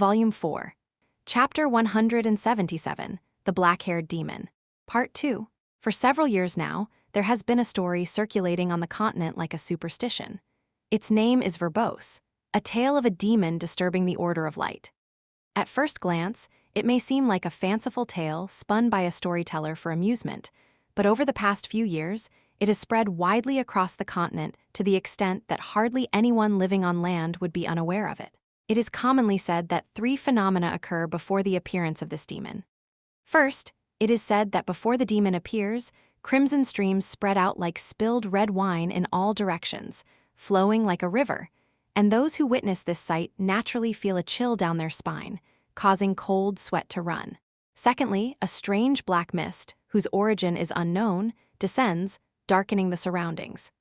Volume 4. Chapter 177, The Black-Haired Demon. Part 2. For several years now, there has been a story circulating on the continent like a superstition. Its name is verbose, a tale of a demon disturbing the order of light. At first glance, it may seem like a fanciful tale spun by a storyteller for amusement, but over the past few years, it has spread widely across the continent to the extent that hardly anyone living on land would be unaware of it. It is commonly said that 3 phenomena occur before the appearance of this demon. First, it is said that before the demon appears, crimson streams spread out like spilled red wine in all directions, flowing like a river, and those who witness this sight naturally feel a chill down their spine, causing cold sweat to run. Secondly, a strange black mist, whose origin is unknown, descends, darkening the surroundings.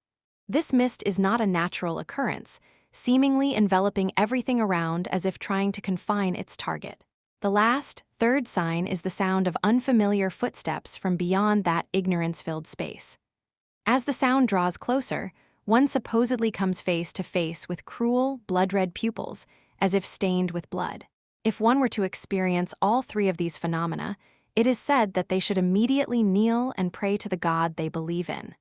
This mist is not a natural occurrence, seemingly enveloping everything around as if trying to confine its target. The last, third sign is the sound of unfamiliar footsteps from beyond that ignorance-filled space. As the sound draws closer, one supposedly comes face to face with cruel, blood-red pupils, as if stained with blood. If one were to experience all 3 of these phenomena, it is said that they should immediately kneel and pray to the God they believe in.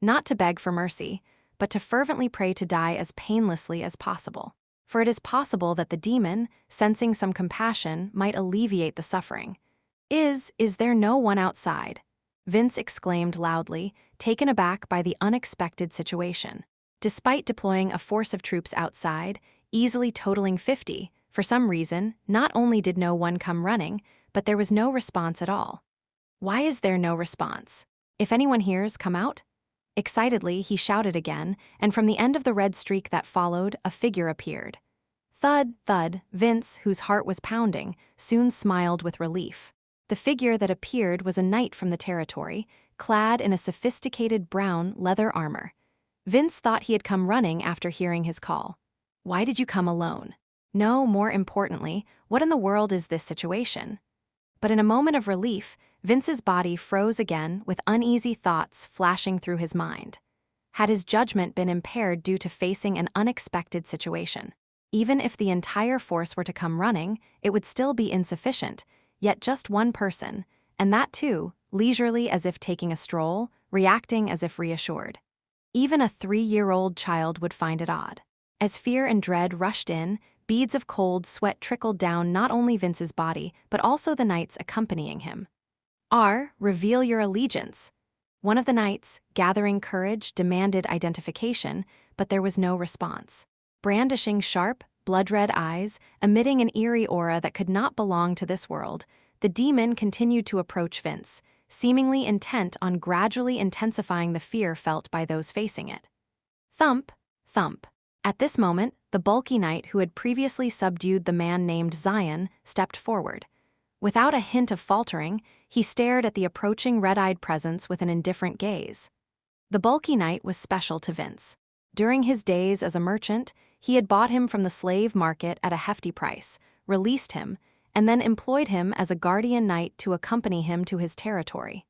Not to beg for mercy, but to fervently pray to die as painlessly as possible. For it is possible that the demon, sensing some compassion, might alleviate the suffering. Is there no one outside?" Vince exclaimed loudly, taken aback by the unexpected situation. Despite deploying a force of troops outside, easily totaling 50, for some reason, not only did no one come running, but there was no response at all. "Why is there no response? If anyone hears, come out?" Excitedly, he shouted again, and from the end of the red streak that followed, a figure appeared. Thud, thud, Vince, whose heart was pounding, soon smiled with relief. The figure that appeared was a knight from the territory, clad in a sophisticated brown leather armor. Vince thought he had come running after hearing his call. "Why did you come alone? No, more importantly, what in the world is this situation?" But in a moment of relief, Vince's body froze again with uneasy thoughts flashing through his mind. Had his judgment been impaired due to facing an unexpected situation? Even if the entire force were to come running, it would still be insufficient, yet just one person, and that too, leisurely as if taking a stroll, reacting as if reassured. Even a 3-year-old child would find it odd. As fear and dread rushed in, beads of cold sweat trickled down not only Vince's body, but also the knights accompanying him. Reveal your allegiance." One of the knights, gathering courage, demanded identification, but there was no response. Brandishing sharp, blood-red eyes, emitting an eerie aura that could not belong to this world, the demon continued to approach Vince, seemingly intent on gradually intensifying the fear felt by those facing it. Thump, thump. At this moment, the bulky knight who had previously subdued the man named Cyan stepped forward. Without a hint of faltering, he stared at the approaching red-eyed presence with an indifferent gaze. The bulky knight was special to Vince. During his days as a merchant, he had bought him from the slave market at a hefty price, released him, and then employed him as a guardian knight to accompany him to his territory.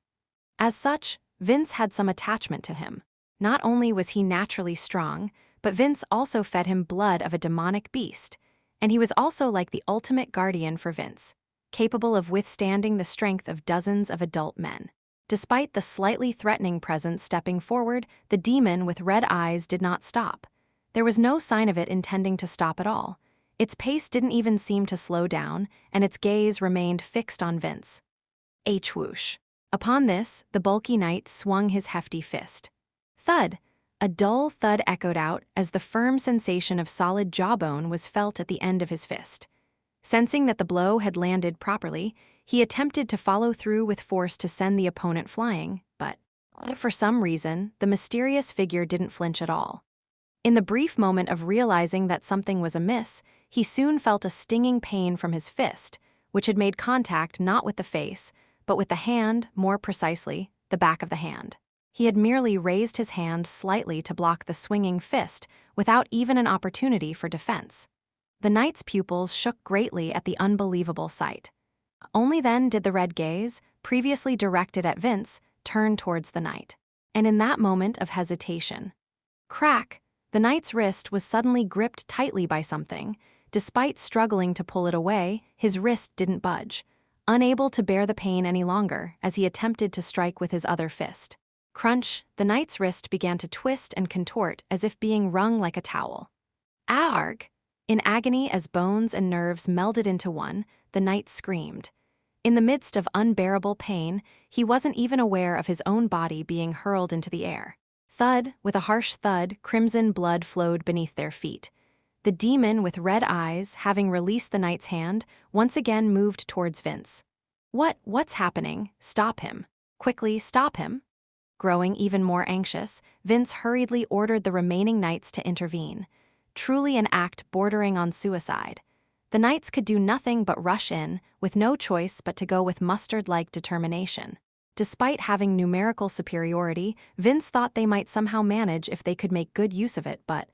As such, Vince had some attachment to him. Not only was he naturally strong, but Vince also fed him blood of a demonic beast, and he was also like the ultimate guardian for Vince, capable of withstanding the strength of dozens of adult men. Despite the slightly threatening presence stepping forward, the demon with red eyes did not stop. There was no sign of it intending to stop at all. Its pace didn't even seem to slow down, and its gaze remained fixed on Vince. Whoosh. Upon this, the bulky knight swung his hefty fist. Thud! A dull thud echoed out as the firm sensation of solid jawbone was felt at the end of his fist. Sensing that the blow had landed properly, he attempted to follow through with force to send the opponent flying, but, for some reason, the mysterious figure didn't flinch at all. In the brief moment of realizing that something was amiss, he soon felt a stinging pain from his fist, which had made contact not with the face, but with the hand, more precisely, the back of the hand. He had merely raised his hand slightly to block the swinging fist, without even an opportunity for defense. The knight's pupils shook greatly at the unbelievable sight. Only then did the red gaze, previously directed at Vince, turn towards the knight. And in that moment of hesitation, crack, the knight's wrist was suddenly gripped tightly by something, Despite struggling to pull it away, his wrist didn't budge, unable to bear the pain any longer as he attempted to strike with his other fist. Crunch, the knight's wrist began to twist and contort as if being wrung like a towel. Arg! In agony as bones and nerves melded into one, the knight screamed. In the midst of unbearable pain, he wasn't even aware of his own body being hurled into the air. Thud, with a harsh thud, crimson blood flowed beneath their feet. The demon with red eyes, having released the knight's hand, once again moved towards Vince. What's happening? Stop him. Quickly, stop him. Growing even more anxious, Vince hurriedly ordered the remaining knights to intervene. Truly an act bordering on suicide. The knights could do nothing but rush in, with no choice but to go with mustard-like determination. Despite having numerical superiority, Vince thought they might somehow manage if they could make good use of it, but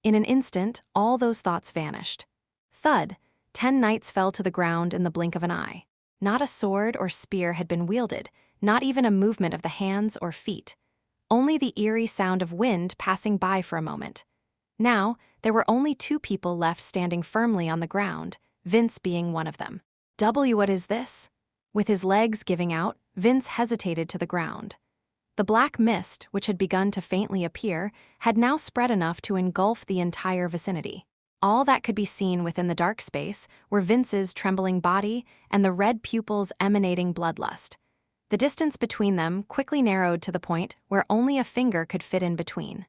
in an instant, all those thoughts vanished. Thud, 10 knights fell to the ground in the blink of an eye. Not a sword or spear had been wielded, not even a movement of the hands or feet. Only the eerie sound of wind passing by for a moment. Now, there were only 2 people left standing firmly on the ground, Vince being one of them. What is this? With his legs giving out, Vince hesitated to the ground. The black mist, which had begun to faintly appear, had now spread enough to engulf the entire vicinity. All that could be seen within the dark space were Vince's trembling body and the red pupils emanating bloodlust. The distance between them quickly narrowed to the point where only a finger could fit in between.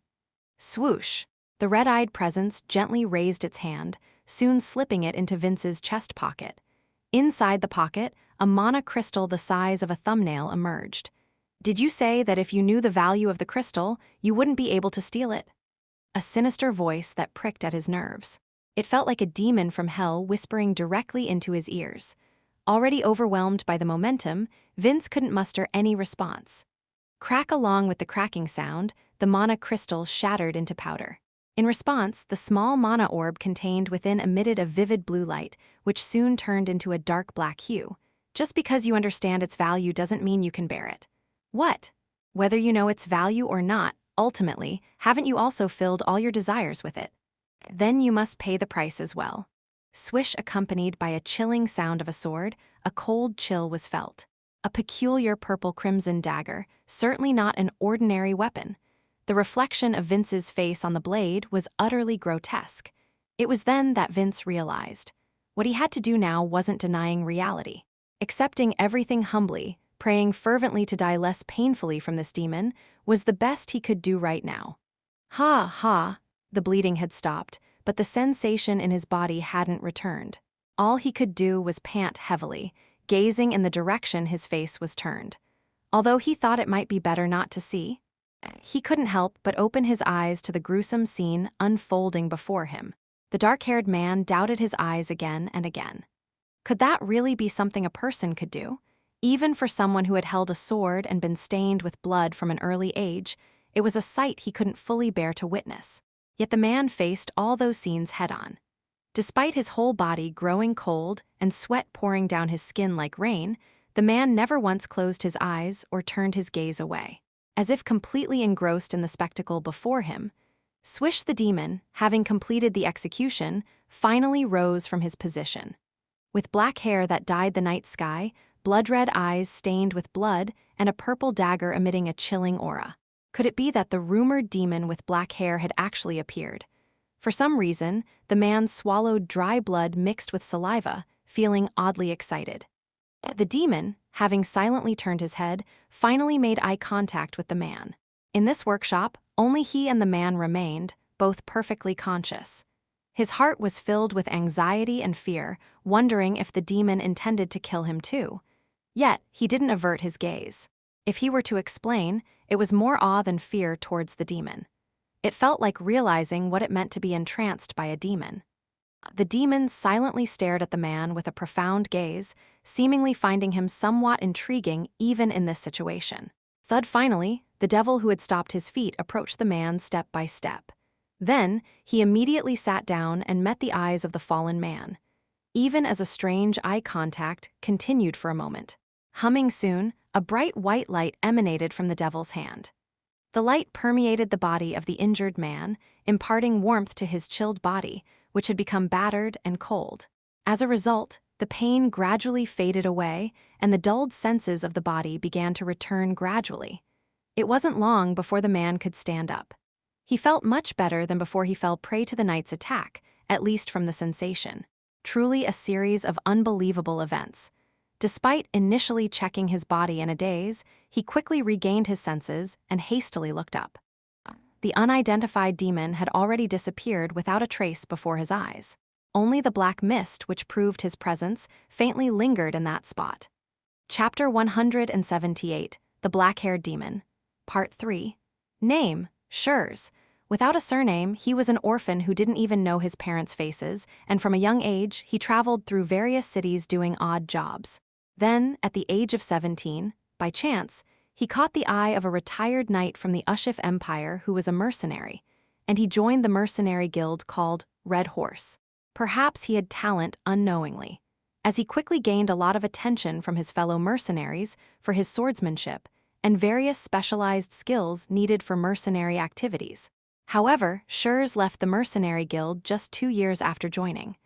Swoosh! The red-eyed presence gently raised its hand, soon slipping it into Vince's chest pocket. Inside the pocket, a mana crystal the size of a thumbnail emerged. Did you say that if you knew the value of the crystal, you wouldn't be able to steal it? A sinister voice that pricked at his nerves. It felt like a demon from hell whispering directly into his ears. Already overwhelmed by the momentum, Vince couldn't muster any response. Crack along with the cracking sound, the mana crystal shattered into powder. In response, the small mana orb contained within emitted a vivid blue light, which soon turned into a dark black hue. Just because you understand its value doesn't mean you can bear it. What? Whether you know its value or not, ultimately, haven't you also filled all your desires with it? Then you must pay the price as well. Swish, accompanied by a chilling sound of a sword, a cold chill was felt. A peculiar purple-crimson dagger, certainly not an ordinary weapon. The reflection of Vince's face on the blade was utterly grotesque. It was then that Vince realized. What he had to do now wasn't denying reality. Accepting everything humbly, praying fervently to die less painfully from this demon, was the best he could do right now. Ha! The bleeding had stopped, but the sensation in his body hadn't returned. All he could do was pant heavily, gazing in the direction his face was turned. Although he thought it might be better not to see, he couldn't help but open his eyes to the gruesome scene unfolding before him. The dark-haired man doubted his eyes again and again. Could that really be something a person could do? Even for someone who had held a sword and been stained with blood from an early age, it was a sight he couldn't fully bear to witness. Yet the man faced all those scenes head-on. Despite his whole body growing cold and sweat pouring down his skin like rain, the man never once closed his eyes or turned his gaze away. As if completely engrossed in the spectacle before him, Swish the demon, having completed the execution, finally rose from his position. With black hair that dyed the night sky, blood-red eyes stained with blood, and a purple dagger emitting a chilling aura. Could it be that the rumored demon with black hair had actually appeared? For some reason, the man swallowed dry blood mixed with saliva, feeling oddly excited. The demon, having silently turned his head, finally made eye contact with the man. In this workshop, only he and the man remained, both perfectly conscious. His heart was filled with anxiety and fear, wondering if the demon intended to kill him too. Yet, he didn't avert his gaze. If he were to explain, it was more awe than fear towards the demon. It felt like realizing what it meant to be entranced by a demon. The demon silently stared at the man with a profound gaze, seemingly finding him somewhat intriguing even in this situation. Thud finally, the devil who had stopped his feet approached the man step by step. Then, he immediately sat down and met the eyes of the fallen man. Even as a strange eye contact continued for a moment. Humming soon, a bright white light emanated from the devil's hand. The light permeated the body of the injured man, imparting warmth to his chilled body, which had become battered and cold. As a result, the pain gradually faded away, and the dulled senses of the body began to return gradually. It wasn't long before the man could stand up. He felt much better than before he fell prey to the night's attack, at least from the sensation. Truly a series of unbelievable events. Despite initially checking his body in a daze, he quickly regained his senses and hastily looked up. The unidentified demon had already disappeared without a trace before his eyes. Only the black mist which proved his presence faintly lingered in that spot. Chapter 178, The Black-Haired Demon. Part 3. Name: Schurz. Without a surname, he was an orphan who didn't even know his parents' faces, and from a young age, he traveled through various cities doing odd jobs. Then, at the age of 17, by chance, he caught the eye of a retired knight from the Ushif Empire who was a mercenary, and he joined the mercenary guild called Red Horse. Perhaps he had talent unknowingly, as he quickly gained a lot of attention from his fellow mercenaries for his swordsmanship and various specialized skills needed for mercenary activities. However, Schurz left the mercenary guild just 2 years after joining.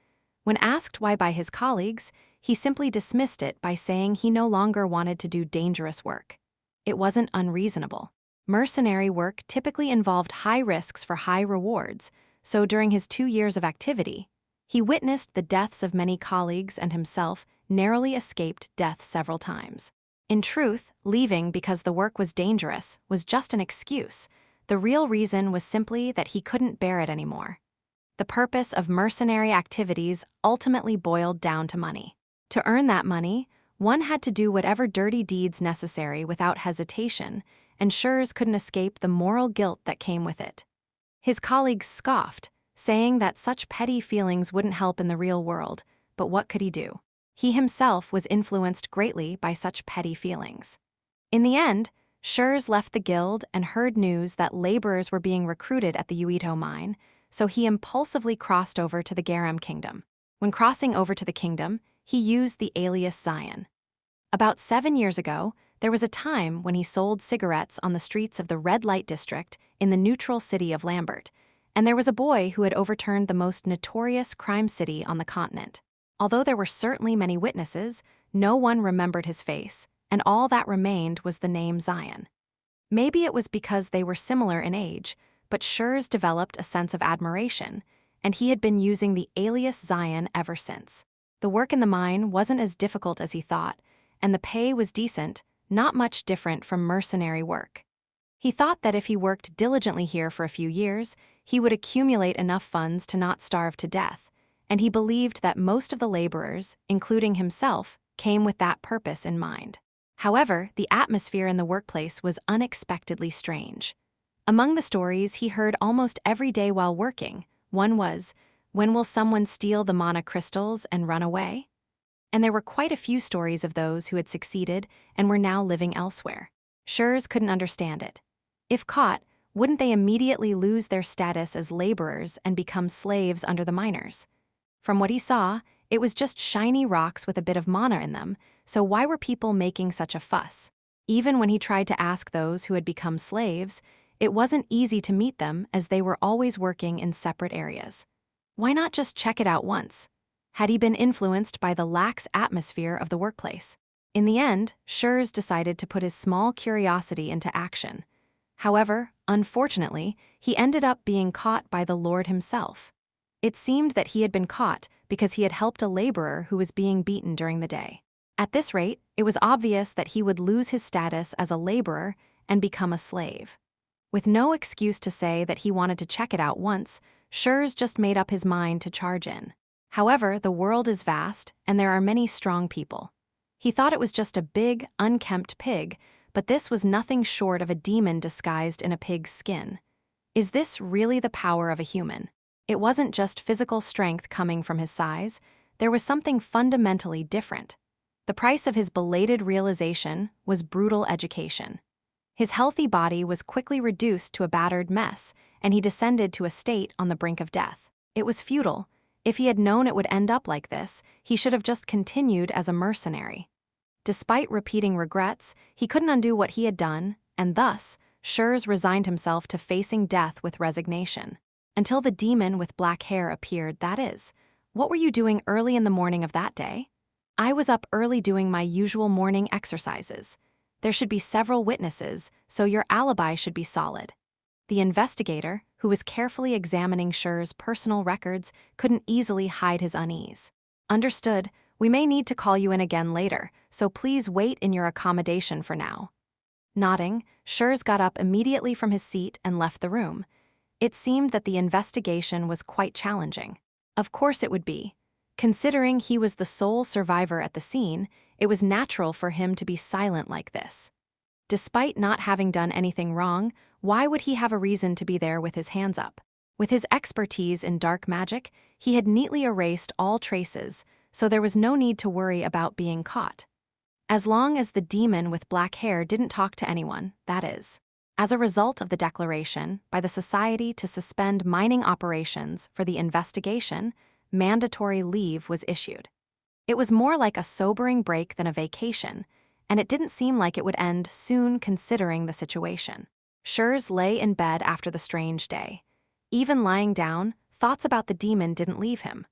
When asked why by his colleagues, he simply dismissed it by saying he no longer wanted to do dangerous work. It wasn't unreasonable. Mercenary work typically involved high risks for high rewards, so during his 2 years of activity, he witnessed the deaths of many colleagues and himself narrowly escaped death several times. In truth, leaving because the work was dangerous was just an excuse. The real reason was simply that he couldn't bear it anymore. The purpose of mercenary activities ultimately boiled down to money. To earn that money, one had to do whatever dirty deeds necessary without hesitation, and Schurz couldn't escape the moral guilt that came with it. His colleagues scoffed, saying that such petty feelings wouldn't help in the real world, but what could he do? He himself was influenced greatly by such petty feelings. In the end, Schurz left the guild and heard news that laborers were being recruited at the Uito mine, so he impulsively crossed over to the Garam kingdom. When crossing over to the kingdom, he used the alias Cyan. About 7 years ago, there was a time when he sold cigarettes on the streets of the red light district in the neutral city of Lambert, and there was a boy who had overturned the most notorious crime city on the continent. Although there were certainly many witnesses, no one remembered his face, and all that remained was the name Cyan. Maybe it was because they were similar in age, but Schurz developed a sense of admiration, and he had been using the alias Cyan ever since. The work in the mine wasn't as difficult as he thought, and the pay was decent, not much different from mercenary work. He thought that if he worked diligently here for a few years, he would accumulate enough funds to not starve to death, and he believed that most of the laborers, including himself, came with that purpose in mind. However, the atmosphere in the workplace was unexpectedly strange. Among the stories he heard almost every day while working, one was, "When will someone steal the mana crystals and run away?" And there were quite a few stories of those who had succeeded and were now living elsewhere. Schurz couldn't understand it. If caught, wouldn't they immediately lose their status as laborers and become slaves under the miners? From what he saw, it was just shiny rocks with a bit of mana in them, so why were people making such a fuss? Even when he tried to ask those who had become slaves, it wasn't easy to meet them as they were always working in separate areas. Why not just check it out once? Had he been influenced by the lax atmosphere of the workplace? In the end, Schurz decided to put his small curiosity into action. However, unfortunately, he ended up being caught by the Lord himself. It seemed that he had been caught because he had helped a laborer who was being beaten during the day. At this rate, it was obvious that he would lose his status as a laborer and become a slave. With no excuse to say that he wanted to check it out once, Schurz just made up his mind to charge in. However, the world is vast, and there are many strong people. He thought it was just a big, unkempt pig, but this was nothing short of a demon disguised in a pig's skin. Is this really the power of a human? It wasn't just physical strength coming from his size, there was something fundamentally different. The price of his belated realization was brutal education. His healthy body was quickly reduced to a battered mess, and he descended to a state on the brink of death. It was futile. If he had known it would end up like this, he should have just continued as a mercenary. Despite repeating regrets, he couldn't undo what he had done, and thus, Schurz resigned himself to facing death with resignation. Until the demon with black hair appeared, that is. What were you doing early in the morning of that day? I was up early doing my usual morning exercises. There should be several witnesses, so your alibi should be solid. The investigator, who was carefully examining Scher's personal records, couldn't easily hide his unease. Understood, we may need to call you in again later, so please wait in your accommodation for now. Nodding, Schurz got up immediately from his seat and left the room. It seemed that the investigation was quite challenging. Of course it would be. Considering he was the sole survivor at the scene, it was natural for him to be silent like this. Despite not having done anything wrong, why would he have a reason to be there with his hands up? With his expertise in dark magic, he had neatly erased all traces, so there was no need to worry about being caught. As long as the demon with black hair didn't talk to anyone, that is. As a result of the declaration by the Society to suspend mining operations for the investigation, mandatory leave was issued. It was more like a sobering break than a vacation, and it didn't seem like it would end soon considering the situation. Schurz lay in bed after the strange day. Even lying down, thoughts about the demon didn't leave him.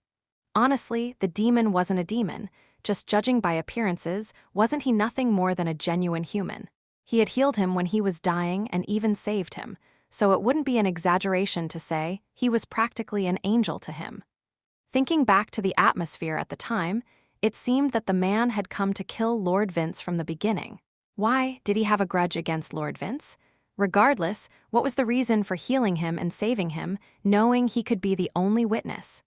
Honestly, the demon wasn't a demon. Just judging by appearances, wasn't he nothing more than a genuine human? He had healed him when he was dying and even saved him, so it wouldn't be an exaggeration to say he was practically an angel to him. Thinking back to the atmosphere at the time, it seemed that the man had come to kill Lord Vince from the beginning. Why did he have a grudge against Lord Vince? Regardless, what was the reason for healing him and saving him, knowing he could be the only witness?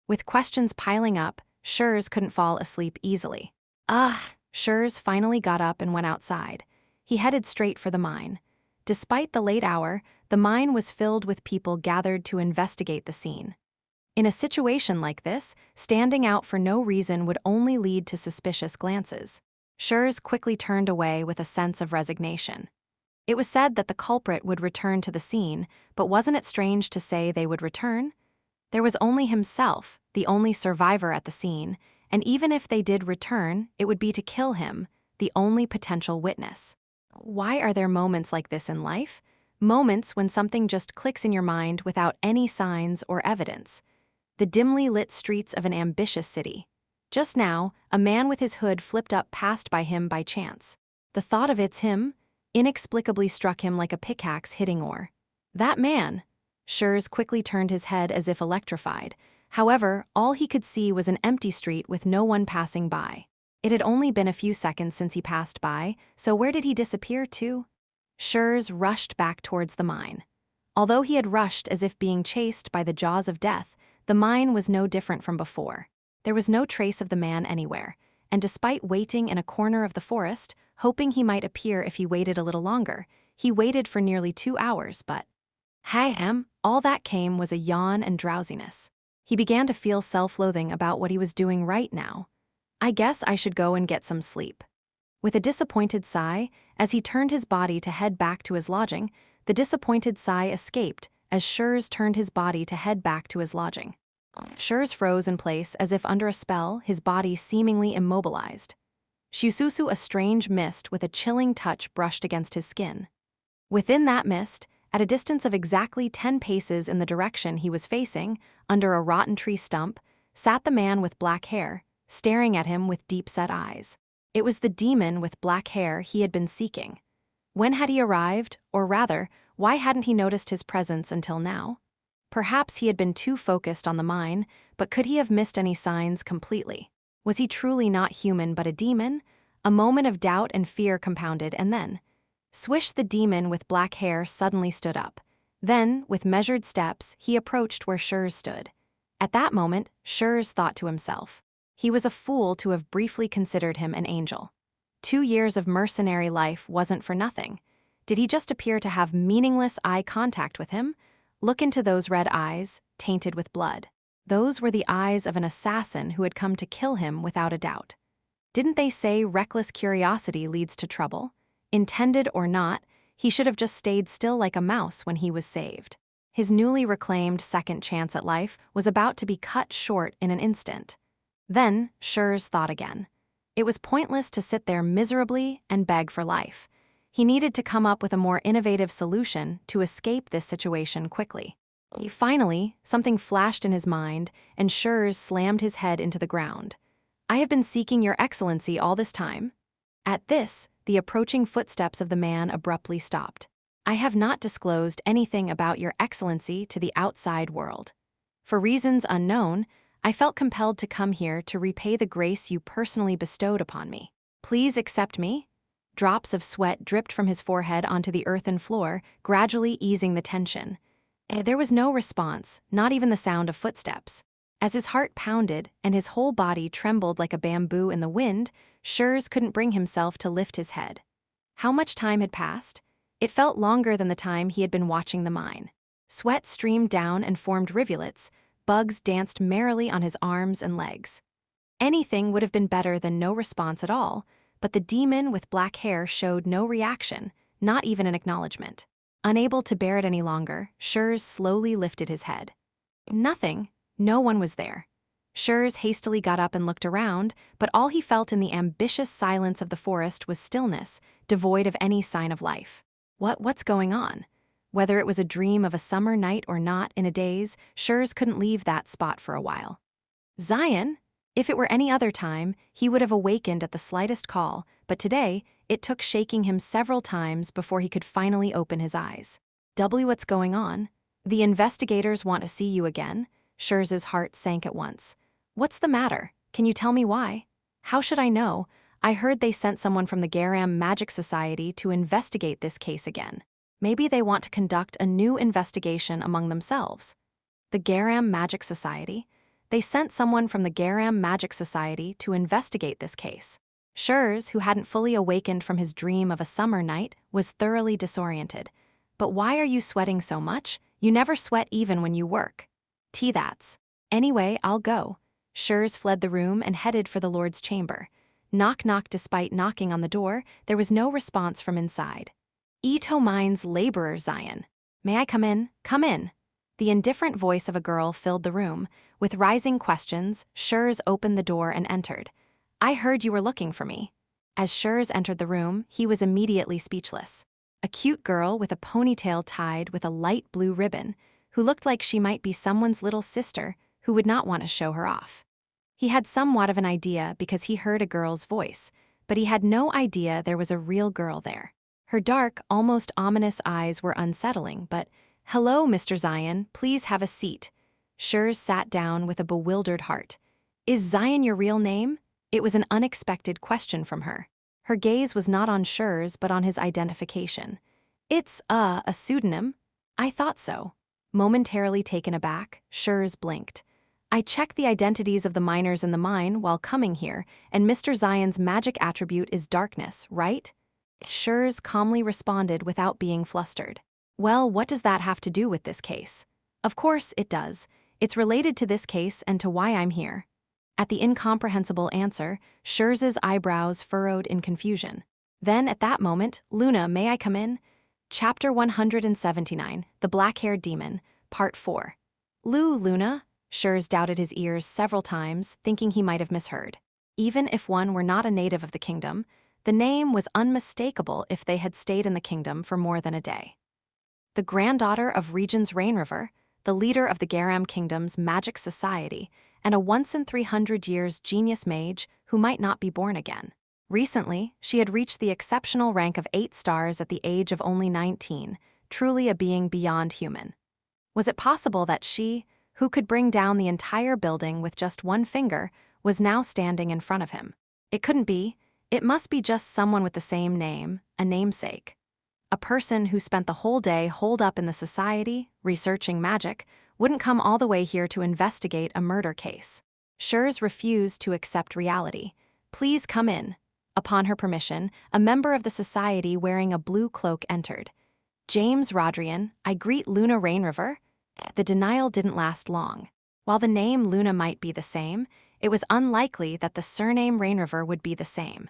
With questions piling up, Schurz couldn't fall asleep easily. Schurz finally got up and went outside. He headed straight for the mine. Despite the late hour, the mine was filled with people gathered to investigate the scene. In a situation like this, standing out for no reason would only lead to suspicious glances. Schurz quickly turned away with a sense of resignation. It was said that the culprit would return to the scene, but wasn't it strange to say they would return? There was only himself, the only survivor at the scene, and even if they did return, it would be to kill him, the only potential witness. Why are there moments like this in life? Moments when something just clicks in your mind without any signs or evidence. The dimly lit streets of an ambitious city. Just now, a man with his hood flipped up passed by him by chance. The thought of "it's him" inexplicably struck him like a pickaxe hitting ore. That man! Schurz quickly turned his head as if electrified. However, all he could see was an empty street with no one passing by. It had only been a few seconds since he passed by, so where did he disappear to? Schurz rushed back towards the mine. Although he had rushed as if being chased by the jaws of death, the mine was no different from before. There was no trace of the man anywhere, and despite waiting in a corner of the forest, hoping he might appear if he waited a little longer, he waited for nearly 2 hours, but all that came was a yawn and drowsiness. He began to feel self-loathing about what he was doing right now. I guess I should go and get some sleep. With a disappointed sigh, as he turned his body to head back to his lodging, the disappointed sigh escaped as Schurz turned his body to head back to his lodging. Schurz froze in place as if under a spell, his body seemingly immobilized. Shususu, a strange mist with a chilling touch brushed against his skin. Within that mist, at a distance of exactly 10 paces in the direction he was facing, under a rotten tree stump, sat the man with black hair, staring at him with deep-set eyes. It was the demon with black hair he had been seeking. When had he arrived, or rather, why hadn't he noticed his presence until now? Perhaps he had been too focused on the mine, but could he have missed any signs completely? Was he truly not human but a demon? A moment of doubt and fear compounded, and then, swish, the demon with black hair suddenly stood up. Then, with measured steps, he approached where Schurz stood. At that moment, Schurz thought to himself. He was a fool to have briefly considered him an angel. 2 years of mercenary life wasn't for nothing. Did he just appear to have meaningless eye contact with him? Look into those red eyes, tainted with blood. Those were the eyes of an assassin who had come to kill him without a doubt. Didn't they say reckless curiosity leads to trouble? Intended or not, he should have just stayed still like a mouse when he was saved. His newly reclaimed second chance at life was about to be cut short in an instant. Then, Schurz thought again. It was pointless to sit there miserably and beg for life. He needed to come up with a more innovative solution to escape this situation quickly. Finally, something flashed in his mind, and Schurz slammed his head into the ground. I have been seeking your excellency all this time. At this, the approaching footsteps of the man abruptly stopped. I have not disclosed anything about your excellency to the outside world. For reasons unknown, I felt compelled to come here to repay the grace you personally bestowed upon me. Please accept me. Drops of sweat dripped from his forehead onto the earthen floor, gradually easing the tension. There was no response, not even the sound of footsteps. As his heart pounded and his whole body trembled like a bamboo in the wind, Schurz couldn't bring himself to lift his head. How much time had passed? It felt longer than the time he had been watching the mine. Sweat streamed down and formed rivulets. Bugs danced merrily on his arms and legs. Anything would have been better than no response at all, but the demon with black hair showed no reaction, not even an acknowledgement. Unable to bear it any longer, Schurz slowly lifted his head. Nothing. No one was there. Schurz hastily got up and looked around, but all he felt in the ambitious silence of the forest was stillness, devoid of any sign of life. What's going on? Whether it was a dream of a summer night or not in a daze, Schurz couldn't leave that spot for a while. Cyan? If it were any other time, he would have awakened at the slightest call, but today, it took shaking him several times before he could finally open his eyes. What's going on? The investigators want to see you again? Schurz's heart sank at once. What's the matter? Can you tell me why? How should I know? I heard they sent someone from the Garam Magic Society to investigate this case again. Maybe they want to conduct a new investigation among themselves. The Garam Magic Society? They sent someone from the Garam Magic Society to investigate this case. Schurz, who hadn't fully awakened from his dream of a summer night, was thoroughly disoriented. But why are you sweating so much? You never sweat even when you work. That's. Anyway, I'll go. Schurz fled the room and headed for the Lord's chamber. Knock knock. Despite knocking on the door, there was no response from inside. Ito Mine's laborer Cyan. May I come in? Come in. The indifferent voice of a girl filled the room. With rising questions, Schurz opened the door and entered. I heard you were looking for me. As Schurz entered the room, he was immediately speechless. A cute girl with a ponytail tied with a light blue ribbon, who looked like she might be someone's little sister who would not want to show her off. He had somewhat of an idea because he heard a girl's voice, but he had no idea there was a real girl there. Her dark, almost ominous eyes were unsettling, but, "Hello, Mr. Cyan, please have a seat." Schurz sat down with a bewildered heart. Is Cyan your real name? It was an unexpected question from her. Her gaze was not on Schurz but on his identification. It's, a pseudonym? I thought so. Momentarily taken aback, Schurz blinked. I checked the identities of the miners in the mine while coming here, and Mr. Cyan's magic attribute is darkness, right? Schurz calmly responded without being flustered. Well, what does that have to do with this case? Of course it does. It's related to this case and to why I'm here. At the incomprehensible answer, Schurz's eyebrows furrowed in confusion. Then, at that moment, Luna, may I come in? Chapter 179, The Black-Haired Demon, Part 4. Luna? Schurz doubted his ears several times, thinking he might have misheard. Even if one were not a native of the kingdom, the name was unmistakable if they had stayed in the kingdom for more than a day. The granddaughter of Regent's Rainriver, the leader of the Garam Kingdom's magic society, and a once-in-300 years genius mage who might not be born again. Recently, she had reached the exceptional rank of 8 stars at the age of only 19, truly a being beyond human. Was it possible that she, who could bring down the entire building with just one finger, was now standing in front of him? It couldn't be. It must be just someone with the same name, a namesake. A person who spent the whole day holed up in the society, researching magic, wouldn't come all the way here to investigate a murder case. Schurz refused to accept reality. Please come in. Upon her permission, a member of the society wearing a blue cloak entered. James Rodrian, I greet Luna Rainriver. The denial didn't last long. While the name Luna might be the same, it was unlikely that the surname Rainriver would be the same.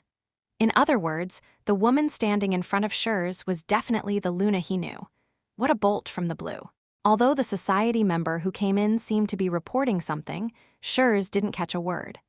In other words, the woman standing in front of Schurz was definitely the Luna he knew. What a bolt from the blue. Although the society member who came in seemed to be reporting something, Schurz didn't catch a word.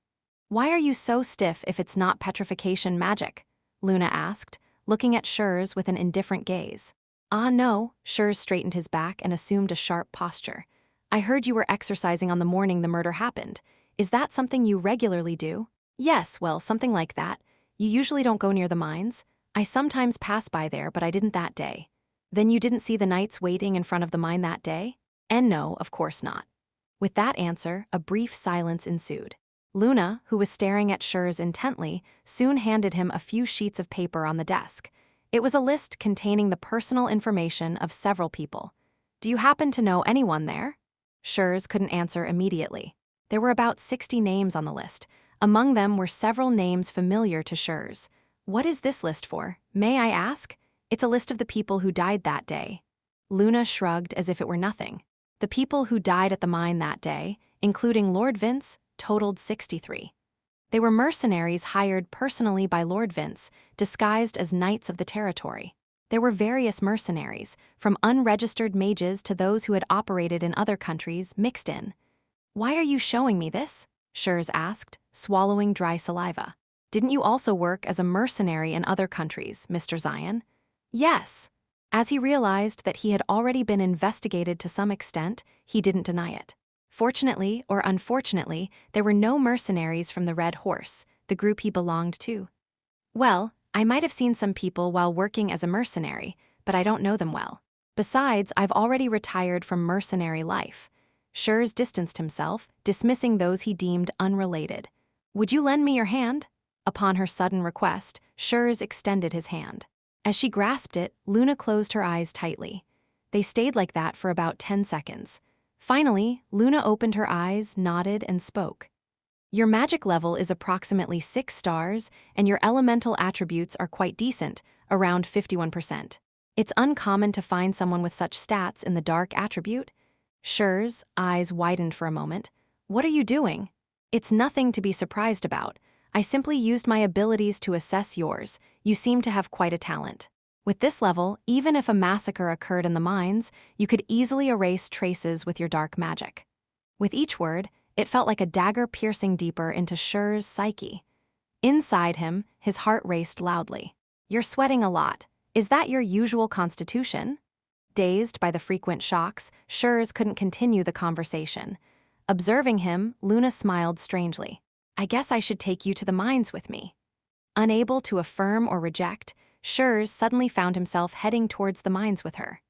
Why are you so stiff if it's not petrification magic? Luna asked, looking at Schurz with an indifferent gaze. Ah, no, Schurz straightened his back and assumed a sharp posture. I heard you were exercising on the morning the murder happened. Is that something you regularly do? Yes, well, something like that. You usually don't go near the mines. I sometimes pass by there, but I didn't that day. Then you didn't see the knights waiting in front of the mine that day? And no, of course not. With that answer, a brief silence ensued. Luna, who was staring at Schurz intently, soon handed him a few sheets of paper on the desk. It was a list containing the personal information of several people. Do you happen to know anyone there? Schurz couldn't answer immediately. There were about 60 names on the list. Among them were several names familiar to Schurz. What is this list for, may I ask? It's a list of the people who died that day. Luna shrugged as if it were nothing. The people who died at the mine that day, including Lord Vince, totaled 63. They were mercenaries hired personally by Lord Vince, disguised as knights of the territory. There were various mercenaries, from unregistered mages to those who had operated in other countries, mixed in. Why are you showing me this? Schurz asked, swallowing dry saliva. Didn't you also work as a mercenary in other countries, Mr. Cyan? Yes. As he realized that he had already been investigated to some extent, he didn't deny it. Fortunately or unfortunately, there were no mercenaries from the Red Horse, the group he belonged to. Well, I might have seen some people while working as a mercenary, but I don't know them well. Besides, I've already retired from mercenary life. Schurz distanced himself, dismissing those he deemed unrelated. Would you lend me your hand? Upon her sudden request, Schurz extended his hand. As she grasped it, Luna closed her eyes tightly. They stayed like that for about 10 seconds. Finally, Luna opened her eyes, nodded, and spoke. Your magic level is approximately 6 stars, and your elemental attributes are quite decent, around 51%. It's uncommon to find someone with such stats in the dark attribute. Schurz's eyes widened for a moment. What are you doing? It's nothing to be surprised about. I simply used my abilities to assess yours. You seem to have quite a talent. With this level, even if a massacre occurred in the mines, you could easily erase traces with your dark magic. With each word, it felt like a dagger piercing deeper into Schurz's psyche. Inside him, his heart raced loudly. You're sweating a lot. Is that your usual constitution? Dazed by the frequent shocks, Schurz couldn't continue the conversation. Observing him, Luna smiled strangely. I guess I should take you to the mines with me. Unable to affirm or reject, Schurz suddenly found himself heading towards the mines with her.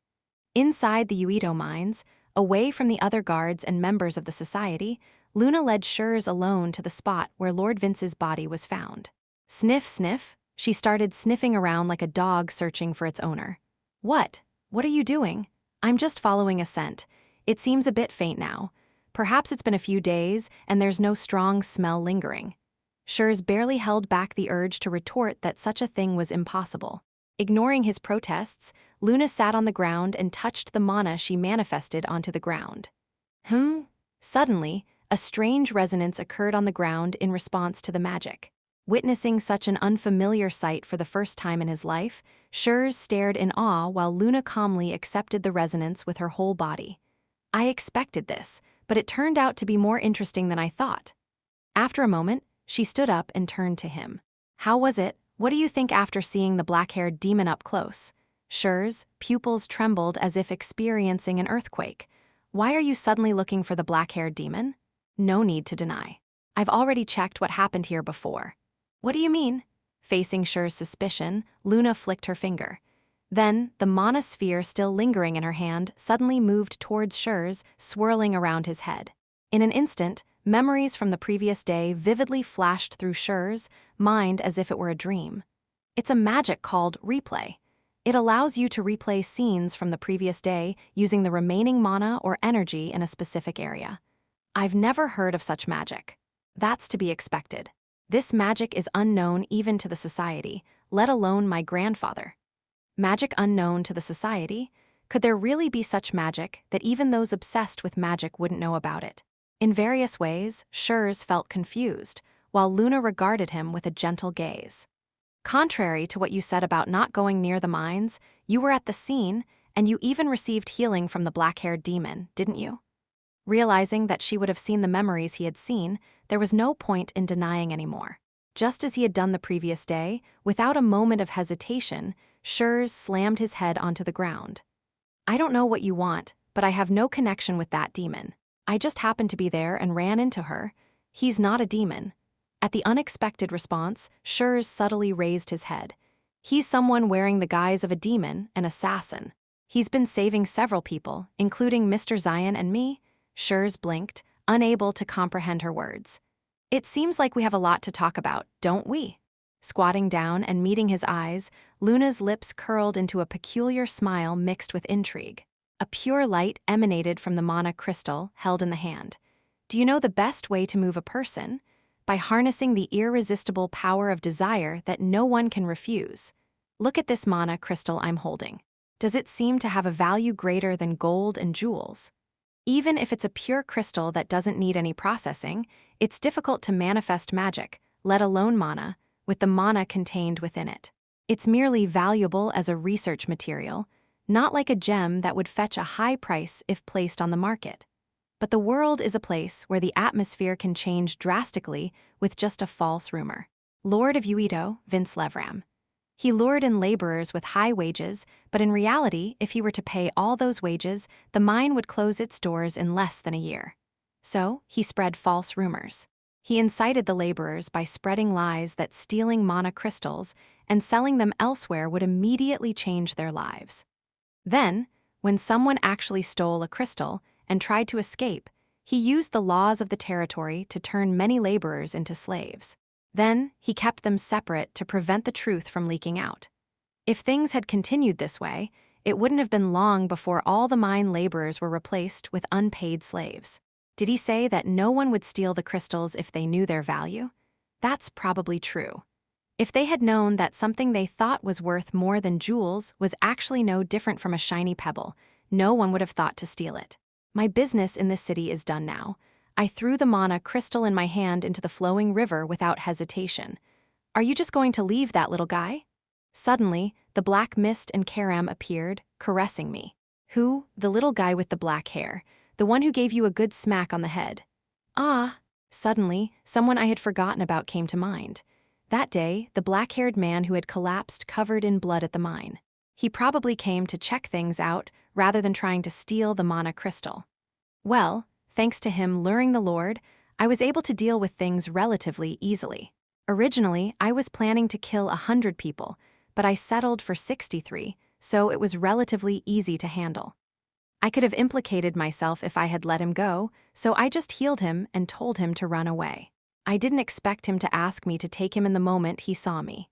Inside the Uito mines, away from the other guards and members of the society, Luna led Schurz alone to the spot where Lord Vince's body was found. Sniff, sniff, she started sniffing around like a dog searching for its owner. What are you doing? I'm just following a scent. It seems a bit faint now. Perhaps it's been a few days, and there's no strong smell lingering. Schurz barely held back the urge to retort that such a thing was impossible. Ignoring his protests, Luna sat on the ground and touched the mana she manifested onto the ground. Suddenly, a strange resonance occurred on the ground in response to the magic. Witnessing such an unfamiliar sight for the first time in his life, Schurz stared in awe while Luna calmly accepted the resonance with her whole body. I expected this, but it turned out to be more interesting than I thought. After a moment, she stood up and turned to him. How was it? What do you think after seeing the black-haired demon up close? Schurz's pupils trembled as if experiencing an earthquake. Why are you suddenly looking for the black-haired demon? No need to deny. I've already checked what happened here before. What do you mean? Facing Schurz's suspicion, Luna flicked her finger. Then, the mana sphere still lingering in her hand suddenly moved towards Schurz, swirling around his head. In an instant, memories from the previous day vividly flashed through Schurz's mind as if it were a dream. It's a magic called replay. It allows you to replay scenes from the previous day using the remaining mana or energy in a specific area. I've never heard of such magic. That's to be expected. This magic is unknown even to the society, let alone my grandfather. Magic unknown to the society? Could there really be such magic that even those obsessed with magic wouldn't know about it? In various ways, Schurz felt confused, while Luna regarded him with a gentle gaze. Contrary to what you said about not going near the mines, you were at the scene, and you even received healing from the black-haired demon, didn't you? Realizing that she would have seen the memories he had seen, there was no point in denying anymore. Just as he had done the previous day, without a moment of hesitation, Schurz slammed his head onto the ground. I don't know what you want, but I have no connection with that demon. I just happened to be there and ran into her. He's not a demon. At the unexpected response, Schurz subtly raised his head. He's someone wearing the guise of a demon, an assassin. He's been saving several people, including Mr. Cyan and me. Schurz blinked, unable to comprehend her words. It seems like we have a lot to talk about, don't we? Squatting down and meeting his eyes, Luna's lips curled into a peculiar smile mixed with intrigue. A pure light emanated from the mana crystal held in the hand. Do you know the best way to move a person? By harnessing the irresistible power of desire that no one can refuse. Look at this mana crystal I'm holding. Does it seem to have a value greater than gold and jewels? Even if it's a pure crystal that doesn't need any processing, it's difficult to manifest magic, let alone mana, with the mana contained within it. It's merely valuable as a research material, not like a gem that would fetch a high price if placed on the market. But the world is a place where the atmosphere can change drastically with just a false rumor. Lord of Uito, Vince Levram. He lured in laborers with high wages, but in reality, if he were to pay all those wages, the mine would close its doors in less than a year. So, he spread false rumors. He incited the laborers by spreading lies that stealing mana crystals and selling them elsewhere would immediately change their lives. Then, when someone actually stole a crystal and tried to escape, he used the laws of the territory to turn many laborers into slaves. Then, he kept them separate to prevent the truth from leaking out. If things had continued this way, it wouldn't have been long before all the mine laborers were replaced with unpaid slaves. Did he say that no one would steal the crystals if they knew their value? That's probably true. If they had known that something they thought was worth more than jewels was actually no different from a shiny pebble, no one would have thought to steal it. My business in this city is done now. I threw the mana crystal in my hand into the flowing river without hesitation. Are you just going to leave that little guy? Suddenly, the black mist and Karam appeared, caressing me. Who? The little guy with the black hair. The one who gave you a good smack on the head. Ah! Suddenly, someone I had forgotten about came to mind. That day, the black-haired man who had collapsed covered in blood at the mine. He probably came to check things out rather than trying to steal the mana crystal. Well, thanks to him luring the Lord, I was able to deal with things relatively easily. Originally, I was planning to kill 100 people, but I settled for 63, so it was relatively easy to handle. I could have implicated myself if I had let him go, so I just healed him and told him to run away. I didn't expect him to ask me to take him in the moment he saw me.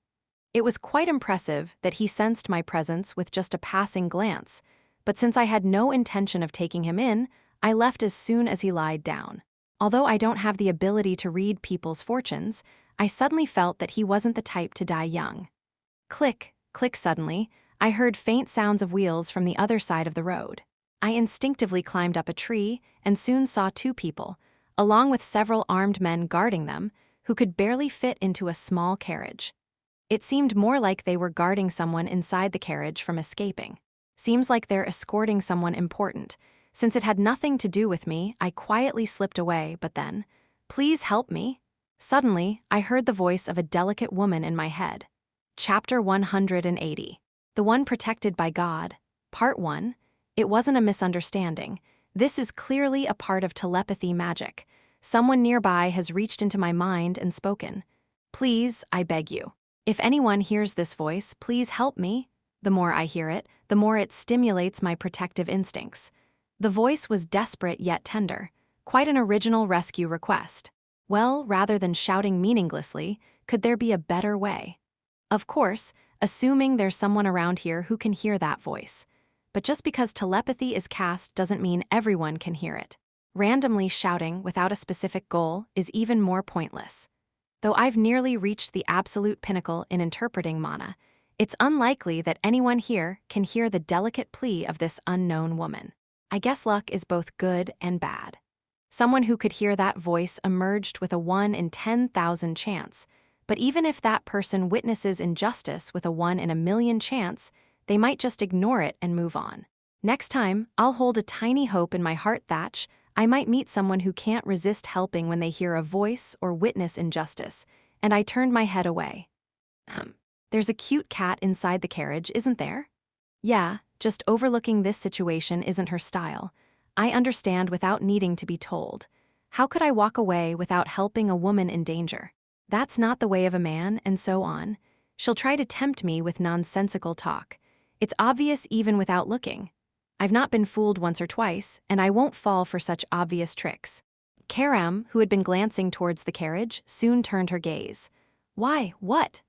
It was quite impressive that he sensed my presence with just a passing glance, but since I had no intention of taking him in, I left as soon as he lied down. Although I don't have the ability to read people's fortunes, I suddenly felt that he wasn't the type to die young. Click, click suddenly, I heard faint sounds of wheels from the other side of the road. I instinctively climbed up a tree and soon saw two people, along with several armed men guarding them, who could barely fit into a small carriage. It seemed more like they were guarding someone inside the carriage from escaping. Seems like they're escorting someone important. Since it had nothing to do with me, I quietly slipped away, but then, "Please help me." Suddenly, I heard the voice of a delicate woman in my head. Chapter 180. The One Protected by God. Part 1. It wasn't a misunderstanding. This is clearly a part of telepathy magic. Someone nearby has reached into my mind and spoken. Please, I beg you. If anyone hears this voice, please help me. The more I hear it, the more it stimulates my protective instincts. The voice was desperate yet tender, quite an original rescue request. Well, rather than shouting meaninglessly, could there be a better way? Of course, assuming there's someone around here who can hear that voice. But just because telepathy is cast doesn't mean everyone can hear it. Randomly shouting without a specific goal is even more pointless. Though I've nearly reached the absolute pinnacle in interpreting mana, it's unlikely that anyone here can hear the delicate plea of this unknown woman. I guess luck is both good and bad. Someone who could hear that voice emerged with a 1 in 10,000 chance, but even if that person witnesses injustice with a 1 in a million chance, they might just ignore it and move on. Next time, I'll hold a tiny hope in my heart that I might meet someone who can't resist helping when they hear a voice or witness injustice, and I turned my head away. There's a cute cat inside the carriage, isn't there? Yeah, just overlooking this situation isn't her style. I understand without needing to be told. How could I walk away without helping a woman in danger? That's not the way of a man, and so on. She'll try to tempt me with nonsensical talk. It's obvious even without looking. I've not been fooled once or twice, and I won't fall for such obvious tricks. Karam, who had been glancing towards the carriage, soon turned her gaze. Why, what?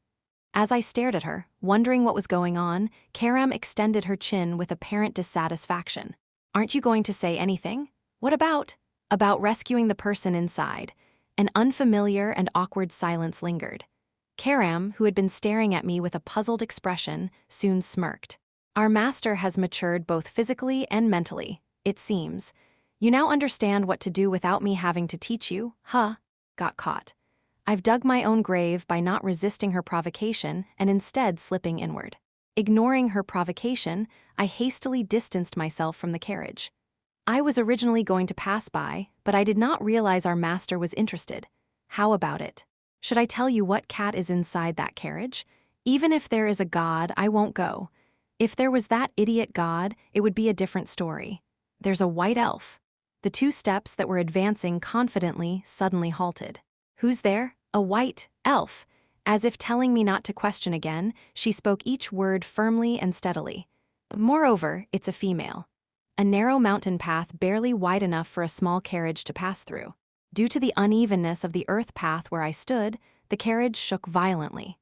As I stared at her, wondering what was going on, Karam extended her chin with apparent dissatisfaction. Aren't you going to say anything? What about? About rescuing the person inside. An unfamiliar and awkward silence lingered. Karam, who had been staring at me with a puzzled expression, soon smirked. Our master has matured both physically and mentally, it seems. You now understand what to do without me having to teach you, huh? Got caught. I've dug my own grave by not resisting her provocation and instead slipping inward. Ignoring her provocation, I hastily distanced myself from the carriage. I was originally going to pass by, but I did not realize our master was interested. How about it? Should I tell you what cat is inside that carriage? Even if there is a god, I won't go. If there was that idiot god, it would be a different story. There's a white elf. The 2 steps that were advancing confidently suddenly halted. Who's there? A white elf. As if telling me not to question again, she spoke each word firmly and steadily. Moreover, it's a female. A narrow mountain path barely wide enough for a small carriage to pass through. Due to the unevenness of the earth path where I stood, the carriage shook violently.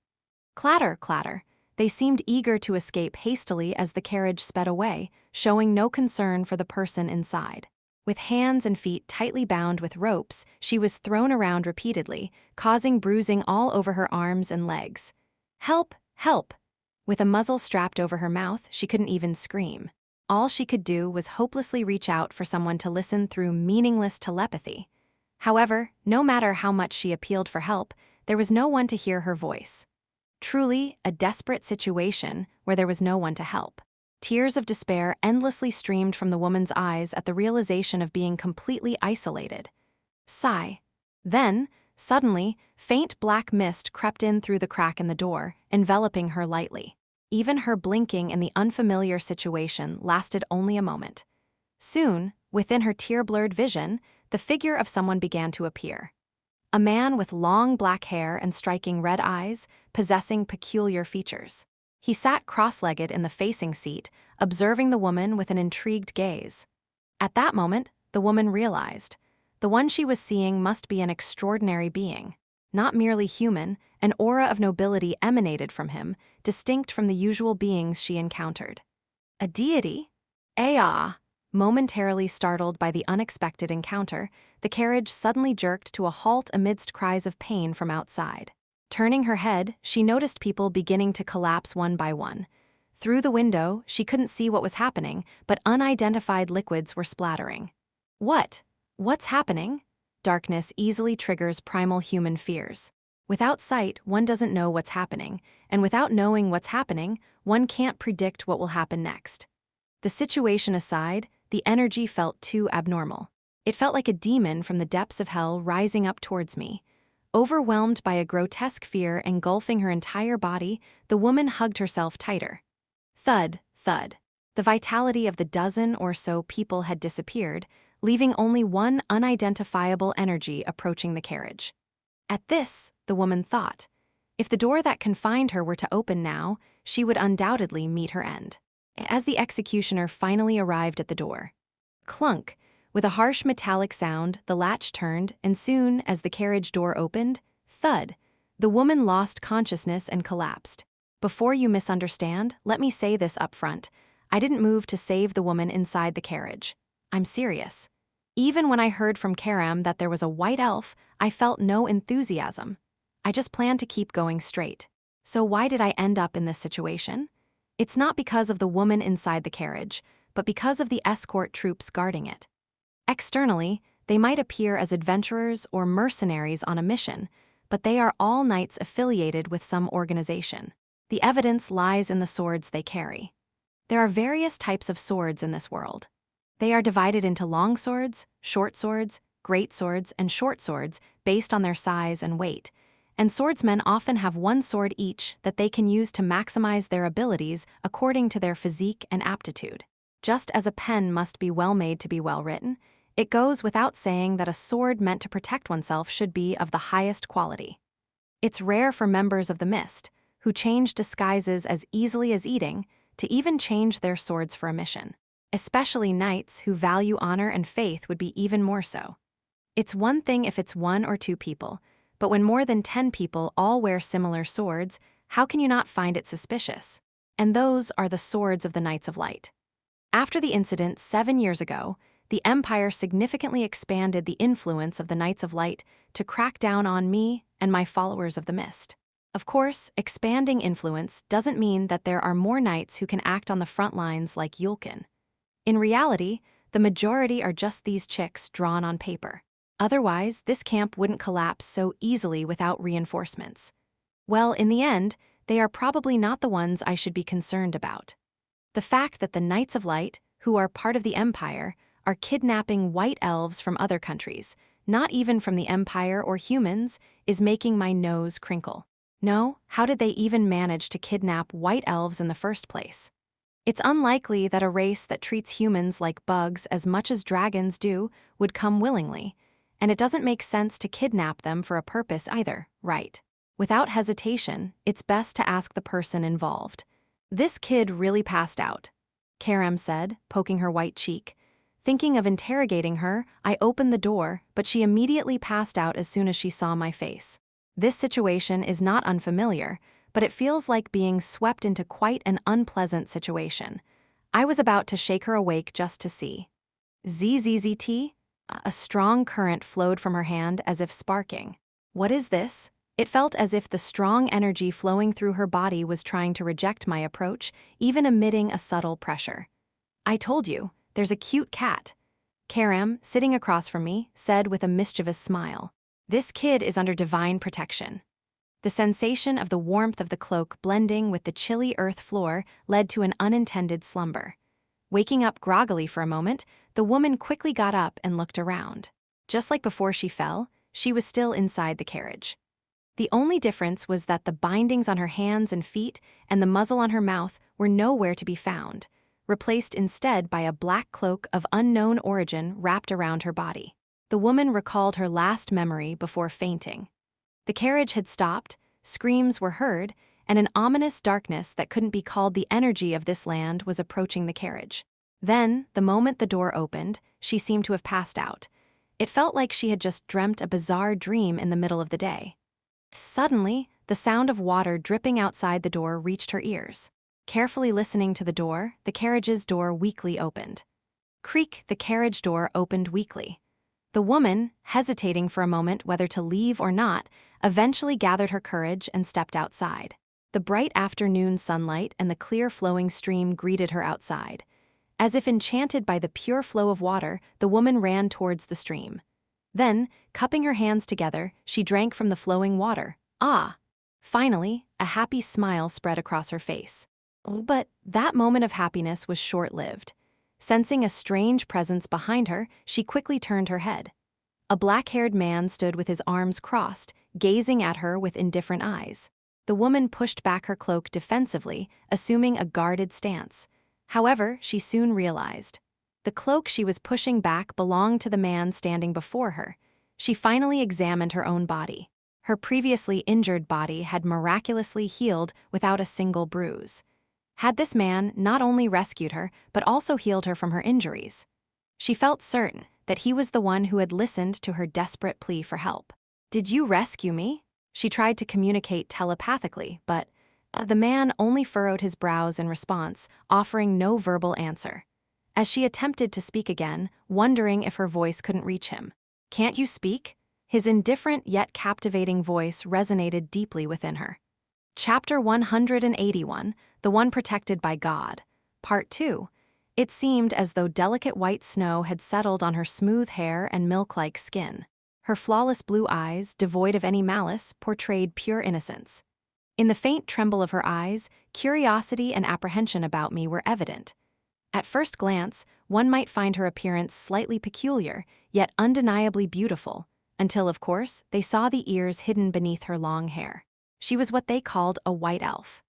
Clatter, clatter. They seemed eager to escape hastily as the carriage sped away, showing no concern for the person inside. With hands and feet tightly bound with ropes, she was thrown around repeatedly, causing bruising all over her arms and legs. Help! Help! With a muzzle strapped over her mouth, she couldn't even scream. All she could do was hopelessly reach out for someone to listen through meaningless telepathy. However, no matter how much she appealed for help, there was no one to hear her voice. Truly, a desperate situation where there was no one to help. Tears of despair endlessly streamed from the woman's eyes at the realization of being completely isolated. Sigh. Then, suddenly, faint black mist crept in through the crack in the door, enveloping her lightly. Even her blinking in the unfamiliar situation lasted only a moment. Soon, within her tear-blurred vision, the figure of someone began to appear. A man with long black hair and striking red eyes, possessing peculiar features. He sat cross-legged in the facing seat, observing the woman with an intrigued gaze. At that moment, the woman realized. The one she was seeing must be an extraordinary being. Not merely human, an aura of nobility emanated from him, distinct from the usual beings she encountered. A deity? Ah! Momentarily startled by the unexpected encounter, the carriage suddenly jerked to a halt amidst cries of pain from outside. Turning her head, she noticed people beginning to collapse one by one. Through the window, she couldn't see what was happening, but unidentified liquids were splattering. What's happening? Darkness easily triggers primal human fears. Without sight, one doesn't know what's happening, and without knowing what's happening, one can't predict what will happen next. The situation aside, the energy felt too abnormal. It felt like a demon from the depths of hell rising up towards me. Overwhelmed by a grotesque fear engulfing her entire body, the woman hugged herself tighter. Thud, thud. The vitality of the dozen or so people had disappeared, leaving only one unidentifiable energy approaching the carriage. At this, the woman thought, if the door that confined her were to open now, she would undoubtedly meet her end. As the executioner finally arrived at the door. Clunk! With a harsh metallic sound, the latch turned, and soon, as the carriage door opened, thud, the woman lost consciousness and collapsed. Before you misunderstand, let me say this up front. I didn't move to save the woman inside the carriage. I'm serious. Even when I heard from Karam that there was a white elf, I felt no enthusiasm. I just planned to keep going straight. So why did I end up in this situation? It's not because of the woman inside the carriage, but because of the escort troops guarding it. Externally, they might appear as adventurers or mercenaries on a mission, but they are all knights affiliated with some organization. The evidence lies in the swords they carry. There are various types of swords in this world. They are divided into long swords, short swords, great swords, and short swords based on their size and weight, and swordsmen often have one sword each that they can use to maximize their abilities according to their physique and aptitude. Just as a pen must be well made to be well written, it goes without saying that a sword meant to protect oneself should be of the highest quality. It's rare for members of the Mist, who change disguises as easily as eating, to even change their swords for a mission. Especially knights who value honor and faith would be even more so. It's one thing if it's 1 or 2 people, but when more than 10 people all wear similar swords, how can you not find it suspicious? And those are the swords of the Knights of Light. After the incident 7 years ago, the Empire significantly expanded the influence of the Knights of Light to crack down on me and my followers of the Mist. Of course, expanding influence doesn't mean that there are more knights who can act on the front lines like Yulkin. In reality, the majority are just these chicks drawn on paper. Otherwise, this camp wouldn't collapse so easily without reinforcements. Well, in the end, they are probably not the ones I should be concerned about. The fact that the Knights of Light, who are part of the Empire, are kidnapping white elves from other countries, not even from the Empire or humans, is making my nose crinkle. No, how did they even manage to kidnap white elves in the first place? It's unlikely that a race that treats humans like bugs as much as dragons do would come willingly, and it doesn't make sense to kidnap them for a purpose either, right? Without hesitation, it's best to ask the person involved. "This kid really passed out," Karam said, poking her white cheek. Thinking of interrogating her, I opened the door, but she immediately passed out as soon as she saw my face. This situation is not unfamiliar, but it feels like being swept into quite an unpleasant situation. I was about to shake her awake just to see. ZZZT? A strong current flowed from her hand as if sparking. What is this? It felt as if the strong energy flowing through her body was trying to reject my approach, even emitting a subtle pressure. "I told you, there's a cute cat," Karam, sitting across from me, said with a mischievous smile. "This kid is under divine protection." The sensation of the warmth of the cloak blending with the chilly earth floor led to an unintended slumber. Waking up groggily for a moment, the woman quickly got up and looked around. Just like before she fell, she was still inside the carriage. The only difference was that the bindings on her hands and feet and the muzzle on her mouth were nowhere to be found, replaced instead by a black cloak of unknown origin wrapped around her body. The woman recalled her last memory before fainting. The carriage had stopped, screams were heard, and an ominous darkness that couldn't be called the energy of this land was approaching the carriage. Then, the moment the door opened, she seemed to have passed out. It felt like she had just dreamt a bizarre dream in the middle of the day. Suddenly, the sound of water dripping outside the door reached her ears. Carefully listening to the door, the carriage's door weakly opened. Creak, the carriage door opened weakly. The woman, hesitating for a moment whether to leave or not, eventually gathered her courage and stepped outside. The bright afternoon sunlight and the clear flowing stream greeted her outside. As if enchanted by the pure flow of water, the woman ran towards the stream. Then, cupping her hands together, she drank from the flowing water. Ah! Finally, a happy smile spread across her face. But that moment of happiness was short-lived. Sensing a strange presence behind her, she quickly turned her head. A black-haired man stood with his arms crossed, gazing at her with indifferent eyes. The woman pushed back her cloak defensively, assuming a guarded stance. However, she soon realized. The cloak she was pushing back belonged to the man standing before her. She finally examined her own body. Her previously injured body had miraculously healed without a single bruise. Had this man not only rescued her, but also healed her from her injuries? She felt certain that he was the one who had listened to her desperate plea for help. "Did you rescue me?" She tried to communicate telepathically, but the man only furrowed his brows in response, offering no verbal answer. As she attempted to speak again, wondering if her voice couldn't reach him. "Can't you speak?" His indifferent yet captivating voice resonated deeply within her. Chapter 181, The One Protected by God. Part 2. It seemed as though delicate white snow had settled on her smooth hair and milk-like skin. Her flawless blue eyes, devoid of any malice, portrayed pure innocence. In the faint tremble of her eyes, curiosity and apprehension about me were evident. At first glance, one might find her appearance slightly peculiar, yet undeniably beautiful, Until, of course, they saw the ears hidden beneath her long hair. She was what they called a white elf.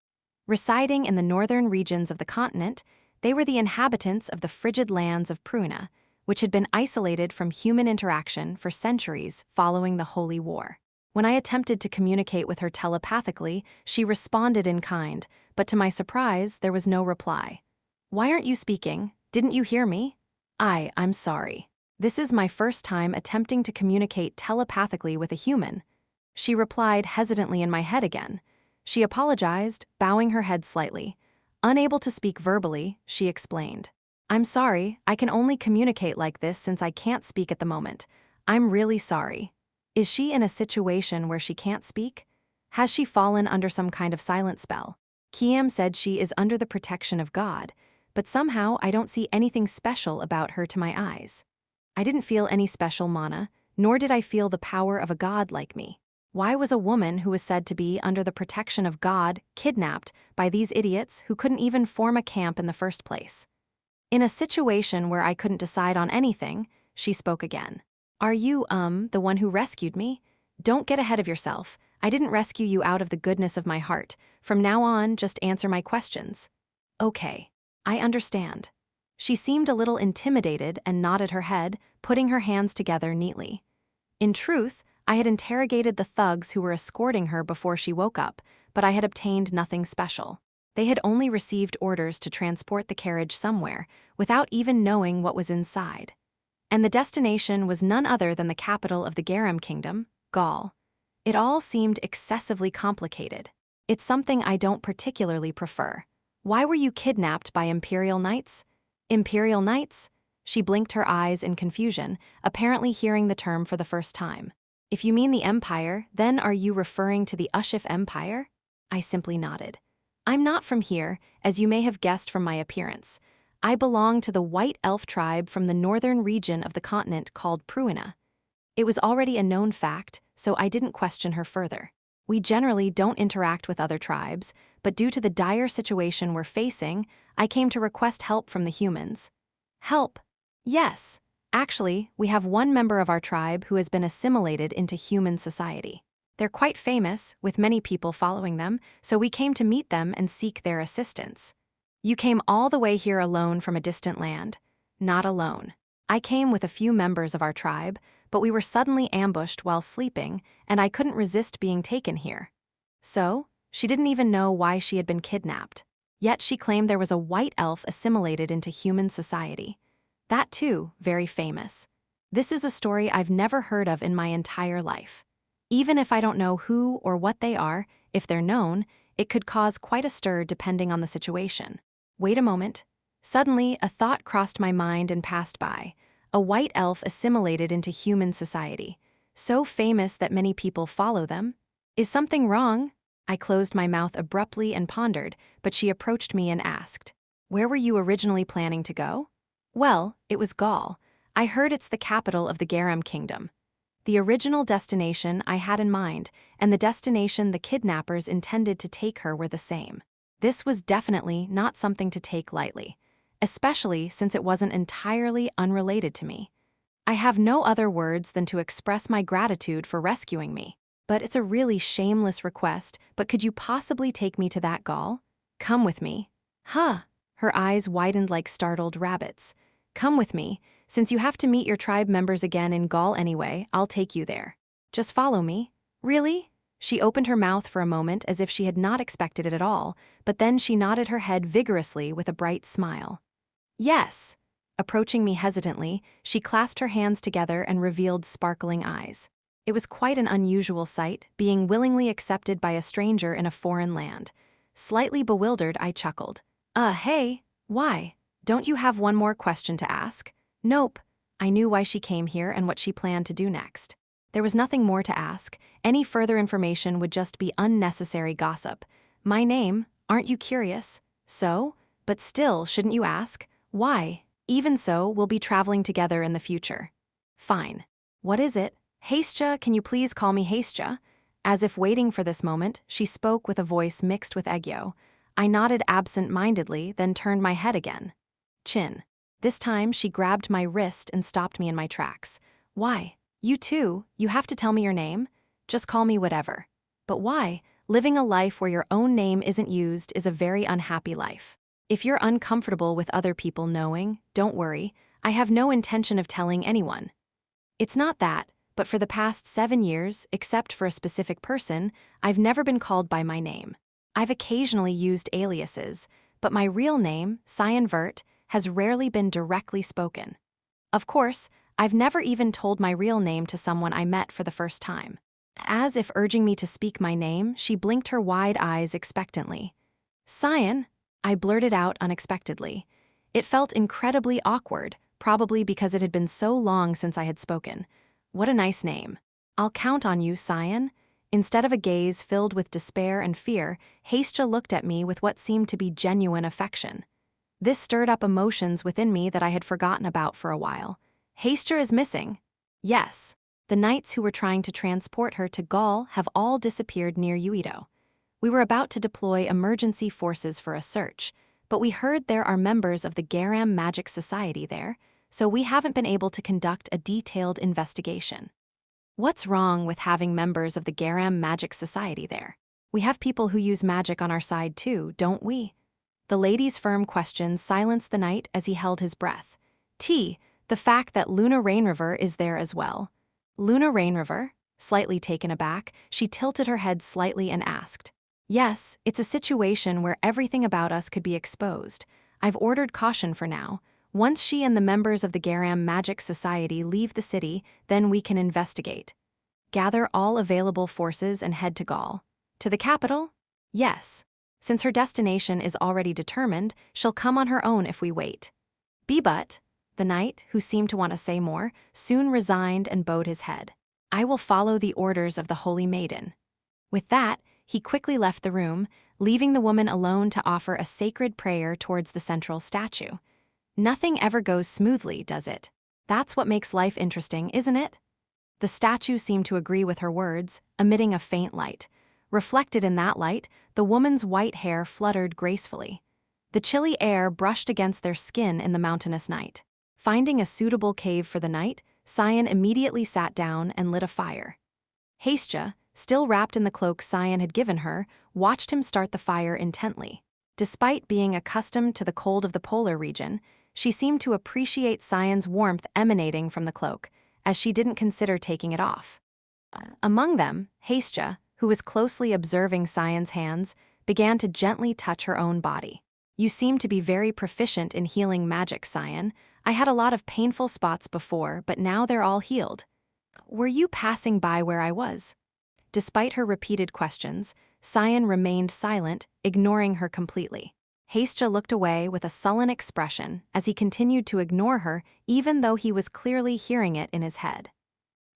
Residing in the northern regions of the continent, they were the inhabitants of the frigid lands of Pruina, which had been isolated from human interaction for centuries following the Holy War. When I attempted to communicate with her telepathically, she responded in kind, but to my surprise, there was no reply. "Why aren't you speaking? Didn't you hear me?" I'm sorry. This is my first time attempting to communicate telepathically with a human." She replied hesitantly in my head again. She apologized, bowing her head slightly. Unable to speak verbally, she explained. "I'm sorry, I can only communicate like this since I can't speak at the moment. I'm really sorry." Is she in a situation where she can't speak? Has she fallen under some kind of silent spell? Cyan said she is under the protection of God, but somehow I don't see anything special about her to my eyes. I didn't feel any special mana, nor did I feel the power of a god like me. Why was a woman who was said to be under the protection of God kidnapped by these idiots who couldn't even form a camp in the first place? In a situation where I couldn't decide on anything, she spoke again. "Are you, the one who rescued me? Don't get ahead of yourself. I didn't rescue you out of the goodness of my heart. From now on, just answer my questions." "Okay, I understand." She seemed a little intimidated and nodded her head, putting her hands together neatly. In truth, I had interrogated the thugs who were escorting her before she woke up, but I had obtained nothing special. They had only received orders to transport the carriage somewhere, without even knowing what was inside. And the destination was none other than the capital of the Garum Kingdom, Gaul. It all seemed excessively complicated. It's something I don't particularly prefer. Why were you kidnapped by Imperial Knights? Imperial Knights? She blinked her eyes in confusion, apparently hearing the term for the first time. If you mean the Empire, then are you referring to the Ushif Empire? I simply nodded. I'm not from here, as you may have guessed from my appearance. I belong to the White Elf tribe from the northern region of the continent called Pruina. It was already a known fact, so I didn't question her further. We generally don't interact with other tribes, but due to the dire situation we're facing, I came to request help from the humans. Help? Yes. Actually, we have one member of our tribe who has been assimilated into human society. They're quite famous, with many people following them, so we came to meet them and seek their assistance. You came all the way here alone from a distant land. Not alone. I came with a few members of our tribe, but we were suddenly ambushed while sleeping, and I couldn't resist being taken here. So, she didn't even know why she had been kidnapped. Yet she claimed there was a white elf assimilated into human society. That too, very famous. This is a story I've never heard of in my entire life. Even if I don't know who or what they are, if they're known, it could cause quite a stir depending on the situation. Wait a moment. Suddenly, a thought crossed my mind and passed by. A white elf assimilated into human society. So famous that many people follow them. Is something wrong? I closed my mouth abruptly and pondered, but she approached me and asked, "Where were you originally planning to go?" Well, it was Gaul. I heard it's the capital of the Garum Kingdom. The original destination I had in mind, and the destination the kidnappers intended to take her were the same. This was definitely not something to take lightly, especially since it wasn't entirely unrelated to me. I have no other words than to express my gratitude for rescuing me. But it's a really shameless request, but could you possibly take me to that Gaul? Come with me. Huh. Her eyes widened like startled rabbits. Come with me. Since you have to meet your tribe members again in Gaul anyway, I'll take you there. Just follow me. Really? She opened her mouth for a moment as if she had not expected it at all, but then she nodded her head vigorously with a bright smile. Yes. Approaching me hesitantly, she clasped her hands together and revealed sparkling eyes. It was quite an unusual sight, being willingly accepted by a stranger in a foreign land. Slightly bewildered, I chuckled. Hey, why? Don't you have one more question to ask? Nope. I knew why she came here and what she planned to do next. There was nothing more to ask. Any further information would just be unnecessary gossip. My name, aren't you curious? So? But still, shouldn't you ask? Why? Even so, we'll be traveling together in the future. Fine. What is it? Hastja, can you please call me Hastja? As if waiting for this moment, she spoke with a voice mixed with aggro. I nodded absent-mindedly, then turned my head again. Chin. This time, she grabbed my wrist and stopped me in my tracks. Why? You too, you have to tell me your name? Just call me whatever. But why? Living a life where your own name isn't used is a very unhappy life. If you're uncomfortable with other people knowing, don't worry, I have no intention of telling anyone. It's not that, but for the past 7 years, except for a specific person, I've never been called by my name. I've occasionally used aliases, but my real name, Cyan Vert, has rarely been directly spoken. Of course, I've never even told my real name to someone I met for the first time. As if urging me to speak my name, she blinked her wide eyes expectantly. Cyan, I blurted out unexpectedly. It felt incredibly awkward, probably because it had been so long since I had spoken. What a nice name. I'll count on you, Cyan. Instead of a gaze filled with despair and fear, Hastja looked at me with what seemed to be genuine affection. This stirred up emotions within me that I had forgotten about for a while. Hastja is missing. Yes. The knights who were trying to transport her to Gaul have all disappeared near Uito. We were about to deploy emergency forces for a search, but we heard there are members of the Garam Magic Society there, so we haven't been able to conduct a detailed investigation. What's wrong with having members of the Garam Magic Society there? We have people who use magic on our side too, don't we? The lady's firm questions silenced the knight as he held his breath. The fact that Luna Rainriver is there as well. Luna Rainriver? Slightly taken aback, she tilted her head slightly and asked. Yes, it's a situation where everything about us could be exposed. I've ordered caution for now. Once she and the members of the Garam Magic Society leave the city, then we can investigate. Gather all available forces and head to Gaul. To the capital? Yes. Since her destination is already determined, she'll come on her own if we wait. But, the knight, who seemed to want to say more, soon resigned and bowed his head. I will follow the orders of the Holy Maiden. With that, he quickly left the room, leaving the woman alone to offer a sacred prayer towards the central statue. Nothing ever goes smoothly, does it? That's what makes life interesting, isn't it? The statue seemed to agree with her words, emitting a faint light. Reflected in that light, the woman's white hair fluttered gracefully. The chilly air brushed against their skin in the mountainous night. Finding a suitable cave for the night, Cyan immediately sat down and lit a fire. Hastja, still wrapped in the cloak Cyan had given her, watched him start the fire intently. Despite being accustomed to the cold of the polar region, she seemed to appreciate Cyan's warmth emanating from the cloak, as she didn't consider taking it off. Among them, Hastja, who was closely observing Cyan's hands, began to gently touch her own body. You seem to be very proficient in healing magic, Cyan. I had a lot of painful spots before, but now they're all healed. Were you passing by where I was? Despite her repeated questions, Cyan remained silent, ignoring her completely. Hastja looked away with a sullen expression as he continued to ignore her, even though he was clearly hearing it in his head.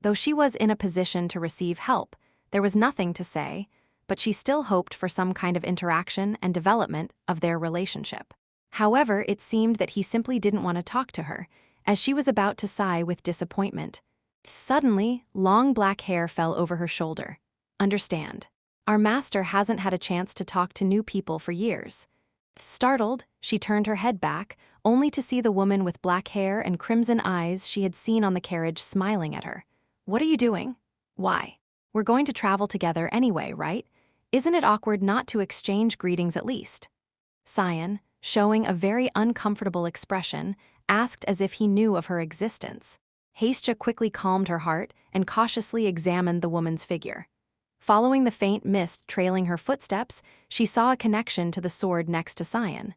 Though she was in a position to receive help, there was nothing to say, but she still hoped for some kind of interaction and development of their relationship. However, it seemed that he simply didn't want to talk to her, as she was about to sigh with disappointment. Suddenly, long black hair fell over her shoulder. Understand. Our master hasn't had a chance to talk to new people for years. Startled, she turned her head back, only to see the woman with black hair and crimson eyes she had seen on the carriage smiling at her. What are you doing? Why? We're going to travel together anyway, right? Isn't it awkward not to exchange greetings at least? Cyan, showing a very uncomfortable expression, asked as if he knew of her existence. Hastja quickly calmed her heart and cautiously examined the woman's figure. Following the faint mist trailing her footsteps, she saw a connection to the sword next to Cyan.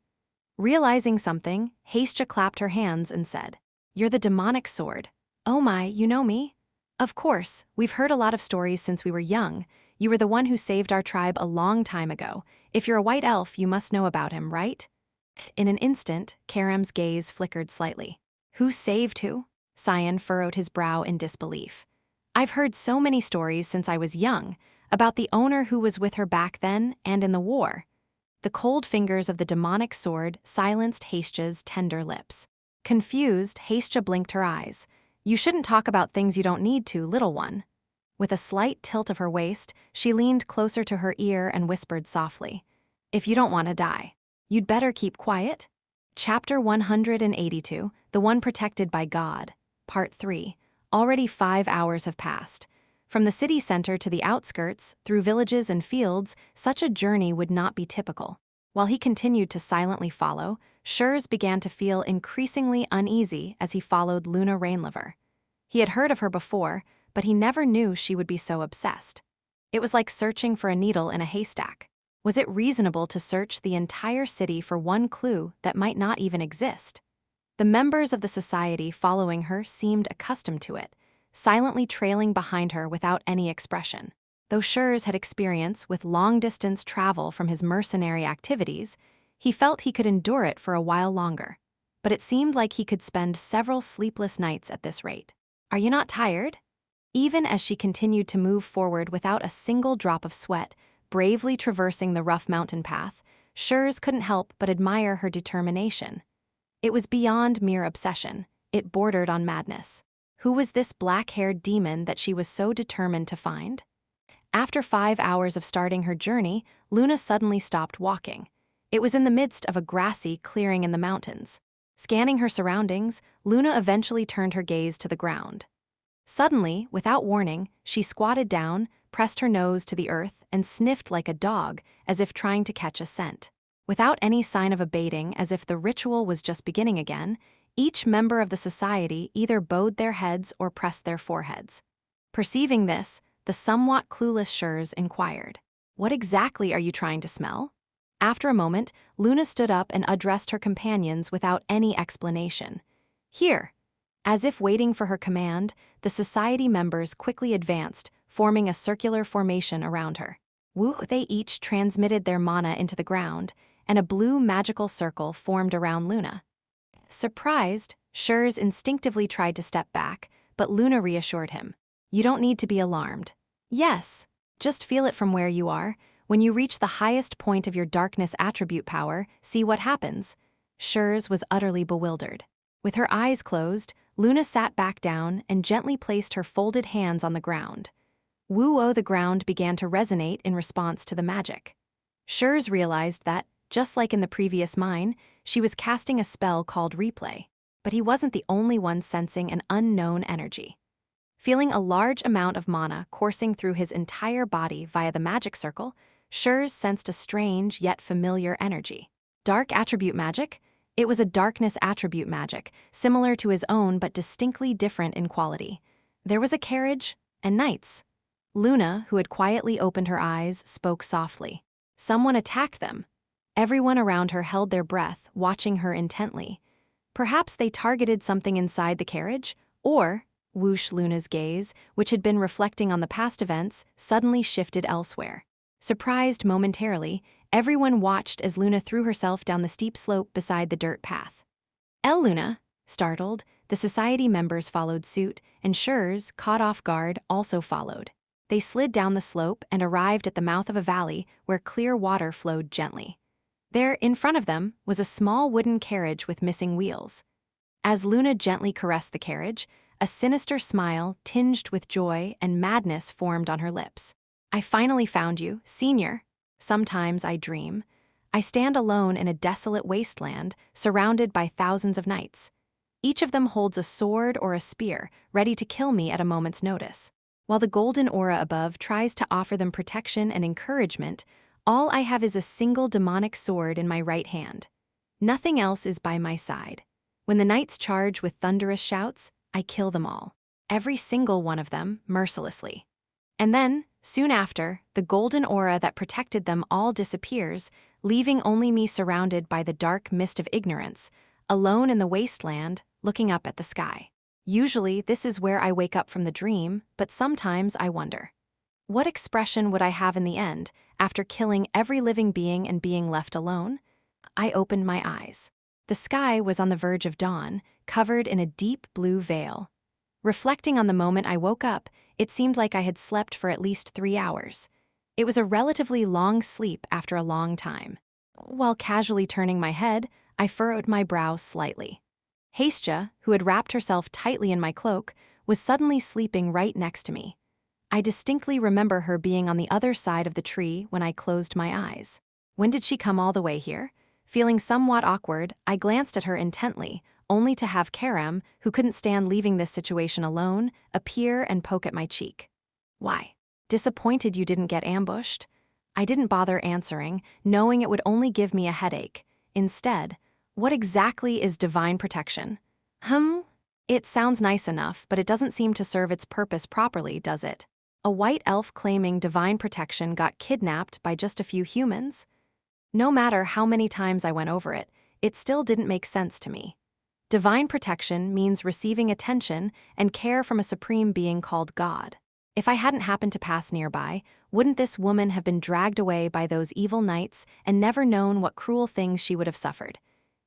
Realizing something, Hastja clapped her hands and said, "You're the demonic sword. Oh my, you know me? Of course, we've heard a lot of stories since we were young. You were the one who saved our tribe a long time ago. If you're a white elf, you must know about him, right?" In an instant, Karam's gaze flickered slightly. Who saved who? Cyan furrowed his brow in disbelief. I've heard so many stories since I was young, about the owner who was with her back then and in the war. The cold fingers of the demonic sword silenced Hastja's tender lips. Confused, Hastja blinked her eyes. You shouldn't talk about things you don't need to, little one. With a slight tilt of her waist, she leaned closer to her ear and whispered softly, If you don't want to die, you'd better keep quiet. Chapter 182, The One Protected by God, Part 3. Already 5 hours have passed. From the city center to the outskirts, through villages and fields, such a journey would not be typical. While he continued to silently follow, Schurz began to feel increasingly uneasy as he followed Luna Rainliver. He had heard of her before, but he never knew she would be so obsessed. It was like searching for a needle in a haystack. Was it reasonable to search the entire city for one clue that might not even exist? The members of the society following her seemed accustomed to it, silently trailing behind her without any expression. Though Schurz had experience with long-distance travel from his mercenary activities, he felt he could endure it for a while longer. But it seemed like he could spend several sleepless nights at this rate. "Are you not tired?" Even as she continued to move forward without a single drop of sweat, bravely traversing the rough mountain path, Schurz couldn't help but admire her determination. It was beyond mere obsession. It bordered on madness. Who was this black-haired demon that she was so determined to find? After 5 hours of starting her journey, Luna suddenly stopped walking. It was in the midst of a grassy clearing in the mountains. Scanning her surroundings, Luna eventually turned her gaze to the ground. Suddenly, without warning, she squatted down, pressed her nose to the earth, and sniffed like a dog, as if trying to catch a scent. Without any sign of abating, as if the ritual was just beginning again, each member of the society either bowed their heads or pressed their foreheads. Perceiving this, the somewhat clueless Schurz inquired, "What exactly are you trying to smell?" After a moment, Luna stood up and addressed her companions without any explanation. "Here." As if waiting for her command, the society members quickly advanced, forming a circular formation around her. Woo! They each transmitted their mana into the ground, and a blue magical circle formed around Luna. Surprised, Schurz instinctively tried to step back, but Luna reassured him. "You don't need to be alarmed. Yes, just feel it from where you are. When you reach the highest point of your darkness attribute power, see what happens." Schurz was utterly bewildered. With her eyes closed, Luna sat back down and gently placed her folded hands on the ground. Woo-oh, the ground began to resonate in response to the magic. Schurz realized that, just like in the previous mine, she was casting a spell called Replay, but he wasn't the only one sensing an unknown energy. Feeling a large amount of mana coursing through his entire body via the magic circle, Schurz sensed a strange yet familiar energy. Dark attribute magic? It was a darkness attribute magic, similar to his own but distinctly different in quality. There was a carriage and knights. Luna, who had quietly opened her eyes, spoke softly. Someone attacked them. Everyone around her held their breath, watching her intently. Perhaps they targeted something inside the carriage, or, whoosh, Luna's gaze, which had been reflecting on the past events, suddenly shifted elsewhere. Surprised momentarily, everyone watched as Luna threw herself down the steep slope beside the dirt path. Luna, startled, the society members followed suit, and Schurz, caught off guard, also followed. They slid down the slope and arrived at the mouth of a valley where clear water flowed gently. There, in front of them, was a small wooden carriage with missing wheels. As Luna gently caressed the carriage, a sinister smile, tinged with joy and madness, formed on her lips. "I finally found you, Senior. Sometimes I dream. I stand alone in a desolate wasteland, surrounded by thousands of knights. Each of them holds a sword or a spear, ready to kill me at a moment's notice. While the golden aura above tries to offer them protection and encouragement, all I have is a single demonic sword in my right hand. Nothing else is by my side. When the knights charge with thunderous shouts, I kill them all. Every single one of them, mercilessly. And then, soon after, the golden aura that protected them all disappears, leaving only me surrounded by the dark mist of ignorance, alone in the wasteland, looking up at the sky. Usually, this is where I wake up from the dream, but sometimes I wonder, what expression would I have in the end, after killing every living being and being left alone?" I opened my eyes. The sky was on the verge of dawn, covered in a deep blue veil. Reflecting on the moment I woke up, it seemed like I had slept for at least 3 hours. It was a relatively long sleep after a long time. While casually turning my head, I furrowed my brow slightly. Hastja, who had wrapped herself tightly in my cloak, was suddenly sleeping right next to me. I distinctly remember her being on the other side of the tree when I closed my eyes. When did she come all the way here? Feeling somewhat awkward, I glanced at her intently, only to have Karam, who couldn't stand leaving this situation alone, appear and poke at my cheek. Why? Disappointed you didn't get ambushed? I didn't bother answering, knowing it would only give me a headache. Instead, what exactly is divine protection? It sounds nice enough, but it doesn't seem to serve its purpose properly, does it? A white elf claiming divine protection got kidnapped by just a few humans? No matter how many times I went over it, it still didn't make sense to me. Divine protection means receiving attention and care from a supreme being called God. If I hadn't happened to pass nearby, wouldn't this woman have been dragged away by those evil knights and never known what cruel things she would have suffered?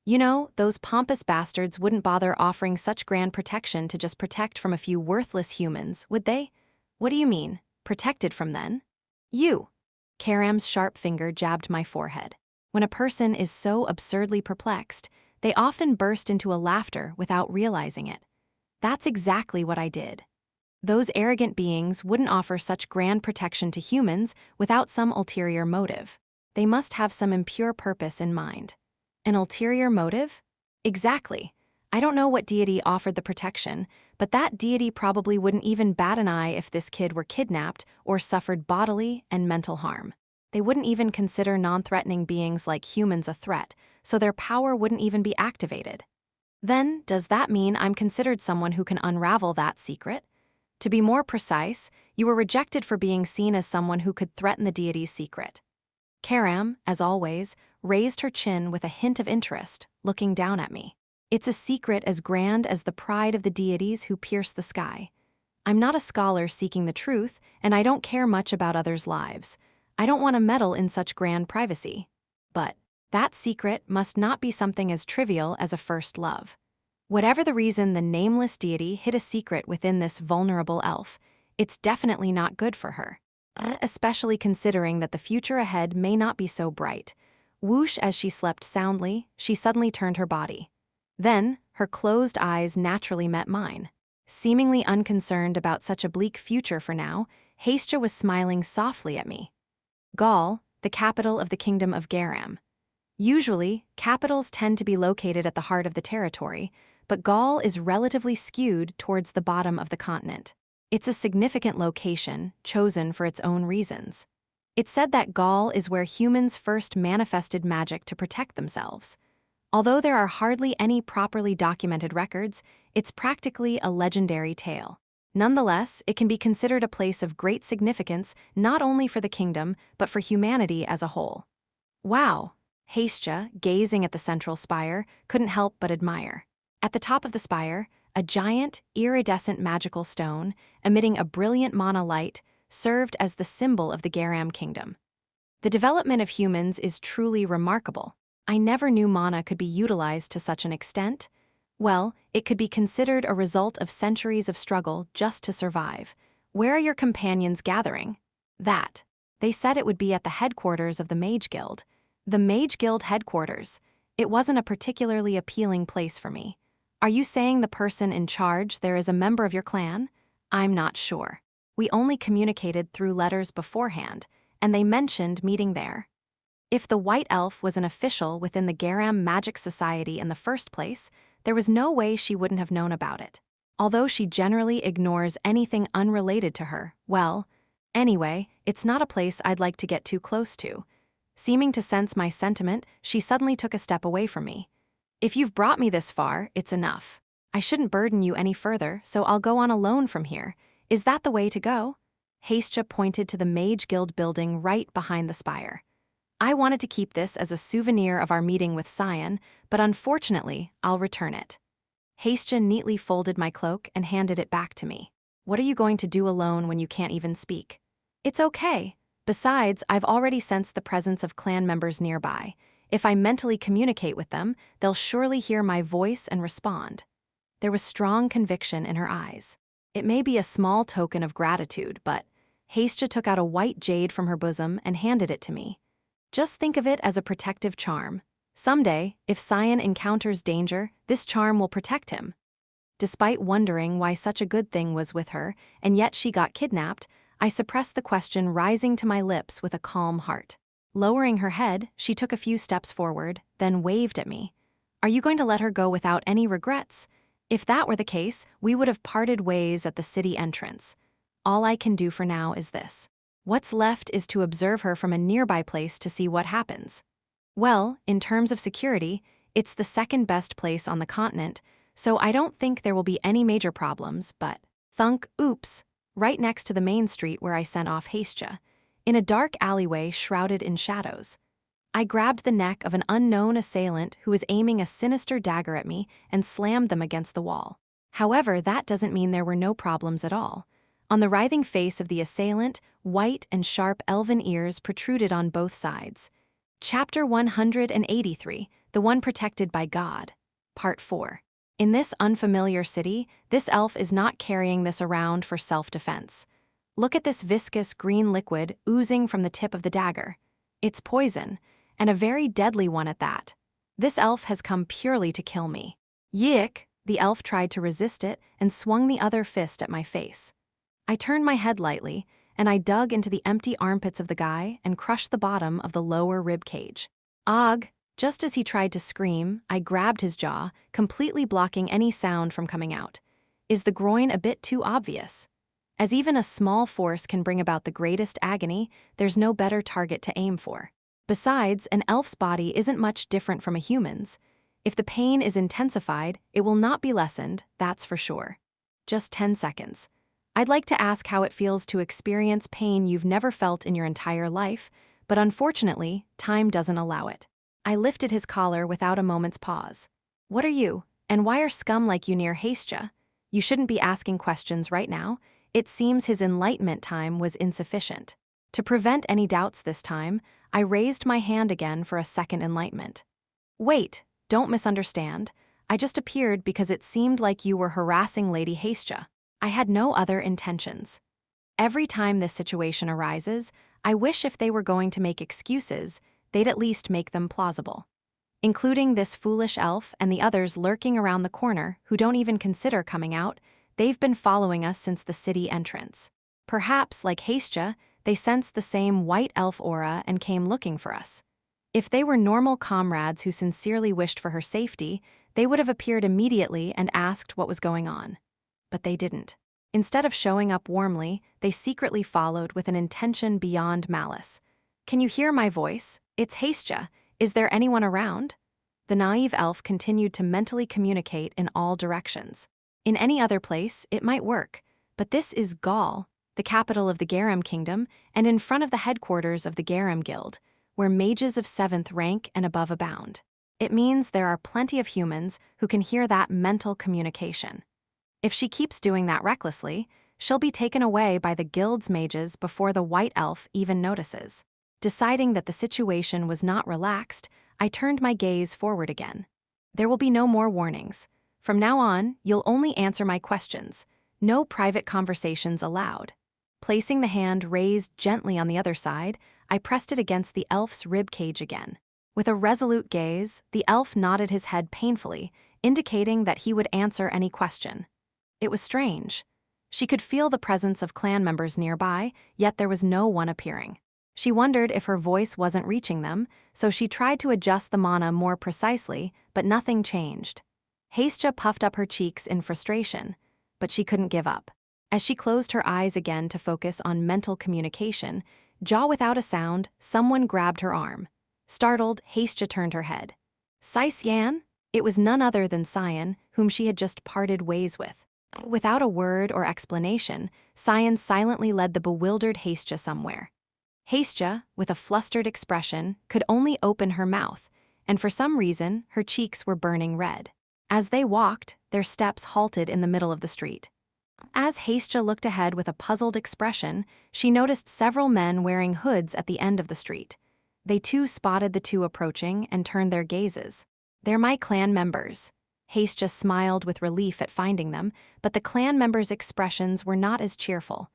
You know, those pompous bastards wouldn't bother offering such grand protection to just protect from a few worthless humans, would they? What do you mean, protected from then? You! Karam's sharp finger jabbed my forehead. When a person is so absurdly perplexed, they often burst into a laughter without realizing it. That's exactly what I did. Those arrogant beings wouldn't offer such grand protection to humans without some ulterior motive. They must have some impure purpose in mind. An ulterior motive? Exactly. I don't know what deity offered the protection, but that deity probably wouldn't even bat an eye if this kid were kidnapped or suffered bodily and mental harm. They wouldn't even consider non-threatening beings like humans a threat, so their power wouldn't even be activated. Then, does that mean I'm considered someone who can unravel that secret? To be more precise, you were rejected for being seen as someone who could threaten the deity's secret. Karam, as always, raised her chin with a hint of interest, looking down at me. It's a secret as grand as the pride of the deities who pierce the sky. I'm not a scholar seeking the truth, and I don't care much about others' lives. I don't want to meddle in such grand privacy. But that secret must not be something as trivial as a first love. Whatever the reason the nameless deity hid a secret within this vulnerable elf, it's definitely not good for her. Especially considering that the future ahead may not be so bright. Whoosh, as she slept soundly, she suddenly turned her body. Then, her closed eyes naturally met mine. Seemingly unconcerned about such a bleak future for now, Hastja was smiling softly at me. Gaul, the capital of the kingdom of Garam. Usually, capitals tend to be located at the heart of the territory, but Gaul is relatively skewed towards the bottom of the continent. It's a significant location, chosen for its own reasons. It's said that Gaul is where humans first manifested magic to protect themselves. Although there are hardly any properly documented records, it's practically a legendary tale. Nonetheless, it can be considered a place of great significance not only for the kingdom, but for humanity as a whole. Wow! Hastja, gazing at the central spire, couldn't help but admire. At the top of the spire, a giant, iridescent magical stone, emitting a brilliant mana light, served as the symbol of the Garam kingdom. The development of humans is truly remarkable. I never knew mana could be utilized to such an extent. Well, it could be considered a result of centuries of struggle just to survive. Where are your companions gathering? That. They said it would be at the headquarters of the Mage Guild. The Mage Guild headquarters. It wasn't a particularly appealing place for me. Are you saying the person in charge there is a member of your clan? I'm not sure. We only communicated through letters beforehand, and they mentioned meeting there. If the White Elf was an official within the Garam Magic Society in the first place, there was no way she wouldn't have known about it. Although she generally ignores anything unrelated to her, well, anyway, it's not a place I'd like to get too close to. Seeming to sense my sentiment, she suddenly took a step away from me. If you've brought me this far, it's enough. I shouldn't burden you any further, so I'll go on alone from here. Is that the way to go? Hastja pointed to the Mage Guild building right behind the spire. I wanted to keep this as a souvenir of our meeting with Cyan, but unfortunately, I'll return it. Hastja neatly folded my cloak and handed it back to me. What are you going to do alone when you can't even speak? It's okay. Besides, I've already sensed the presence of clan members nearby. If I mentally communicate with them, they'll surely hear my voice and respond. There was strong conviction in her eyes. It may be a small token of gratitude, but Hastja took out a white jade from her bosom and handed it to me. Just think of it as a protective charm. Someday, if Cyan encounters danger, this charm will protect him. Despite wondering why such a good thing was with her, and yet she got kidnapped, I suppressed the question rising to my lips with a calm heart. Lowering her head, she took a few steps forward, then waved at me. Are you going to let her go without any regrets? If that were the case, we would have parted ways at the city entrance. All I can do for now is this. What's left is to observe her from a nearby place to see what happens. Well, in terms of security, it's the second best place on the continent, so I don't think there will be any major problems, but oops, right next to the main street where I sent off Hastja, in a dark alleyway shrouded in shadows. I grabbed the neck of an unknown assailant who was aiming a sinister dagger at me and slammed them against the wall. However, that doesn't mean there were no problems at all. On the writhing face of the assailant, white and sharp elven ears protruded on both sides. Chapter 183, The One Protected by God. Part 4. In this unfamiliar city, this elf is not carrying this around for self-defense. Look at this viscous green liquid oozing from the tip of the dagger. It's poison, and a very deadly one at that. This elf has come purely to kill me. Yick! The elf tried to resist it and swung the other fist at my face. I turned my head lightly, and I dug into the empty armpits of the guy and crushed the bottom of the lower rib cage. Ugh! Just as he tried to scream, I grabbed his jaw, completely blocking any sound from coming out. Is the groin a bit too obvious? As even a small force can bring about the greatest agony, there's no better target to aim for. Besides, an elf's body isn't much different from a human's. If the pain is intensified, it will not be lessened, that's for sure. Just 10 seconds. I'd like to ask how it feels to experience pain you've never felt in your entire life, but unfortunately, time doesn't allow it. I lifted his collar without a moment's pause. What are you, and why are scum like you near Hastja? You shouldn't be asking questions right now. It seems his enlightenment time was insufficient. To prevent any doubts this time, I raised my hand again for a second enlightenment. Wait, don't misunderstand. I just appeared because it seemed like you were harassing Lady Hastja. I had no other intentions. Every time this situation arises, I wish if they were going to make excuses, they'd at least make them plausible. Including this foolish elf and the others lurking around the corner who don't even consider coming out, they've been following us since the city entrance. Perhaps, like Hastja, they sensed the same white elf aura and came looking for us. If they were normal comrades who sincerely wished for her safety, they would have appeared immediately and asked what was going on. But they didn't. Instead of showing up warmly, they secretly followed with an intention beyond malice. Can you hear my voice? It's Hastja. Is there anyone around? The naive elf continued to mentally communicate in all directions. In any other place, it might work, but this is Gaul, the capital of the Garam Kingdom, and in front of the headquarters of the Garam Guild, where mages of 7th rank and above abound. It means there are plenty of humans who can hear that mental communication. If she keeps doing that recklessly, she'll be taken away by the guild's mages before the white elf even notices. Deciding that the situation was not relaxed, I turned my gaze forward again. There will be no more warnings. From now on, you'll only answer my questions. No private conversations allowed. Placing the hand raised gently on the other side, I pressed it against the elf's rib cage again. With a resolute gaze, the elf nodded his head painfully, indicating that he would answer any question. It was strange. She could feel the presence of clan members nearby, yet there was no one appearing. She wondered if her voice wasn't reaching them, so she tried to adjust the mana more precisely, but nothing changed. Hastja puffed up her cheeks in frustration, but she couldn't give up. As she closed her eyes again to focus on mental communication, jaw without a sound, someone grabbed her arm. Startled, Hastja turned her head. Cyan? It was none other than Cyan, whom she had just parted ways with. Without a word or explanation, Cyan silently led the bewildered Hastja somewhere. Hastja, with a flustered expression, could only open her mouth, and for some reason, her cheeks were burning red. As they walked, their steps halted in the middle of the street. As Hastja looked ahead with a puzzled expression, she noticed several men wearing hoods at the end of the street. They too spotted the two approaching and turned their gazes. They're my clan members. Hastja smiled with relief at finding them, but the clan members' expressions were not as cheerful.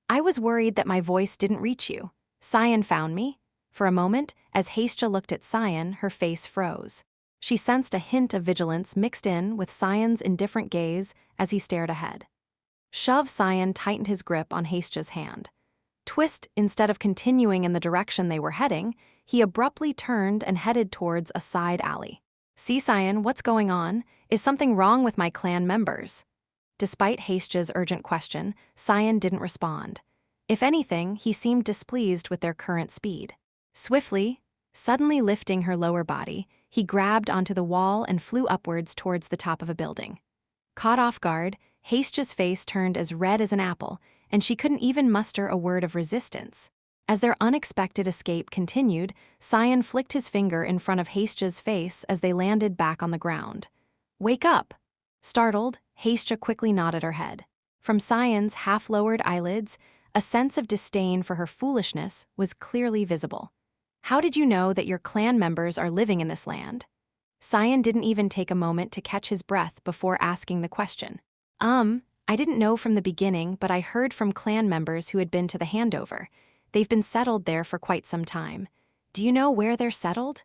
I was worried that my voice didn't reach you. Cyan found me. For a moment, as Hastja looked at Cyan, her face froze. She sensed a hint of vigilance mixed in with Cyan's indifferent gaze as he stared ahead. Cyan tightened his grip on Hastja's hand. Twist, instead of continuing in the direction they were heading, he abruptly turned and headed towards a side alley. See, Cyan, what's going on? Is something wrong with my clan members? Despite Haistja's urgent question, Cyan didn't respond. If anything, he seemed displeased with their current speed. Swiftly, suddenly lifting her lower body, he grabbed onto the wall and flew upwards towards the top of a building. Caught off guard, Haistja's face turned as red as an apple, and she couldn't even muster a word of resistance. As their unexpected escape continued, Cyan flicked his finger in front of Haistja's face as they landed back on the ground. "Wake up!" Startled, Haistja quickly nodded her head. From Cyan's half-lowered eyelids, a sense of disdain for her foolishness was clearly visible. "How did you know that your clan members are living in this land?" Cyan didn't even take a moment to catch his breath before asking the question. I didn't know from the beginning, but I heard from clan members who had been to the handover. They've been settled there for quite some time. Do you know where they're settled?"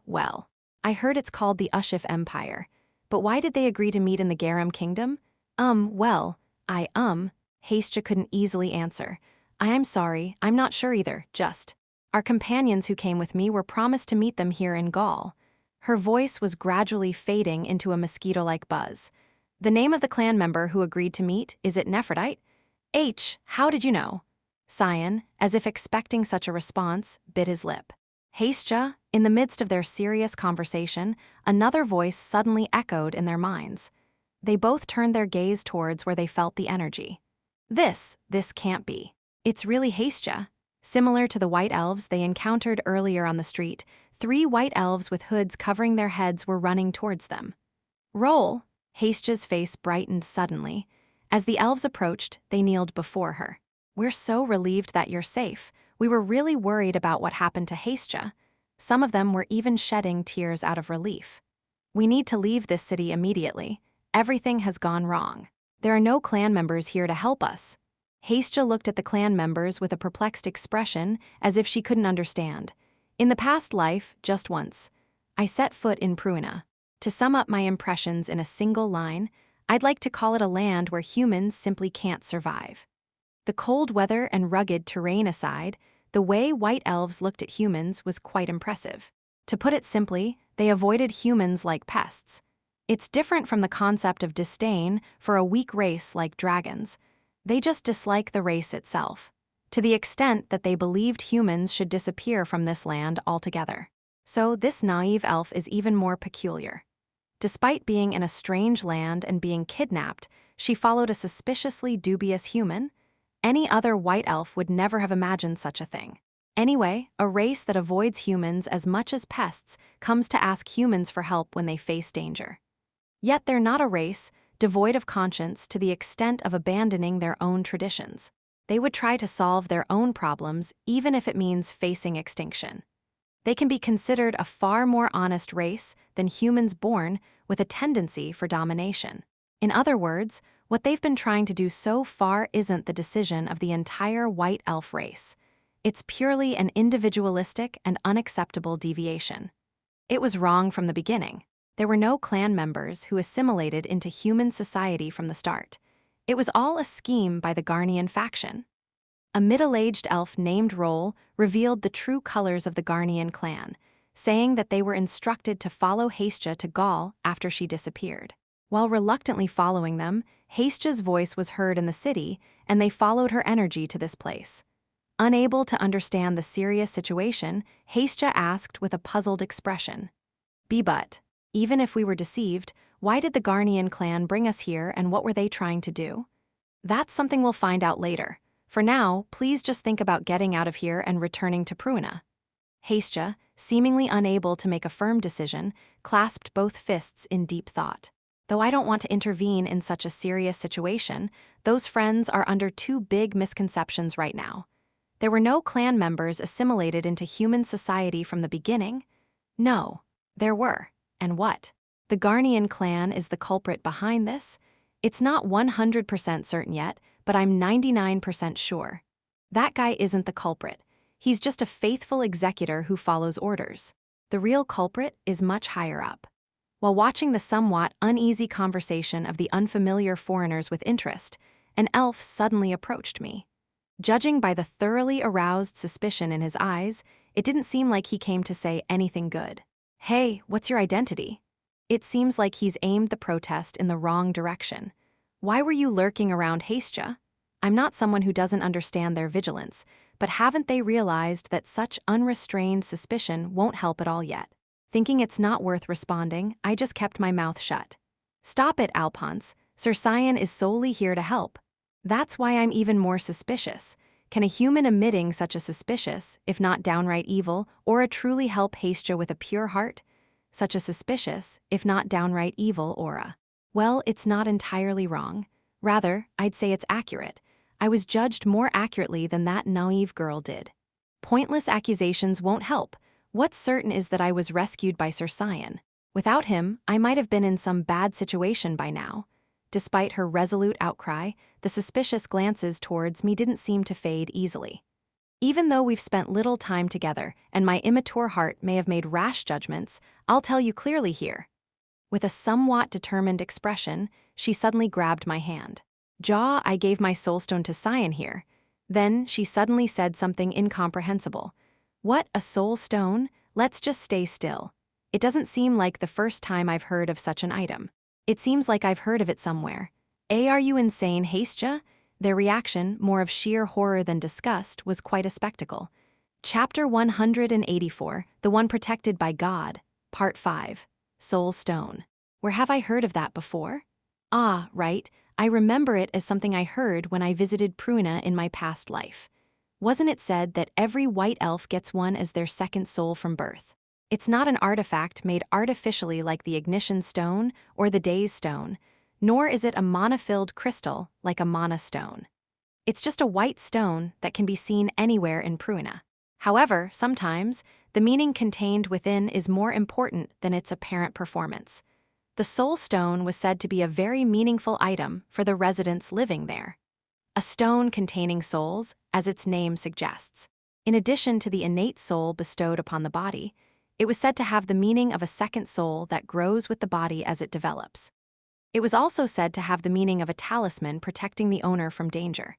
Well, I heard it's called the Ushif Empire. But why did they agree to meet in the Garam Kingdom?" Haistja couldn't easily answer. "I'm sorry, I'm not sure either, just. Our companions who came with me were promised to meet them here in Gaul." Her voice was gradually fading into a mosquito-like buzz. "The name of the clan member who agreed to meet, is it Nephrodite?" How did you know?" Cyan, as if expecting such a response, bit his lip. Haistja, in the midst of their serious conversation, another voice suddenly echoed in their minds. They both turned their gaze towards where they felt the energy. This can't be. It's really Haistja." Similar to the white elves they encountered earlier on the street, 3 white elves with hoods covering their heads were running towards them. "Roll!" Haistja's face brightened suddenly. As the elves approached, they kneeled before her. "We're so relieved that you're safe. We were really worried about what happened to Haistja." Some of them were even shedding tears out of relief. "We need to leave this city immediately. Everything has gone wrong. There are no clan members here to help us." Haistja looked at the clan members with a perplexed expression, as if she couldn't understand. "In the past life, just once, I set foot in Pruina. To sum up my impressions in a single line, I'd like to call it a land where humans simply can't survive." The cold weather and rugged terrain aside, the way white elves looked at humans was quite impressive. To put it simply, they avoided humans like pests. It's different from the concept of disdain for a weak race like dragons. They just dislike the race itself, to the extent that they believed humans should disappear from this land altogether. So this naive elf is even more peculiar. Despite being in a strange land and being kidnapped, she followed a suspiciously dubious human. Any other white elf would never have imagined such a thing. Anyway, a race that avoids humans as much as pests comes to ask humans for help when they face danger. Yet they're not a race devoid of conscience to the extent of abandoning their own traditions. They would try to solve their own problems even if it means facing extinction. They can be considered a far more honest race than humans born with a tendency for domination. In other words, what they've been trying to do so far isn't the decision of the entire white elf race. It's purely an individualistic and unacceptable deviation. It was wrong from the beginning. There were no clan members who assimilated into human society from the start. It was all a scheme by the Garnian faction. A middle-aged elf named Roll revealed the true colors of the Garnian clan, saying that they were instructed to follow Haistja to Gaul after she disappeared. While reluctantly following them, Haistja's voice was heard in the city, and they followed her energy to this place. Unable to understand the serious situation, Haistja asked with a puzzled expression, "But, even if we were deceived, why did the Garnian clan bring us here and what were they trying to do?" "That's something we'll find out later. For now, please just think about getting out of here and returning to Pruina." Haistja, seemingly unable to make a firm decision, clasped both fists in deep thought. "Though I don't want to intervene in such a serious situation, those friends are under 2 big misconceptions right now. There were no clan members assimilated into human society from the beginning. No, there were. And what? The Garnian clan is the culprit behind this? It's not 100% certain yet, but I'm 99% sure. That guy isn't the culprit. He's just a faithful executor who follows orders. The real culprit is much higher up." While watching the somewhat uneasy conversation of the unfamiliar foreigners with interest, an elf suddenly approached me. Judging by the thoroughly aroused suspicion in his eyes, it didn't seem like he came to say anything good. Hey, what's your identity? It seems like he's aimed the protest in the wrong direction. Why were you lurking around Haistja? I'm not someone who doesn't understand their vigilance, but haven't they realized that such unrestrained suspicion won't help at all yet? Thinking it's not worth responding, I just kept my mouth shut. Stop it, Alphonse. Sir Cyan is solely here to help. That's why I'm even more suspicious. Can a human emitting such a suspicious, if not downright evil, aura truly help Haistja with a pure heart? Such a suspicious, if not downright evil aura. Well, it's not entirely wrong. Rather, I'd say it's accurate. I was judged more accurately than that naive girl did. Pointless accusations won't help. What's certain is that I was rescued by Sir Cyan. Without him, I might have been in some bad situation by now. Despite her resolute outcry, the suspicious glances towards me didn't seem to fade easily. Even though we've spent little time together and my immature heart may have made rash judgments, I'll tell you clearly here. With a somewhat determined expression, she suddenly grabbed my hand. I gave my soulstone to Cyan here. Then she suddenly said something incomprehensible. What, a soul stone? Let's just stay still. It doesn't seem like the first time I've heard of such an item. It seems like I've heard of it somewhere. Are you insane, Haistja? Their reaction, more of sheer horror than disgust, was quite a spectacle. Chapter 184, The One Protected by God, Part 5, Soul Stone. Where have I heard of that before? Ah, right, I remember it as something I heard when I visited Pruna in my past life. Wasn't it said that every white elf gets one as their second soul from birth? It's not an artifact made artificially like the ignition stone or the days stone, nor is it a mana-filled crystal like a mana stone. It's just a white stone that can be seen anywhere in Pruna. However, sometimes, the meaning contained within is more important than its apparent performance. The soul stone was said to be a very meaningful item for the residents living there. A stone containing souls, as its name suggests. In addition to the innate soul bestowed upon the body, it was said to have the meaning of a second soul that grows with the body as it develops. It was also said to have the meaning of a talisman protecting the owner from danger.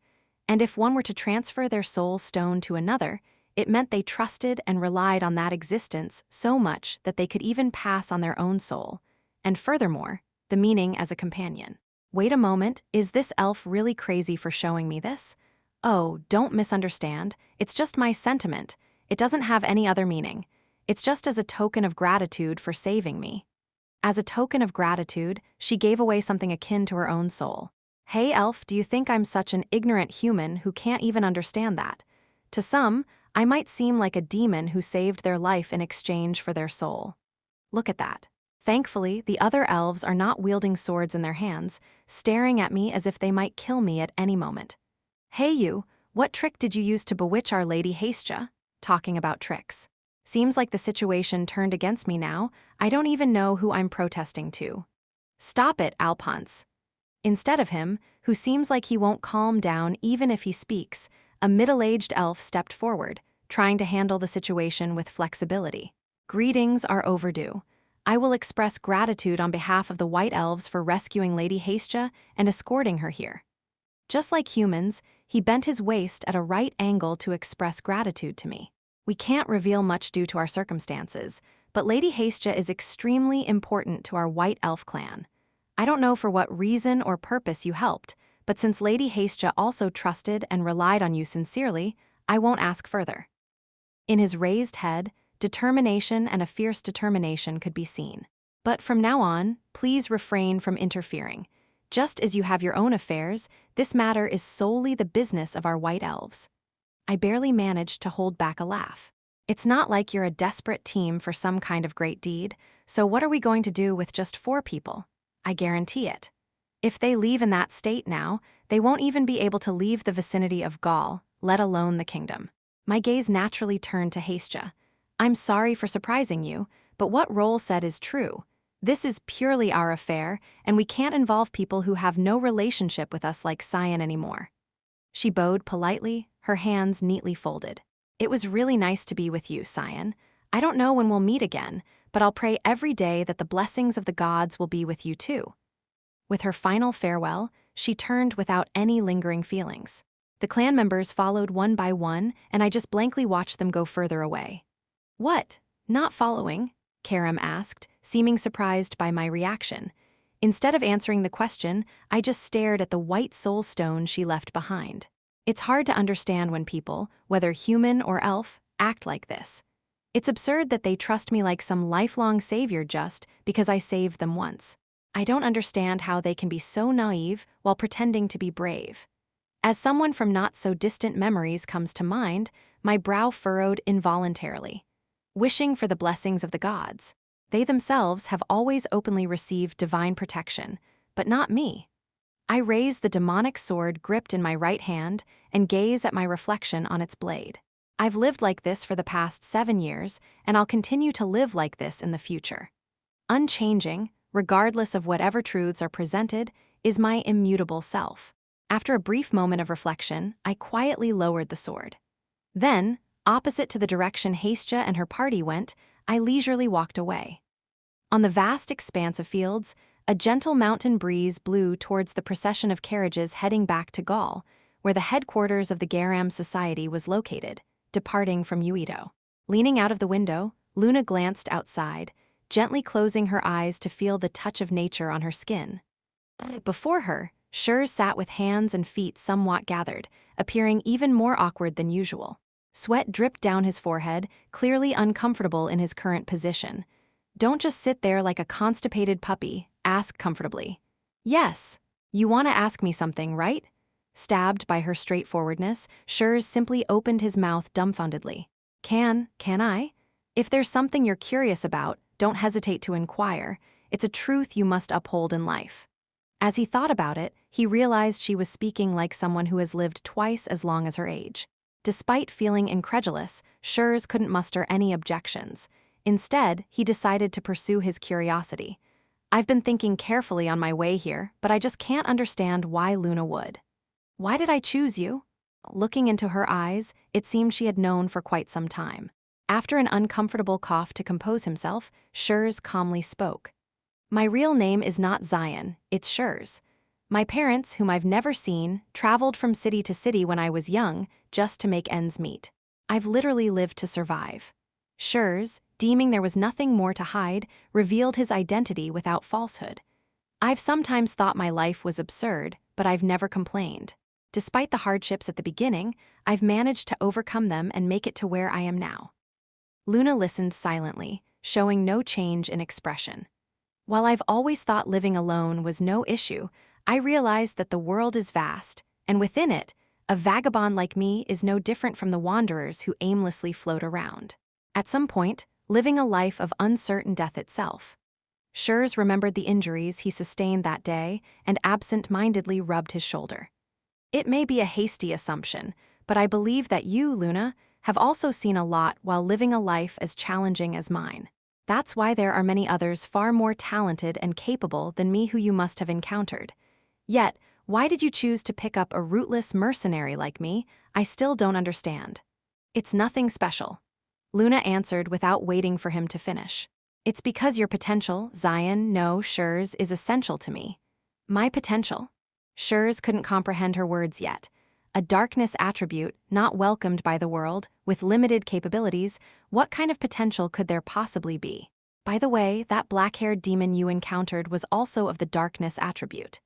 And if one were to transfer their soul stone to another, it meant they trusted and relied on that existence so much that they could even pass on their own soul. And furthermore, the meaning as a companion. Wait a moment, is this elf really crazy for showing me this? Oh, don't misunderstand, it's just my sentiment. It doesn't have any other meaning. It's just as a token of gratitude for saving me. As a token of gratitude, she gave away something akin to her own soul. Hey elf, do you think I'm such an ignorant human who can't even understand that? To some, I might seem like a demon who saved their life in exchange for their soul. Look at that. Thankfully, the other elves are not wielding swords in their hands, staring at me as if they might kill me at any moment. Hey you, what trick did you use to bewitch our Lady Haistja? Talking about tricks. Seems like the situation turned against me now. I don't even know who I'm protesting to. Stop it, Alphonse. Instead of him, who seems like he won't calm down even if he speaks, a middle-aged elf stepped forward, trying to handle the situation with flexibility. Greetings are overdue. I will express gratitude on behalf of the White Elves for rescuing Lady Haistja and escorting her here. Just like humans, he bent his waist at a right angle to express gratitude to me. We can't reveal much due to our circumstances, but Lady Haistja is extremely important to our White Elf clan. I don't know for what reason or purpose you helped, but since Lady Haistja also trusted and relied on you sincerely, I won't ask further. In his raised head, determination and a fierce determination could be seen. But from now on, please refrain from interfering. Just as you have your own affairs, this matter is solely the business of our White Elves. I barely managed to hold back a laugh. It's not like you're a desperate team for some kind of great deed, so what are we going to do with just 4 people? I guarantee it. If they leave in that state now, they won't even be able to leave the vicinity of Gaul, let alone the kingdom. My gaze naturally turned to Haistja. I'm sorry for surprising you, but what Roll said is true. This is purely our affair, and we can't involve people who have no relationship with us like Cyan anymore. She bowed politely, her hands neatly folded. It was really nice to be with you, Cyan. I don't know when we'll meet again, but I'll pray every day that the blessings of the gods will be with you too. With her final farewell, she turned without any lingering feelings. The clan members followed one by one, and I just blankly watched them go further away. What? Not following? Karam asked, seeming surprised by my reaction. Instead of answering the question, I just stared at the white soul stone she left behind. It's hard to understand when people, whether human or elf, act like this. It's absurd that they trust me like some lifelong savior just because I saved them once. I don't understand how they can be so naive while pretending to be brave. As someone from not-so-distant memories comes to mind, my brow furrowed involuntarily. Wishing for the blessings of the gods. They themselves have always openly received divine protection, but not me. I raise the demonic sword gripped in my right hand and gaze at my reflection on its blade. I've lived like this for the past 7 years, and I'll continue to live like this in the future. Unchanging, regardless of whatever truths are presented, is my immutable self. After a brief moment of reflection, I quietly lowered the sword. Then, opposite to the direction Hastia and her party went, I leisurely walked away. On the vast expanse of fields, a gentle mountain breeze blew towards the procession of carriages heading back to Gaul, where the headquarters of the Garam Society was located, departing from Uito. Leaning out of the window, Luna glanced outside, gently closing her eyes to feel the touch of nature on her skin. Before her, Shurs sat with hands and feet somewhat gathered, appearing even more awkward than usual. Sweat dripped down his forehead, clearly uncomfortable in his current position. Don't just sit there like a constipated puppy, ask comfortably. Yes, you want to ask me something, right? Stabbed by her straightforwardness, Shurs simply opened his mouth dumbfoundedly. Can I? If there's something you're curious about, don't hesitate to inquire. It's a truth you must uphold in life. As he thought about it, he realized she was speaking like someone who has lived twice as long as her age. Despite feeling incredulous, Shurs couldn't muster any objections. Instead, he decided to pursue his curiosity. I've been thinking carefully on my way here, but I just can't understand why Luna would. Why did I choose you? Looking into her eyes, it seemed she had known for quite some time. After an uncomfortable cough to compose himself, Shurs calmly spoke. My real name is not Cyan, it's Shurs. My parents, whom I've never seen, traveled from city to city when I was young, just to make ends meet. I've literally lived to survive. Shurs, deeming there was nothing more to hide, revealed his identity without falsehood. I've sometimes thought my life was absurd, but I've never complained. Despite the hardships at the beginning, I've managed to overcome them and make it to where I am now. Luna listened silently, showing no change in expression. While I've always thought living alone was no issue, I realized that the world is vast, and within it, a vagabond like me is no different from the wanderers who aimlessly float around. At some point, living a life of uncertain death itself. Shurs remembered the injuries he sustained that day and absent-mindedly rubbed his shoulder. It may be a hasty assumption, but I believe that you, Luna, have also seen a lot while living a life as challenging as mine. That's why there are many others far more talented and capable than me who you must have encountered. Yet, why did you choose to pick up a rootless mercenary like me? I still don't understand. It's nothing special. Luna answered without waiting for him to finish. It's because your potential, Cyan, no, Shurs, is essential to me. My potential? Shurs couldn't comprehend her words yet. A darkness attribute, not welcomed by the world, with limited capabilities, what kind of potential could there possibly be? By the way, that black-haired demon you encountered was also of the darkness attribute.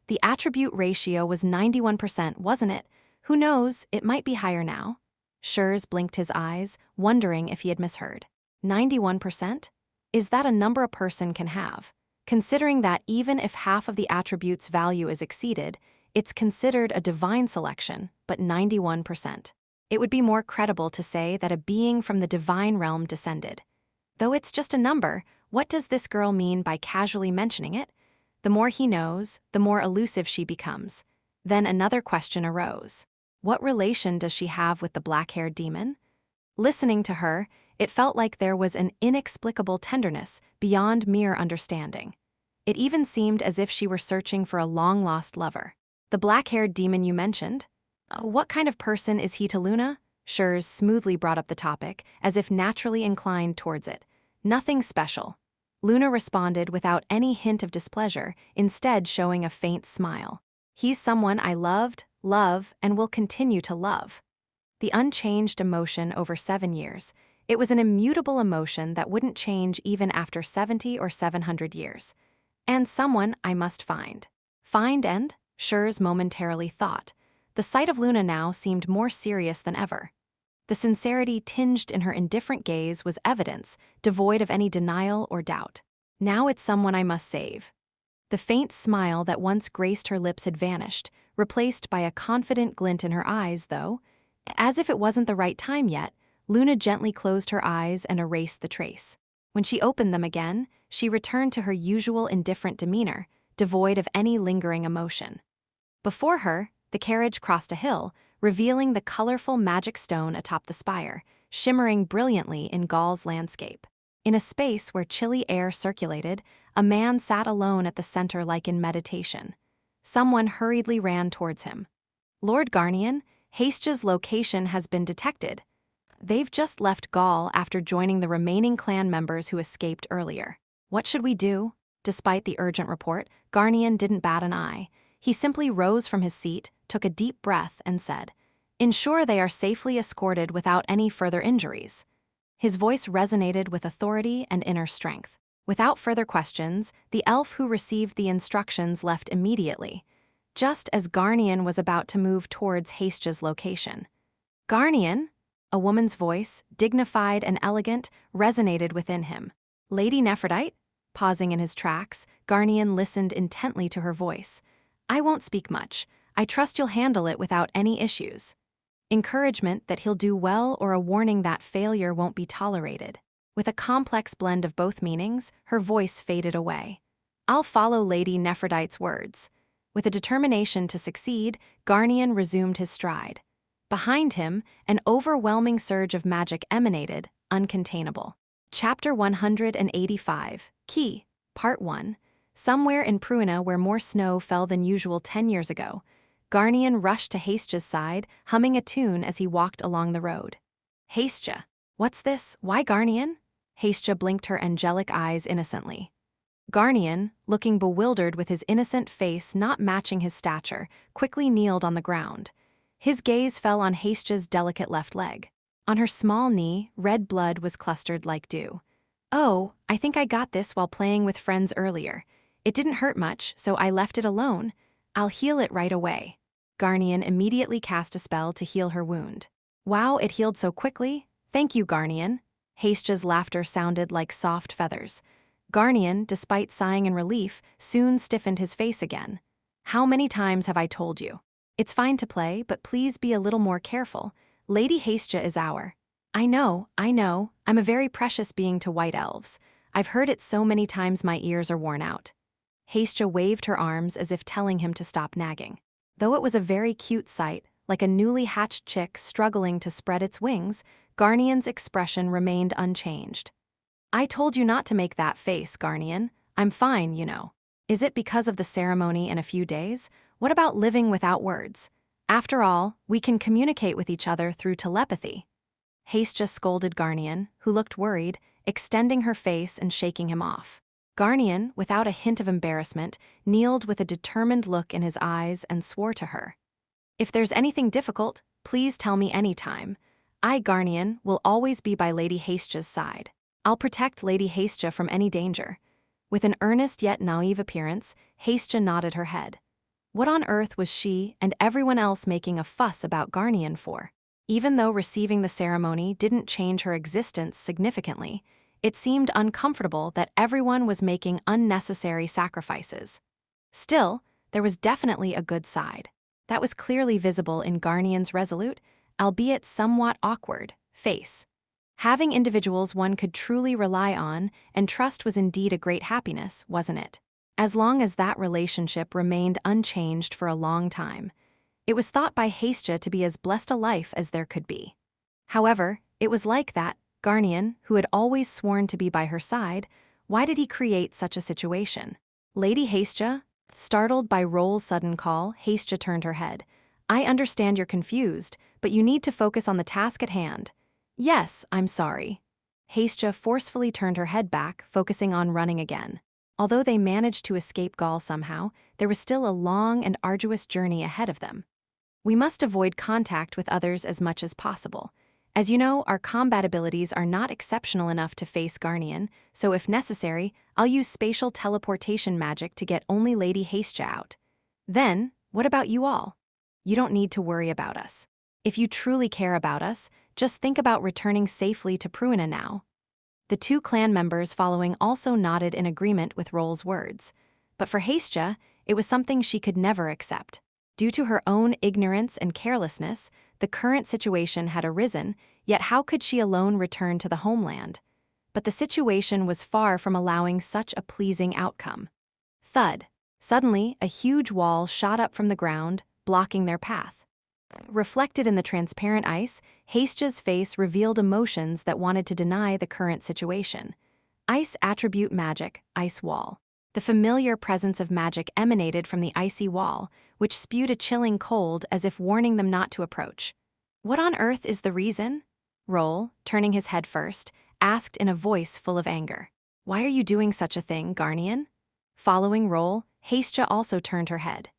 The attribute ratio was 91%, wasn't it? Who knows, it might be higher now. Shurs blinked his eyes, wondering if he had misheard. 91%? Is that a number a person can have? Considering that even if half of the attribute's value is exceeded, it's considered a divine selection, but 91%. It would be more credible to say that a being from the divine realm descended. Though it's just a number, what does this girl mean by casually mentioning it? The more he knows, the more elusive she becomes. Then another question arose. What relation does she have with the black-haired demon? Listening to her, it felt like there was an inexplicable tenderness beyond mere understanding. It even seemed as if she were searching for a long-lost lover. The black-haired demon you mentioned? What kind of person is he to Luna? Shurs smoothly brought up the topic, as if naturally inclined towards it. Nothing special. Luna responded without any hint of displeasure, instead showing a faint smile. He's someone I loved, love, and will continue to love. The unchanged emotion over 7 years. It was an immutable emotion that wouldn't change even after 70 or 700 years. And someone I must find. Find and, Schurz momentarily thought. The sight of Luna now seemed more serious than ever. The sincerity tinged in her indifferent gaze was evidence, devoid of any denial or doubt. Now it's someone I must save. The faint smile that once graced her lips had vanished, replaced by a confident glint in her eyes, though. As if it wasn't the right time yet, Luna gently closed her eyes and erased the trace. When she opened them again, she returned to her usual indifferent demeanor, devoid of any lingering emotion. Before her, the carriage crossed a hill, revealing the colorful magic stone atop the spire, shimmering brilliantly in Gaul's landscape. In a space where chilly air circulated, a man sat alone at the center like in meditation. Someone hurriedly ran towards him. "Lord Garnian, Haste's location has been detected. They've just left Gaul after joining the remaining clan members who escaped earlier. What should we do?" Despite the urgent report, Garnian didn't bat an eye. He simply rose from his seat, took a deep breath, and said, "Ensure they are safely escorted without any further injuries." His voice resonated with authority and inner strength. Without further questions, the elf who received the instructions left immediately, just as Garnian was about to move towards Haste's location. "Garnian?" A woman's voice, dignified and elegant, resonated within him. "Lady Nephrodite?" Pausing in his tracks, Garnian listened intently to her voice. "I won't speak much. I trust you'll handle it without any issues." Encouragement that he'll do well or a warning that failure won't be tolerated. With a complex blend of both meanings, her voice faded away. "I'll follow Lady Nephrodite's words." With a determination to succeed, Garnian resumed his stride. Behind him, an overwhelming surge of magic emanated, uncontainable. Chapter 185, Key, Part 1. Somewhere in Pruina where more snow fell than usual 10 years ago, Garnian rushed to Haste's side, humming a tune as he walked along the road. "Haste, what's this? Why Garnian?" Haste blinked her angelic eyes innocently. Garnian, looking bewildered with his innocent face not matching his stature, quickly kneeled on the ground. His gaze fell on Haste's delicate left leg. On her small knee, red blood was clustered like dew. "Oh, I think I got this while playing with friends earlier. It didn't hurt much, so I left it alone. I'll heal it right away." Garnian immediately cast a spell to heal her wound. "Wow, it healed so quickly. Thank you, Garnian." Haste's laughter sounded like soft feathers. Garnian, despite sighing in relief, soon stiffened his face again. "How many times have I told you? It's fine to play, but please be a little more careful. Lady Haste is our—" I know. I'm a very precious being to white elves. I've heard it so many times my ears are worn out." Haste waved her arms as if telling him to stop nagging. Though it was a very cute sight, like a newly hatched chick struggling to spread its wings, Garnian's expression remained unchanged. "I told you not to make that face, Garnian. I'm fine, you know. Is it because of the ceremony in a few days? What about living without words? After all, we can communicate with each other through telepathy." Haste just scolded Garnian, who looked worried, extending her face and shaking him off. Garnian, without a hint of embarrassment, kneeled with a determined look in his eyes and swore to her. "If there's anything difficult, please tell me any time. I, Garnian, will always be by Lady Haste's side. I'll protect Lady Haste from any danger." With an earnest yet naive appearance, Haste nodded her head. What on earth was she and everyone else making a fuss about Garnian for? Even though receiving the ceremony didn't change her existence significantly, it seemed uncomfortable that everyone was making unnecessary sacrifices. Still, there was definitely a good side. That was clearly visible in Garnian's resolute, albeit somewhat awkward, face. Having individuals one could truly rely on and trust was indeed a great happiness, wasn't it? As long as that relationship remained unchanged for a long time, it was thought by Haste to be as blessed a life as there could be. However, it was like that, Garnian, who had always sworn to be by her side, why did he create such a situation? "Lady Haste?" Startled by Roll's sudden call, Haste turned her head. "I understand you're confused, but you need to focus on the task at hand." "Yes, I'm sorry." Haste forcefully turned her head back, focusing on running again. Although they managed to escape Gaul somehow, there was still a long and arduous journey ahead of them. "We must avoid contact with others as much as possible. As you know, our combat abilities are not exceptional enough to face Garnian, so if necessary, I'll use spatial teleportation magic to get only Lady Hastja out. Then, what about you all? You don't need to worry about us. If you truly care about us, just think about returning safely to Pruina now. The two clan members following also nodded in agreement with Roll's words. But for Hastja, it was something she could never accept. Due to her own ignorance and carelessness, the current situation had arisen, yet how could she alone return to the homeland? But the situation was far from allowing such a pleasing outcome. Thud. Suddenly, a huge wall shot up from the ground, blocking their path. Reflected in the transparent ice, Hastja's face revealed emotions that wanted to deny the current situation. Ice attribute magic, ice wall. The familiar presence of magic emanated from the icy wall, which spewed a chilling cold as if warning them not to approach. What on earth is the reason? Roll, turning his head first, asked in a voice full of anger. Why are you doing such a thing, Garnian? Following Roll, Hastja also turned her head.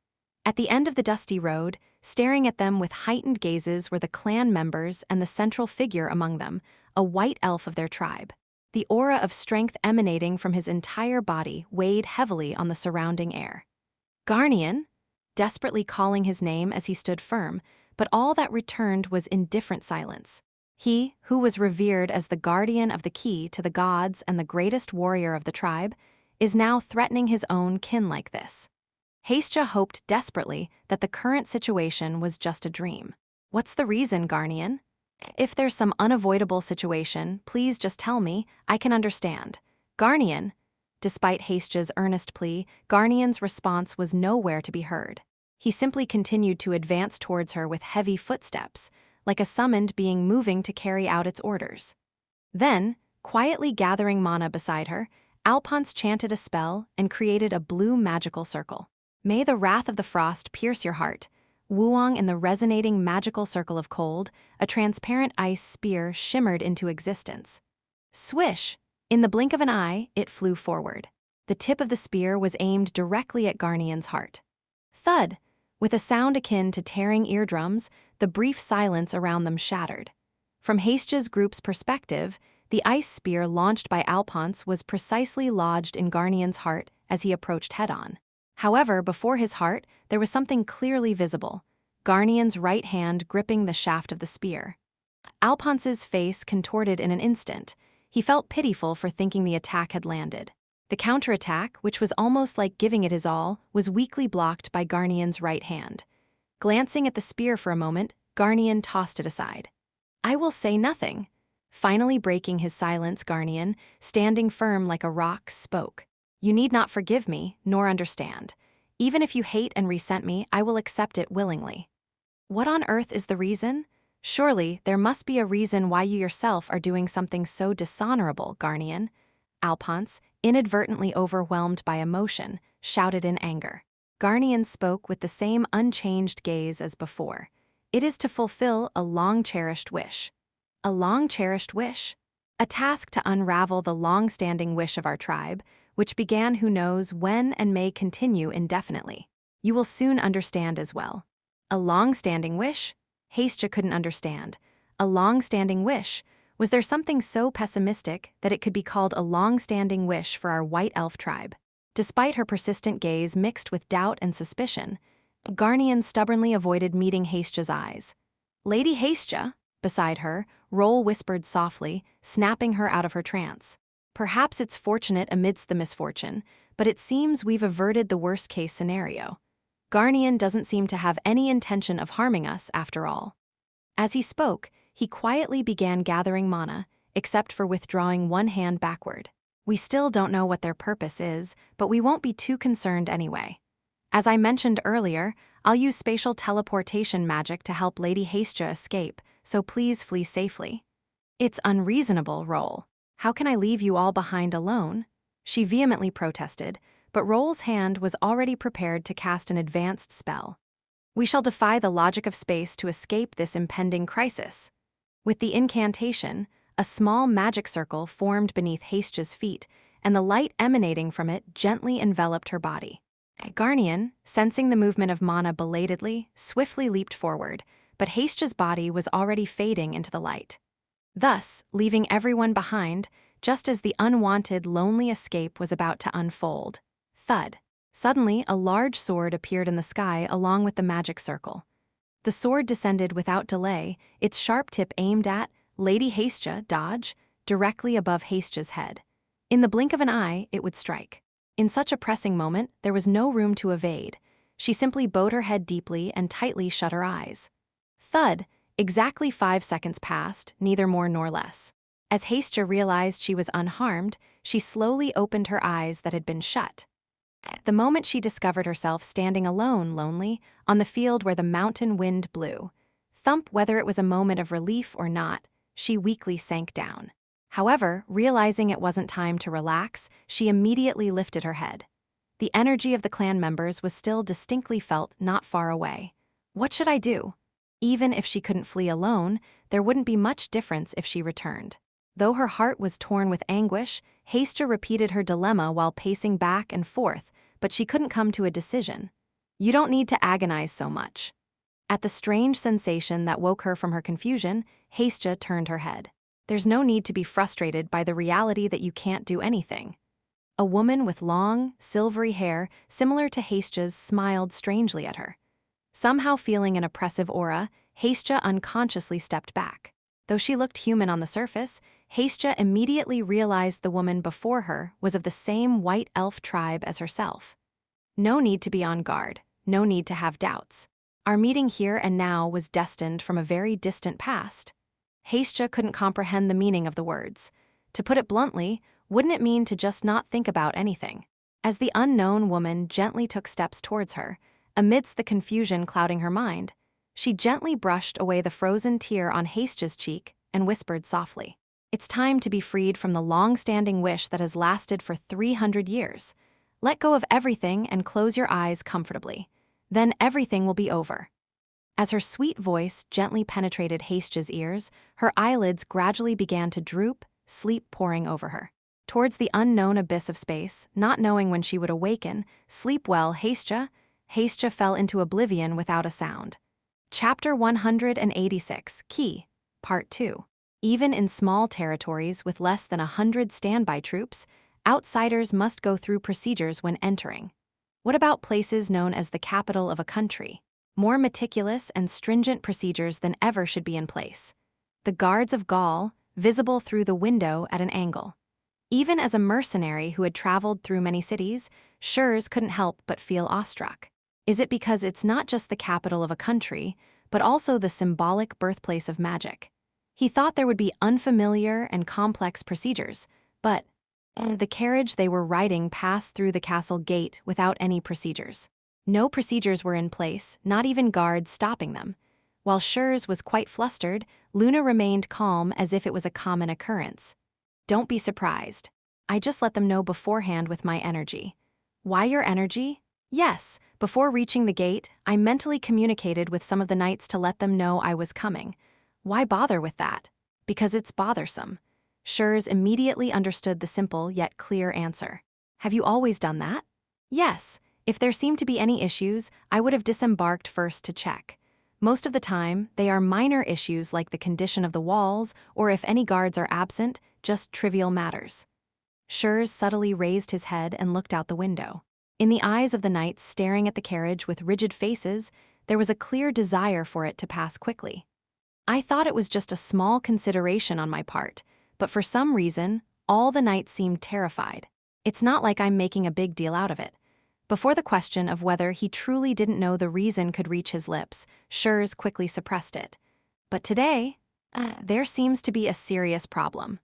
At the end of the dusty road, staring at them with heightened gazes were the clan members and the central figure among them, a white elf of their tribe. The aura of strength emanating from his entire body weighed heavily on the surrounding air. Garnian, desperately calling his name as he stood firm, but all that returned was indifferent silence. He, who was revered as the guardian of the key to the gods and the greatest warrior of the tribe, is now threatening his own kin like this. Hastja hoped desperately that the current situation was just a dream. What's the reason, Garnian? If there's some unavoidable situation, please just tell me, I can understand. Garnian. Despite Hastja's earnest plea, Garnian's response was nowhere to be heard. He simply continued to advance towards her with heavy footsteps, like a summoned being moving to carry out its orders. Then, quietly gathering mana beside her, Alphonse chanted a spell and created a blue magical circle. May the wrath of the frost pierce your heart. Wuong in the resonating magical circle of cold, a transparent ice spear shimmered into existence. Swish! In the blink of an eye, it flew forward. The tip of the spear was aimed directly at Garnian's heart. Thud! With a sound akin to tearing eardrums, the brief silence around them shattered. From Hastja's group's perspective, the ice spear launched by Alphonse was precisely lodged in Garnian's heart as he approached head-on. However, before his heart, there was something clearly visible, Garnian's right hand gripping the shaft of the spear. Alphonse's face contorted in an instant. He felt pitiful for thinking the attack had landed. The counterattack, which was almost like giving it his all, was weakly blocked by Garnian's right hand. Glancing at the spear for a moment, Garnian tossed it aside. I will say nothing. Finally breaking his silence, Garnian, standing firm like a rock, spoke. You need not forgive me, nor understand. Even if you hate and resent me, I will accept it willingly. What on earth is the reason? Surely, there must be a reason why you yourself are doing something so dishonorable, Garnian. Alphonse, inadvertently overwhelmed by emotion, shouted in anger. Garnian spoke with the same unchanged gaze as before. It is to fulfill a long-cherished wish. A long-cherished wish? A task to unravel the long-standing wish of our tribe, which began who knows when and may continue indefinitely. You will soon understand as well. A long-standing wish? Hastja couldn't understand. A long-standing wish? Was there something so pessimistic that it could be called a long-standing wish for our white elf tribe? Despite her persistent gaze mixed with doubt and suspicion, Garnian stubbornly avoided meeting Hastja's eyes. Lady Hastja, beside her, Roll whispered softly, snapping her out of her trance. Perhaps it's fortunate amidst the misfortune, but it seems we've averted the worst-case scenario. Garnian doesn't seem to have any intention of harming us, after all. As he spoke, he quietly began gathering mana, except for withdrawing one hand backward. We still don't know what their purpose is, but we won't be too concerned anyway. As I mentioned earlier, I'll use spatial teleportation magic to help Lady Hastja escape, so please flee safely. It's unreasonable, Roll. How can I leave you all behind alone? She vehemently protested, but Roll's hand was already prepared to cast an advanced spell. We shall defy the logic of space to escape this impending crisis. With the incantation, a small magic circle formed beneath Hastja's feet, and the light emanating from it gently enveloped her body. Garnian, sensing the movement of mana belatedly, swiftly leaped forward, but Hastja's body was already fading into the light. thus leaving everyone behind just as the unwanted, lonely escape was about to unfold. Thud. Suddenly, a large sword appeared in the sky along with the magic circle. The sword descended without delay, its sharp tip aimed at Lady Hastja, dodge, directly above Hastja's head. In the blink of an eye, it would strike. In such a pressing moment, there was no room to evade. She simply bowed her head deeply and tightly shut her eyes. Thud. Exactly 5 seconds passed, neither more nor less. As Hastja realized she was unharmed, she slowly opened her eyes that had been shut. The moment she discovered herself standing alone, lonely, on the field where the mountain wind blew. Thump, whether it was a moment of relief or not, she weakly sank down. However, realizing it wasn't time to relax, she immediately lifted her head. The energy of the clan members was still distinctly felt not far away. What should I do? Even if she couldn't flee alone, there wouldn't be much difference if she returned. Though her heart was torn with anguish, Hastja repeated her dilemma while pacing back and forth, but she couldn't come to a decision. You don't need to agonize so much. At the strange sensation that woke her from her confusion, Hastja turned her head. There's no need to be frustrated by the reality that you can't do anything. A woman with long, silvery hair, similar to Hastja's, smiled strangely at her. Somehow feeling an oppressive aura, Hastja unconsciously stepped back. Though she looked human on the surface, Hastja immediately realized the woman before her was of the same white elf tribe as herself. No need to be on guard, no need to have doubts. Our meeting here and now was destined from a very distant past. Hastja couldn't comprehend the meaning of the words. To put it bluntly, wouldn't it mean to just not think about anything? As the unknown woman gently took steps towards her, amidst the confusion clouding her mind, she gently brushed away the frozen tear on Hastja's cheek and whispered softly, "It's time to be freed from the long-standing wish that has lasted for 300 years. Let go of everything and close your eyes comfortably. Then everything will be over." As her sweet voice gently penetrated Hastja's ears, her eyelids gradually began to droop, sleep pouring over her. Towards the unknown abyss of space, not knowing when she would awaken, sleep well, Hastja. Hastja fell into oblivion without a sound. Chapter 186, Key, Part 2. Even in small territories with less than 100 standby troops, outsiders must go through procedures when entering. What about places known as the capital of a country? More meticulous and stringent procedures than ever should be in place. The guards of Gaul, visible through the window at an angle. Even as a mercenary who had traveled through many cities, Schurz couldn't help but feel awestruck. Is it because it's not just the capital of a country, but also the symbolic birthplace of magic? He thought there would be unfamiliar and complex procedures, but the carriage they were riding passed through the castle gate without any procedures. No procedures were in place, not even guards stopping them. While Schurz was quite flustered, Luna remained calm as if it was a common occurrence. Don't be surprised. I just let them know beforehand with my energy. Why your energy? Yes, before reaching the gate, I mentally communicated with some of the knights to let them know I was coming. Why bother with that? Because it's bothersome. Schurz immediately understood the simple yet clear answer. Have you always done that? Yes. If there seemed to be any issues, I would have disembarked first to check. Most of the time, they are minor issues like the condition of the walls, or if any guards are absent, just trivial matters. Schurz subtly raised his head and looked out the window. In the eyes of the knights staring at the carriage with rigid faces, there was a clear desire for it to pass quickly. I thought it was just a small consideration on my part, but for some reason, all the knights seemed terrified. It's not like I'm making a big deal out of it. Before the question of whether he truly didn't know the reason could reach his lips, Schurz quickly suppressed it. But today, there seems to be a serious problem.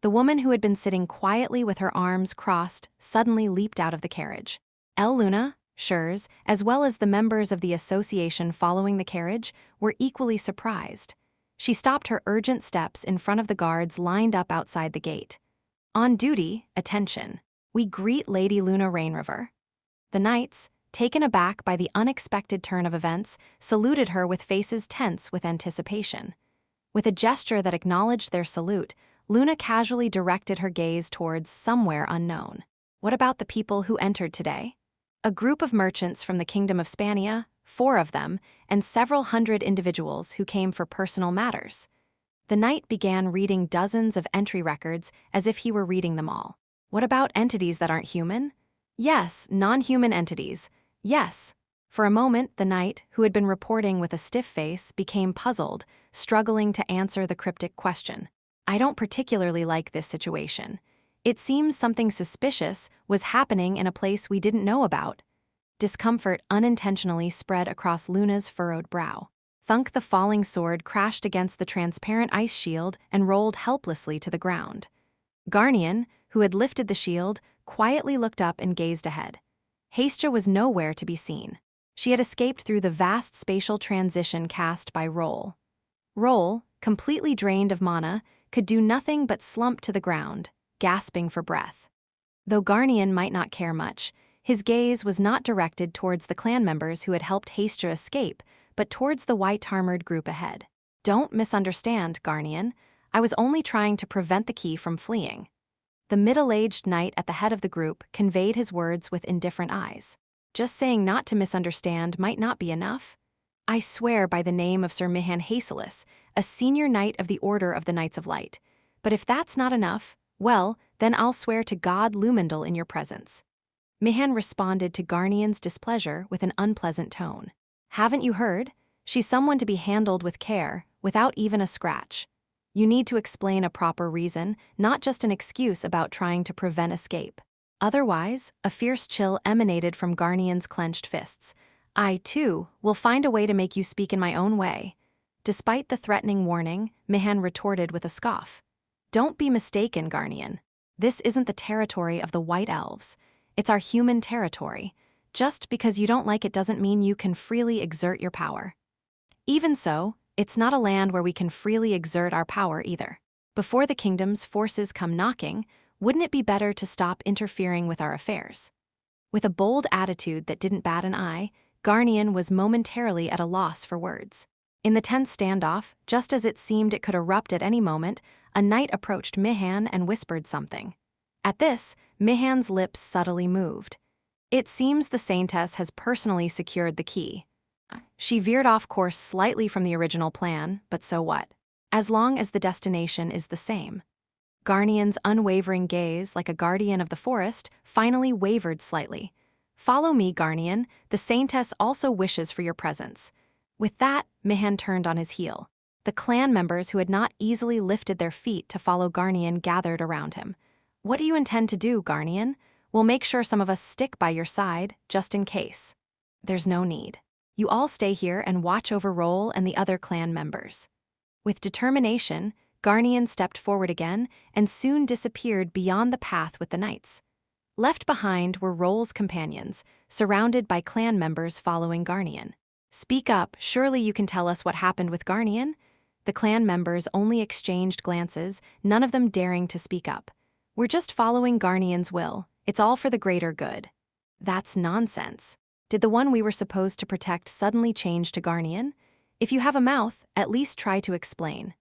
The woman who had been sitting quietly with her arms crossed suddenly leaped out of the carriage. Luna, Schurz, as well as the members of the association following the carriage, were equally surprised. She stopped her urgent steps in front of the guards lined up outside the gate. On duty, attention. We greet Lady Luna Rainriver. The knights, taken aback by the unexpected turn of events, saluted her with faces tense with anticipation. With a gesture that acknowledged their salute, Luna casually directed her gaze towards somewhere unknown. What about the people who entered today? A group of merchants from the Kingdom of Spania, 4 of them, and several hundred individuals who came for personal matters. The knight began reading dozens of entry records as if he were reading them all. What about entities that aren't human? Yes, non-human entities. Yes. For a moment, the knight, who had been reporting with a stiff face, became puzzled, struggling to answer the cryptic question. I don't particularly like this situation. It seems something suspicious was happening in a place we didn't know about. Discomfort unintentionally spread across Luna's furrowed brow. Thunk, the falling sword crashed against the transparent ice shield and rolled helplessly to the ground. Garnian, who had lifted the shield, quietly looked up and gazed ahead. Hestia was nowhere to be seen. She had escaped through the vast spatial transition cast by Roll. Roll, completely drained of mana, could do nothing but slump to the ground, gasping for breath. Though Garnian might not care much, his gaze was not directed towards the clan members who had helped Hestia escape, but towards the white-armored group ahead. Don't misunderstand, Garnian. I was only trying to prevent the key from fleeing. The middle-aged knight at the head of the group conveyed his words with indifferent eyes. Just saying not to misunderstand might not be enough. I swear by the name of Sir Mihan Haselis, a senior knight of the Order of the Knights of Light. But if that's not enough, well, then I'll swear to God Lumendal in your presence. Mihan responded to Garnian's displeasure with an unpleasant tone. Haven't you heard? She's someone to be handled with care, without even a scratch. You need to explain a proper reason, not just an excuse about trying to prevent escape. Otherwise, a fierce chill emanated from Garnian's clenched fists. I, too, will find a way to make you speak in my own way. Despite the threatening warning, Mihan retorted with a scoff. Don't be mistaken, Garnian. This isn't the territory of the White Elves. It's our human territory. Just because you don't like it doesn't mean you can freely exert your power. Even so, it's not a land where we can freely exert our power either. Before the kingdom's forces come knocking, wouldn't it be better to stop interfering with our affairs? With a bold attitude that didn't bat an eye, Garnian was momentarily at a loss for words. In the tense standoff, just as it seemed it could erupt at any moment, a knight approached Mihan and whispered something. At this, Mihan's lips subtly moved. It seems the Saintess has personally secured the key. She veered off course slightly from the original plan, but so what? As long as the destination is the same. Garnian's unwavering gaze, like a guardian of the forest, finally wavered slightly. Follow me, Garnian. The Saintess also wishes for your presence. With that, Mihan turned on his heel. The clan members who had not easily lifted their feet to follow Garnian gathered around him. What do you intend to do, Garnian? We'll make sure some of us stick by your side, just in case. There's no need. You all stay here and watch over Roll and the other clan members. With determination, Garnian stepped forward again and soon disappeared beyond the path with the knights. Left behind were Roll's companions, surrounded by clan members following Garnian. Speak up, surely you can tell us what happened with Garnian? The clan members only exchanged glances, none of them daring to speak up. We're just following Garnian's will. It's all for the greater good. That's nonsense. Did the one we were supposed to protect suddenly change to Garnian? If you have a mouth, at least try to explain.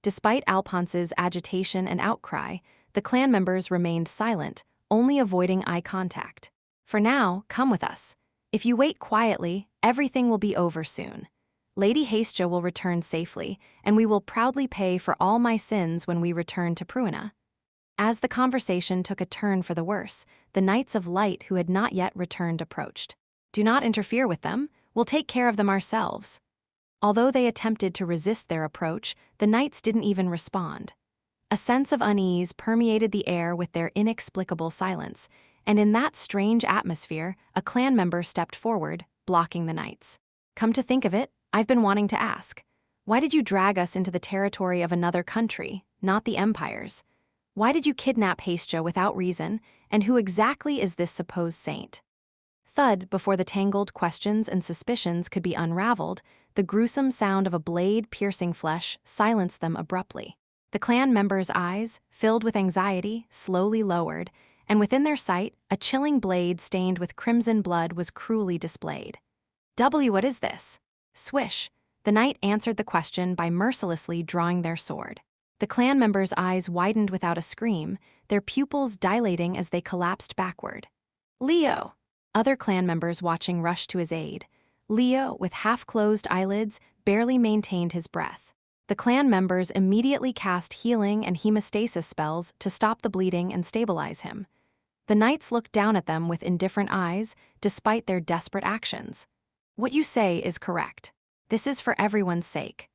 Despite Alphonse's agitation and outcry, the clan members remained silent, only avoiding eye contact. For now, come with us. If you wait quietly, everything will be over soon. Lady Hestia will return safely, and we will proudly pay for all my sins when we return to Pruina. As the conversation took a turn for the worse, the Knights of Light who had not yet returned approached. Do not interfere with them, we'll take care of them ourselves. Although they attempted to resist their approach, the knights didn't even respond. A sense of unease permeated the air with their inexplicable silence, and in that strange atmosphere, a clan member stepped forward, blocking the knights. Come to think of it, I've been wanting to ask. Why did you drag us into the territory of another country, not the Empire's? Why did you kidnap Hestia without reason, and who exactly is this supposed saint? Thud, before the tangled questions and suspicions could be unraveled, the gruesome sound of a blade piercing flesh silenced them abruptly. The clan members' eyes, filled with anxiety, slowly lowered, and within their sight, a chilling blade stained with crimson blood was cruelly displayed. What is this? Swish. The knight answered the question by mercilessly drawing their sword. The clan members' eyes widened without a scream, their pupils dilating as they collapsed backward. Leo! Other clan members watching rushed to his aid. Leo, with half-closed eyelids, barely maintained his breath. The clan members immediately cast healing and hemostasis spells to stop the bleeding and stabilize him. The knights looked down at them with indifferent eyes, despite their desperate actions. What you say is correct. This is for everyone's sake.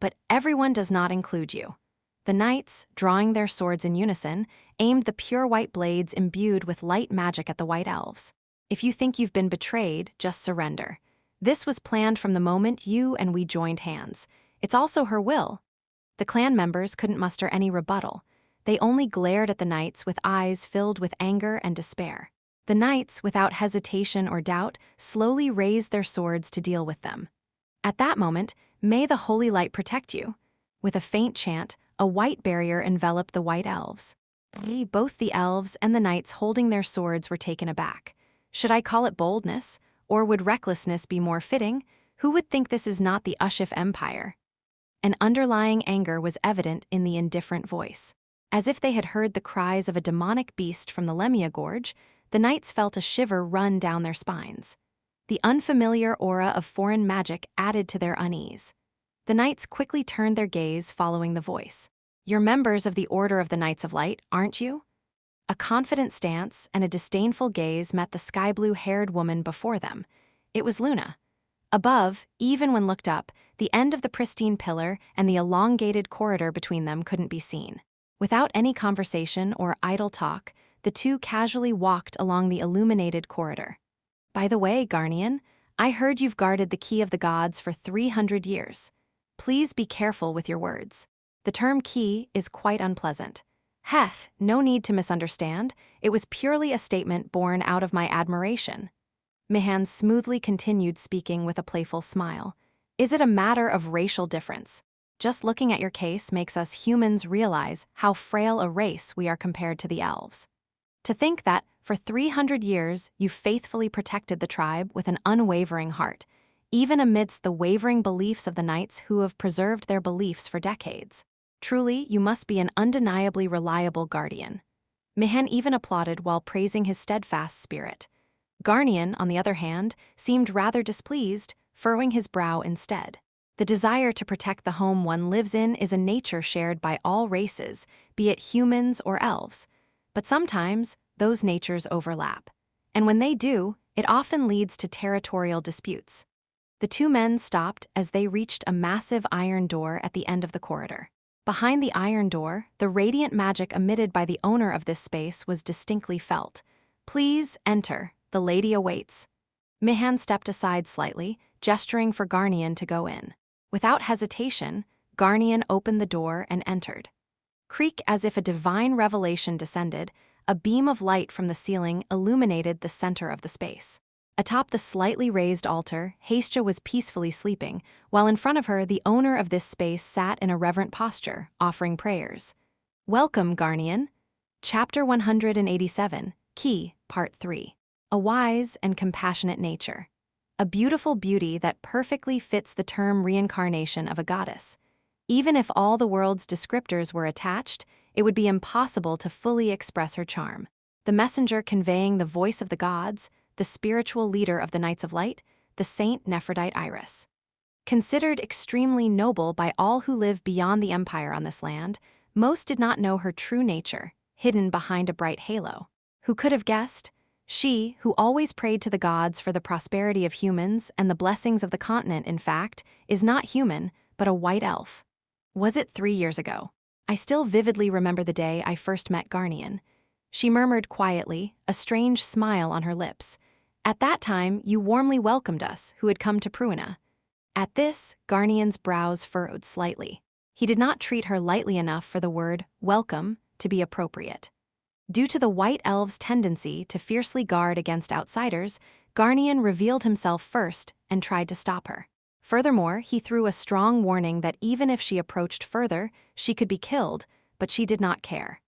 But everyone does not include you. The knights, drawing their swords in unison, aimed the pure white blades imbued with light magic at the white elves. If you think you've been betrayed, just surrender. This was planned from the moment you and we joined hands. It's also her will. The clan members couldn't muster any rebuttal. They only glared at the knights with eyes filled with anger and despair. The knights, without hesitation or doubt, slowly raised their swords to deal with them. At that moment, may the holy light protect you. With a faint chant, a white barrier enveloped the white elves. Both the elves and the knights holding their swords were taken aback. Should I call it boldness, or would recklessness be more fitting? Who would think this is not the Ushif Empire? An underlying anger was evident in the indifferent voice. As if they had heard the cries of a demonic beast from the Lemia Gorge, the knights felt a shiver run down their spines. The unfamiliar aura of foreign magic added to their unease. The knights quickly turned their gaze following the voice. "You're members of the Order of the Knights of Light, aren't you?" A confident stance and a disdainful gaze met the sky-blue-haired woman before them. It was Luna. Above, even when looked up, the end of the pristine pillar and the elongated corridor between them couldn't be seen. Without any conversation or idle talk, the two casually walked along the illuminated corridor. "By the way, Garnian, I heard you've guarded the key of the gods for 300 years. Please be careful with your words. The term key is quite unpleasant. Heth, no need to misunderstand. It was purely a statement born out of my admiration." Mihan smoothly continued speaking with a playful smile. "Is it a matter of racial difference? Just looking at your case makes us humans realize how frail a race we are compared to the elves. To think that, for 300 years, you faithfully protected the tribe with an unwavering heart, even amidst the wavering beliefs of the knights who have preserved their beliefs for decades. Truly, you must be an undeniably reliable guardian." Mihan even applauded while praising his steadfast spirit. Garnian, on the other hand, seemed rather displeased, furrowing his brow instead. The desire to protect the home one lives in is a nature shared by all races, be it humans or elves. But sometimes, those natures overlap. And when they do, it often leads to territorial disputes. The two men stopped as they reached a massive iron door at the end of the corridor. Behind the iron door, the radiant magic emitted by the owner of this space was distinctly felt. "Please enter, the lady awaits." Mihan stepped aside slightly, gesturing for Garnian to go in. Without hesitation, Garnian opened the door and entered. Creak as if a divine revelation descended, a beam of light from the ceiling illuminated the center of the space. Atop the slightly raised altar, Hestia was peacefully sleeping, while in front of her the owner of this space sat in a reverent posture, offering prayers. "Welcome, Garnian." Chapter 187, Key, Part 3. A wise and compassionate nature. A beautiful beauty that perfectly fits the term reincarnation of a goddess. Even if all the world's descriptors were attached, it would be impossible to fully express her charm. The messenger conveying the voice of the gods, the spiritual leader of the Knights of Light, the Saint Nephrodite Iris. Considered extremely noble by all who live beyond the empire on this land, most did not know her true nature, hidden behind a bright halo. Who could have guessed? She, who always prayed to the gods for the prosperity of humans and the blessings of the continent, in fact, is not human, but a white elf. Was it 3 years ago? I still vividly remember the day I first met Garnian. She murmured quietly, a strange smile on her lips. "At that time, you warmly welcomed us, who had come to Pruina." At this, Garnian's brows furrowed slightly. He did not treat her lightly enough for the word welcome to be appropriate. Due to the white elf's tendency to fiercely guard against outsiders, Garnian revealed himself first and tried to stop her. Furthermore, he threw a strong warning that even if she approached further, she could be killed, but she did not care.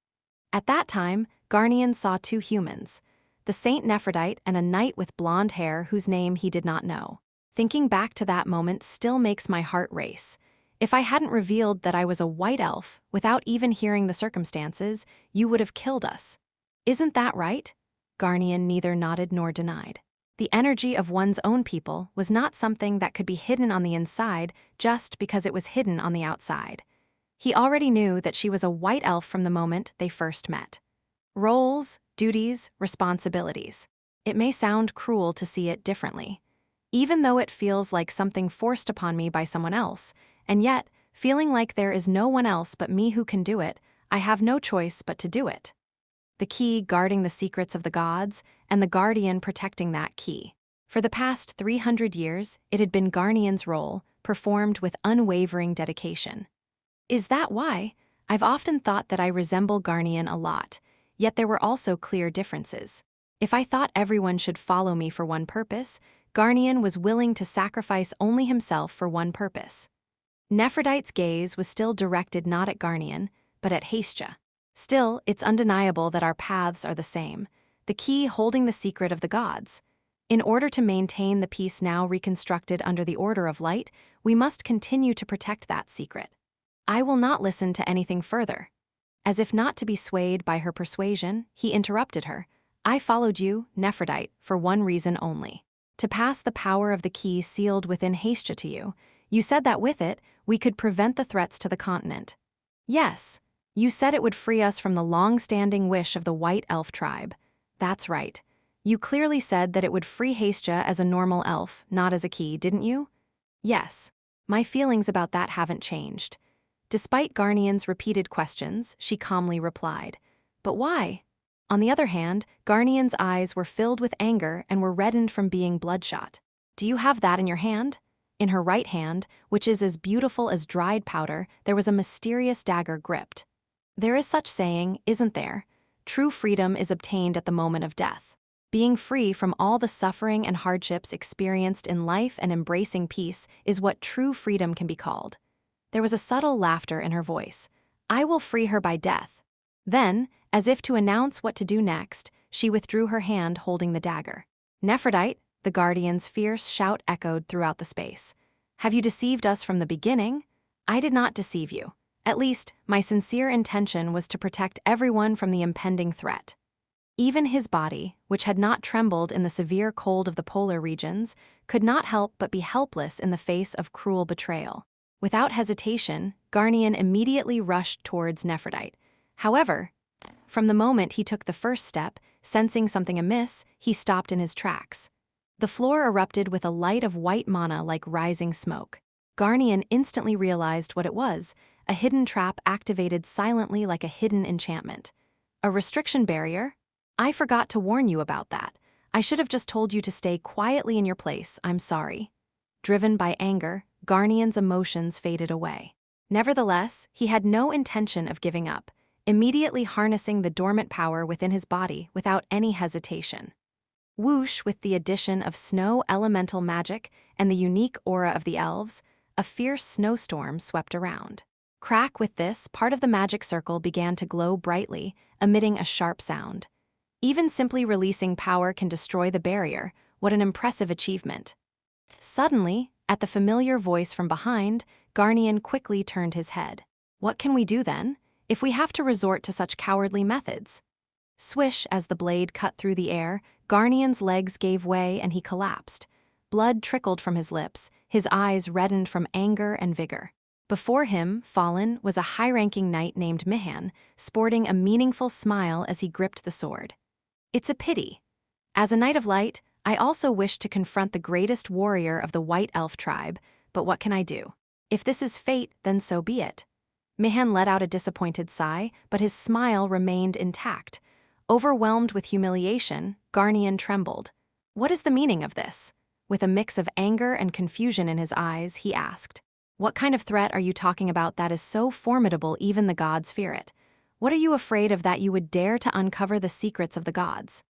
At that time, Garnian saw 2 humans, the Saint Nephrodite and a knight with blonde hair whose name he did not know. Thinking back to that moment still makes my heart race. If I hadn't revealed that I was a white elf, without even hearing the circumstances, you would have killed us. Isn't that right? Garnian neither nodded nor denied. The energy of one's own people was not something that could be hidden on the inside just because it was hidden on the outside. He already knew that she was a white elf from the moment they first met. Roles, duties, responsibilities. It may sound cruel to see it differently. Even though it feels like something forced upon me by someone else, and yet, feeling like there is no one else but me who can do it, I have no choice but to do it. The key guarding the secrets of the gods, and the guardian protecting that key. For the past 300 years, it had been Garnian's role, performed with unwavering dedication. Is that why? I've often thought that I resemble Garnian a lot, yet there were also clear differences. If I thought everyone should follow me for one purpose, Garnian was willing to sacrifice only himself for one purpose. Nephrodite's gaze was still directed not at Garnian, but at Hestia. Still, it's undeniable that our paths are the same, the key holding the secret of the gods. In order to maintain the peace now reconstructed under the Order of Light, we must continue to protect that secret. I will not listen to anything further. As if not to be swayed by her persuasion, he interrupted her. I followed you, Nephrodite, for one reason only. To pass the power of the key sealed within Hestia to you. You said that with it, we could prevent the threats to the continent. Yes. You said it would free us from the long-standing wish of the White Elf tribe. That's right. You clearly said that it would free Hestia as a normal elf, not as a key, didn't you? Yes. My feelings about that haven't changed. Despite Garnian's repeated questions, she calmly replied. But why? On the other hand, Garnian's eyes were filled with anger and were reddened from being bloodshot. Do you have that in your hand? In her right hand, which is as beautiful as dried powder, there was a mysterious dagger gripped. There is such saying, isn't there? True freedom is obtained at the moment of death. Being free from all the suffering and hardships experienced in life and embracing peace is what true freedom can be called. There was a subtle laughter in her voice. I will free her by death. Then, as if to announce what to do next, she withdrew her hand holding the dagger. Nephrodite, the guardian's fierce shout echoed throughout the space. Have you deceived us from the beginning? I did not deceive you. At least, my sincere intention was to protect everyone from the impending threat. Even his body, which had not trembled in the severe cold of the polar regions, could not help but be helpless in the face of cruel betrayal. Without hesitation, Garnian immediately rushed towards Nephrodite. However, from the moment he took the first step, sensing something amiss, he stopped in his tracks. The floor erupted with a light of white mana like rising smoke. Garnian instantly realized what it was, a hidden trap activated silently like a hidden enchantment. A restriction barrier? I forgot to warn you about that. I should have just told you to stay quietly in your place, I'm sorry. Driven by anger, Garnian's emotions faded away. Nevertheless, he had no intention of giving up, immediately harnessing the dormant power within his body without any hesitation. Whoosh, with the addition of snow elemental magic and the unique aura of the elves, a fierce snowstorm swept around. Crack with this, part of the magic circle began to glow brightly, emitting a sharp sound. Even simply releasing power can destroy the barrier. What an impressive achievement. Suddenly, at the familiar voice from behind, Garnian quickly turned his head. What can we do then, if we have to resort to such cowardly methods? Swish, as the blade cut through the air, Garnian's legs gave way and he collapsed. Blood trickled from his lips, his eyes reddened from anger and vigor. Before him, fallen, was a high-ranking knight named Mihan, sporting a meaningful smile as he gripped the sword. It's a pity. As a knight of light, I also wish to confront the greatest warrior of the White Elf tribe, but what can I do? If this is fate, then so be it. Mihan let out a disappointed sigh, but his smile remained intact. Overwhelmed with humiliation, Garnian trembled. What is the meaning of this? With a mix of anger and confusion in his eyes, he asked. What kind of threat are you talking about that is so formidable even the gods fear it? What are you afraid of that you would dare to uncover the secrets of the gods?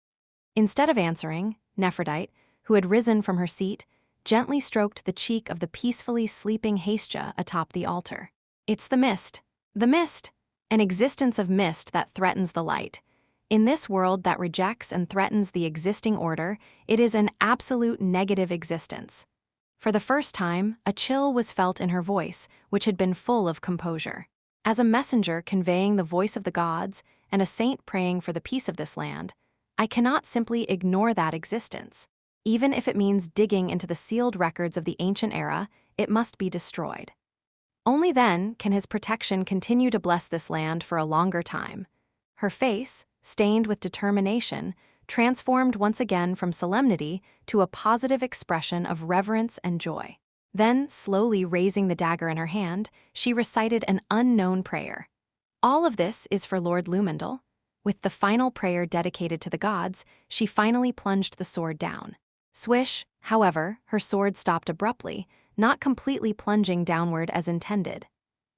Instead of answering, Nephrodite, who had risen from her seat, gently stroked the cheek of the peacefully sleeping Hestia atop the altar. It's the mist. The mist. An existence of mist that threatens the light. In this world that rejects and threatens the existing order, it is an absolute negative existence. For the first time, a chill was felt in her voice, which had been full of composure. As a messenger conveying the voice of the gods and a saint praying for the peace of this land, I cannot simply ignore that existence. Even if it means digging into the sealed records of the ancient era, it must be destroyed. Only then can his protection continue to bless this land for a longer time. Her face, stained with determination, transformed once again from solemnity to a positive expression of reverence and joy. Then, slowly raising the dagger in her hand, she recited an unknown prayer. All of this is for Lord Lumendal. With the final prayer dedicated to the gods, she finally plunged the sword down. Swish, however, her sword stopped abruptly, not completely plunging downward as intended.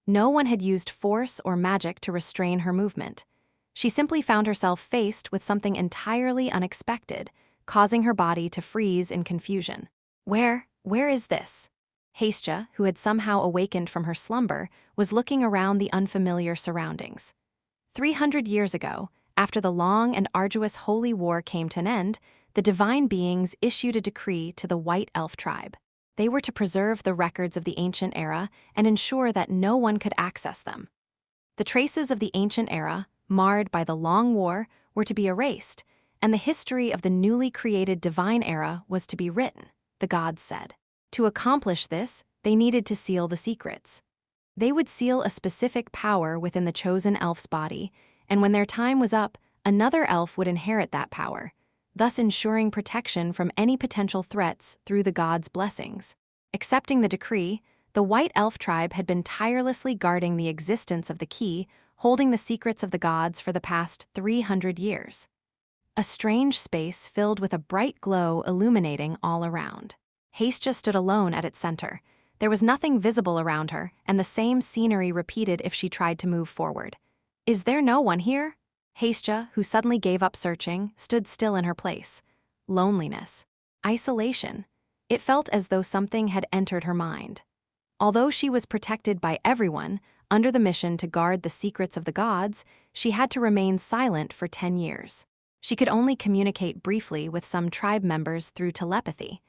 No one had used force or magic to restrain her movement. She simply found herself faced with something entirely unexpected, causing her body to freeze in confusion. Where is this? Hestia, who had somehow awakened from her slumber, was looking around the unfamiliar surroundings. 300 years ago, after the long and arduous holy war came to an end, the divine beings issued a decree to the White Elf tribe. They were to preserve the records of the ancient era and ensure that no one could access them. The traces of the ancient era, marred by the long war, were to be erased, and the history of the newly created divine era was to be written, the gods said. To accomplish this, they needed to seal the secrets. They would seal a specific power within the chosen elf's body, and when their time was up, another elf would inherit that power, thus ensuring protection from any potential threats through the gods' blessings. Accepting the decree, the White Elf tribe had been tirelessly guarding the existence of the key, holding the secrets of the gods for the past 300 years. A strange space filled with a bright glow illuminating all around. Hestia stood alone at its center. There was nothing visible around her, and the same scenery repeated if she tried to move forward. Is there no one here? Hestia, who suddenly gave up searching, stood still in her place. Loneliness. Isolation. It felt as though something had entered her mind. Although she was protected by everyone, under the mission to guard the secrets of the gods, she had to remain silent for 10 years. She could only communicate briefly with some tribe members through telepathy.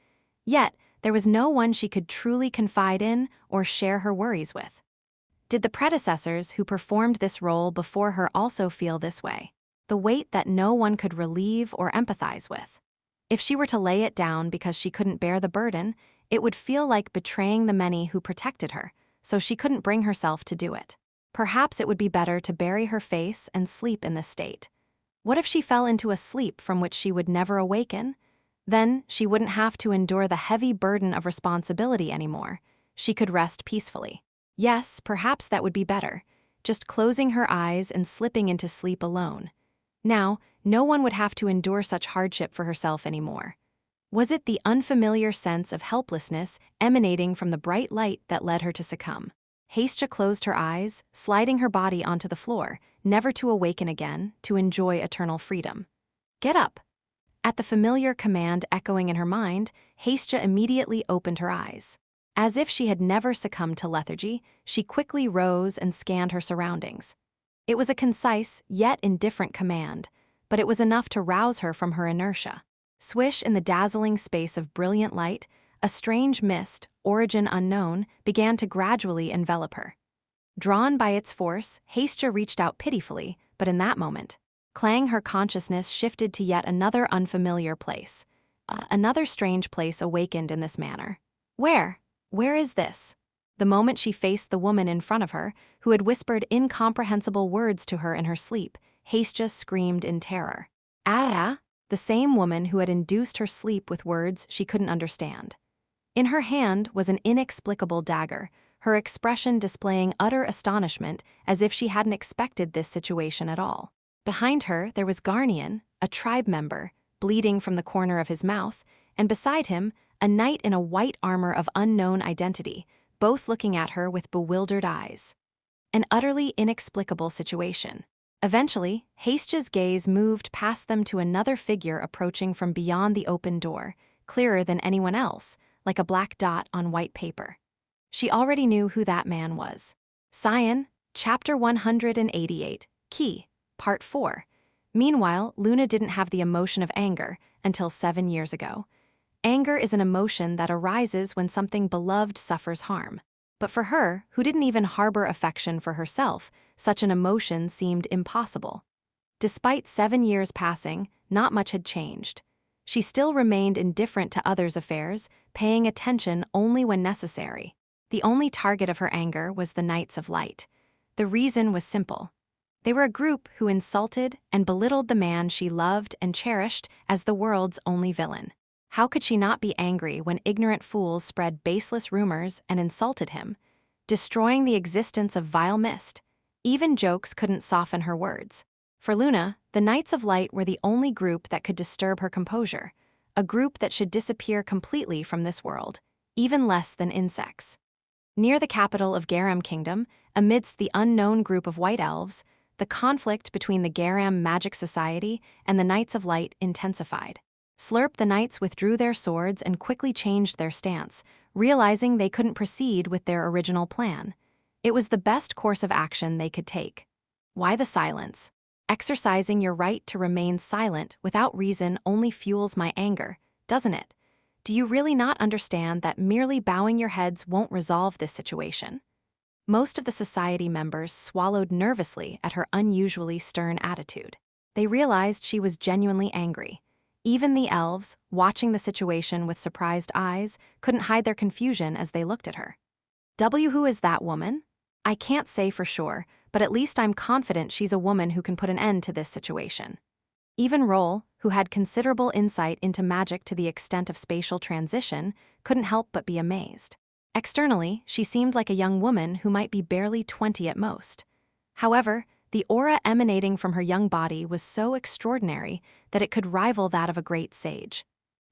Yet, there was no one she could truly confide in or share her worries with. Did the predecessors who performed this role before her also feel this way? The weight that no one could relieve or empathize with. If she were to lay it down because she couldn't bear the burden, it would feel like betraying the many who protected her, so she couldn't bring herself to do it. Perhaps it would be better to bury her face and sleep in this state. What if she fell into a sleep from which she would never awaken? Then she wouldn't have to endure the heavy burden of responsibility anymore. She could rest peacefully. Yes, perhaps that would be better, just closing her eyes and slipping into sleep alone. Now, no one would have to endure such hardship for herself anymore. Was it the unfamiliar sense of helplessness emanating from the bright light that led her to succumb? Hestia closed her eyes, sliding her body onto the floor, never to awaken again, to enjoy eternal freedom. Get up! At the familiar command echoing in her mind, Hestia immediately opened her eyes. As if she had never succumbed to lethargy, she quickly rose and scanned her surroundings. It was a concise, yet indifferent command, but it was enough to rouse her from her inertia. Swish in the dazzling space of brilliant light, a strange mist, origin unknown, began to gradually envelop her. Drawn by its force, Hestia reached out pitifully, but in that moment, Clang, her consciousness shifted to yet another unfamiliar place. Another strange place awakened in this manner. Where is this? The moment she faced the woman in front of her, who had whispered incomprehensible words to her in her sleep, Hestia screamed in terror. Ah! The same woman who had induced her sleep with words she couldn't understand. In her hand was an inexplicable dagger, her expression displaying utter astonishment as if she hadn't expected this situation at all. Behind her, there was Garnian, a tribe member, bleeding from the corner of his mouth, and beside him, a knight in a white armor of unknown identity, both looking at her with bewildered eyes. An utterly inexplicable situation. Eventually, Hestia's gaze moved past them to another figure approaching from beyond the open door, clearer than anyone else, like a black dot on white paper. She already knew who that man was. Cyan, Chapter 188, Key, Part 4. Meanwhile, Luna didn't have the emotion of anger until 7 years ago. Anger is an emotion that arises when something beloved suffers harm. But for her, who didn't even harbor affection for herself, such an emotion seemed impossible. Despite 7 years passing, not much had changed. She still remained indifferent to others' affairs, paying attention only when necessary. The only target of her anger was the Knights of Light. The reason was simple. They were a group who insulted and belittled the man she loved and cherished as the world's only villain. How could she not be angry when ignorant fools spread baseless rumors and insulted him, destroying the existence of vile mist? Even jokes couldn't soften her words. For Luna, the Knights of Light were the only group that could disturb her composure, a group that should disappear completely from this world, even less than insects. Near the capital of Garam Kingdom, amidst the unknown group of white elves, the conflict between the Garam Magic Society and the Knights of Light intensified. Slurp, the knights withdrew their swords and quickly changed their stance, realizing they couldn't proceed with their original plan. It was the best course of action they could take. Why the silence? Exercising your right to remain silent without reason only fuels my anger, doesn't it? Do you really not understand that merely bowing your heads won't resolve this situation? Most of the society members swallowed nervously at her unusually stern attitude. They realized she was genuinely angry. Even the elves, watching the situation with surprised eyes, couldn't hide their confusion as they looked at her. Who is that woman? I can't say for sure, but at least I'm confident she's a woman who can put an end to this situation. Even Roll, who had considerable insight into magic to the extent of spatial transition, couldn't help but be amazed. Externally, she seemed like a young woman who might be barely 20 at most. However, the aura emanating from her young body was so extraordinary that it could rival that of a great sage.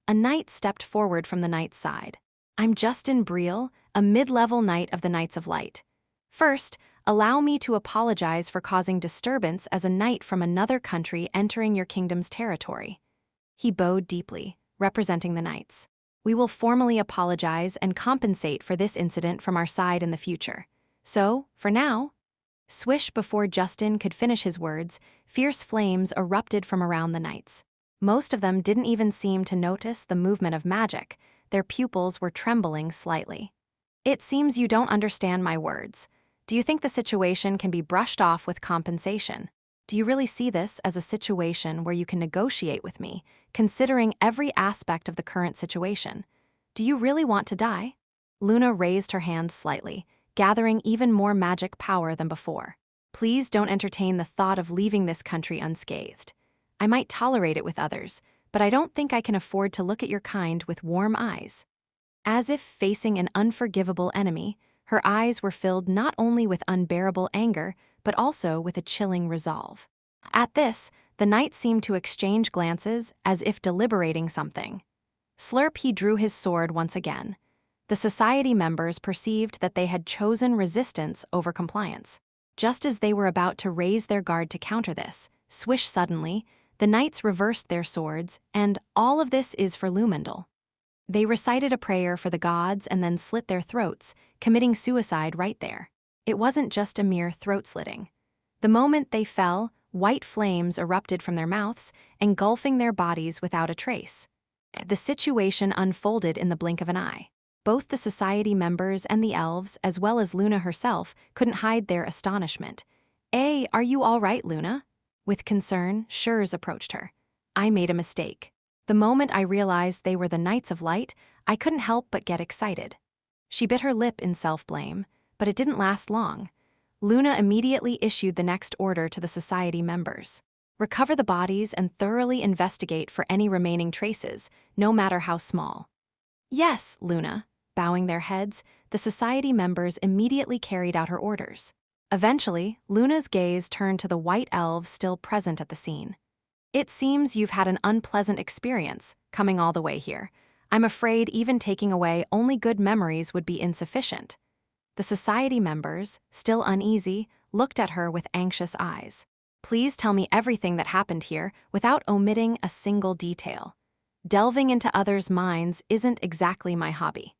A knight stepped forward from the knight's side. I'm Justin Briel, a mid-level knight of the Knights of Light. First, allow me to apologize for causing disturbance as a knight from another country entering your kingdom's territory. He bowed deeply, representing the knights. We will formally apologize and compensate for this incident from our side in the future. So, for now... Swish, before Justin could finish his words, fierce flames erupted from around the knights. Most of them didn't even seem to notice the movement of magic. Their pupils were trembling slightly. It seems you don't understand my words. Do you think the situation can be brushed off with compensation? Do you really see this as a situation where you can negotiate with me, considering every aspect of the current situation? Do you really want to die? Luna raised her hand slightly, gathering even more magic power than before. Please don't entertain the thought of leaving this country unscathed. I might tolerate it with others, but I don't think I can afford to look at your kind with warm eyes. As if facing an unforgivable enemy, her eyes were filled not only with unbearable anger, but also with a chilling resolve. At this, the knights seemed to exchange glances as if deliberating something. Slurp, he drew his sword once again. The society members perceived that they had chosen resistance over compliance. Just as they were about to raise their guard to counter this, swish suddenly, the knights reversed their swords, and all of this is for Lumendal. They recited a prayer for the gods and then slit their throats, committing suicide right there. It wasn't just a mere throat slitting. The moment they fell, white flames erupted from their mouths, engulfing their bodies without a trace. The situation unfolded in the blink of an eye. Both the society members and the elves, as well as Luna herself, couldn't hide their astonishment. Are you all right, Luna? With concern, Shurs approached her. I made a mistake. The moment I realized they were the Knights of Light, I couldn't help but get excited. She bit her lip in self-blame, but it didn't last long. Luna immediately issued the next order to the society members. Recover the bodies and thoroughly investigate for any remaining traces, no matter how small. Yes, Luna. Bowing their heads, the society members immediately carried out her orders. Eventually, Luna's gaze turned to the white elves still present at the scene. It seems you've had an unpleasant experience, coming all the way here. I'm afraid even taking away only good memories would be insufficient. The society members, still uneasy, looked at her with anxious eyes. Please tell me everything that happened here without omitting a single detail. Delving into others' minds isn't exactly my hobby.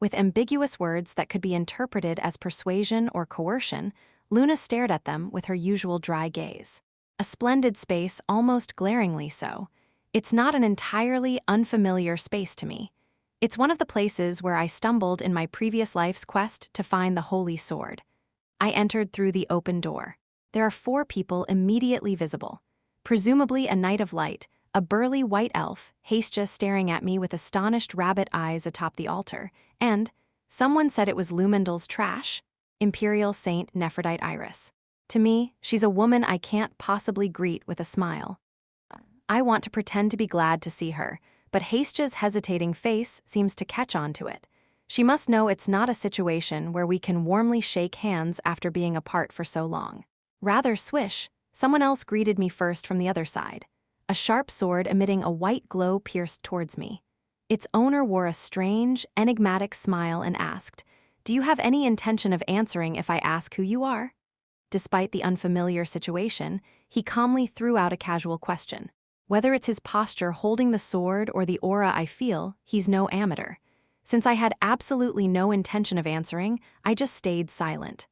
With ambiguous words that could be interpreted as persuasion or coercion, Luna stared at them with her usual dry gaze. A splendid space, almost glaringly so. It's not an entirely unfamiliar space to me. It's one of the places where I stumbled in my previous life's quest to find the Holy Sword. I entered through the open door. There are 4 people immediately visible. Presumably a Knight of Light, a burly white elf, Hastja staring at me with astonished rabbit eyes atop the altar, and someone said it was Lumendel's trash, Imperial Saint Nephrodite Iris. To me, she's a woman I can't possibly greet with a smile. I want to pretend to be glad to see her, but Hastja's hesitating face seems to catch on to it. She must know it's not a situation where we can warmly shake hands after being apart for so long. Rather swish, someone else greeted me first from the other side. A sharp sword emitting a white glow pierced towards me. Its owner wore a strange, enigmatic smile and asked, "Do you have any intention of answering if I ask who you are?" Despite the unfamiliar situation, he calmly threw out a casual question. Whether it's his posture holding the sword or the aura I feel, he's no amateur. Since I had absolutely no intention of answering, I just stayed silent.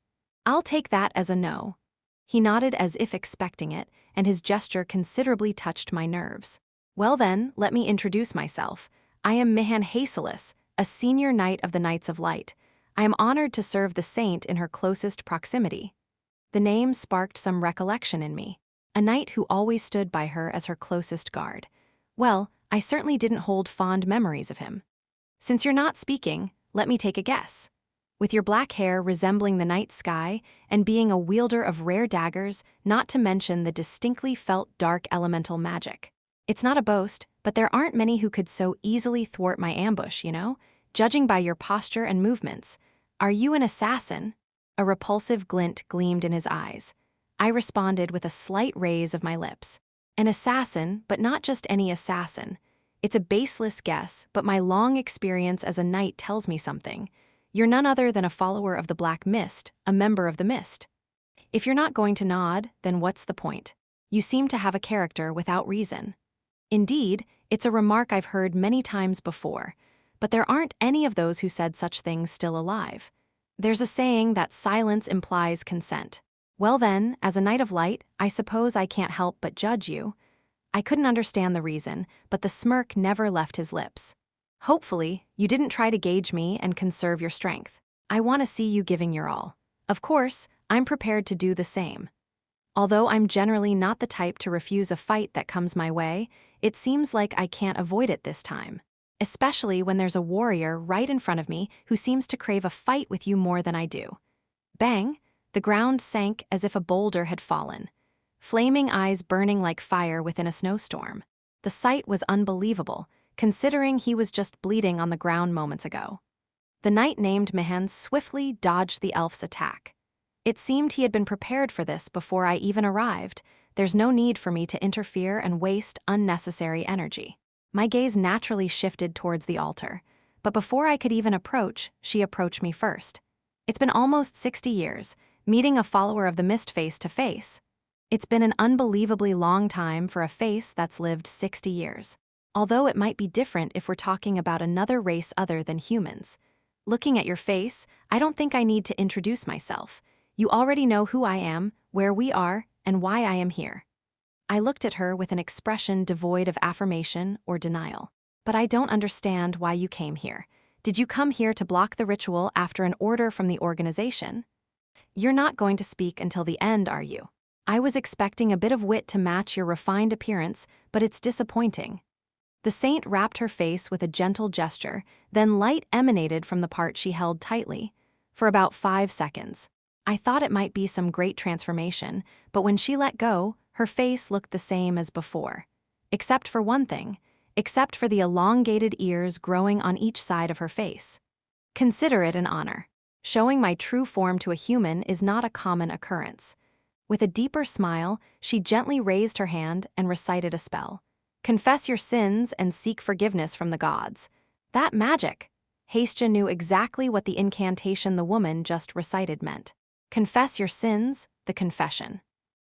"I'll take that as a no." He nodded as if expecting it, and his gesture considerably touched my nerves. "Well then, let me introduce myself. I am Mihan Haselis, a senior knight of the Knights of Light. I am honored to serve the saint in her closest proximity." The name sparked some recollection in me. A knight who always stood by her as her closest guard. Well, I certainly didn't hold fond memories of him. "Since you're not speaking, let me take a guess. With your black hair resembling the night sky and being a wielder of rare daggers, not to mention the distinctly felt dark elemental magic. It's not a boast, but there aren't many who could so easily thwart my ambush, judging by your posture and movements. Are you an assassin?" A repulsive glint gleamed in his eyes. I responded with a slight raise of my lips. "An assassin, but not just any assassin. It's a baseless guess, but my long experience as a knight tells me something. You're none other than a follower of the Black Mist, a member of the Mist. If you're not going to nod, then what's the point? You seem to have a character without reason." Indeed, it's a remark I've heard many times before, but there aren't any of those who said such things still alive. There's a saying that silence implies consent. Well then, as a Knight of Light, I suppose I can't help but judge you. I couldn't understand the reason, but the smirk never left his lips. "Hopefully, you didn't try to gauge me and conserve your strength. I want to see you giving your all. Of course, I'm prepared to do the same. Although I'm generally not the type to refuse a fight that comes my way, it seems like I can't avoid it this time. Especially when there's a warrior right in front of me who seems to crave a fight with you more than I do." Bang! The ground sank as if a boulder had fallen. Flaming eyes burning like fire within a snowstorm. The sight was unbelievable, considering he was just bleeding on the ground moments ago. The knight named Mihan swiftly dodged the elf's attack. It seemed he had been prepared for this before I even arrived. There's no need for me to interfere and waste unnecessary energy. My gaze naturally shifted towards the altar, but before I could even approach, she approached me first. It's been almost 60 years, meeting a follower of the Mist face to face. It's been an unbelievably long time for a face that's lived 60 years. Although it might be different if we're talking about another race other than humans. Looking at your face, I don't think I need to introduce myself. You already know who I am, where we are, and why I am here. I looked at her with an expression devoid of affirmation or denial. "But I don't understand why you came here. Did you come here to block the ritual after an order from the organization? You're not going to speak until the end, are you? I was expecting a bit of wit to match your refined appearance, but it's disappointing." The saint wrapped her face with a gentle gesture, then light emanated from the part she held tightly. For about 5 seconds. I thought it might be some great transformation, but when she let go, her face looked the same as before. Except for one thing, except for the elongated ears growing on each side of her face. Consider it an honor. Showing my true form to a human is not a common occurrence. With a deeper smile, she gently raised her hand and recited a spell. "Confess your sins and seek forgiveness from the gods." That magic! Hastja knew exactly what the incantation the woman just recited meant. Confess your sins, the confession.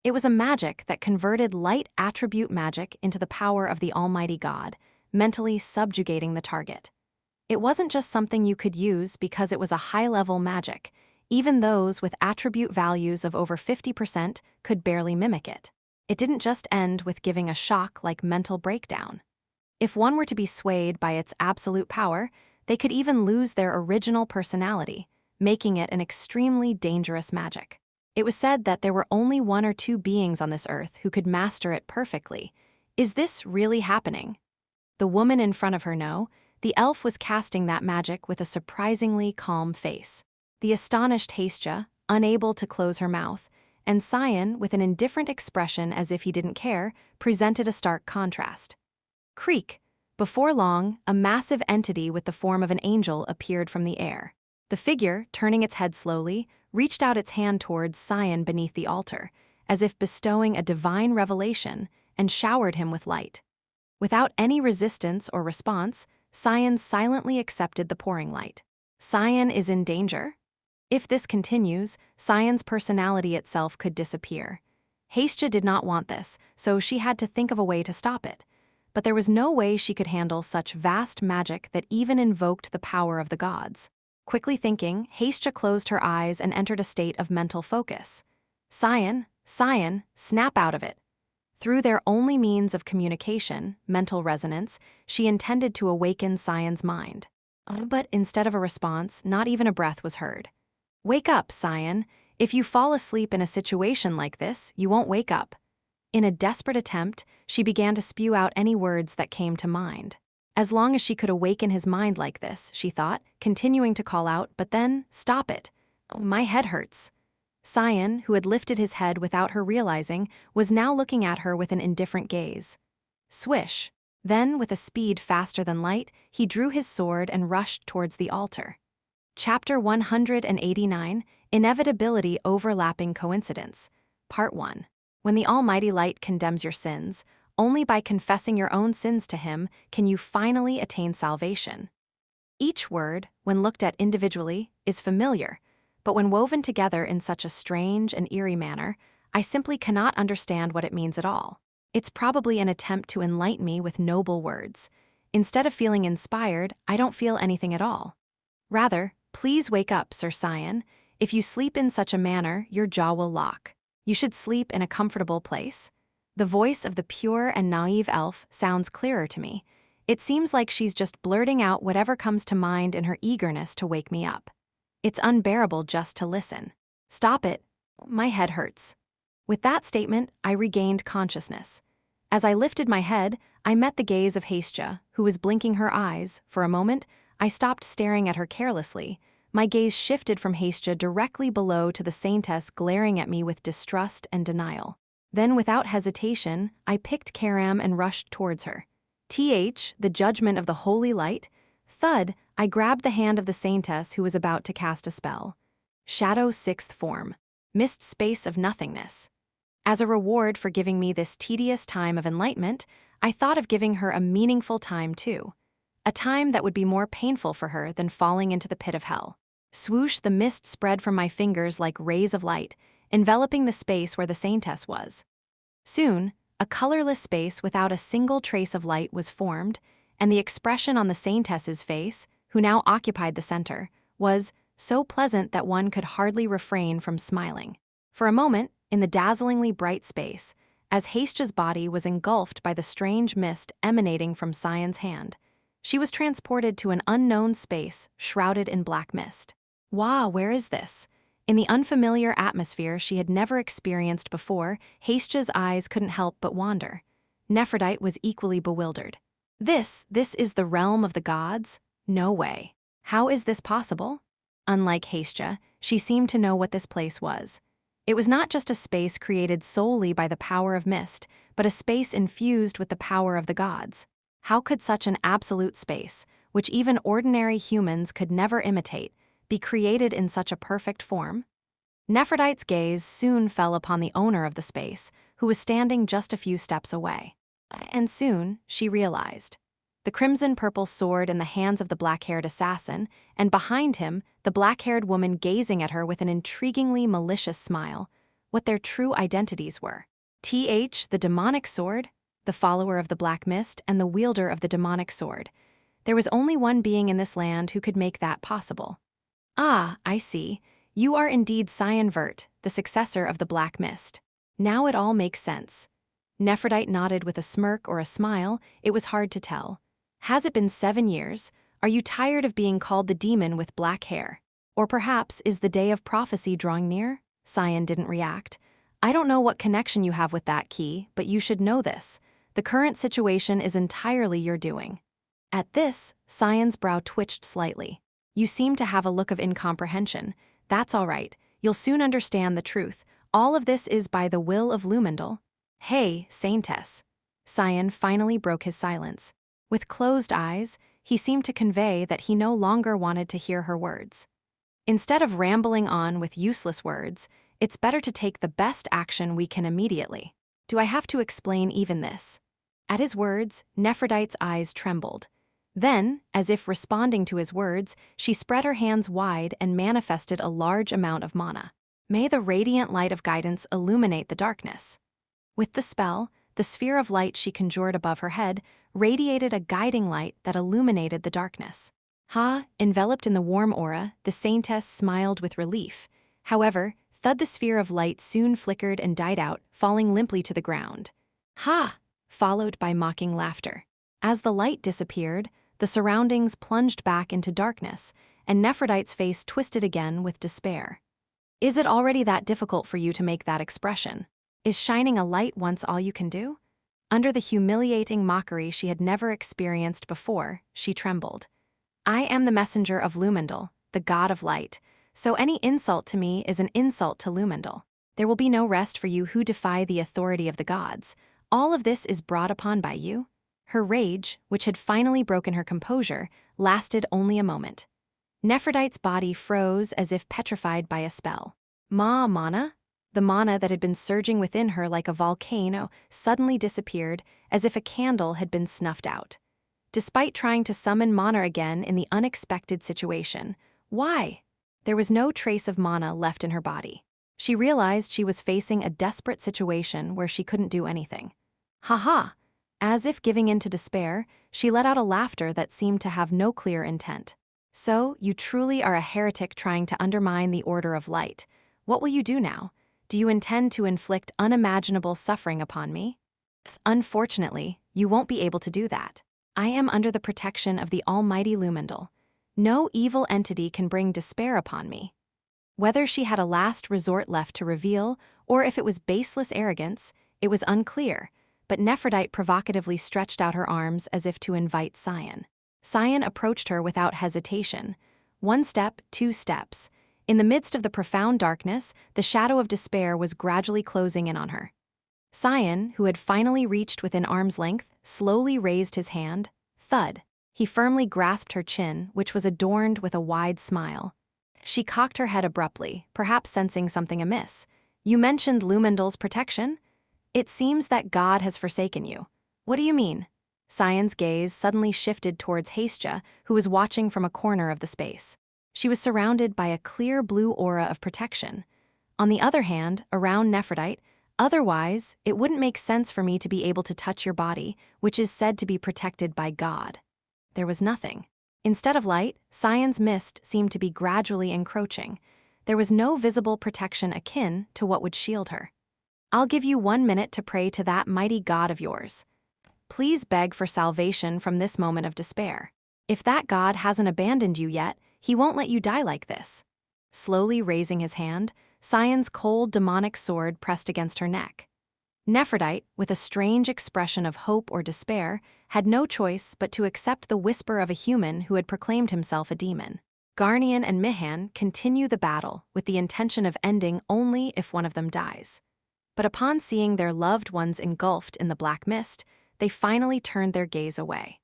It was a magic that converted light attribute magic into the power of the Almighty God, mentally subjugating the target. It wasn't just something you could use because it was a high-level magic. Even those with attribute values of over 50% could barely mimic it. It didn't just end with giving a shock like mental breakdown. If one were to be swayed by its absolute power, they could even lose their original personality, making it an extremely dangerous magic. It was said that there were only 1 or 2 beings on this earth who could master it perfectly. Is this really happening? The woman in front of her no, the elf was casting that magic with a surprisingly calm face. The astonished Hastja, unable to close her mouth, and Cyan, with an indifferent expression as if he didn't care, presented a stark contrast. Creak! Before long, a massive entity with the form of an angel appeared from the air. The figure, turning its head slowly, reached out its hand towards Cyan beneath the altar, as if bestowing a divine revelation, and showered him with light. Without any resistance or response, Cyan silently accepted the pouring light. Cyan is in danger? If this continues, Cyan's personality itself could disappear. Hastja did not want this, so she had to think of a way to stop it. But there was no way she could handle such vast magic that even invoked the power of the gods. Quickly thinking, Hastja closed her eyes and entered a state of mental focus. Cyan, snap out of it. Through their only means of communication, mental resonance, she intended to awaken Cyan's mind. But instead of a response, not even a breath was heard. Wake up, Cyan. If you fall asleep in a situation like this, you won't wake up. In a desperate attempt, she began to spew out any words that came to mind. As long as she could awaken his mind like this, she thought, continuing to call out, but then, stop it. My head hurts. Cyan, who had lifted his head without her realizing, was now looking at her with an indifferent gaze. Swish. Then, with a speed faster than light, he drew his sword and rushed towards the altar. Chapter 189, Inevitability Overlapping Coincidence. Part 1. When the Almighty Light condemns your sins, only by confessing your own sins to Him can you finally attain salvation. Each word, when looked at individually, is familiar, but when woven together in such a strange and eerie manner, I simply cannot understand what it means at all. It's probably an attempt to enlighten me with noble words. Instead of feeling inspired, I don't feel anything at all. Rather, please wake up, Sir Cyan. If you sleep in such a manner, your jaw will lock. You should sleep in a comfortable place. The voice of the pure and naive elf sounds clearer to me. It seems like she's just blurting out whatever comes to mind in her eagerness to wake me up. It's unbearable just to listen. Stop it. My head hurts. With that statement, I regained consciousness. As I lifted my head, I met the gaze of Hastja, who was blinking her eyes. For a moment, I stopped staring at her carelessly. My gaze shifted from Hastja directly below to the saintess glaring at me with distrust and denial. Then, without hesitation, I picked Karam and rushed towards her. The judgment of the holy light. Thud, I grabbed the hand of the saintess who was about to cast a spell. Shadow sixth form. Mist space of nothingness. As a reward for giving me this tedious time of enlightenment, I thought of giving her a meaningful time too. A time that would be more painful for her than falling into the pit of hell. Swoosh, the mist spread from my fingers like rays of light, enveloping the space where the saintess was. Soon, a colorless space without a single trace of light was formed, and the expression on the saintess's face, who now occupied the center, was so pleasant that one could hardly refrain from smiling. For a moment, in the dazzlingly bright space, as Hastja's body was engulfed by the strange mist emanating from Cyan's hand, she was transported to an unknown space shrouded in black mist. Wow, where is this? In the unfamiliar atmosphere she had never experienced before, Hastja's eyes couldn't help but wander. Nephrodite was equally bewildered. This is the realm of the gods? No way. How is this possible? Unlike Hastja, she seemed to know what this place was. It was not just a space created solely by the power of mist, but a space infused with the power of the gods. How could such an absolute space, which even ordinary humans could never imitate, be created in such a perfect form? Nephrodite's gaze soon fell upon the owner of the space, who was standing just a few steps away. And soon, she realized. The crimson-purple sword in the hands of the black-haired assassin, and behind him, the black-haired woman gazing at her with an intriguingly malicious smile, what their true identities were. The demonic sword, the follower of the black mist, and the wielder of the demonic sword. There was only one being in this land who could make that possible. Ah, I see. You are indeed Cyan Vert, the successor of the black mist. Now it all makes sense. Nephrodite nodded with a smirk or a smile, it was hard to tell. Has it been 7 years? Are you tired of being called the demon with black hair? Or perhaps is the day of prophecy drawing near? Cyan didn't react. I don't know what connection you have with that key, but you should know this. The current situation is entirely your doing." At this, Cyan's brow twitched slightly. "You seem to have a look of incomprehension. That's all right. You'll soon understand the truth. All of this is by the will of Lumendal." "Hey, Saintess." Cyan finally broke his silence. With closed eyes, he seemed to convey that he no longer wanted to hear her words. Instead of rambling on with useless words, it's better to take the best action we can immediately. Do I have to explain even this? At his words, Nephrodite's eyes trembled. Then, as if responding to his words, she spread her hands wide and manifested a large amount of mana. May the radiant light of guidance illuminate the darkness. With the spell, the sphere of light she conjured above her head radiated a guiding light that illuminated the darkness. Enveloped in the warm aura, the Saintess smiled with relief. However, the sphere of light soon flickered and died out, falling limply to the ground. Followed by mocking laughter. As the light disappeared, the surroundings plunged back into darkness, and Nephrodite's face twisted again with despair. "Is it already that difficult for you to make that expression? Is shining a light once all you can do?" Under the humiliating mockery she had never experienced before, she trembled. "I am the messenger of Lumendal, the god of light, so any insult to me is an insult to Lumendal. There will be no rest for you who defy the authority of the gods. All of this is brought upon by you." Her rage, which had finally broken her composure, lasted only a moment. Nephrodite's body froze as if petrified by a spell. Mana? The mana that had been surging within her like a volcano suddenly disappeared, as if a candle had been snuffed out. Despite trying to summon mana again in the unexpected situation, why? There was no trace of mana left in her body. She realized she was facing a desperate situation where she couldn't do anything. As if giving in to despair, she let out a laughter that seemed to have no clear intent. "So, you truly are a heretic trying to undermine the order of light. What will you do now? Do you intend to inflict unimaginable suffering upon me?" "Unfortunately, you won't be able to do that. I am under the protection of the almighty Lumendal. No evil entity can bring despair upon me." Whether she had a last resort left to reveal, or if it was baseless arrogance, it was unclear, but Nephrodite provocatively stretched out her arms as if to invite Cyan. Cyan approached her without hesitation. 1 step, 2 steps. In the midst of the profound darkness, the shadow of despair was gradually closing in on her. Cyan, who had finally reached within arm's length, slowly raised his hand. Thud. He firmly grasped her chin, which was adorned with a wide smile. She cocked her head abruptly, perhaps sensing something amiss. "You mentioned Lumendal's protection? It seems that God has forsaken you. What do you mean?" Cyan's gaze suddenly shifted towards Hestia, who was watching from a corner of the space. She was surrounded by a clear blue aura of protection. On the other hand, around Nephrodite, "Otherwise, it wouldn't make sense for me to be able to touch your body, which is said to be protected by God." There was nothing. Instead of light, Cyan's mist seemed to be gradually encroaching. There was no visible protection akin to what would shield her. "I'll give you 1 minute to pray to that mighty God of yours. Please beg for salvation from this moment of despair. If that God hasn't abandoned you yet, he won't let you die like this." Slowly raising his hand, Cyan's cold demonic sword pressed against her neck. Nephrodite, with a strange expression of hope or despair, had no choice but to accept the whisper of a human who had proclaimed himself a demon. Garnian and Mihan continue the battle with the intention of ending only if one of them dies. But upon seeing their loved ones engulfed in the black mist, they finally turned their gaze away.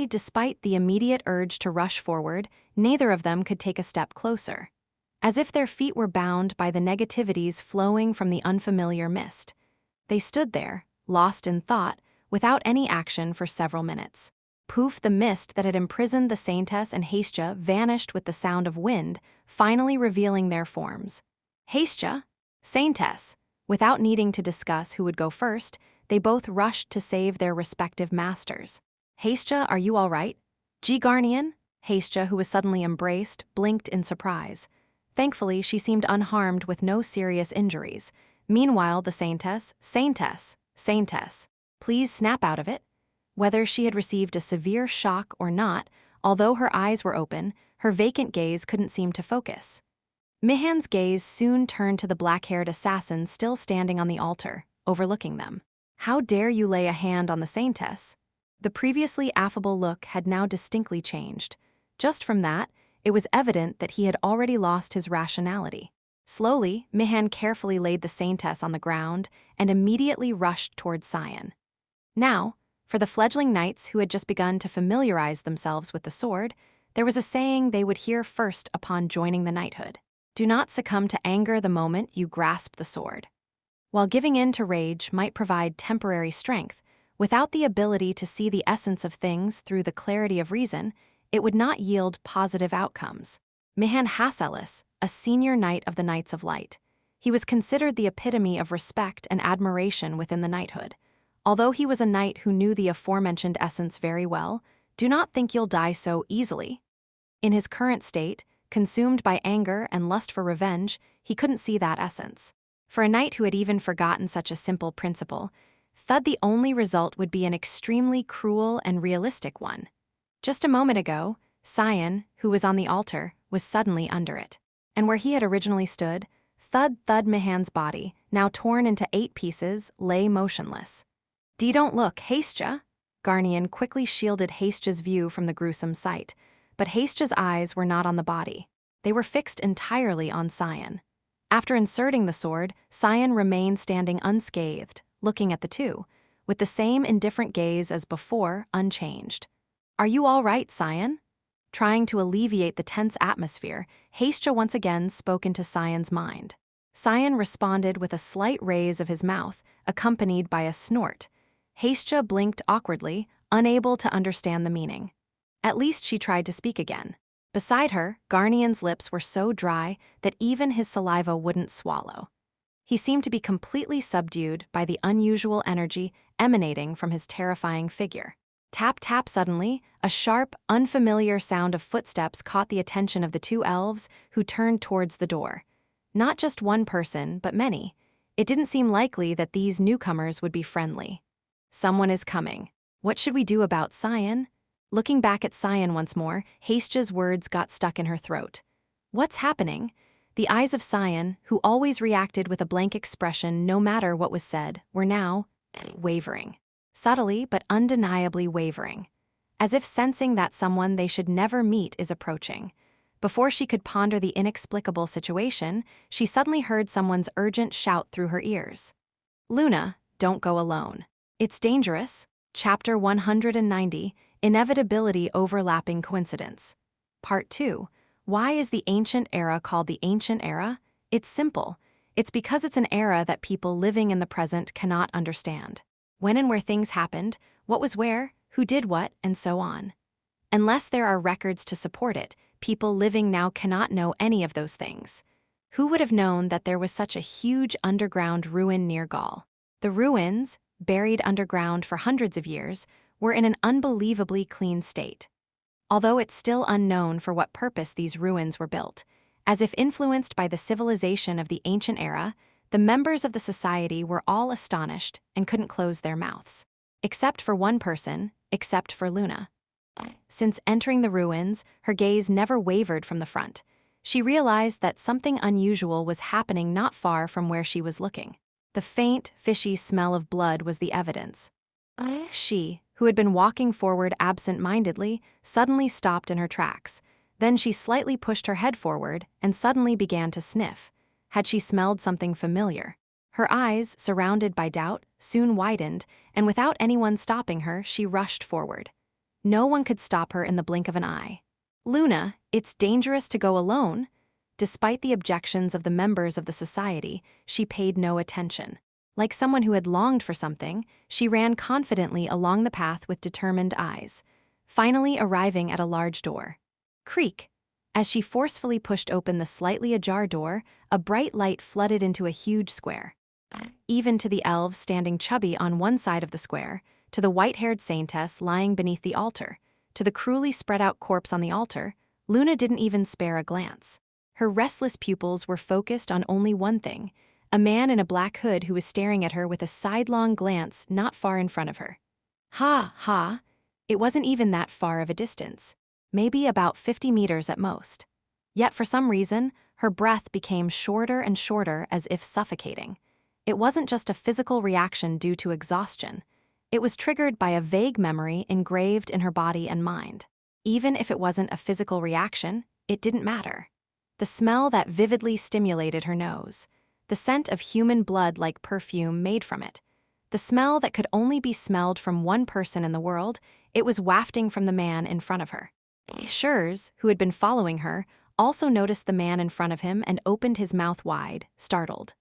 Despite the immediate urge to rush forward, neither of them could take a step closer. As if their feet were bound by the negativities flowing from the unfamiliar mist. They stood there, lost in thought, without any action for several minutes. Poof, the mist that had imprisoned the Saintess and Hestia vanished with the sound of wind, finally revealing their forms. Hestia, Saintess. Without needing to discuss who would go first, they both rushed to save their respective masters. "Hestia, are you all right?" "Garnian?" Hestia, who was suddenly embraced, blinked in surprise. Thankfully, she seemed unharmed with no serious injuries. Meanwhile, the Saintess, please snap out of it. Whether she had received a severe shock or not, although her eyes were open, her vacant gaze couldn't seem to focus. Mihan's gaze soon turned to the black-haired assassin still standing on the altar, overlooking them. How dare you lay a hand on the saintess? The previously affable look had now distinctly changed. Just from that, it was evident that he had already lost his rationality. Slowly, Mihan carefully laid the saintess on the ground and immediately rushed towards Cyan. Now, for the fledgling knights who had just begun to familiarize themselves with the sword, there was a saying they would hear first upon joining the knighthood. Do not succumb to anger the moment you grasp the sword. While giving in to rage might provide temporary strength, without the ability to see the essence of things through the clarity of reason, it would not yield positive outcomes. Mihan Hasselis, a senior knight of the Knights of Light. He was considered the epitome of respect and admiration within the knighthood. Although he was a knight who knew the aforementioned essence very well, do not think you'll die so easily. In his current state, consumed by anger and lust for revenge, he couldn't see that essence. For a knight who had even forgotten such a simple principle, thought the only result would be an extremely cruel and realistic one. Just a moment ago, Cyan, who was on the altar, was suddenly under it. And where he had originally stood, thud Mihan's body, now torn into 8 pieces, lay motionless. Don't look, Haistja." Garnian quickly shielded Haistja's view from the gruesome sight, but Haistja's eyes were not on the body. They were fixed entirely on Cyan. After inserting the sword, Cyan remained standing unscathed, looking at the two, with the same indifferent gaze as before, unchanged. "Are you all right, Cyan?" Trying to alleviate the tense atmosphere, Haistja once again spoke into Cyan's mind. Cyan responded with a slight raise of his mouth, accompanied by a snort. Haistja blinked awkwardly, unable to understand the meaning. At least she tried to speak again. Beside her, Garnian's lips were so dry that even his saliva wouldn't swallow. He seemed to be completely subdued by the unusual energy emanating from his terrifying figure. Tap tap suddenly, a sharp, unfamiliar sound of footsteps caught the attention of the 2 elves who turned towards the door. Not just one person, but many. It didn't seem likely that these newcomers would be friendly. "Someone is coming. What should we do about Cyan?" Looking back at Cyan once more, Haistja's words got stuck in her throat. What's happening? The eyes of Cyan, who always reacted with a blank expression no matter what was said, were now wavering. Subtly but undeniably wavering. As if sensing that someone they should never meet is approaching. Before she could ponder the inexplicable situation, she suddenly heard someone's urgent shout through her ears. "Luna, don't go alone. It's dangerous." Chapter 190, Inevitability Overlapping Coincidence. Part 2. Why is the ancient era called the ancient era? It's simple. It's because it's an era that people living in the present cannot understand. When and where things happened, what was where, who did what, and so on. Unless there are records to support it, people living now cannot know any of those things. Who would have known that there was such a huge underground ruin near Gaul? The ruins, buried underground for hundreds of years, were in an unbelievably clean state. Although it's still unknown for what purpose these ruins were built, as if influenced by the civilization of the ancient era, the members of the society were all astonished and couldn't close their mouths. Except for one person, except for Luna. Since entering the ruins, her gaze never wavered from the front. She realized that something unusual was happening not far from where she was looking. The faint, fishy smell of blood was the evidence. She, who had been walking forward absent-mindedly, suddenly stopped in her tracks. Then she slightly pushed her head forward and suddenly began to sniff. Had she smelled something familiar? Her eyes, surrounded by doubt, soon widened, and without anyone stopping her, she rushed forward. No one could stop her in the blink of an eye. "Luna, it's dangerous to go alone." Despite the objections of the members of the society, she paid no attention. Like someone who had longed for something, she ran confidently along the path with determined eyes, finally arriving at a large door. Creak! As she forcefully pushed open the slightly ajar door, a bright light flooded into a huge square. Even to the elves standing chubby on one side of the square, to the white-haired saintess lying beneath the altar, to the cruelly spread-out corpse on the altar, Luna didn't even spare a glance. Her restless pupils were focused on only one thing, a man in a black hood who was staring at her with a sidelong glance not far in front of her. Ha, ha! It wasn't even that far of a distance. Maybe about 50 meters at most. Yet for some reason, her breath became shorter and shorter as if suffocating. it wasn't just a physical reaction due to exhaustion. It was triggered by a vague memory engraved in her body and mind. Even if it wasn't a physical reaction, it didn't matter. The smell that vividly stimulated her nose, the scent of human blood like perfume made from it, the smell that could only be smelled from one person in the world, it was wafting from the man in front of her. Schurz, who had been following her, also noticed the man in front of him and opened his mouth wide, startled.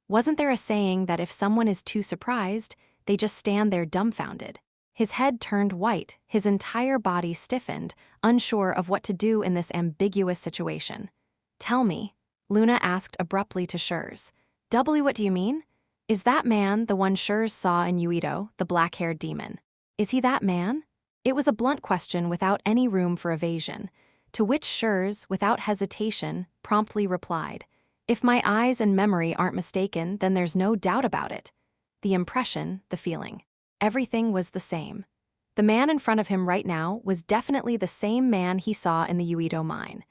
Wasn't there a saying that if someone is too surprised, they just stand there dumbfounded? His head turned white, his entire body stiffened, unsure of what to do in this ambiguous situation. "Tell me," Luna asked abruptly to Schurz. What do you mean? Is that man the one Schurz saw in Uito, the black-haired demon? Is he that man? It was a blunt question without any room for evasion, to which Schurz, without hesitation, promptly replied, "If my eyes and memory aren't mistaken, then there's no doubt about it." The impression, the feeling, everything was the same. The man in front of him right now was definitely the same man he saw in the Uito mine.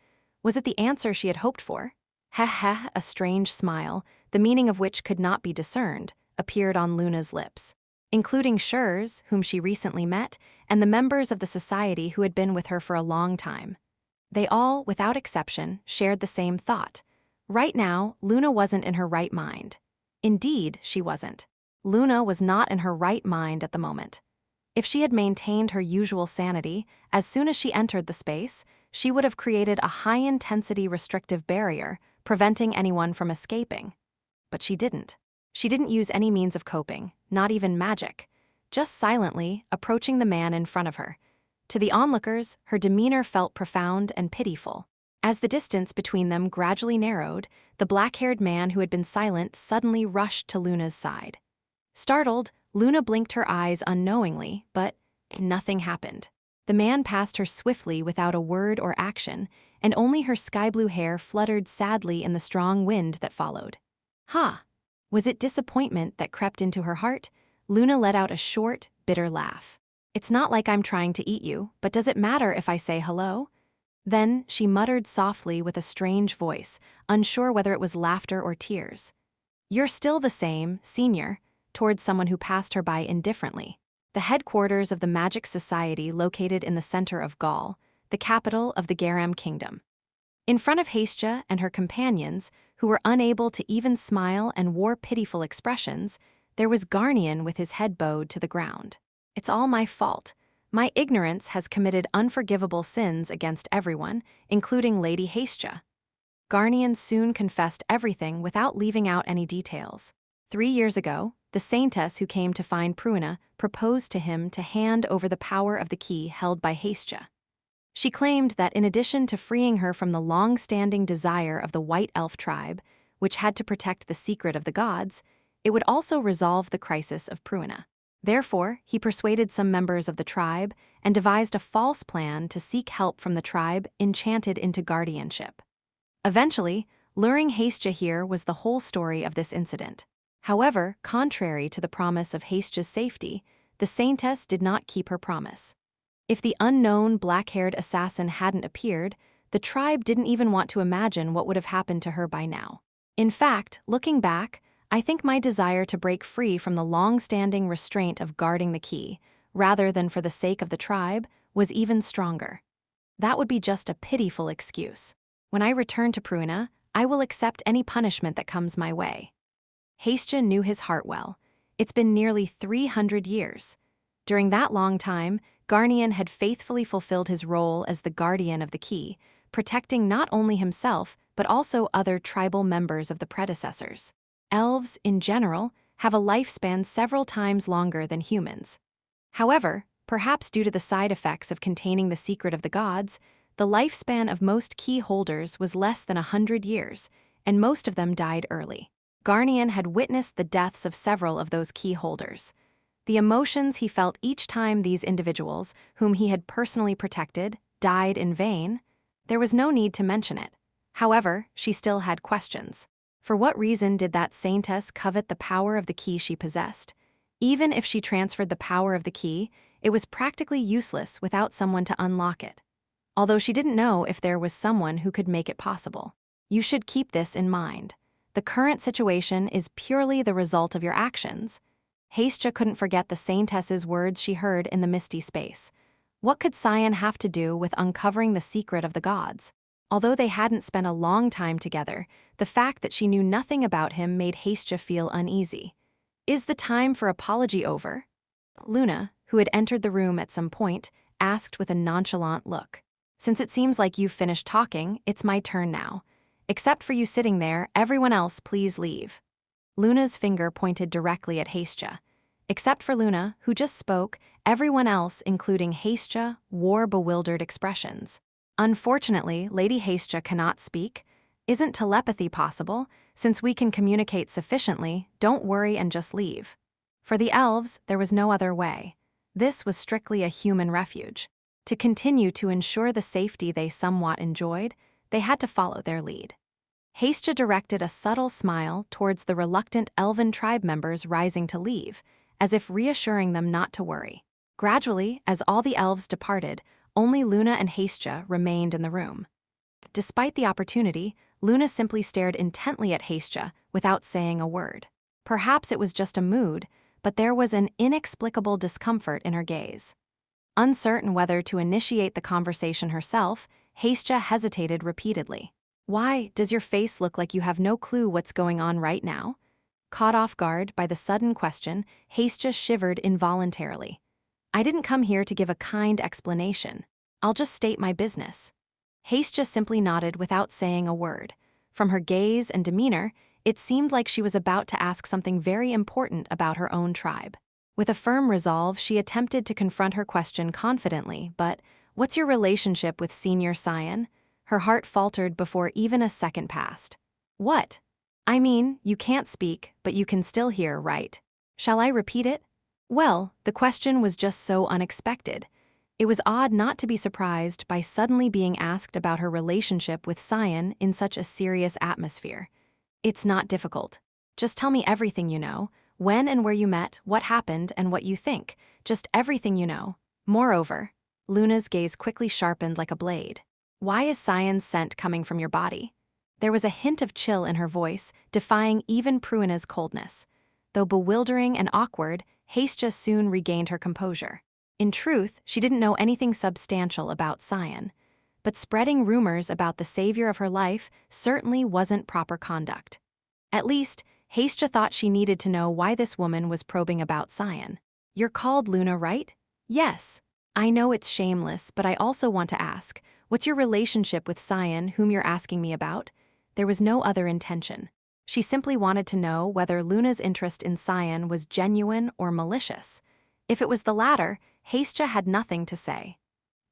Was it the answer she had hoped for? Heh, a strange smile, the meaning of which could not be discerned, appeared on Luna's lips. Including Schurz, whom she recently met, and the members of the society who had been with her for a long time. They all, without exception, shared the same thought. Right now, Luna wasn't in her right mind. Indeed, she wasn't. Luna was not in her right mind at the moment. If she had maintained her usual sanity, as soon as she entered the space, she would have created a high-intensity restrictive barrier, preventing anyone from escaping. But she didn't. She didn't use any means of coping, not even magic, just silently approaching the man in front of her. To the onlookers, her demeanor felt profound and pitiful. As the distance between them gradually narrowed, the black-haired man who had been silent suddenly rushed to Luna's side. Startled, Luna blinked her eyes unknowingly, but nothing happened. The man passed her swiftly without a word or action, and only her sky-blue hair fluttered sadly in the strong wind that followed. Was it disappointment that crept into her heart? Luna let out a short, bitter laugh. "It's not like I'm trying to eat you, but does it matter if I say hello?" Then she muttered softly with a strange voice, unsure whether it was laughter or tears. "You're still the same, senior," towards someone who passed her by indifferently. The headquarters of the Magic Society located in the center of Gaul, the capital of the Garam Kingdom. In front of Hestia and her companions, who were unable to even smile and wore pitiful expressions, there was Garnian with his head bowed to the ground. "It's all my fault. My ignorance has committed unforgivable sins against everyone, including Lady Hestia." Garnian soon confessed everything without leaving out any details. 3 years ago, the saintess who came to find Pruina proposed to him to hand over the power of the key held by Hestia. She claimed that in addition to freeing her from the long-standing desire of the White Elf tribe, which had to protect the secret of the gods, it would also resolve the crisis of Pruina. Therefore, he persuaded some members of the tribe and devised a false plan to seek help from the tribe enchanted into guardianship. Eventually, luring Hestia here was the whole story of this incident. However, contrary to the promise of Hestia's safety, the saintess did not keep her promise. If the unknown black-haired assassin hadn't appeared, the tribe didn't even want to imagine what would have happened to her by now. In fact, looking back, I think my desire to break free from the long-standing restraint of guarding the key, rather than for the sake of the tribe, was even stronger. That would be just a pitiful excuse. When I return to Pruina, I will accept any punishment that comes my way. Hestia knew his heart well. It's been nearly 300 years. During that long time, Garnian had faithfully fulfilled his role as the guardian of the key, protecting not only himself, but also other tribal members of the predecessors. Elves, in general, have a lifespan several times longer than humans. However, perhaps due to the side effects of containing the secret of the gods, the lifespan of most key holders was less than 100 years, and most of them died early. Garnian had witnessed the deaths of several of those key holders. The emotions he felt each time these individuals, whom he had personally protected, died in vain, there was no need to mention it. However, she still had questions. For what reason did that saintess covet the power of the key she possessed? Even if she transferred the power of the key, it was practically useless without someone to unlock it. Although she didn't know if there was someone who could make it possible. You should keep this in mind. The current situation is purely the result of your actions. Hastja couldn't forget the saintess's words she heard in the misty space. What could Cyan have to do with uncovering the secret of the gods? Although they hadn't spent a long time together, the fact that she knew nothing about him made Hastja feel uneasy. Is the time for apology over? Luna, who had entered the room at some point, asked with a nonchalant look. Since it seems like you've finished talking, it's my turn now. Except for you sitting there, everyone else please leave. Luna's finger pointed directly at Hastja. Except for Luna, who just spoke, everyone else, including Hastja, wore bewildered expressions. Unfortunately, Lady Hastja cannot speak. Isn't telepathy possible? Since we can communicate sufficiently, don't worry and just leave. For the elves, there was no other way. This was strictly a human refuge. To continue to ensure the safety they somewhat enjoyed, they had to follow their lead. Hastja directed a subtle smile towards the reluctant elven tribe members rising to leave, as if reassuring them not to worry. Gradually, as all the elves departed, only Luna and Hastja remained in the room. Despite the opportunity, Luna simply stared intently at Hastja without saying a word. Perhaps it was just a mood, but there was an inexplicable discomfort in her gaze. Uncertain whether to initiate the conversation herself, Hastja hesitated repeatedly. Why, does your face look like you have no clue what's going on right now? Caught off guard by the sudden question, Hastja shivered involuntarily. I didn't come here to give a kind explanation. I'll just state my business. Hastja simply nodded without saying a word. From her gaze and demeanor, it seemed like she was about to ask something very important about her own tribe. With a firm resolve, she attempted to confront her question confidently, but, what's your relationship with Senior Cyan? Her heart faltered before even a second passed. What? I mean, you can't speak, but you can still hear, right? Shall I repeat it? Well, the question was just so unexpected. It was odd not to be surprised by suddenly being asked about her relationship with Cyan in such a serious atmosphere. It's not difficult. Just tell me everything you know, when and where you met, what happened, and what you think. Just everything you know. Moreover, Luna's gaze quickly sharpened like a blade. Why is Cyan's scent coming from your body? There was a hint of chill in her voice, defying even Pruina's coldness. Though bewildering and awkward, Hastja soon regained her composure. In truth, she didn't know anything substantial about Cyan. But spreading rumors about the savior of her life certainly wasn't proper conduct. At least, Hastja thought she needed to know why this woman was probing about Cyan. You're called Luna, right? Yes. I know it's shameless, but I also want to ask, what's your relationship with Cyan, whom you're asking me about? There was no other intention. She simply wanted to know whether Luna's interest in Cyan was genuine or malicious. If it was the latter, Hastja had nothing to say.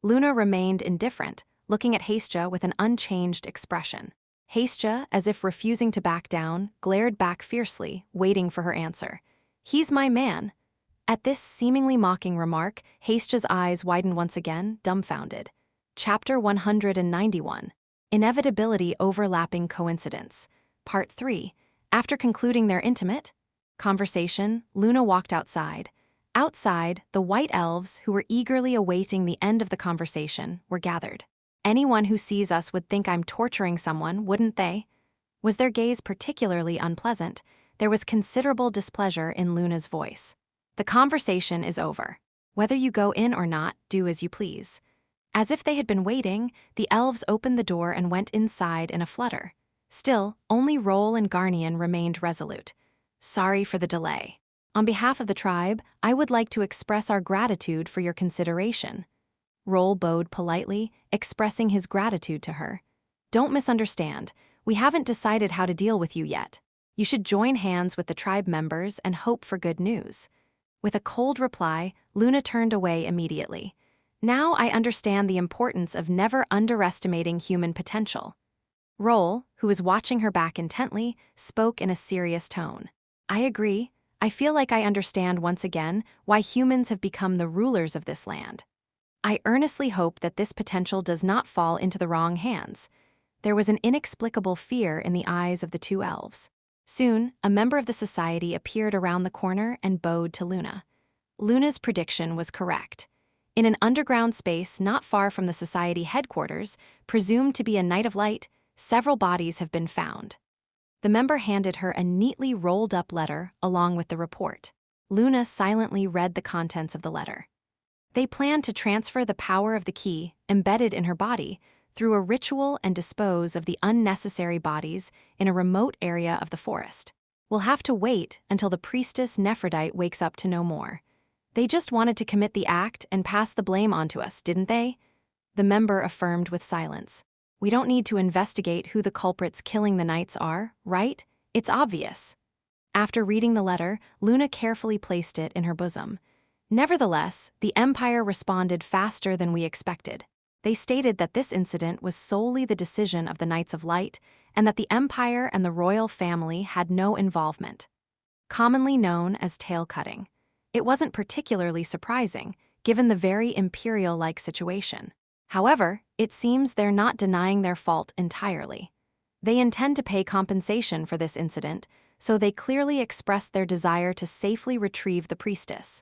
Luna remained indifferent, looking at Hastja with an unchanged expression. Hastja, as if refusing to back down, glared back fiercely, waiting for her answer. He's my man. At this seemingly mocking remark, Hastja's eyes widened once again, dumbfounded. Chapter 191. Inevitability Overlapping Coincidence. Part 3. After concluding their intimate conversation, Luna walked outside. Outside, the white elves, who were eagerly awaiting the end of the conversation, were gathered. Anyone who sees us would think I'm torturing someone, wouldn't they? Was their gaze particularly unpleasant? There was considerable displeasure in Luna's voice. The conversation is over. Whether you go in or not, do as you please. As if they had been waiting, the elves opened the door and went inside in a flutter. Still, only Roll and Garnian remained resolute. Sorry for the delay. On behalf of the tribe, I would like to express our gratitude for your consideration. Roll bowed politely, expressing his gratitude to her. Don't misunderstand. We haven't decided how to deal with you yet. You should join hands with the tribe members and hope for good news. With a cold reply, Luna turned away immediately. Now I understand the importance of never underestimating human potential. Roll, who was watching her back intently, spoke in a serious tone. I agree. I feel like I understand once again why humans have become the rulers of this land. I earnestly hope that this potential does not fall into the wrong hands. There was an inexplicable fear in the eyes of the two elves. Soon, a member of the society appeared around the corner and bowed to Luna. Luna's prediction was correct. In an underground space not far from the society headquarters, presumed to be a Night of Light, several bodies have been found. The member handed her a neatly rolled-up letter along with the report. Luna silently read the contents of the letter. They planned to transfer the power of the key, embedded in her body, through a ritual and dispose of the unnecessary bodies in a remote area of the forest. We'll have to wait until the priestess Nephrodite wakes up to know more. They just wanted to commit the act and pass the blame onto us, didn't they? The member affirmed with silence. We don't need to investigate who the culprits killing the knights are, right? It's obvious. After reading the letter, Luna carefully placed it in her bosom. Nevertheless, the Empire responded faster than we expected. They stated that this incident was solely the decision of the Knights of Light and that the Empire and the royal family had no involvement. Commonly known as tail-cutting. It wasn't particularly surprising, given the very imperial-like situation. However, it seems they're not denying their fault entirely. They intend to pay compensation for this incident, so they clearly expressed their desire to safely retrieve the priestess.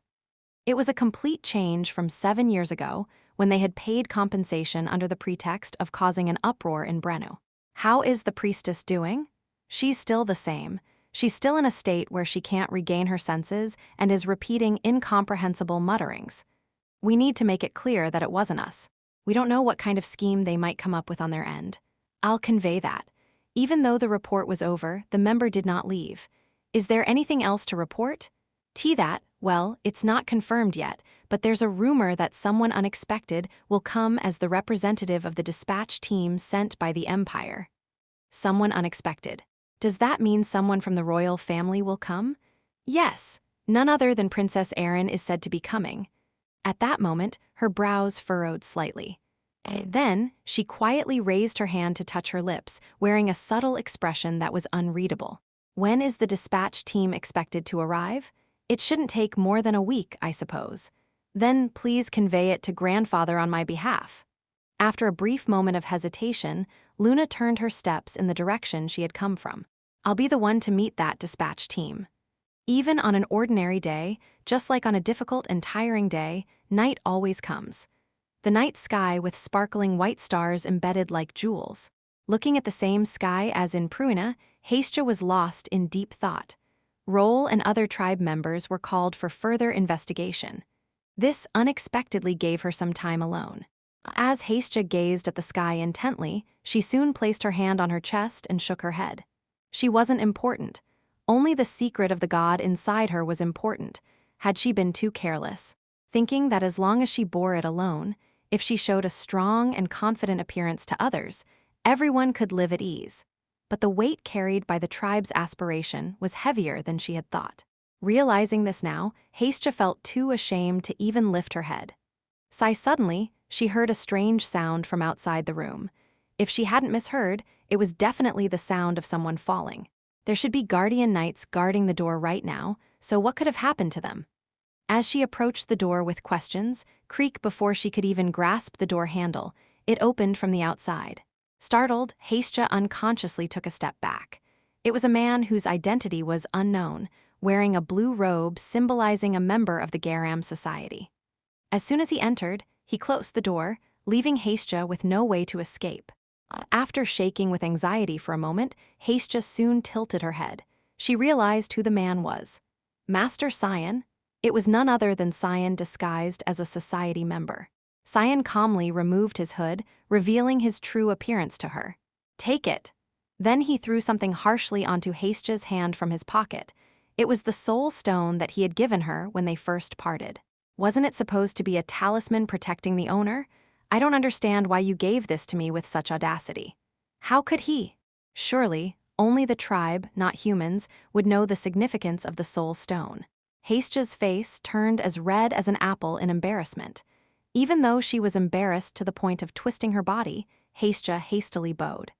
It was a complete change from 7 years ago, when they had paid compensation under the pretext of causing an uproar in Brenu. How is the priestess doing? She's still the same. She's still in a state where she can't regain her senses and is repeating incomprehensible mutterings. We need to make it clear that it wasn't us. We don't know what kind of scheme they might come up with on their end. I'll convey that. Even though the report was over, the member did not leave. Is there anything else to report? That, well, it's not confirmed yet, but there's a rumor that someone unexpected will come as the representative of the dispatch team sent by the Empire. Someone unexpected. Does that mean someone from the royal family will come? Yes, none other than Princess Erin is said to be coming. At that moment, her brows furrowed slightly. Then, she quietly raised her hand to touch her lips, wearing a subtle expression that was unreadable. When is the dispatch team expected to arrive? It shouldn't take more than a week, I suppose. Then please convey it to grandfather on my behalf. After a brief moment of hesitation, Luna turned her steps in the direction she had come from. I'll be the one to meet that dispatch team. Even on an ordinary day, just like on a difficult and tiring day, night always comes. The night sky with sparkling white stars embedded like jewels. Looking at the same sky as in Pruina, Hestia was lost in deep thought. Roll and other tribe members were called for further investigation. This unexpectedly gave her some time alone. As Hestia gazed at the sky intently, she soon placed her hand on her chest and shook her head. She wasn't important. Only the secret of the god inside her was important. Had she been too careless, thinking that as long as she bore it alone, if she showed a strong and confident appearance to others, everyone could live at ease. But the weight carried by the tribe's aspiration was heavier than she had thought. Realizing this now, Hestia felt too ashamed to even lift her head. Suddenly, she heard a strange sound from outside the room. If she hadn't misheard, it was definitely the sound of someone falling. There should be guardian knights guarding the door right now, so what could have happened to them? As she approached the door with questions, creak before she could even grasp the door handle, it opened from the outside. Startled, Hestia unconsciously took a step back. It was a man whose identity was unknown, wearing a blue robe symbolizing a member of the Garam society. As soon as he entered, he closed the door, leaving Hestia with no way to escape. After shaking with anxiety for a moment, Hestia soon tilted her head. She realized who the man was. Master Cyan? It was none other than Cyan disguised as a society member. Cyan calmly removed his hood, revealing his true appearance to her. Take it. Then he threw something harshly onto Hestia's hand from his pocket. It was the soul stone that he had given her when they first parted. Wasn't it supposed to be a talisman protecting the owner? I don't understand why you gave this to me with such audacity. How could he? Surely, only the tribe, not humans, would know the significance of the soul stone. Hestia's face turned as red as an apple in embarrassment. Even though she was embarrassed to the point of twisting her body, Hestia hastily bowed.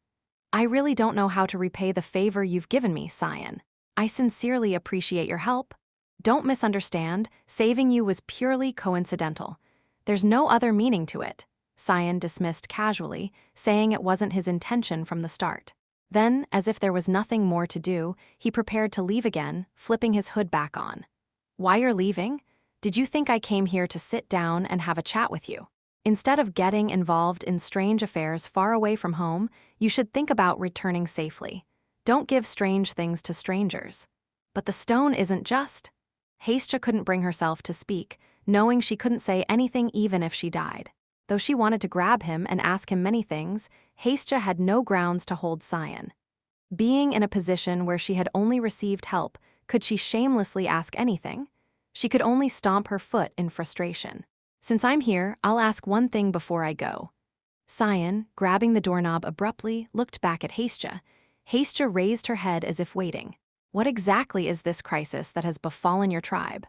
I really don't know how to repay the favor you've given me, Cyan. I sincerely appreciate your help. Don't misunderstand, saving you was purely coincidental. There's no other meaning to it. Cyan dismissed casually, saying it wasn't his intention from the start. Then, as if there was nothing more to do, he prepared to leave again, flipping his hood back on. Why you're leaving? Did you think I came here to sit down and have a chat with you? Instead of getting involved in strange affairs far away from home, you should think about returning safely. Don't give strange things to strangers. But the stone isn't just. Hestia couldn't bring herself to speak, knowing she couldn't say anything even if she died. Though she wanted to grab him and ask him many things, Hestia had no grounds to hold Cyan. Being in a position where she had only received help, could she shamelessly ask anything? She could only stomp her foot in frustration. Since I'm here, I'll ask one thing before I go. Cyan, grabbing the doorknob abruptly, looked back at Hestia. Hestia raised her head as if waiting. What exactly is this crisis that has befallen your tribe?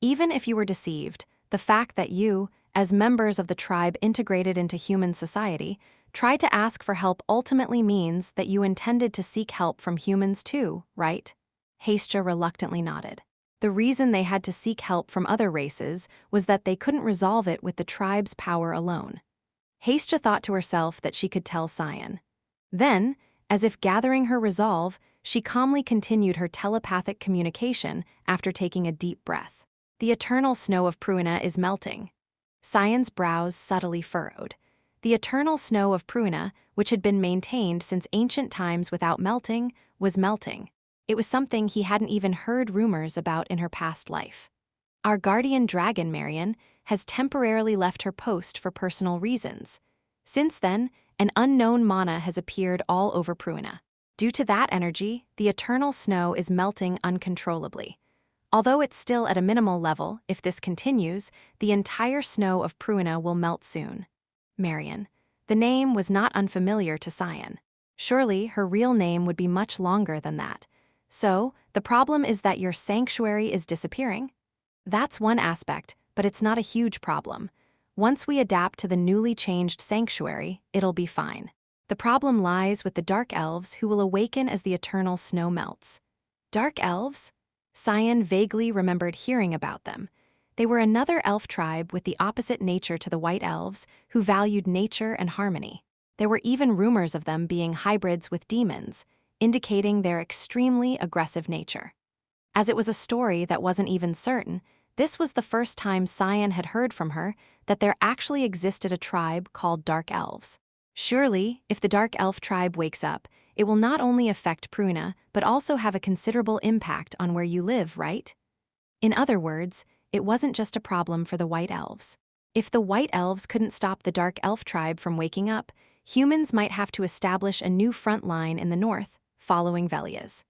Even if you were deceived, the fact that you, as members of the tribe integrated into human society, tried to ask for help ultimately means that you intended to seek help from humans too, right? Hestia reluctantly nodded. The reason they had to seek help from other races was that they couldn't resolve it with the tribe's power alone. Hestia thought to herself that she could tell Cyan. Then, as if gathering her resolve, she calmly continued her telepathic communication after taking a deep breath. The eternal snow of Pruina is melting. Cyan's brows subtly furrowed. The eternal snow of Pruina, which had been maintained since ancient times without melting, was melting. It was something he hadn't even heard rumors about in her past life. Our guardian dragon, Marion, has temporarily left her post for personal reasons. Since then, an unknown mana has appeared all over Pruina. Due to that energy, the eternal snow is melting uncontrollably. Although it's still at a minimal level, if this continues, the entire snow of Pruina will melt soon. Marion. The name was not unfamiliar to Cyan. Surely her real name would be much longer than that. So, the problem is that your sanctuary is disappearing? That's one aspect, but it's not a huge problem. Once we adapt to the newly changed sanctuary, it'll be fine. The problem lies with the dark elves who will awaken as the eternal snow melts. Dark elves? Cyan vaguely remembered hearing about them. They were another elf tribe with the opposite nature to the white elves who valued nature and harmony. There were even rumors of them being hybrids with demons, indicating their extremely aggressive nature. As it was a story that wasn't even certain, this was the first time Cyan had heard from her that there actually existed a tribe called Dark Elves. Surely, if the Dark Elf tribe wakes up, it will not only affect Pruina, but also have a considerable impact on where you live, right? In other words, it wasn't just a problem for the White Elves. If the White Elves couldn't stop the Dark Elf tribe from waking up, humans might have to establish a new front line in the north, following Velia's.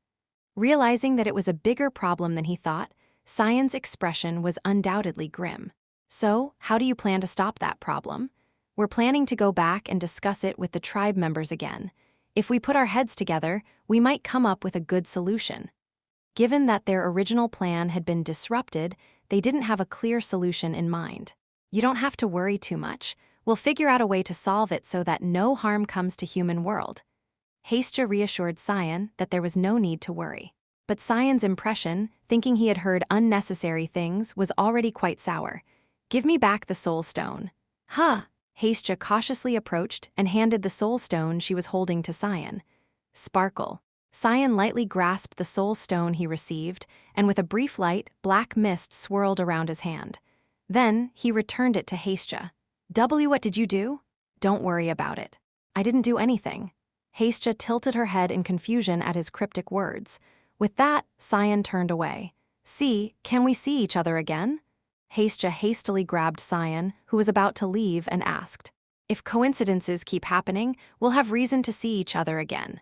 Realizing that it was a bigger problem than he thought, Cyan's expression was undoubtedly grim. So, how do you plan to stop that problem? We're planning to go back and discuss it with the tribe members again. If we put our heads together, we might come up with a good solution. Given that their original plan had been disrupted, they didn't have a clear solution in mind. You don't have to worry too much. We'll figure out a way to solve it so that no harm comes to human world. Hestia reassured Cyan that there was no need to worry. But Cyan's impression, thinking he had heard unnecessary things, was already quite sour. Give me back the soul stone. Huh. Hestia cautiously approached and handed the soul stone she was holding to Cyan. Sparkle. Cyan lightly grasped the soul stone he received, and with a brief light, black mist swirled around his hand. Then, he returned it to Hestia. What did you do? Don't worry about it. I didn't do anything. Hestia tilted her head in confusion at his cryptic words. With that, Cyan turned away. Can we see each other again? Hestia hastily grabbed Cyan, who was about to leave, and asked. If coincidences keep happening, we'll have reason to see each other again.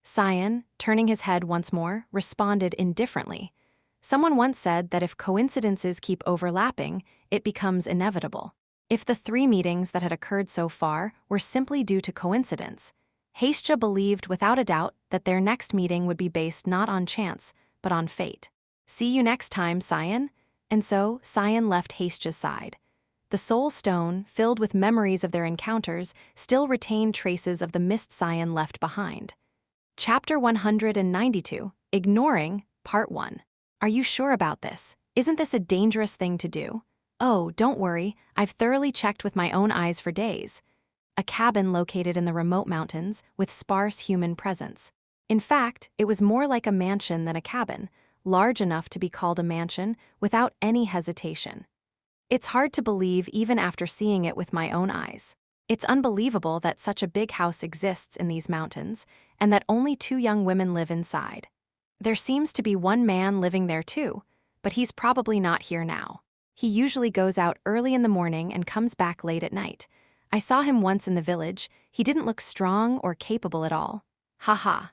Cyan, turning his head once more, responded indifferently. Someone once said that if coincidences keep overlapping, it becomes inevitable. If the 3 meetings that had occurred so far were simply due to coincidence, Hestia believed without a doubt that their next meeting would be based not on chance, but on fate. See you next time, Cyan. And so, Cyan left Hestia's side. The soul stone, filled with memories of their encounters, still retained traces of the mist Cyan left behind. Chapter 192, Ignoring, Part 1. Are you sure about this? Isn't this a dangerous thing to do? Oh, don't worry, I've thoroughly checked with my own eyes for days. A cabin located in the remote mountains with sparse human presence. In fact, it was more like a mansion than a cabin, large enough to be called a mansion without any hesitation. It's hard to believe even after seeing it with my own eyes. It's unbelievable that such a big house exists in these mountains, and that only 2 young women live inside. There seems to be one man living there too, but he's probably not here now. He usually goes out early in the morning and comes back late at night. I saw him once in the village. He didn't look strong or capable at all. Ha ha.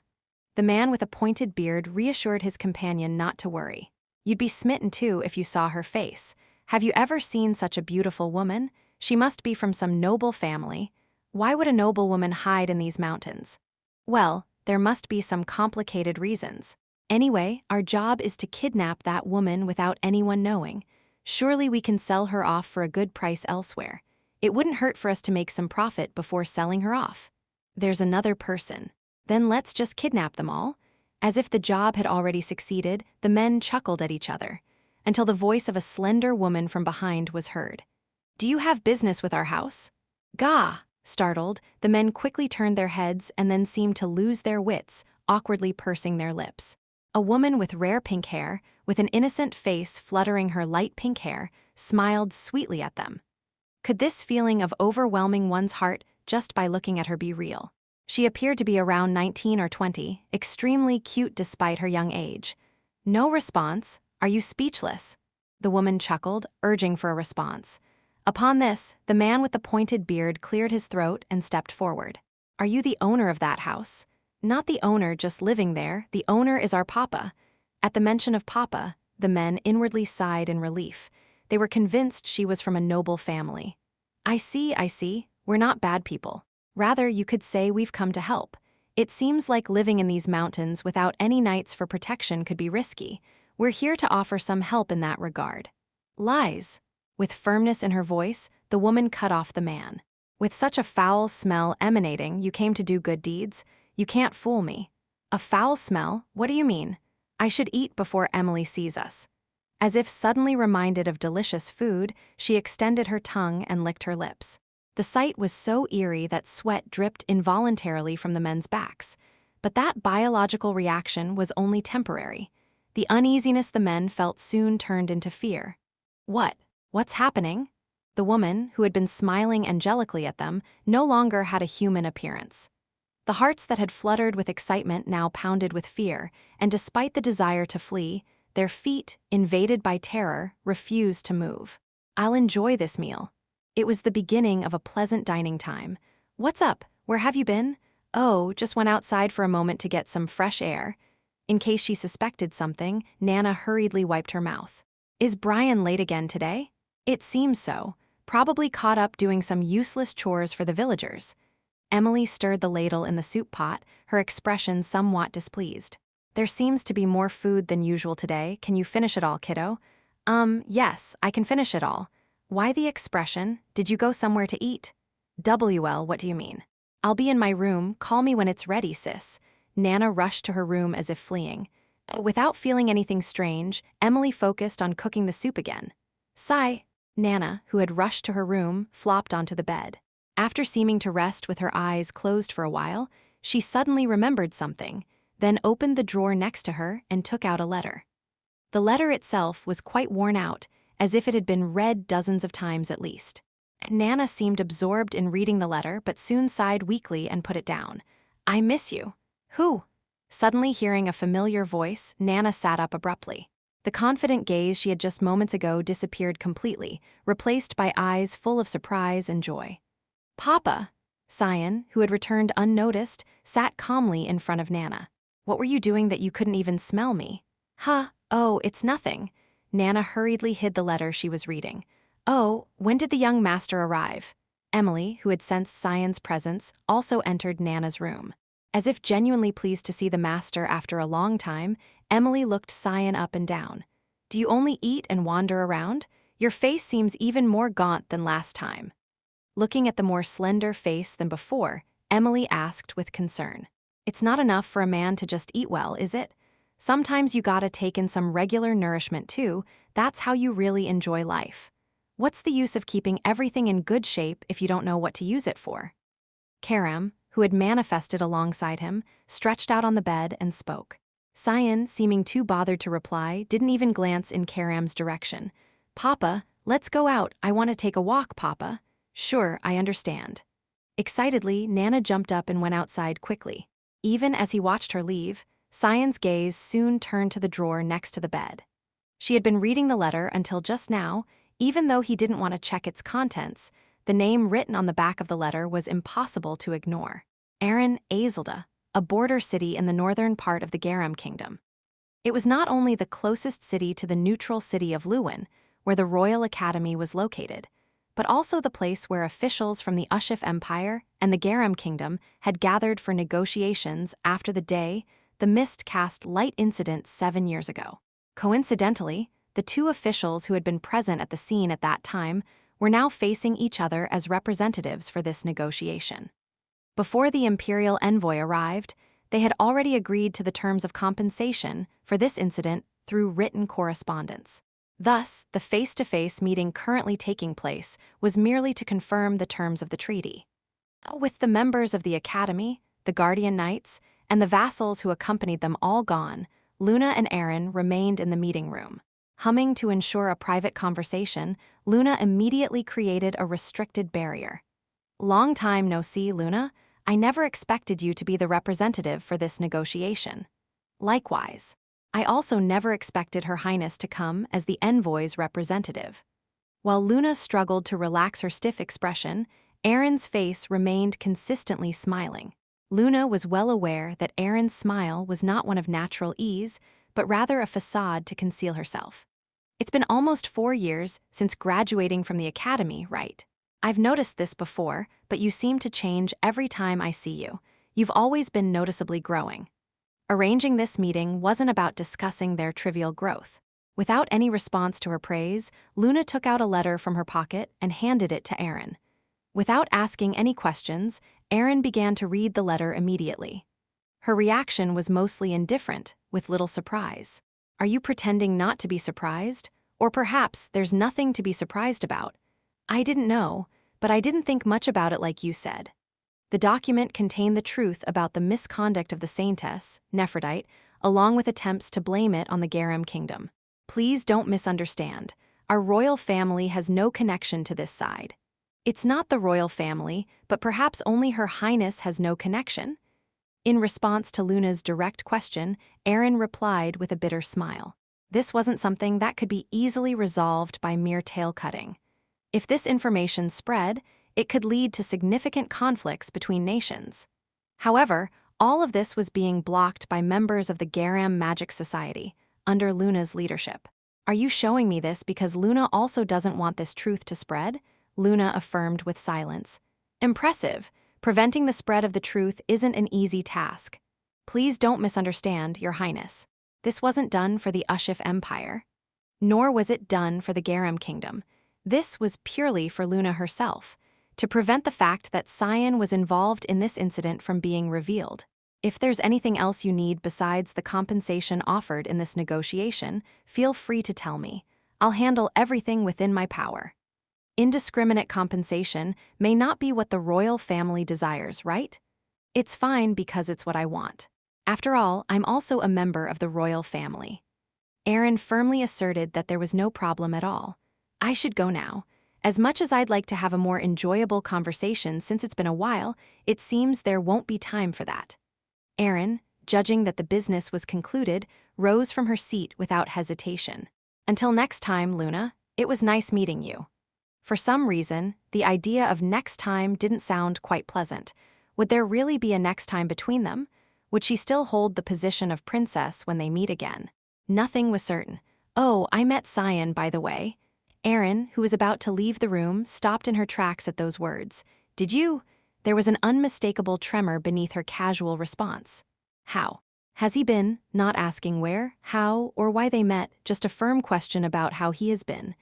The man with a pointed beard reassured his companion not to worry. You'd be smitten too if you saw her face. Have you ever seen such a beautiful woman? She must be from some noble family. Why would a noblewoman hide in these mountains? Well, there must be some complicated reasons. Anyway, our job is to kidnap that woman without anyone knowing. Surely we can sell her off for a good price elsewhere. It wouldn't hurt for us to make some profit before selling her off. There's another person. Then let's just kidnap them all. As if the job had already succeeded, the men chuckled at each other, until the voice of a slender woman from behind was heard. Do you have business with our house? Gah! Startled, the men quickly turned their heads and then seemed to lose their wits, awkwardly pursing their lips. A woman with rare pink hair, with an innocent face fluttering her light pink hair, smiled sweetly at them. Could this feeling of overwhelming one's heart just by looking at her be real? She appeared to be around 19 or 20, extremely cute despite her young age. No response? Are you speechless? The woman chuckled, urging for a response. Upon this, the man with the pointed beard cleared his throat and stepped forward. Are you the owner of that house? Not the owner just living there, the owner is our papa. At the mention of papa, the men inwardly sighed in relief. They were convinced she was from a noble family. I see, we're not bad people. Rather, you could say we've come to help. It seems like living in these mountains without any knights for protection could be risky. We're here to offer some help in that regard. Lies. With firmness in her voice, the woman cut off the man. With such a foul smell emanating, you came to do good deeds? You can't fool me. A foul smell? What do you mean? I should eat before Emily sees us. As if suddenly reminded of delicious food, she extended her tongue and licked her lips. The sight was so eerie that sweat dripped involuntarily from the men's backs. But that biological reaction was only temporary. The uneasiness the men felt soon turned into fear. What's happening? The woman, who had been smiling angelically at them, no longer had a human appearance. The hearts that had fluttered with excitement now pounded with fear, and despite the desire to flee, their feet, invaded by terror, refused to move. I'll enjoy this meal. It was the beginning of a pleasant dining time. What's up? Where have you been? Oh, just went outside for a moment to get some fresh air. In case she suspected something, Nana hurriedly wiped her mouth. Is Brian late again today? It seems so. Probably caught up doing some useless chores for the villagers. Emily stirred the ladle in the soup pot, her expression somewhat displeased. There seems to be more food than usual today. Can you finish it all, kiddo? Yes, I can finish it all. Why the expression? Did you go somewhere to eat? WL, what do you mean? I'll be in my room. Call me when it's ready, sis. Nana rushed to her room as if fleeing. Without feeling anything strange, Emily focused on cooking the soup again. Sigh. Nana, who had rushed to her room, flopped onto the bed. After seeming to rest with her eyes closed for a while, she suddenly remembered something, then opened the drawer next to her and took out a letter. The letter itself was quite worn out, as if it had been read dozens of times at least. Nana seemed absorbed in reading the letter but soon sighed weakly and put it down. I miss you. Who? Suddenly hearing a familiar voice, Nana sat up abruptly. The confident gaze she had just moments ago disappeared completely, replaced by eyes full of surprise and joy. Papa! Cyan, who had returned unnoticed, sat calmly in front of Nana. What were you doing that you couldn't even smell me? Oh, it's nothing. Nana hurriedly hid the letter she was reading. Oh, when did the young master arrive? Emily, who had sensed Cyan's presence, also entered Nana's room. As if genuinely pleased to see the master after a long time, Emily looked Cyan up and down. Do you only eat and wander around? Your face seems even more gaunt than last time. Looking at the more slender face than before, Emily asked with concern. It's not enough for a man to just eat well, is it? Sometimes you gotta take in some regular nourishment too. That's how you really enjoy life. What's the use of keeping everything in good shape if you don't know what to use it for? Karam, who had manifested alongside him, stretched out on the bed and spoke. Cyan, seeming too bothered to reply, didn't even glance in Karam's direction. Papa, let's go out. I want to take a walk, Papa. Sure, I understand. Excitedly, Nana jumped up and went outside quickly. Even as he watched her leave, Cyan's gaze soon turned to the drawer next to the bed. She had been reading the letter until just now. Even though he didn't want to check its contents, the name written on the back of the letter was impossible to ignore. Aaron Azelda, a border city in the northern part of the Garam Kingdom. It was not only the closest city to the neutral city of Lewin, where the Royal Academy was located, but also the place where officials from the Ushif Empire and the Garam Kingdom had gathered for negotiations after the day the mist cast light incident 7 years ago. Coincidentally, the two officials who had been present at the scene at that time were now facing each other as representatives for this negotiation. Before the imperial envoy arrived, they had already agreed to the terms of compensation for this incident through written correspondence. Thus, the face-to-face meeting currently taking place was merely to confirm the terms of the treaty. With the members of the Academy, the Guardian Knights, and the vassals who accompanied them all gone, Luna and Aaron remained in the meeting room. Humming to ensure a private conversation, Luna immediately created a restricted barrier. "Long time no see, Luna. I never expected you to be the representative for this negotiation." Likewise, I also never expected Her Highness to come as the envoy's representative. While Luna struggled to relax her stiff expression, Aaron's face remained consistently smiling. Luna was well aware that Aaron's smile was not one of natural ease, but rather a facade to conceal herself. "It's been almost 4 years since graduating from the academy, right? I've noticed this before, but you seem to change every time I see you. You've always been noticeably growing." Arranging this meeting wasn't about discussing their trivial growth. Without any response to her praise, Luna took out a letter from her pocket and handed it to Aaron. Without asking any questions, Aaron began to read the letter immediately. Her reaction was mostly indifferent, with little surprise. "Are you pretending not to be surprised? Or perhaps there's nothing to be surprised about? I didn't know, but I didn't think much about it like you said." The document contained the truth about the misconduct of the Saintess, Nephrodite, along with attempts to blame it on the Garam Kingdom. "Please don't misunderstand. Our royal family has no connection to this side." "It's not the royal family, but perhaps only Her Highness has no connection?" In response to Luna's direct question, Aaron replied with a bitter smile. This wasn't something that could be easily resolved by mere tail-cutting. If this information spread, it could lead to significant conflicts between nations. However, all of this was being blocked by members of the Garam Magic Society, under Luna's leadership. "Are you showing me this because Luna also doesn't want this truth to spread?" Luna affirmed with silence. "Impressive. Preventing the spread of the truth isn't an easy task. Please don't misunderstand, Your Highness. This wasn't done for the Ushif Empire. Nor was it done for the Garam Kingdom. This was purely for Luna herself, to prevent the fact that Cyan was involved in this incident from being revealed. If there's anything else you need besides the compensation offered in this negotiation, feel free to tell me. I'll handle everything within my power." Indiscriminate compensation may not be what the royal family desires, right? It's fine because it's what I want. After all, I'm also a member of the royal family. Aaron firmly asserted that there was no problem at all. "I should go now. As much as I'd like to have a more enjoyable conversation since it's been a while, it seems there won't be time for that." Aaron, judging that the business was concluded, rose from her seat without hesitation. "Until next time, Luna, it was nice meeting you." For some reason, the idea of next time didn't sound quite pleasant. Would there really be a next time between them? Would she still hold the position of princess when they meet again? Nothing was certain. "Oh, I met Cyan, by the way." Aaron, who was about to leave the room, stopped in her tracks at those words. "Did you?" There was an unmistakable tremor beneath her casual response. "How? Has he been?" Not asking where, how, or why they met, just a firm question about how he has been.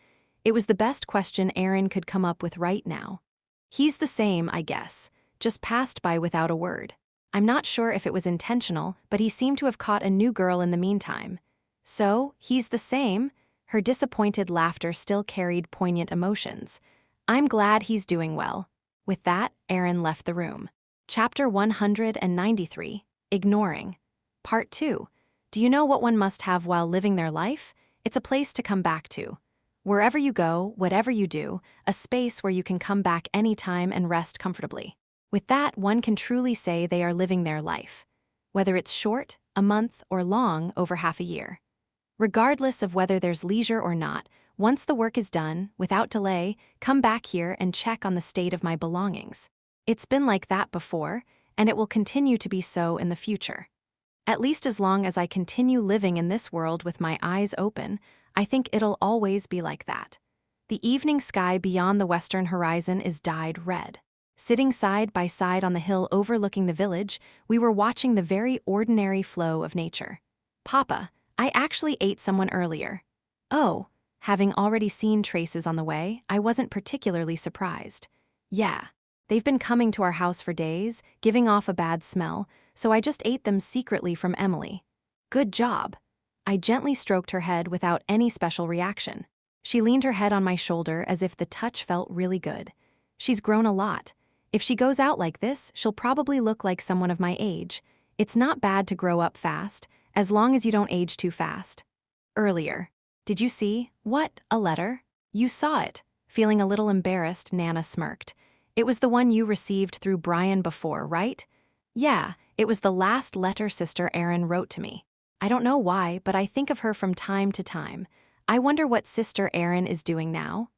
It was the best question Aaron could come up with right now. "He's the same, I guess. Just passed by without a word. I'm not sure if it was intentional, but he seemed to have caught a new girl in the meantime." "So, he's the same?" Her disappointed laughter still carried poignant emotions. "I'm glad he's doing well." With that, Aaron left the room. Chapter 193, Ignoring. Part 2. Do you know what one must have while living their life? It's a place to come back to. Wherever you go, whatever you do, a space where you can come back anytime and rest comfortably. With that, one can truly say they are living their life, whether it's short, a month, or long, over half a year. Regardless of whether there's leisure or not, once the work is done, without delay, come back here and check on the state of my belongings. It's been like that before, and it will continue to be so in the future. At least as long as I continue living in this world with my eyes open, I think it'll always be like that. The evening sky beyond the western horizon is dyed red. Sitting side by side on the hill overlooking the village, we were watching the very ordinary flow of nature. "Papa, I actually ate someone earlier." "Oh," having already seen traces on the way, I wasn't particularly surprised. "Yeah, they've been coming to our house for days, giving off a bad smell, so I just ate them secretly from Emily." "Good job." I gently stroked her head without any special reaction. She leaned her head on my shoulder as if the touch felt really good. "She's grown a lot. If she goes out like this, she'll probably look like someone of my age. It's not bad to grow up fast, as long as you don't age too fast." "Earlier. Did you see?" "What, a letter?" "You saw it." Feeling a little embarrassed, Nana smirked. "It was the one you received through Brian before, right?" "Yeah, it was the last letter Sister Erin wrote to me. I don't know why, but I think of her from time to time. I wonder what Sister Erin is doing now."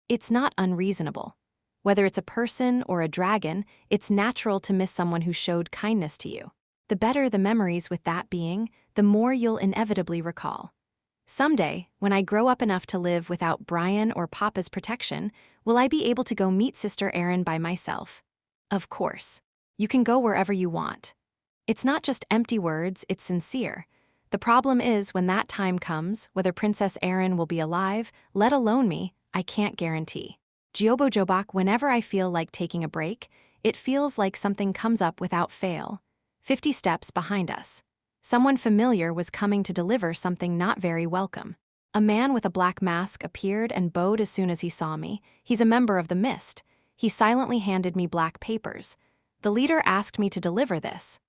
It's not unreasonable. Whether it's a person or a dragon, it's natural to miss someone who showed kindness to you. The better the memories with that being, the more you'll inevitably recall. Someday, when I grow up enough to live without Brian or Papa's protection, will I be able to go meet Sister Erin by myself? Of course. You can go wherever you want. It's not just empty words, it's sincere. The problem is when that time comes, whether Princess Erin will be alive, let alone me, I can't guarantee. Jobok, whenever I feel like taking a break, it feels like something comes up without fail. 50 steps behind us. Someone familiar was coming to deliver something not very welcome. A man with a black mask appeared and bowed as soon as he saw me. He's a member of the Mist. He silently handed me black papers. The leader asked me to deliver this.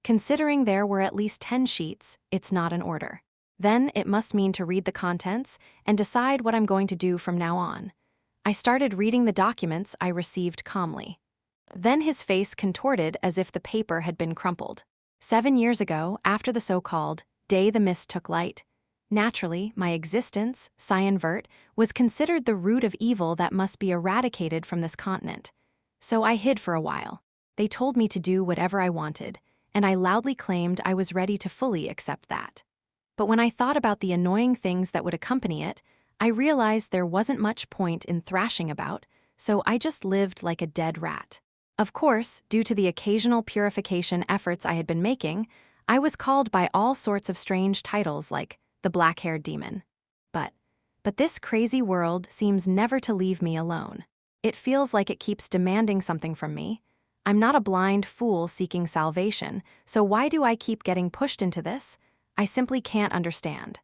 Considering there were at least 10 sheets, it's not an order. Then it must mean to read the contents and decide what I'm going to do from now on. I started reading the documents I received calmly. Then his face contorted as if the paper had been crumpled. 7 years ago, after the so-called day the mist took light, naturally, my existence, Cyan Vert, was considered the root of evil that must be eradicated from this continent. So I hid for a while. They told me to do whatever I wanted, and I loudly claimed I was ready to fully accept that. But when I thought about the annoying things that would accompany it, I realized there wasn't much point in thrashing about, so I just lived like a dead rat. Of course, due to the occasional purification efforts I had been making, I was called by all sorts of strange titles like the black-haired demon. But this crazy world seems never to leave me alone. It feels like it keeps demanding something from me. I'm not a blind fool seeking salvation, so why do I keep getting pushed into this? I simply can't understand.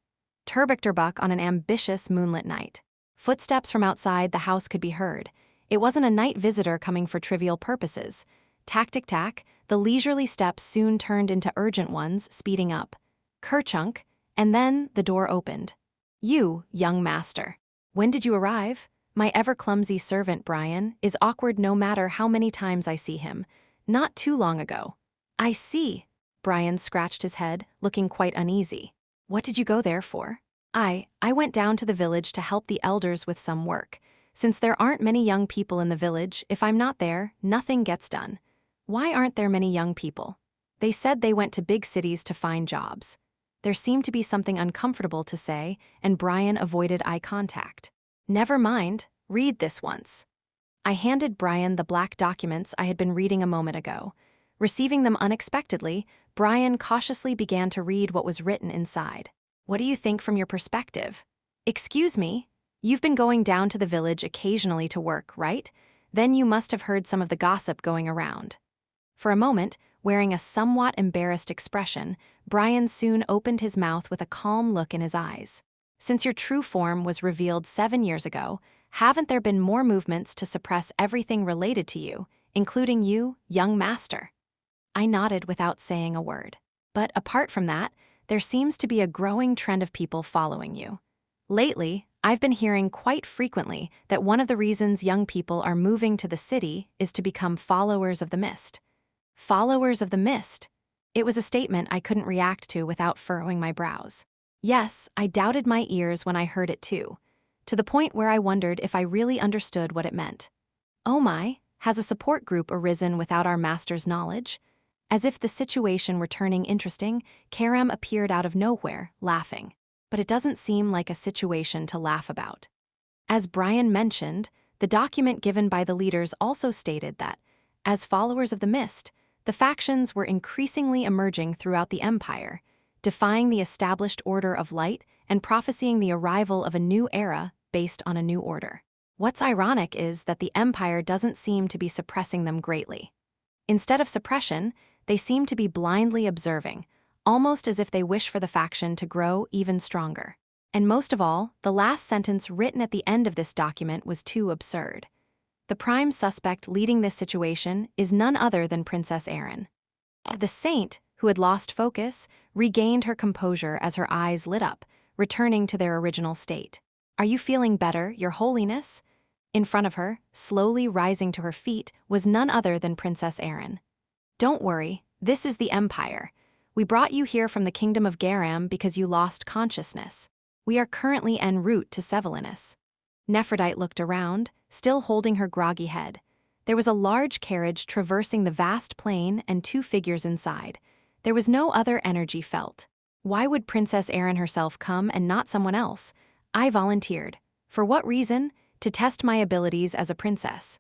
Turbuk on an ambitious moonlit night. Footsteps from outside the house could be heard. It wasn't a night visitor coming for trivial purposes. Tack-tick-tack, the leisurely steps soon turned into urgent ones, speeding up. Kerchunk, and then the door opened. "You, young master. When did you arrive?" My ever-clumsy servant, Brian, is awkward no matter how many times I see him. "Not too long ago." "I see." Brian scratched his head, looking quite uneasy. "What did you go there for?" I went down to the village to help the elders with some work. Since there aren't many young people in the village, if I'm not there, nothing gets done." "Why aren't there many young people?" "They said they went to big cities to find jobs." There seemed to be something uncomfortable to say, and Brian avoided eye contact. "Never mind, read this once." I handed Brian the black documents I had been reading a moment ago. Receiving them unexpectedly, Brian cautiously began to read what was written inside. "What do you think from your perspective?" "Excuse me? You've been going down to the village occasionally to work, right? Then you must have heard some of the gossip going around." For a moment, wearing a somewhat embarrassed expression, Brian soon opened his mouth with a calm look in his eyes. "Since your true form was revealed 7 years ago, haven't there been more movements to suppress everything related to you, including you, young master?" I nodded without saying a word. "But apart from that, there seems to be a growing trend of people following you. Lately, I've been hearing quite frequently that one of the reasons young people are moving to the city is to become followers of the mist. Followers of the mist? It was a statement I couldn't react to without furrowing my brows. Yes, I doubted my ears when I heard it too, to the point where I wondered if I really understood what it meant. Oh my, has a support group arisen without our master's knowledge? As if the situation were turning interesting, Karam appeared out of nowhere, laughing. But it doesn't seem like a situation to laugh about. As Brian mentioned, the document given by the leaders also stated that, as followers of the mist, the factions were increasingly emerging throughout the empire, defying the established order of light and prophesying the arrival of a new era based on a new order. What's ironic is that the empire doesn't seem to be suppressing them greatly. Instead of suppression, they seem to be blindly observing, almost as if they wish for the faction to grow even stronger. And most of all, the last sentence written at the end of this document was too absurd. The prime suspect leading this situation is none other than Princess Erin. The saint, who had lost focus, regained her composure as her eyes lit up, returning to their original state. "Are you feeling better, Your Holiness?" In front of her, slowly rising to her feet, was none other than Princess Erin. "Don't worry, this is the Empire. We brought you here from the Kingdom of Garam because you lost consciousness. We are currently en route to Sevelinus." Nephrodite looked around, still holding her groggy head. There was a large carriage traversing the vast plain and two figures inside. There was no other energy felt. Why would Princess Erin herself come and not someone else? I volunteered. For what reason? To test my abilities as a princess.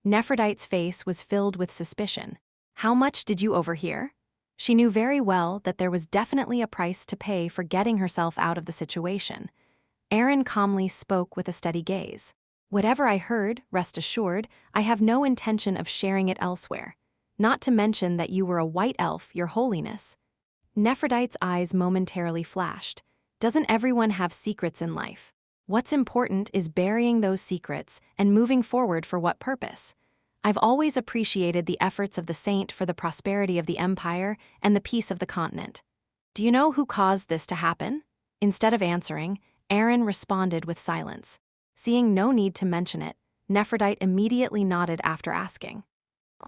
Nephrodite's face was filled with suspicion. How much did you overhear? She knew very well that there was definitely a price to pay for getting herself out of the situation. Erin calmly spoke with a steady gaze. "Whatever I heard, rest assured, I have no intention of sharing it elsewhere. Not to mention that you were a white elf, Your Holiness." Nephrodite's eyes momentarily flashed. Doesn't everyone have secrets in life? What's important is burying those secrets and moving forward for what purpose? I've always appreciated the efforts of the saint for the prosperity of the empire and the peace of the continent. Do you know who caused this to happen? Instead of answering, Erin responded with silence. Seeing no need to mention it, Nephrodite immediately nodded after asking.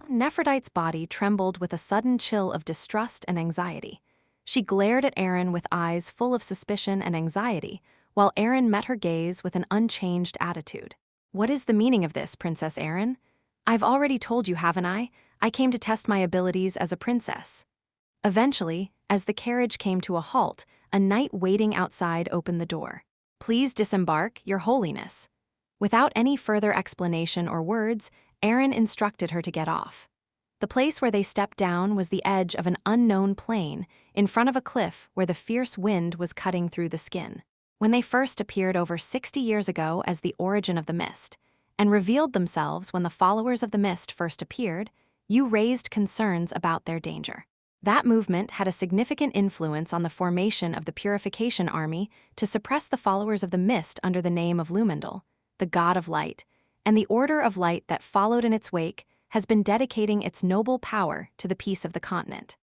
Nephrodite's body trembled with a sudden chill of distrust and anxiety. She glared at Erin with eyes full of suspicion and anxiety, while Erin met her gaze with an unchanged attitude. "What is the meaning of this, Princess Erin? I've already told you, haven't I? I came to test my abilities as a princess." Eventually, as the carriage came to a halt, a knight waiting outside opened the door. "Please disembark, Your Holiness." Without any further explanation or words, Erin instructed her to get off. The place where they stepped down was the edge of an unknown plain, in front of a cliff where the fierce wind was cutting through the skin. When they first appeared over 60 years ago as the origin of the mist, and revealed themselves when the followers of the mist first appeared, you raised concerns about their danger. That movement had a significant influence on the formation of the Purification Army to suppress the followers of the mist under the name of Lumendal, the god of light, and the order of light that followed in its wake has been dedicating its noble power to the peace of the continent.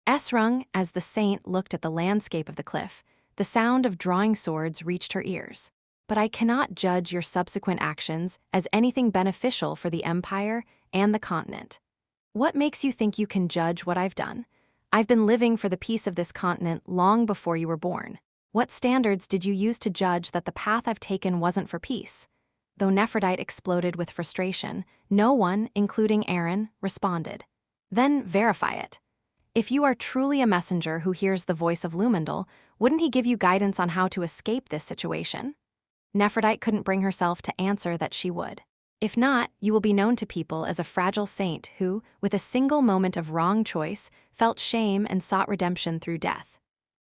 Esrung, as the saint looked at the landscape of the cliff, the sound of drawing swords reached her ears. "But I cannot judge your subsequent actions as anything beneficial for the empire and the continent." "What makes you think you can judge what I've done? I've been living for the peace of this continent long before you were born. What standards did you use to judge that the path I've taken wasn't for peace?" Though Nephrodite exploded with frustration, no one, including Erin, responded. "Then verify it. If you are truly a messenger who hears the voice of Lumendal, wouldn't he give you guidance on how to escape this situation?" Nephrodite couldn't bring herself to answer that she would. "If not, you will be known to people as a fragile saint who, with a single moment of wrong choice, felt shame and sought redemption through death."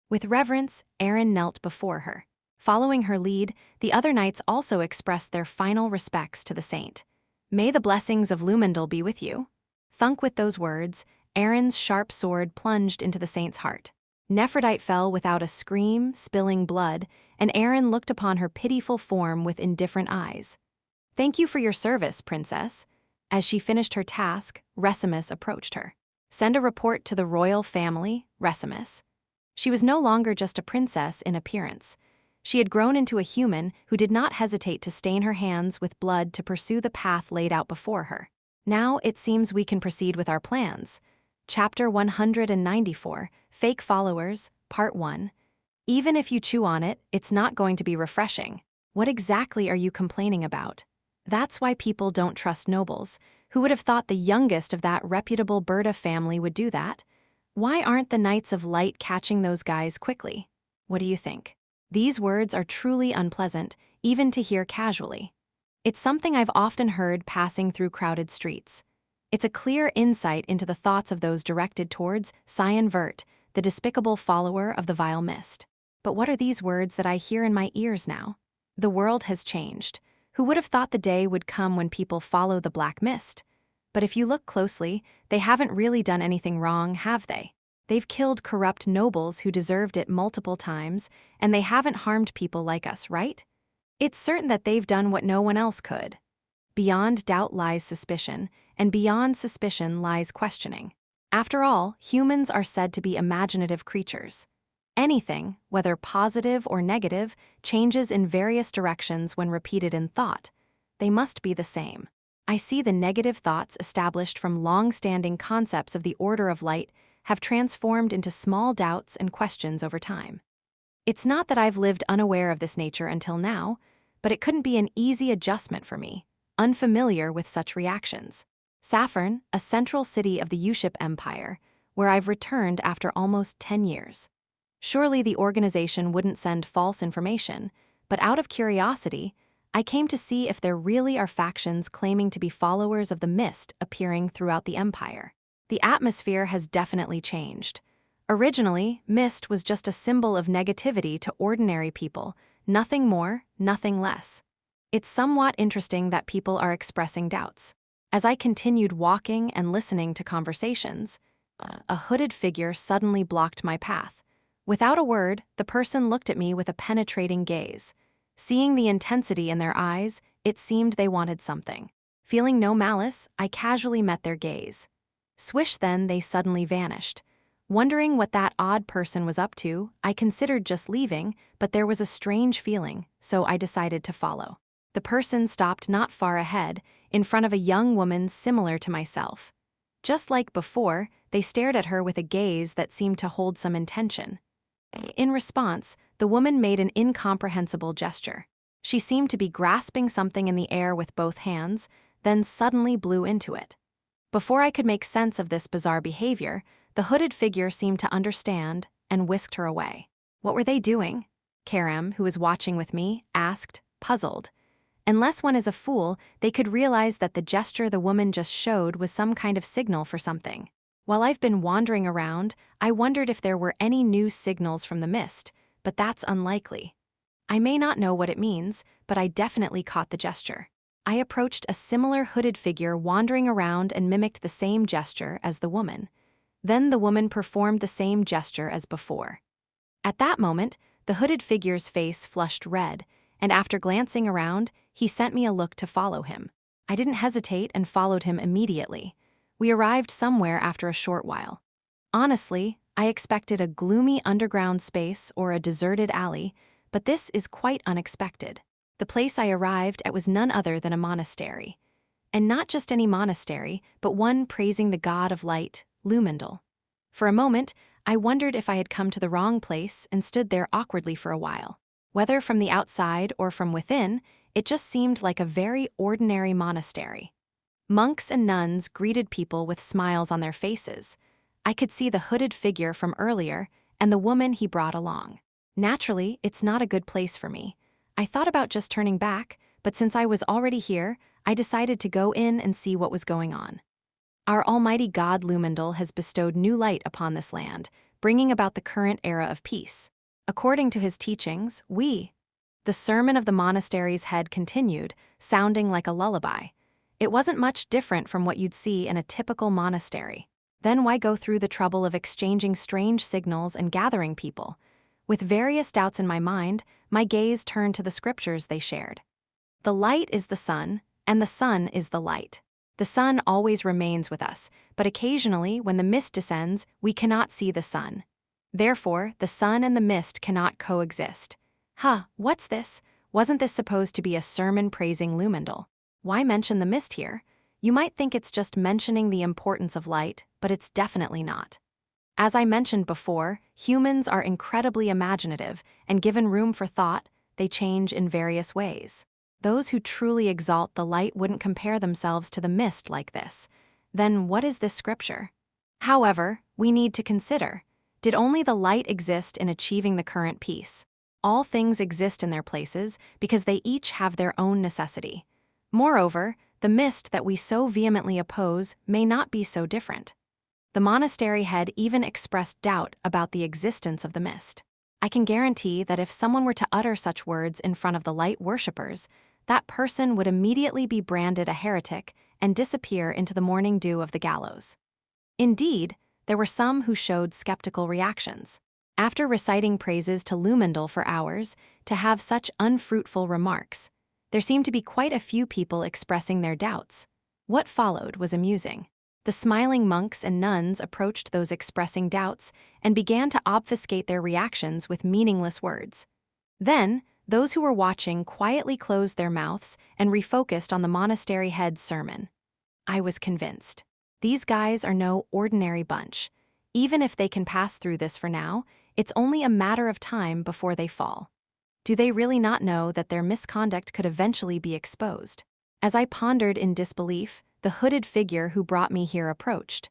With reverence, Erin knelt before her. Following her lead, the other knights also expressed their final respects to the saint. "May the blessings of Lumendal be with you." Thunk with those words, Erin's sharp sword plunged into the saint's heart. Nephrodite fell without a scream, spilling blood, and Erin looked upon her pitiful form with indifferent eyes. "Thank you for your service, Princess." As she finished her task, Resimus approached her. "Send a report to the royal family, Resimus." She was no longer just a princess in appearance. She had grown into a human who did not hesitate to stain her hands with blood to pursue the path laid out before her. Now it seems we can proceed with our plans. Chapter 194, Fake Followers, Part 1. Even if you chew on it, it's not going to be refreshing. What exactly are you complaining about? That's why people don't trust nobles. Who would have thought the youngest of that reputable Berta family would do that? Why aren't the Knights of Light catching those guys quickly? What do you think? These words are truly unpleasant, even to hear casually. It's something I've often heard passing through crowded streets. It's a clear insight into the thoughts of those directed towards Cyan Vert, the despicable follower of the vile mist. But what are these words that I hear in my ears now? The world has changed. Who would have thought the day would come when people follow the black mist? But if you look closely, they haven't really done anything wrong, have they? They've killed corrupt nobles who deserved it multiple times, and they haven't harmed people like us, right? It's certain that they've done what no one else could. Beyond doubt lies suspicion, and beyond suspicion lies questioning. After all, humans are said to be imaginative creatures. Anything, whether positive or negative, changes in various directions when repeated in thought. They must be the same. I see the negative thoughts established from long-standing concepts of the order of light have transformed into small doubts and questions over time. It's not that I've lived unaware of this nature until now, but it couldn't be an easy adjustment for me, unfamiliar with such reactions. Saffron, a central city of the Uship Empire, where I've returned after almost 10 years. Surely the organization wouldn't send false information, but out of curiosity, I came to see if there really are factions claiming to be followers of the mist appearing throughout the empire. The atmosphere has definitely changed. Originally, mist was just a symbol of negativity to ordinary people, nothing more, nothing less. It's somewhat interesting that people are expressing doubts. As I continued walking and listening to conversations, a hooded figure suddenly blocked my path. Without a word, the person looked at me with a penetrating gaze. Seeing the intensity in their eyes, it seemed they wanted something. Feeling no malice, I casually met their gaze. Swish, then they suddenly vanished. Wondering what that odd person was up to, I considered just leaving, but there was a strange feeling, so I decided to follow. The person stopped not far ahead, in front of a young woman similar to myself. Just like before, they stared at her with a gaze that seemed to hold some intention. In response, the woman made an incomprehensible gesture. She seemed to be grasping something in the air with both hands, then suddenly blew into it. Before I could make sense of this bizarre behavior, the hooded figure seemed to understand and whisked her away. What were they doing? Karam, who was watching with me, asked, puzzled. Unless one is a fool, they could realize that the gesture the woman just showed was some kind of signal for something. While I've been wandering around, I wondered if there were any new signals from the mist, but that's unlikely. I may not know what it means, but I definitely caught the gesture. I approached a similar hooded figure wandering around and mimicked the same gesture as the woman. Then the woman performed the same gesture as before. At that moment, the hooded figure's face flushed red, and after glancing around, he sent me a look to follow him. I didn't hesitate and followed him immediately. We arrived somewhere after a short while. Honestly, I expected a gloomy underground space or a deserted alley, but this is quite unexpected. The place I arrived at was none other than a monastery. And not just any monastery, but one praising the god of light, Lumendal. For a moment, I wondered if I had come to the wrong place and stood there awkwardly for a while. Whether from the outside or from within, it just seemed like a very ordinary monastery. Monks and nuns greeted people with smiles on their faces. I could see the hooded figure from earlier and the woman he brought along. Naturally, it's not a good place for me. I thought about just turning back, but since I was already here, I decided to go in and see what was going on. Our almighty god Lumendal has bestowed new light upon this land, bringing about the current era of peace. According to his teachings, the sermon of the monastery's head continued, sounding like a lullaby. It wasn't much different from what you'd see in a typical monastery. Then why go through the trouble of exchanging strange signals and gathering people? With various doubts in my mind, my gaze turned to the scriptures they shared. The light is the sun, and the sun is the light. The sun always remains with us, but occasionally, when the mist descends, we cannot see the sun. Therefore, the sun and the mist cannot coexist. Huh, what's this? Wasn't this supposed to be a sermon praising Lumendal? Why mention the mist here? You might think it's just mentioning the importance of light, but it's definitely not. As I mentioned before, humans are incredibly imaginative, and given room for thought, they change in various ways. Those who truly exalt the light wouldn't compare themselves to the mist like this. Then what is this scripture? However, we need to consider, did only the light exist in achieving the current peace? All things exist in their places because they each have their own necessity. Moreover, the mist that we so vehemently oppose may not be so different. The monastery head even expressed doubt about the existence of the mist. I can guarantee that if someone were to utter such words in front of the light worshippers, that person would immediately be branded a heretic and disappear into the morning dew of the gallows. Indeed, there were some who showed skeptical reactions. After reciting praises to Lumendal for hours, to have such unfruitful remarks, there seemed to be quite a few people expressing their doubts. What followed was amusing. The smiling monks and nuns approached those expressing doubts and began to obfuscate their reactions with meaningless words. Then, those who were watching quietly closed their mouths and refocused on the monastery head's sermon. I was convinced. These guys are no ordinary bunch. Even if they can pass through this for now, it's only a matter of time before they fall. Do they really not know that their misconduct could eventually be exposed? As I pondered in disbelief, the hooded figure who brought me here approached.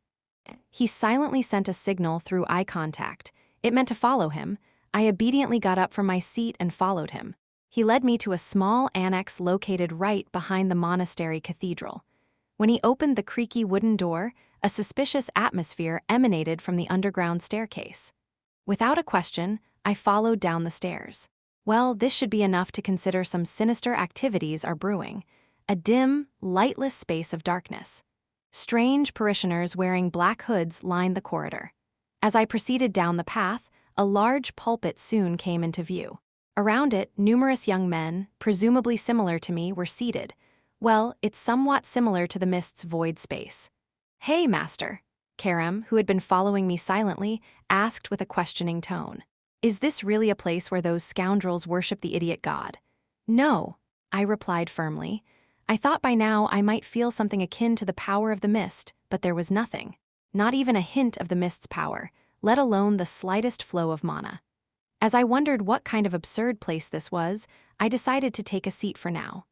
He silently sent a signal through eye contact. It meant to follow him. I obediently got up from my seat and followed him. He led me to a small annex located right behind the monastery cathedral. When he opened the creaky wooden door, a suspicious atmosphere emanated from the underground staircase. Without a question, I followed down the stairs. Well, this should be enough to consider some sinister activities are brewing. A dim, lightless space of darkness. Strange parishioners wearing black hoods lined the corridor. As I proceeded down the path, a large pulpit soon came into view. Around it, numerous young men, presumably similar to me, were seated. Well, it's somewhat similar to the mist's void space. "Hey, Master," Karam, who had been following me silently, asked with a questioning tone. "Is this really a place where those scoundrels worship the idiot god?" "No," I replied firmly. I thought by now I might feel something akin to the power of the mist, but there was nothing. Not even a hint of the mist's power, let alone the slightest flow of mana. As I wondered what kind of absurd place this was, I decided to take a seat for now.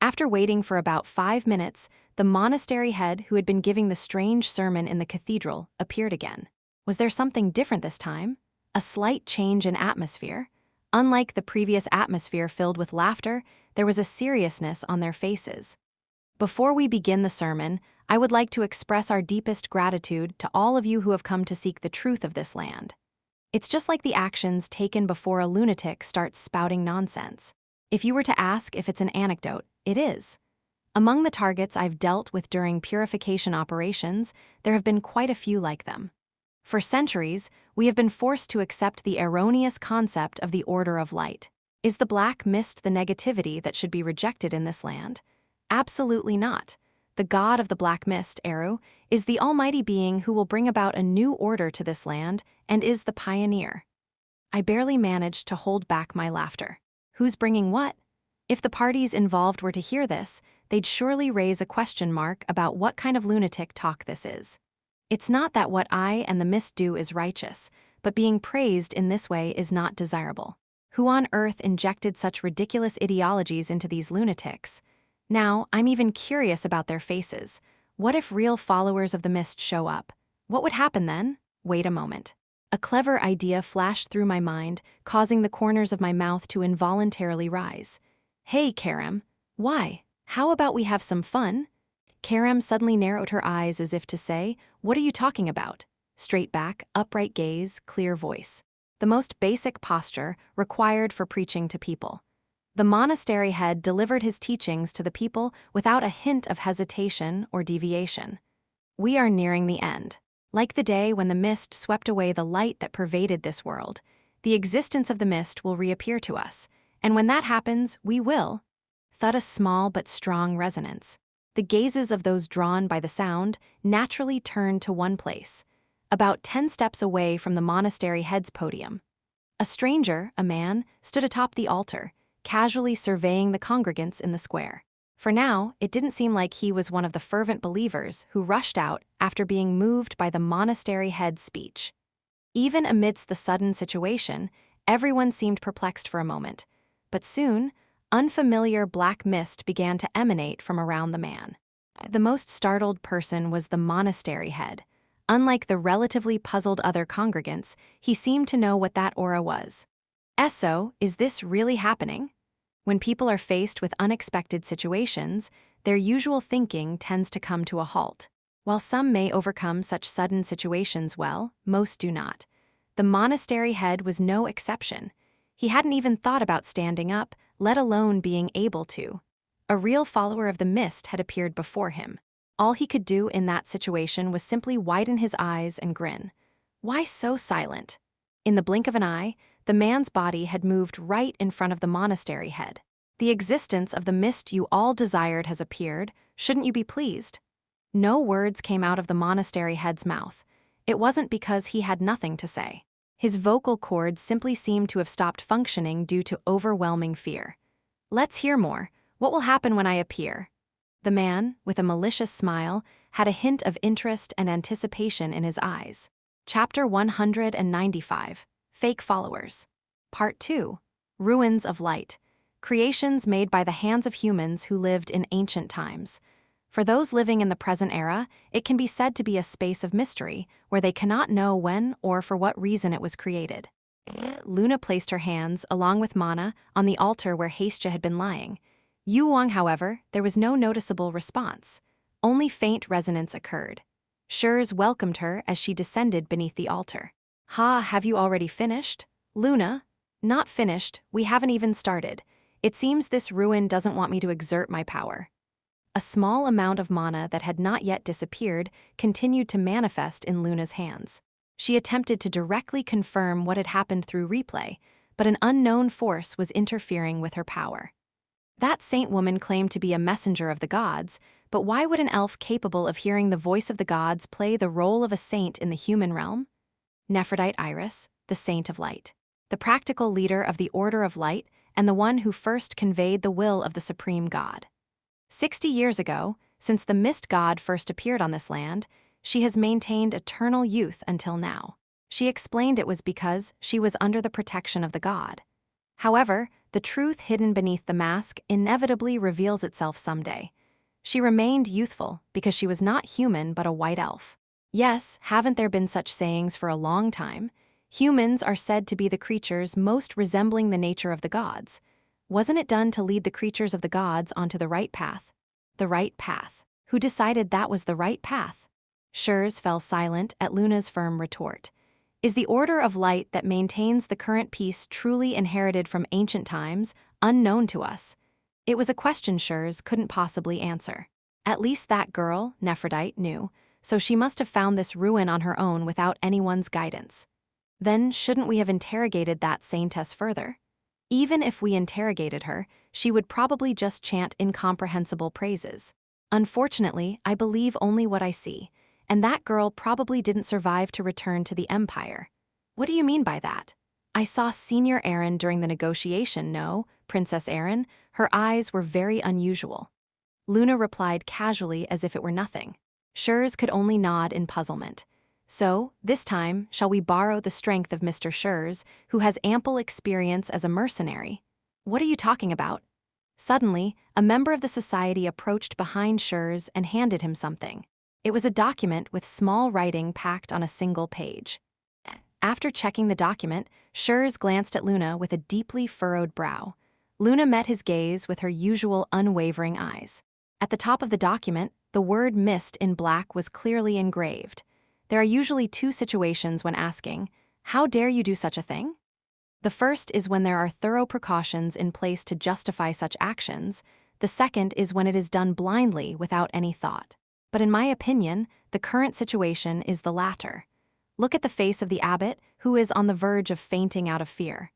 After waiting for about 5 minutes, the monastery head who had been giving the strange sermon in the cathedral appeared again. Was there something different this time? A slight change in atmosphere? Unlike the previous atmosphere filled with laughter, there was a seriousness on their faces. Before we begin the sermon, I would like to express our deepest gratitude to all of you who have come to seek the truth of this land. It's just like the actions taken before a lunatic starts spouting nonsense. If you were to ask if it's an anecdote, it is. Among the targets I've dealt with during purification operations, there have been quite a few like them. For centuries, we have been forced to accept the erroneous concept of the order of light. Is the black mist the negativity that should be rejected in this land? Absolutely not. The god of the black mist, Eru, is the almighty being who will bring about a new order to this land and is the pioneer. I barely managed to hold back my laughter. Who's bringing what? If the parties involved were to hear this, they'd surely raise a question mark about what kind of lunatic talk this is. It's not that what I and the mist do is righteous, but being praised in this way is not desirable. Who on earth injected such ridiculous ideologies into these lunatics? Now, I'm even curious about their faces. What if real followers of the mist show up? What would happen then? Wait a moment. A clever idea flashed through my mind, causing the corners of my mouth to involuntarily rise. "Hey, Karam. Why? How about we have some fun?" Karam suddenly narrowed her eyes as if to say, "What are you talking about?" Straight back, upright gaze, clear voice. The most basic posture required for preaching to people. The monastery head delivered his teachings to the people without a hint of hesitation or deviation. We are nearing the end. Like the day when the mist swept away the light that pervaded this world, the existence of the mist will reappear to us, and when that happens, we will. Thud a small but strong resonance. The gazes of those drawn by the sound naturally turned to one place, about 10 steps away from the monastery head's podium. A stranger, a man, stood atop the altar, casually surveying the congregants in the square. For now, it didn't seem like he was one of the fervent believers who rushed out after being moved by the monastery head's speech. Even amidst the sudden situation, everyone seemed perplexed for a moment, but soon, unfamiliar black mist began to emanate from around the man. The most startled person was the monastery head. Unlike the relatively puzzled other congregants, he seemed to know what that aura was. "So, is this really happening?" When people are faced with unexpected situations, their usual thinking tends to come to a halt. While some may overcome such sudden situations well, most do not. The monastery head was no exception. He hadn't even thought about standing up, let alone being able to. A real follower of the mist had appeared before him. All he could do in that situation was simply widen his eyes and grin. Why so silent? In the blink of an eye, the man's body had moved right in front of the monastery head. "The existence of the mist you all desired has appeared. Shouldn't you be pleased?" No words came out of the monastery head's mouth. It wasn't because he had nothing to say. His vocal cords simply seemed to have stopped functioning due to overwhelming fear. "Let's hear more. What will happen when I appear?" The man, with a malicious smile, had a hint of interest and anticipation in his eyes. Chapter 195. Fake Followers. Part 2. Ruins of Light. Creations made by the hands of humans who lived in ancient times. For those living in the present era, it can be said to be a space of mystery, where they cannot know when or for what reason it was created. Luna placed her hands, along with Mana, on the altar where Hestia had been lying. Yuwang, however, there was no noticeable response. Only faint resonance occurred. Shurs welcomed her as she descended beneath the altar. "Ha, have you already finished?" "Luna, not finished, we haven't even started. It seems this ruin doesn't want me to exert my power." A small amount of mana that had not yet disappeared continued to manifest in Luna's hands. She attempted to directly confirm what had happened through replay, but an unknown force was interfering with her power. That saint woman claimed to be a messenger of the gods, but why would an elf capable of hearing the voice of the gods play the role of a saint in the human realm? Nephrodite Iris, the Saint of Light. The practical leader of the Order of Light and the one who first conveyed the will of the Supreme God. 60 years ago, since the Mist God first appeared on this land, she has maintained eternal youth until now. She explained it was because she was under the protection of the god. However, the truth hidden beneath the mask inevitably reveals itself someday. She remained youthful because she was not human but a white elf. Yes, haven't there been such sayings for a long time? Humans are said to be the creatures most resembling the nature of the gods. Wasn't it done to lead the creatures of the gods onto the right path? The right path. Who decided that was the right path? Shurs fell silent at Luna's firm retort. Is the Order of Light that maintains the current peace truly inherited from ancient times, unknown to us? It was a question Shurs couldn't possibly answer. At least that girl, Nephrodite, knew, so she must have found this ruin on her own without anyone's guidance. Then shouldn't we have interrogated that saintess further? Even if we interrogated her, she would probably just chant incomprehensible praises. Unfortunately, I believe only what I see, and that girl probably didn't survive to return to the Empire. What do you mean by that? I saw Senior Aaron during the negotiation, no, Princess Aaron. Her eyes were very unusual. Luna replied casually as if it were nothing. Shurs could only nod in puzzlement. So, this time, shall we borrow the strength of Mr. Shurs, who has ample experience as a mercenary? What are you talking about? Suddenly, a member of the society approached behind Shurs and handed him something. It was a document with small writing packed on a single page. After checking the document, Shurs glanced at Luna with a deeply furrowed brow. Luna met his gaze with her usual unwavering eyes. At the top of the document, the word mist in black was clearly engraved. There are usually two situations when asking, "How dare you do such a thing?" The first is when there are thorough precautions in place to justify such actions. The second is when it is done blindly without any thought. But in my opinion, the current situation is the latter. Look at the face of the abbot, who is on the verge of fainting out of fear.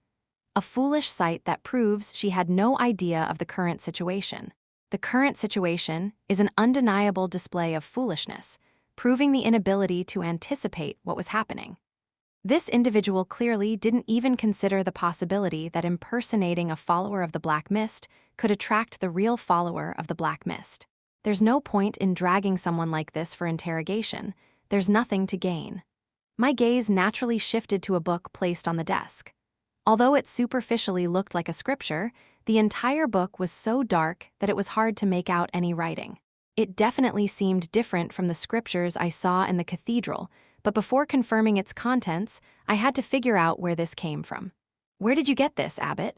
A foolish sight that proves she had no idea of the current situation. The current situation is an undeniable display of foolishness, proving the inability to anticipate what was happening. This individual clearly didn't even consider the possibility that impersonating a follower of the Black Mist could attract the real follower of the Black Mist. There's no point in dragging someone like this for interrogation. There's nothing to gain. My gaze naturally shifted to a book placed on the desk. Although it superficially looked like a scripture, the entire book was so dark that it was hard to make out any writing. It definitely seemed different from the scriptures I saw in the cathedral, but before confirming its contents, I had to figure out where this came from. "Where did you get this, Abbot?"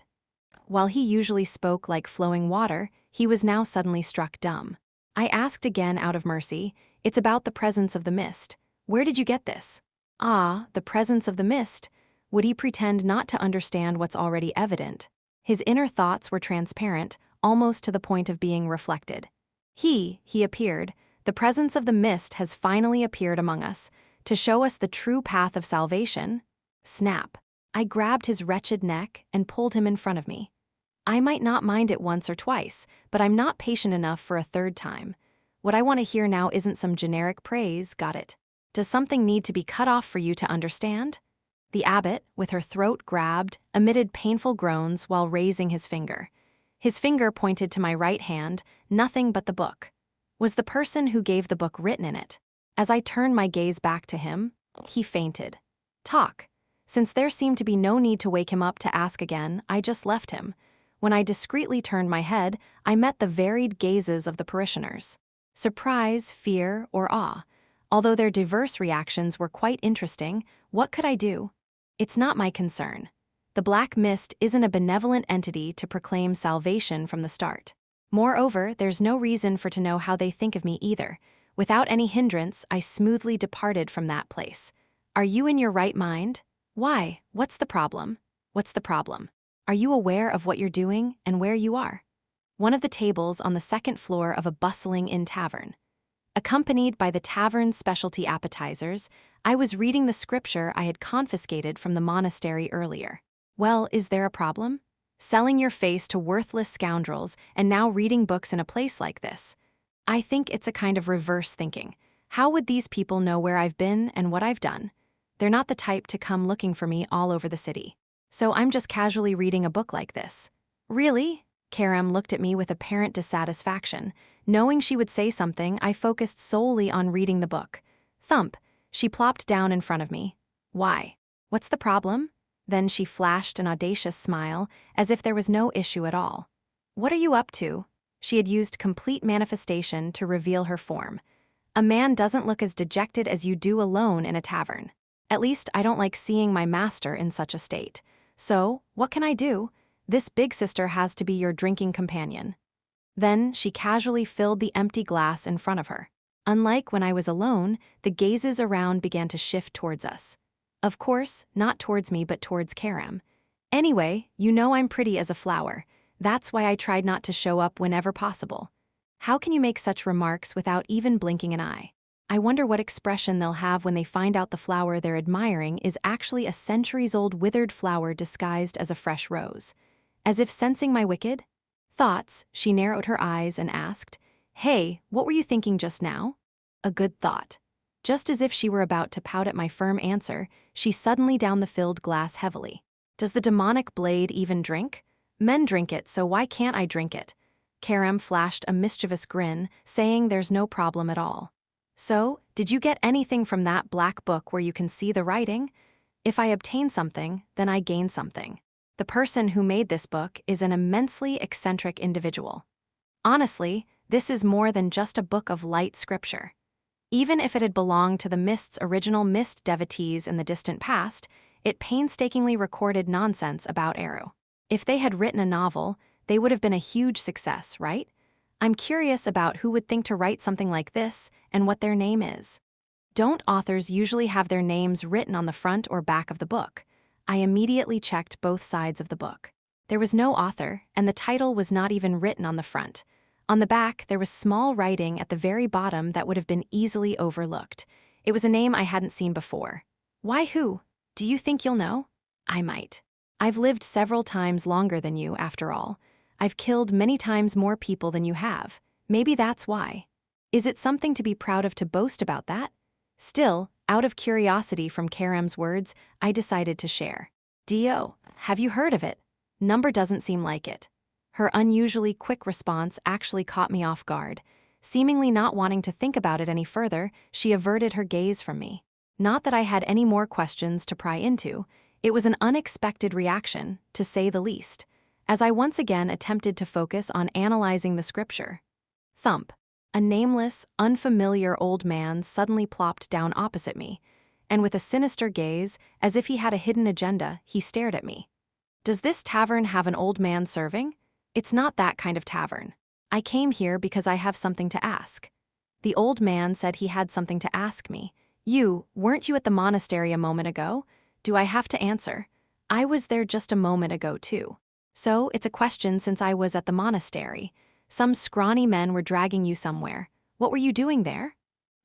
While he usually spoke like flowing water, he was now suddenly struck dumb. I asked again out of mercy, "It's about the presence of the mist. Where did you get this?" "Ah, the presence of the mist." Would he pretend not to understand what's already evident? His inner thoughts were transparent, almost to the point of being reflected. He appeared. The presence of the mist has finally appeared among us, to show us the true path of salvation. Snap. I grabbed his wretched neck and pulled him in front of me. I might not mind it once or twice, but I'm not patient enough for a third time. What I want to hear now isn't some generic praise, got it? Does something need to be cut off for you to understand? The abbot, with her throat grabbed, emitted painful groans while raising his finger. His finger pointed to my right hand, nothing but the book. Was the person who gave the book written in it? As I turned my gaze back to him, he fainted. Talk. Since there seemed to be no need to wake him up to ask again, I just left him. When I discreetly turned my head, I met the varied gazes of the parishioners. Surprise, fear, or awe. Although their diverse reactions were quite interesting, what could I do? It's not my concern. The Black Mist isn't a benevolent entity to proclaim salvation from the start. Moreover, there's no reason for to know how they think of me either. Without any hindrance, I smoothly departed from that place. Are you in your right mind? Why? What's the problem? What's the problem? Are you aware of what you're doing and where you are? One of the tables on the second floor of a bustling inn tavern. Accompanied by the tavern's specialty appetizers, I was reading the scripture I had confiscated from the monastery earlier. Well, is there a problem? Selling your face to worthless scoundrels and now reading books in a place like this? I think it's a kind of reverse thinking. How would these people know where I've been and what I've done? They're not the type to come looking for me all over the city. So I'm just casually reading a book like this. Really? Karam looked at me with apparent dissatisfaction. Knowing she would say something, I focused solely on reading the book. Thump. She plopped down in front of me. Why? What's the problem? Then she flashed an audacious smile, as if there was no issue at all. What are you up to? She had used complete manifestation to reveal her form. A man doesn't look as dejected as you do alone in a tavern. At least I don't like seeing my master in such a state. So, what can I do? This big sister has to be your drinking companion. Then she casually filled the empty glass in front of her. Unlike when I was alone, the gazes around began to shift towards us. Of course, not towards me but towards Karam. Anyway, you know I'm pretty as a flower. That's why I tried not to show up whenever possible. How can you make such remarks without even blinking an eye? I wonder what expression they'll have when they find out the flower they're admiring is actually a centuries-old withered flower disguised as a fresh rose. As if sensing my wicked thoughts, she narrowed her eyes and asked, "Hey, what were you thinking just now?" A good thought. Just as if she were about to pout at my firm answer, she suddenly downed the filled glass heavily. Does the demonic blade even drink? Men drink it, so why can't I drink it? Karam flashed a mischievous grin, saying there's no problem at all. So, did you get anything from that black book where you can see the writing? If I obtain something, then I gain something. The person who made this book is an immensely eccentric individual. Honestly, this is more than just a book of light scripture. Even if it had belonged to the Mist's original Mist devotees in the distant past, it painstakingly recorded nonsense about Eru. If they had written a novel, they would have been a huge success, right? I'm curious about who would think to write something like this and what their name is. Don't authors usually have their names written on the front or back of the book? I immediately checked both sides of the book. There was no author, and the title was not even written on the front. On the back, there was small writing at the very bottom that would have been easily overlooked. It was a name I hadn't seen before. Why who? Do you think you'll know? I might. I've lived several times longer than you, after all. I've killed many times more people than you have. Maybe that's why. Is it something to be proud of to boast about that? Still, Out of curiosity from Karam's words, I decided to share. Dio, have you heard of it? Number doesn't seem like it. Her unusually quick response actually caught me off guard. Seemingly not wanting to think about it any further, she averted her gaze from me. Not that I had any more questions to pry into, it was an unexpected reaction, to say the least, as I once again attempted to focus on analyzing the scripture. Thump. A nameless, unfamiliar old man suddenly plopped down opposite me, and with a sinister gaze, as if he had a hidden agenda, he stared at me. Does this tavern have an old man serving? It's not that kind of tavern. I came here because I have something to ask. The old man said he had something to ask me. Weren't you at the monastery a moment ago? Do I have to answer? I was there just a moment ago too. So, it's a question since I was at the monastery. Some scrawny men were dragging you somewhere. What were you doing there?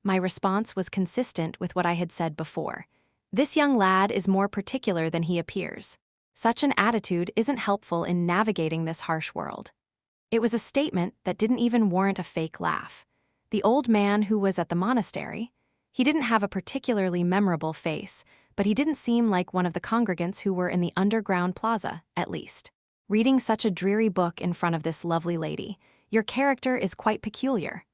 My response was consistent with what I had said before. This young lad is more particular than he appears. Such an attitude isn't helpful in navigating this harsh world. It was a statement that didn't even warrant a fake laugh. The old man who was at the monastery, he didn't have a particularly memorable face, but he didn't seem like one of the congregants who were in the underground plaza, at least. Reading such a dreary book in front of this lovely lady, your character is quite peculiar.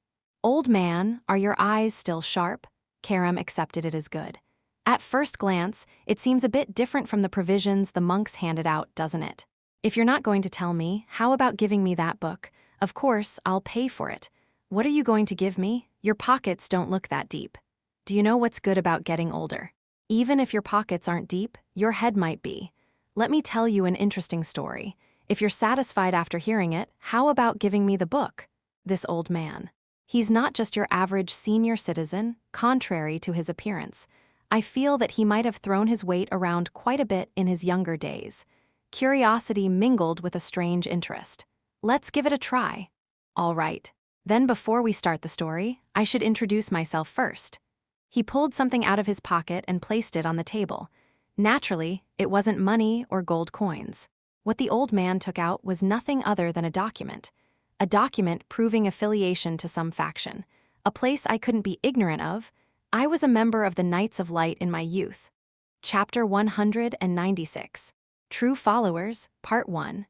Old man, are your eyes still sharp? Karam accepted it as good. At first glance, it seems a bit different from the provisions the monks handed out, doesn't it? If you're not going to tell me, how about giving me that book? Of course, I'll pay for it. What are you going to give me? Your pockets don't look that deep. Do you know what's good about getting older? Even if your pockets aren't deep, your head might be. Let me tell you an interesting story. If you're satisfied after hearing it, how about giving me the book? This old man. He's not just your average senior citizen, contrary to his appearance. I feel that he might have thrown his weight around quite a bit in his younger days. Curiosity mingled with a strange interest. Let's give it a try. All right. Then before we start the story, I should introduce myself first. He pulled something out of his pocket and placed it on the table. Naturally, it wasn't money or gold coins. What the old man took out was nothing other than a document. A document proving affiliation to some faction. A place I couldn't be ignorant of. I was a member of the Knights of Light in my youth. Chapter 196. True Followers, Part 1.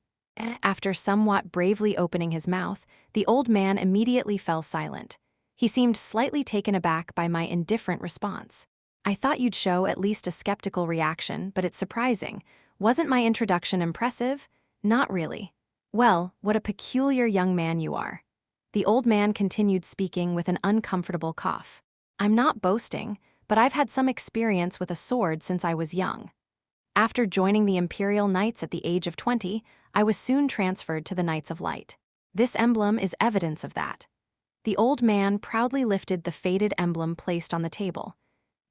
After somewhat bravely opening his mouth, the old man immediately fell silent. He seemed slightly taken aback by my indifferent response. I thought you'd show at least a skeptical reaction, but it's surprising. Wasn't my introduction impressive? Not really. Well, what a peculiar young man you are. The old man continued speaking with an uncomfortable cough. I'm not boasting, but I've had some experience with a sword since I was young. After joining the Imperial Knights at the age of 20, I was soon transferred to the Knights of Light. This emblem is evidence of that. The old man proudly lifted the faded emblem placed on the table.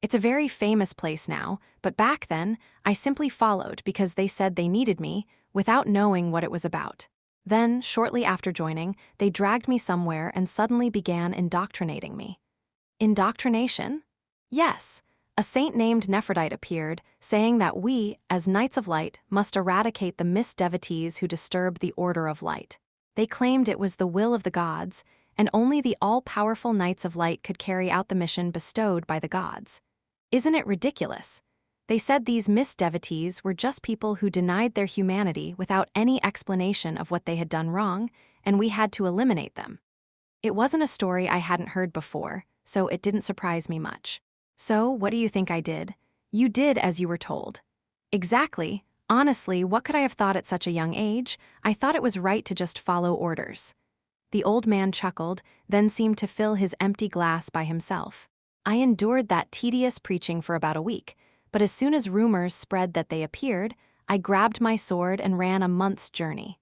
It's a very famous place now, but back then, I simply followed because they said they needed me, without knowing what it was about. Then, shortly after joining, they dragged me somewhere and suddenly began indoctrinating me. Indoctrination? Yes. A saint named Nephrodite appeared, saying that we, as Knights of Light, must eradicate the misdevotees who disturb the Order of Light. They claimed it was the will of the gods, and only the all-powerful Knights of Light could carry out the mission bestowed by the gods. Isn't it ridiculous? They said these misdevotees were just people who denied their humanity without any explanation of what they had done wrong, and we had to eliminate them. It wasn't a story I hadn't heard before, so it didn't surprise me much. So, what do you think I did? You did as you were told. Exactly. Honestly, what could I have thought at such a young age? I thought it was right to just follow orders. The old man chuckled, then seemed to fill his empty glass by himself. I endured that tedious preaching for about a week, but as soon as rumors spread that they appeared, I grabbed my sword and ran a month's journey.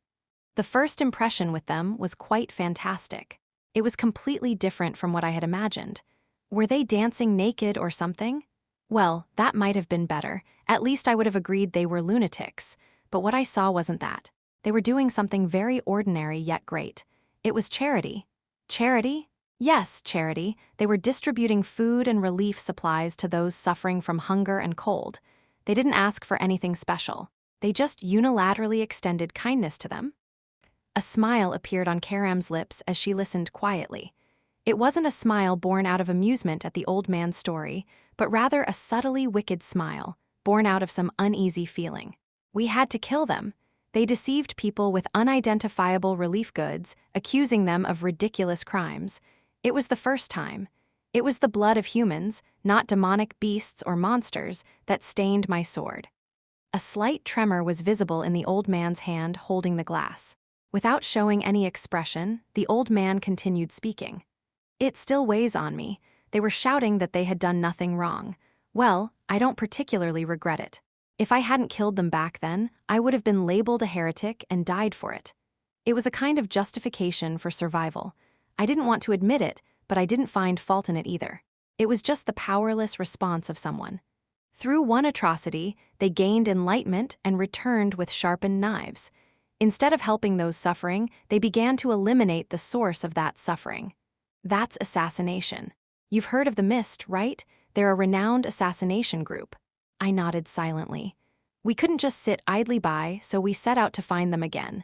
The first impression with them was quite fantastic. It was completely different from what I had imagined. Were they dancing naked or something? Well, that might have been better. At least I would have agreed they were lunatics. But what I saw wasn't that. They were doing something very ordinary yet great. It was charity. Charity? Yes, charity. They were distributing food and relief supplies to those suffering from hunger and cold. They didn't ask for anything special. They just unilaterally extended kindness to them. A smile appeared on Karam's lips as she listened quietly. It wasn't a smile born out of amusement at the old man's story, but rather a subtly wicked smile, born out of some uneasy feeling. We had to kill them. They deceived people with unidentifiable relief goods, accusing them of ridiculous crimes. It was the first time. It was the blood of humans, not demonic beasts or monsters, that stained my sword. A slight tremor was visible in the old man's hand holding the glass. Without showing any expression, the old man continued speaking. It still weighs on me. They were shouting that they had done nothing wrong. Well, I don't particularly regret it. If I hadn't killed them back then, I would have been labeled a heretic and died for it. It was a kind of justification for survival. I didn't want to admit it, but I didn't find fault in it either. It was just the powerless response of someone. Through one atrocity, they gained enlightenment and returned with sharpened knives. Instead of helping those suffering, they began to eliminate the source of that suffering. That's assassination. You've heard of the Mist, right? They're a renowned assassination group. I nodded silently. We couldn't just sit idly by, so we set out to find them again.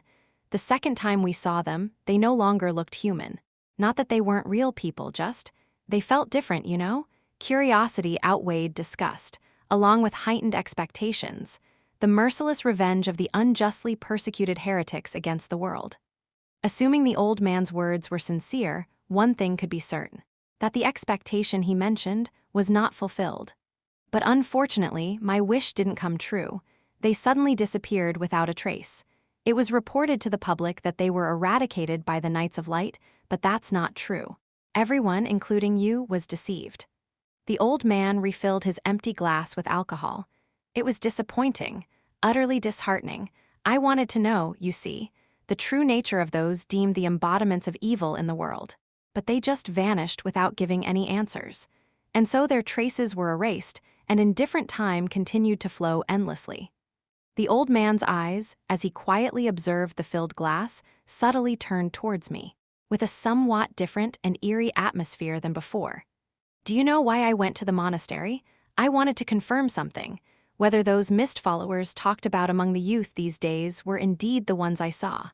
The second time we saw them, they no longer looked human. Not that they weren't real people, just. They felt different, you know? Curiosity outweighed disgust, along with heightened expectations. The merciless revenge of the unjustly persecuted heretics against the world. Assuming the old man's words were sincere, one thing could be certain, that the expectation he mentioned was not fulfilled. But unfortunately, my wish didn't come true. They suddenly disappeared without a trace. It was reported to the public that they were eradicated by the Knights of Light, but that's not true. Everyone, including you, was deceived. The old man refilled his empty glass with alcohol. It was disappointing, utterly disheartening. I wanted to know, you see, the true nature of those deemed the embodiments of evil in the world. But they just vanished without giving any answers. And so their traces were erased, and in different time continued to flow endlessly. The old man's eyes, as he quietly observed the filled glass, subtly turned towards me, with a somewhat different and eerie atmosphere than before. Do you know why I went to the monastery? I wanted to confirm something, whether those mist followers talked about among the youth these days were indeed the ones I saw.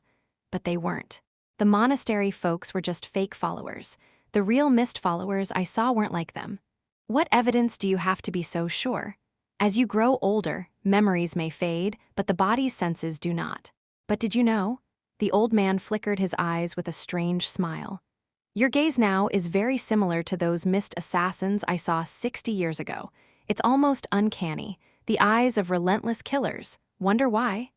But they weren't. The monastery folks were just fake followers. The real mist followers I saw weren't like them. What evidence do you have to be so sure? As you grow older, memories may fade, but the body's senses do not. But did you know? The old man flickered his eyes with a strange smile. Your gaze now is very similar to those mist assassins I saw 60 years ago. It's almost uncanny. The eyes of relentless killers. Wonder why?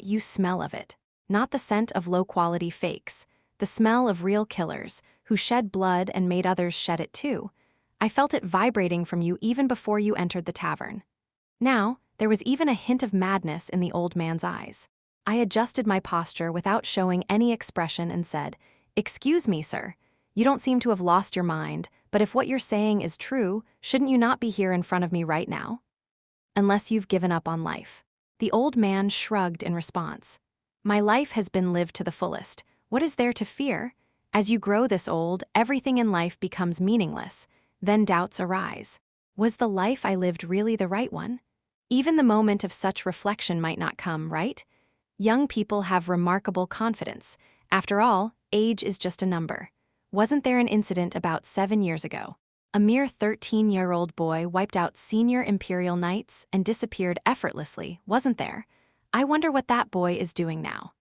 You smell of it. Not the scent of low-quality fakes. The smell of real killers, who shed blood and made others shed it too. I felt it vibrating from you even before you entered the tavern. Now, there was even a hint of madness in the old man's eyes. I adjusted my posture without showing any expression and said, "Excuse me, sir. You don't seem to have lost your mind, but if what you're saying is true, shouldn't you not be here in front of me right now? Unless you've given up on life." The old man shrugged in response. "My life has been lived to the fullest. What is there to fear? As you grow this old, everything in life becomes meaningless. Then doubts arise. Was the life I lived really the right one? Even the moment of such reflection might not come, right? Young people have remarkable confidence. After all, age is just a number. Wasn't there an incident about 7 years ago? A mere 13-year-old boy wiped out senior Imperial Knights and disappeared effortlessly, wasn't there? I wonder what that boy is doing now.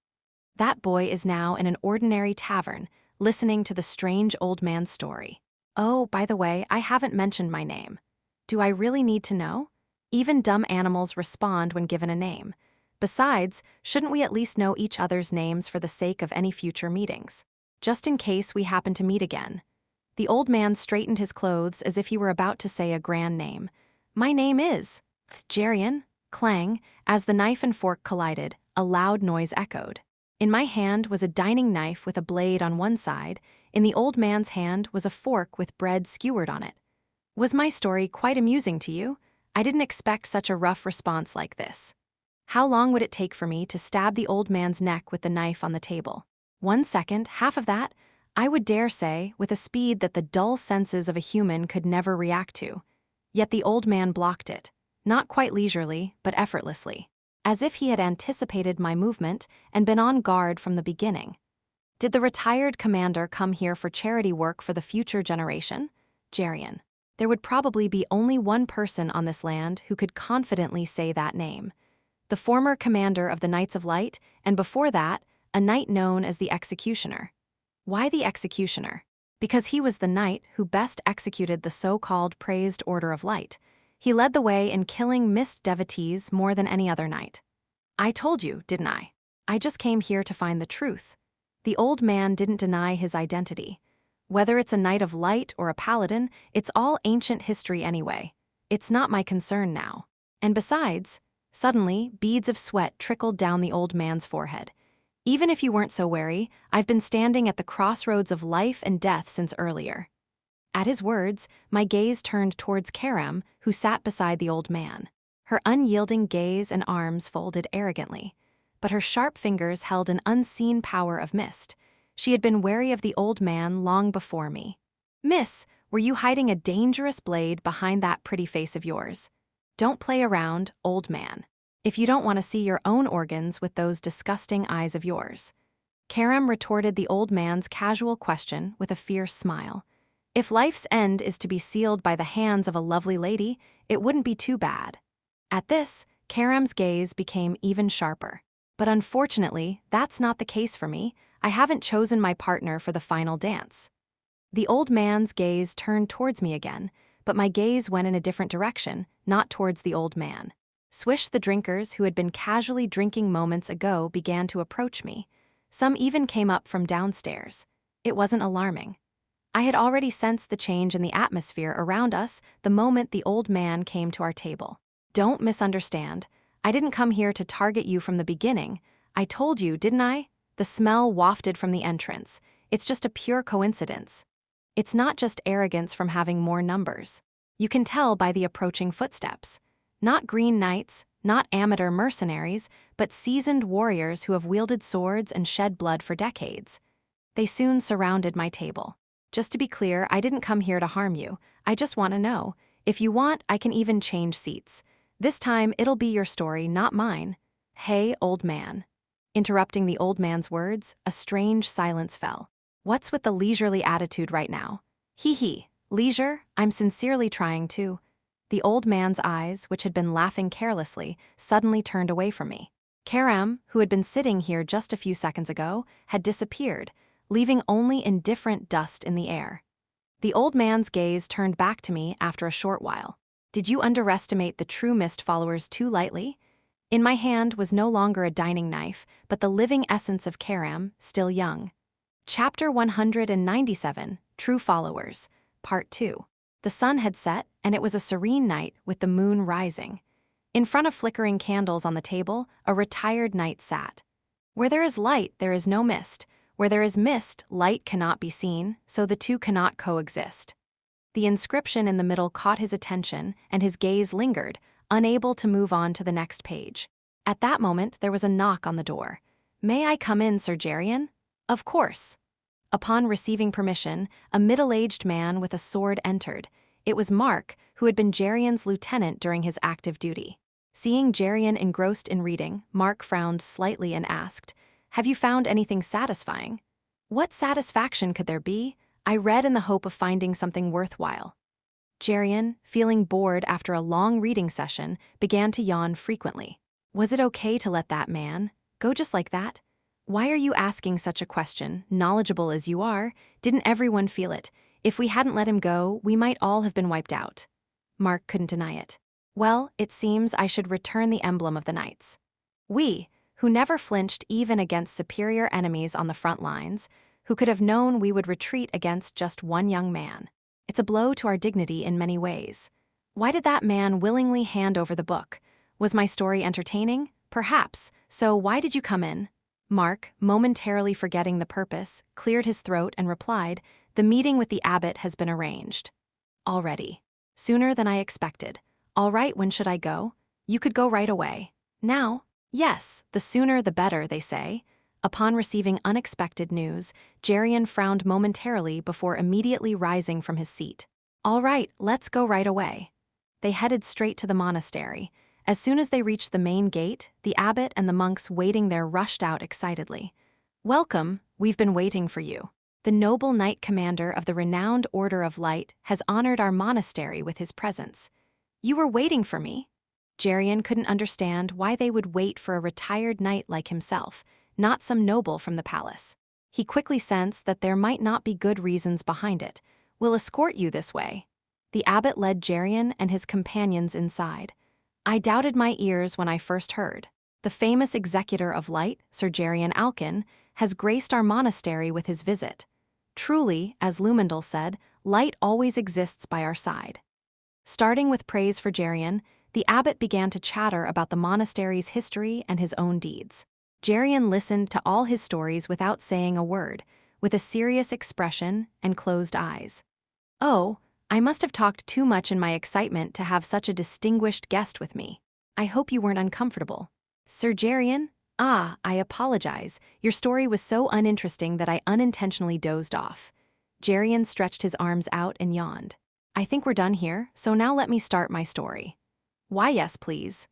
That boy is now in an ordinary tavern, listening to the strange old man's story. Oh, by the way, I haven't mentioned my name. Do I really need to know? Even dumb animals respond when given a name. Besides, shouldn't we at least know each other's names for the sake of any future meetings? Just in case we happen to meet again. The old man straightened his clothes as if he were about to say a grand name. My name is Jerian. Clang, as the knife and fork collided, a loud noise echoed. In my hand was a dining knife with a blade on one side. In the old man's hand was a fork with bread skewered on it. Was my story quite amusing to you? I didn't expect such a rough response like this. How long would it take for me to stab the old man's neck with the knife on the table? 1 second, half of that? I would dare say, with a speed that the dull senses of a human could never react to. Yet the old man blocked it. Not quite leisurely, but effortlessly, as if he had anticipated my movement and been on guard from the beginning. Did the retired commander come here for charity work for the future generation? Jarian. There would probably be only one person on this land who could confidently say that name. The former commander of the Knights of Light, and before that, a knight known as the Executioner. Why the Executioner? Because he was the knight who best executed the so-called praised Order of Light. He led the way in killing mist devotees more than any other knight. I told you, didn't I? I just came here to find the truth. The old man didn't deny his identity. Whether it's a knight of light or a paladin, it's all ancient history anyway. It's not my concern now. And besides, suddenly, beads of sweat trickled down the old man's forehead. Even if you weren't so wary, I've been standing at the crossroads of life and death since earlier. At his words, my gaze turned towards Karam, who sat beside the old man. Her unyielding gaze and arms folded arrogantly, but her sharp fingers held an unseen power of mist. She had been wary of the old man long before me. Miss, were you hiding a dangerous blade behind that pretty face of yours? Don't play around, old man, if you don't want to see your own organs with those disgusting eyes of yours. Karam retorted the old man's casual question with a fierce smile. If life's end is to be sealed by the hands of a lovely lady, it wouldn't be too bad. At this, Karam's gaze became even sharper. But unfortunately, that's not the case for me. I haven't chosen my partner for the final dance. The old man's gaze turned towards me again, but my gaze went in a different direction, not towards the old man. Swish, the drinkers who had been casually drinking moments ago began to approach me. Some even came up from downstairs. It wasn't alarming. I had already sensed the change in the atmosphere around us the moment the old man came to our table. Don't misunderstand. I didn't come here to target you from the beginning. I told you, didn't I? The smell wafted from the entrance. It's just a pure coincidence. It's not just arrogance from having more numbers. You can tell by the approaching footsteps. Not green knights, not amateur mercenaries, but seasoned warriors who have wielded swords and shed blood for decades. They soon surrounded my table. Just to be clear, I didn't come here to harm you. I just want to know. If you want, I can even change seats. This time, it'll be your story, not mine. Hey, old man. Interrupting the old man's words, a strange silence fell. What's with the leisurely attitude right now? Hee, leisure? I'm sincerely trying to. The old man's eyes, which had been laughing carelessly, suddenly turned away from me. Karam, who had been sitting here just a few seconds ago, had disappeared, leaving only indifferent dust in the air. The old man's gaze turned back to me after a short while. Did you underestimate the true mist followers too lightly? In my hand was no longer a dining knife, but the living essence of Karam, still young. Chapter 197, True Followers, Part 2. The sun had set, and it was a serene night with the moon rising. In front of flickering candles on the table, a retired knight sat. Where there is light, there is no mist. Where there is mist, light cannot be seen, so the two cannot coexist. The inscription in the middle caught his attention, and his gaze lingered, unable to move on to the next page. At that moment, there was a knock on the door. May I come in, Sir Jarian? Of course. Upon receiving permission, a middle-aged man with a sword entered. It was Mark, who had been Jarian's lieutenant during his active duty. Seeing Jarian engrossed in reading, Mark frowned slightly and asked, Have you found anything satisfying? What satisfaction could there be? I read in the hope of finding something worthwhile. Jarian, feeling bored after a long reading session, began to yawn frequently. Was it okay to let that man go just like that? Why are you asking such a question, knowledgeable as you are? Didn't everyone feel it? If we hadn't let him go, we might all have been wiped out. Mark couldn't deny it. Well, it seems I should return the emblem of the knights. We, who never flinched even against superior enemies on the front lines, who could have known we would retreat against just one young man. It's a blow to our dignity in many ways. Why did that man willingly hand over the book? Was my story entertaining? Perhaps. So why did you come in? Mark, momentarily forgetting the purpose, cleared his throat and replied, The meeting with the abbot has been arranged. Already. Sooner than I expected. All right, when should I go? You could go right away. Now? Yes, the sooner the better, they say. Upon receiving unexpected news, Jarian frowned momentarily before immediately rising from his seat. All right, let's go right away. They headed straight to the monastery. As soon as they reached the main gate, the abbot and the monks waiting there rushed out excitedly. Welcome, we've been waiting for you. The noble knight commander of the renowned Order of Light has honored our monastery with his presence. You were waiting for me? Geryon couldn't understand why they would wait for a retired knight like himself, not some noble from the palace. He quickly sensed that there might not be good reasons behind it. We'll escort you this way. The abbot led Geryon and his companions inside. I doubted my ears when I first heard. The famous executor of light, Sir Geryon Alkin, has graced our monastery with his visit. Truly, as Lumendal said, light always exists by our side. Starting with praise for Geryon, the abbot began to chatter about the monastery's history and his own deeds. Geryon listened to all his stories without saying a word, with a serious expression and closed eyes. Oh, I must have talked too much in my excitement to have such a distinguished guest with me. I hope you weren't uncomfortable. Sir Geryon? Ah, I apologize. Your story was so uninteresting that I unintentionally dozed off. Geryon stretched his arms out and yawned. I think we're done here, so now let me start my story. Why, yes, please.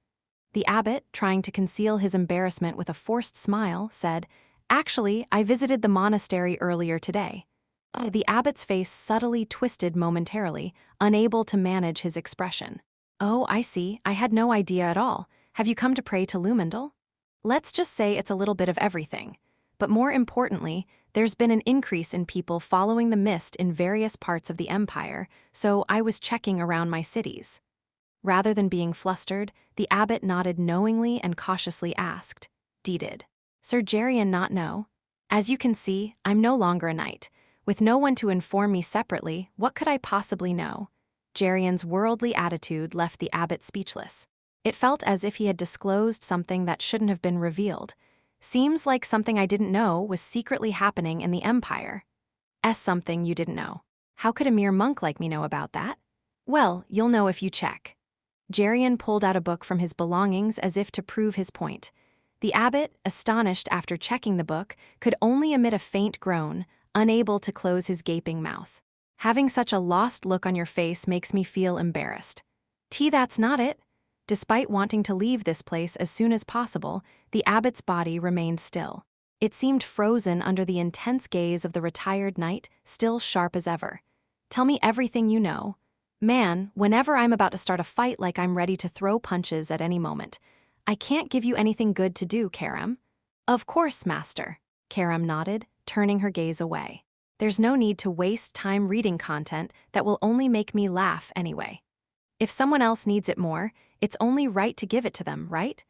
The abbot, trying to conceal his embarrassment with a forced smile, said, Actually, I visited the monastery earlier today. The abbot's face subtly twisted momentarily, unable to manage his expression. Oh, I see. I had no idea at all. Have you come to pray to Lumendal? Let's just say it's a little bit of everything. But more importantly, there's been an increase in people following the mist in various parts of the empire, so I was checking around my cities. Rather than being flustered, the abbot nodded knowingly and cautiously asked, Did Sir Geryon not know? As you can see, I'm no longer a knight. With no one to inform me separately, what could I possibly know? Geryon's worldly attitude left the abbot speechless. It felt as if he had disclosed something that shouldn't have been revealed. Seems like something I didn't know was secretly happening in the empire. Something you didn't know. How could a mere monk like me know about that? Well, you'll know if you check. Geryon pulled out a book from his belongings as if to prove his point. The abbot, astonished after checking the book, could only emit a faint groan, unable to close his gaping mouth. Having such a lost look on your face makes me feel embarrassed. That's not it. Despite wanting to leave this place as soon as possible, the abbot's body remained still. It seemed frozen under the intense gaze of the retired knight, still sharp as ever. Tell me everything you know. Man, whenever I'm about to start a fight like I'm ready to throw punches at any moment. I can't give you anything good to do, Karam. Of course, master. Karam nodded, turning her gaze away. There's no need to waste time reading content that will only make me laugh anyway. If someone else needs it more, it's only right to give it to them, right?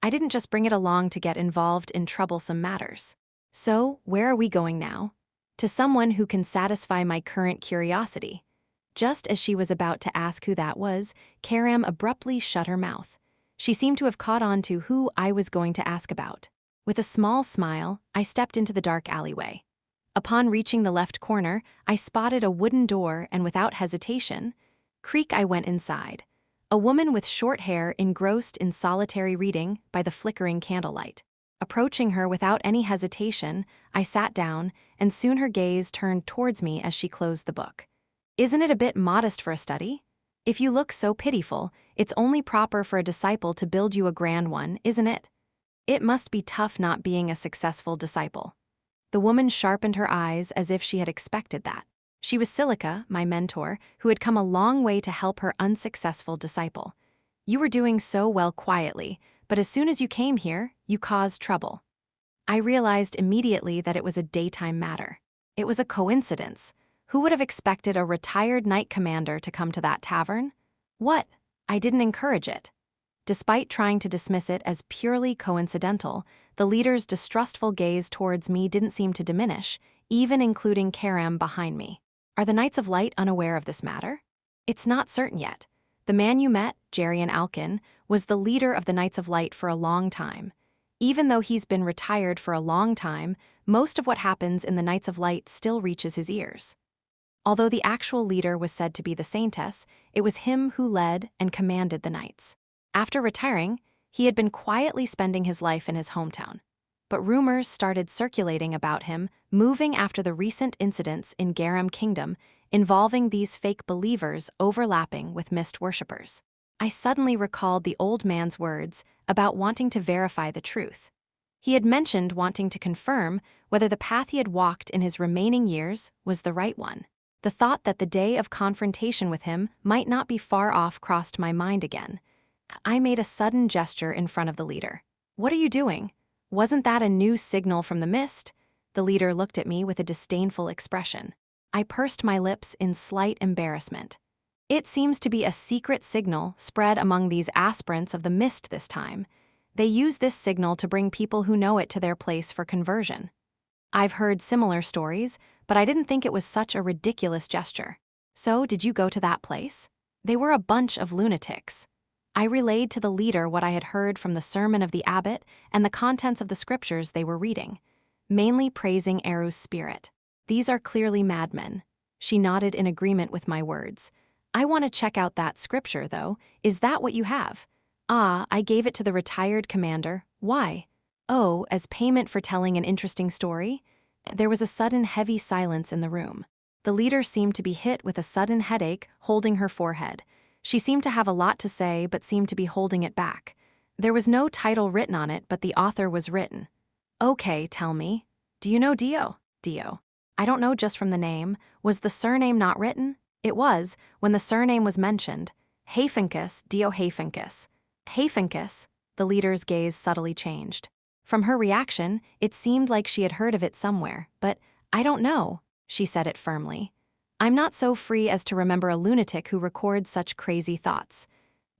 I didn't just bring it along to get involved in troublesome matters. So, where are we going now? To someone who can satisfy my current curiosity. Just as she was about to ask who that was, Karam abruptly shut her mouth. She seemed to have caught on to who I was going to ask about. With a small smile, I stepped into the dark alleyway. Upon reaching the left corner, I spotted a wooden door and without hesitation, I went inside. A woman with short hair engrossed in solitary reading by the flickering candlelight. Approaching her without any hesitation, I sat down, and soon her gaze turned towards me as she closed the book. Isn't it a bit modest for a study? If you look so pitiful, it's only proper for a disciple to build you a grand one, isn't it? It must be tough not being a successful disciple. The woman sharpened her eyes as if she had expected that. She was Silica, my mentor, who had come a long way to help her unsuccessful disciple. You were doing so well quietly, but as soon as you came here, you caused trouble. I realized immediately that it was a daytime matter. It was a coincidence. Who would have expected a retired knight commander to come to that tavern? What? I didn't encourage it. Despite trying to dismiss it as purely coincidental, the leader's distrustful gaze towards me didn't seem to diminish, even including Karam behind me. Are the Knights of Light unaware of this matter? It's not certain yet. The man you met, Geryon Alkin, was the leader of the Knights of Light for a long time. Even though he's been retired for a long time, most of what happens in the Knights of Light still reaches his ears. Although the actual leader was said to be the Saintess, it was him who led and commanded the Knights. After retiring, he had been quietly spending his life in his hometown. But rumors started circulating about him, moving after the recent incidents in Garam Kingdom involving these fake believers overlapping with mist worshippers. I suddenly recalled the old man's words about wanting to verify the truth. He had mentioned wanting to confirm whether the path he had walked in his remaining years was the right one. The thought that the day of confrontation with him might not be far off crossed my mind again. I made a sudden gesture in front of the leader. "What are you doing? Wasn't that a new signal from the mist?" The leader looked at me with a disdainful expression. I pursed my lips in slight embarrassment. "It seems to be a secret signal spread among these aspirants of the mist this time. They use this signal to bring people who know it to their place for conversion. I've heard similar stories, but I didn't think it was such a ridiculous gesture." "So, did you go to that place?" "They were a bunch of lunatics." I relayed to the leader what I had heard from the sermon of the abbot and the contents of the scriptures they were reading, mainly praising Eru's spirit. "These are clearly madmen." She nodded in agreement with my words. "I want to check out that scripture, though. Is that what you have?" "Ah, I gave it to the retired commander." "Why?" "Oh, as payment for telling an interesting story." There was a sudden heavy silence in the room. The leader seemed to be hit with a sudden headache, holding her forehead. She seemed to have a lot to say, but seemed to be holding it back. There was no title written on it, but the author was written. "Okay, tell me. Do you know Dio?" "Dio. I don't know just from the name. Was the surname not written?" "It was, when the surname was mentioned. Hafinkus, Dio Hafinkus." "Hafinkus?" The leader's gaze subtly changed. From her reaction, it seemed like she had heard of it somewhere, but "I don't know," she said it firmly. "I'm not so free as to remember a lunatic who records such crazy thoughts."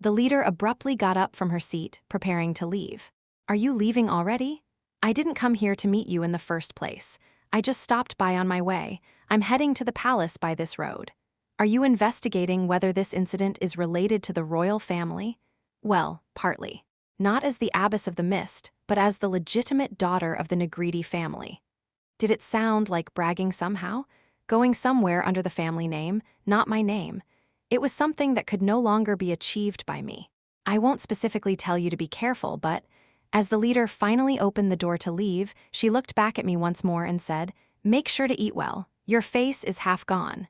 The leader abruptly got up from her seat, preparing to leave. "Are you leaving already?" "I didn't come here to meet you in the first place. I just stopped by on my way. I'm heading to the palace by this road." "Are you investigating whether this incident is related to the royal family?" "Well, partly. Not as the abbess of the mist, but as the legitimate daughter of the Negridi family." Did it sound like bragging somehow? Going somewhere under the family name, not my name. It was something that could no longer be achieved by me. "I won't specifically tell you to be careful, but..." As the leader finally opened the door to leave, she looked back at me once more and said, "Make sure to eat well. Your face is half gone."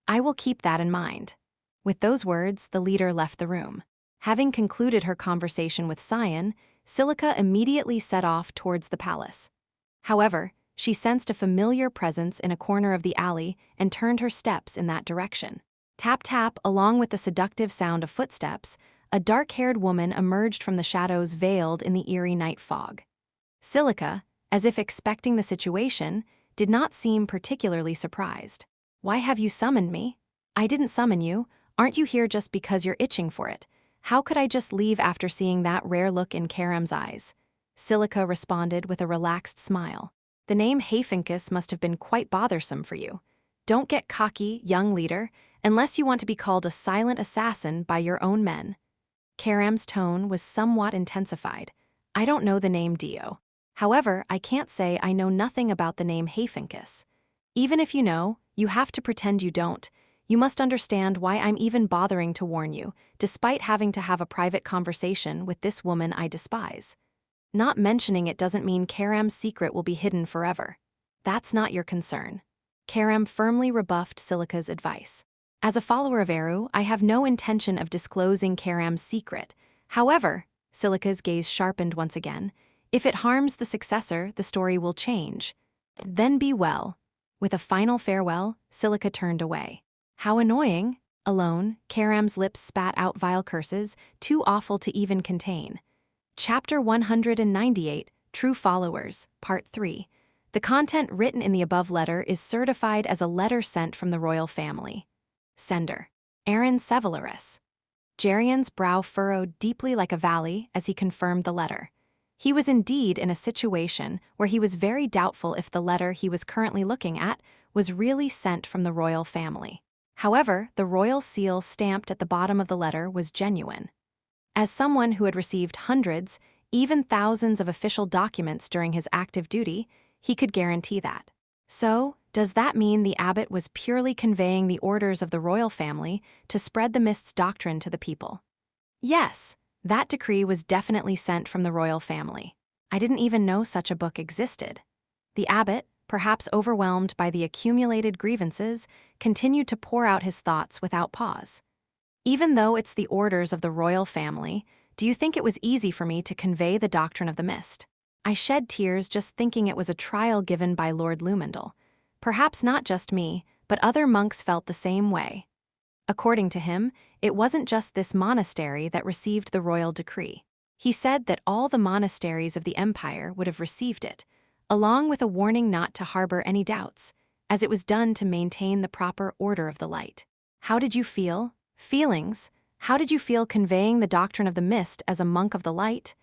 "I will keep that in mind." With those words, the leader left the room. Having concluded her conversation with Cyan, Silica immediately set off towards the palace. However, she sensed a familiar presence in a corner of the alley and turned her steps in that direction. Tap-tap, along with the seductive sound of footsteps, a dark-haired woman emerged from the shadows veiled in the eerie night fog. Silica, as if expecting the situation, did not seem particularly surprised. "Why have you summoned me?" "I didn't summon you. Aren't you here just because you're itching for it? How could I just leave after seeing that rare look in Karam's eyes?" Silica responded with a relaxed smile. "The name Hafinkus must have been quite bothersome for you. Don't get cocky, young leader, unless you want to be called a silent assassin by your own men." Karam's tone was somewhat intensified. "I don't know the name Dio. However, I can't say I know nothing about the name Hafinkus. Even if you know, you have to pretend you don't. You must understand why I'm even bothering to warn you, despite having to have a private conversation with this woman I despise. Not mentioning it doesn't mean Karam's secret will be hidden forever. That's not your concern." Karam firmly rebuffed Silica's advice. "As a follower of Eru, I have no intention of disclosing Karam's secret. However," Silica's gaze sharpened once again, "if it harms the successor, the story will change. Then be well." With a final farewell, Silica turned away. How annoying! Alone, Karam's lips spat out vile curses, too awful to even contain. Chapter 198, True Followers, Part 3. The content written in the above letter is certified as a letter sent from the royal family. Sender: Aaron Sevelarus. Jarian's brow furrowed deeply like a valley as he confirmed the letter. He was indeed in a situation where he was very doubtful if the letter he was currently looking at was really sent from the royal family. However, the royal seal stamped at the bottom of the letter was genuine. As someone who had received hundreds, even thousands of official documents during his active duty, he could guarantee that. So, does that mean the abbot was purely conveying the orders of the royal family to spread the mist's doctrine to the people? Yes, that decree was definitely sent from the royal family. I didn't even know such a book existed. The abbot, perhaps overwhelmed by the accumulated grievances, continued to pour out his thoughts without pause. "Even though it's the orders of the royal family, do you think it was easy for me to convey the doctrine of the mist?" I shed tears just thinking it was a trial given by Lord Lumendal. Perhaps not just me, but other monks felt the same way. According to him, it wasn't just this monastery that received the royal decree. He said that all the monasteries of the empire would have received it, along with a warning not to harbor any doubts, as it was done to maintain the proper order of the light. How did you feel? Feelings? How did you feel conveying the doctrine of the mist as a monk of the light?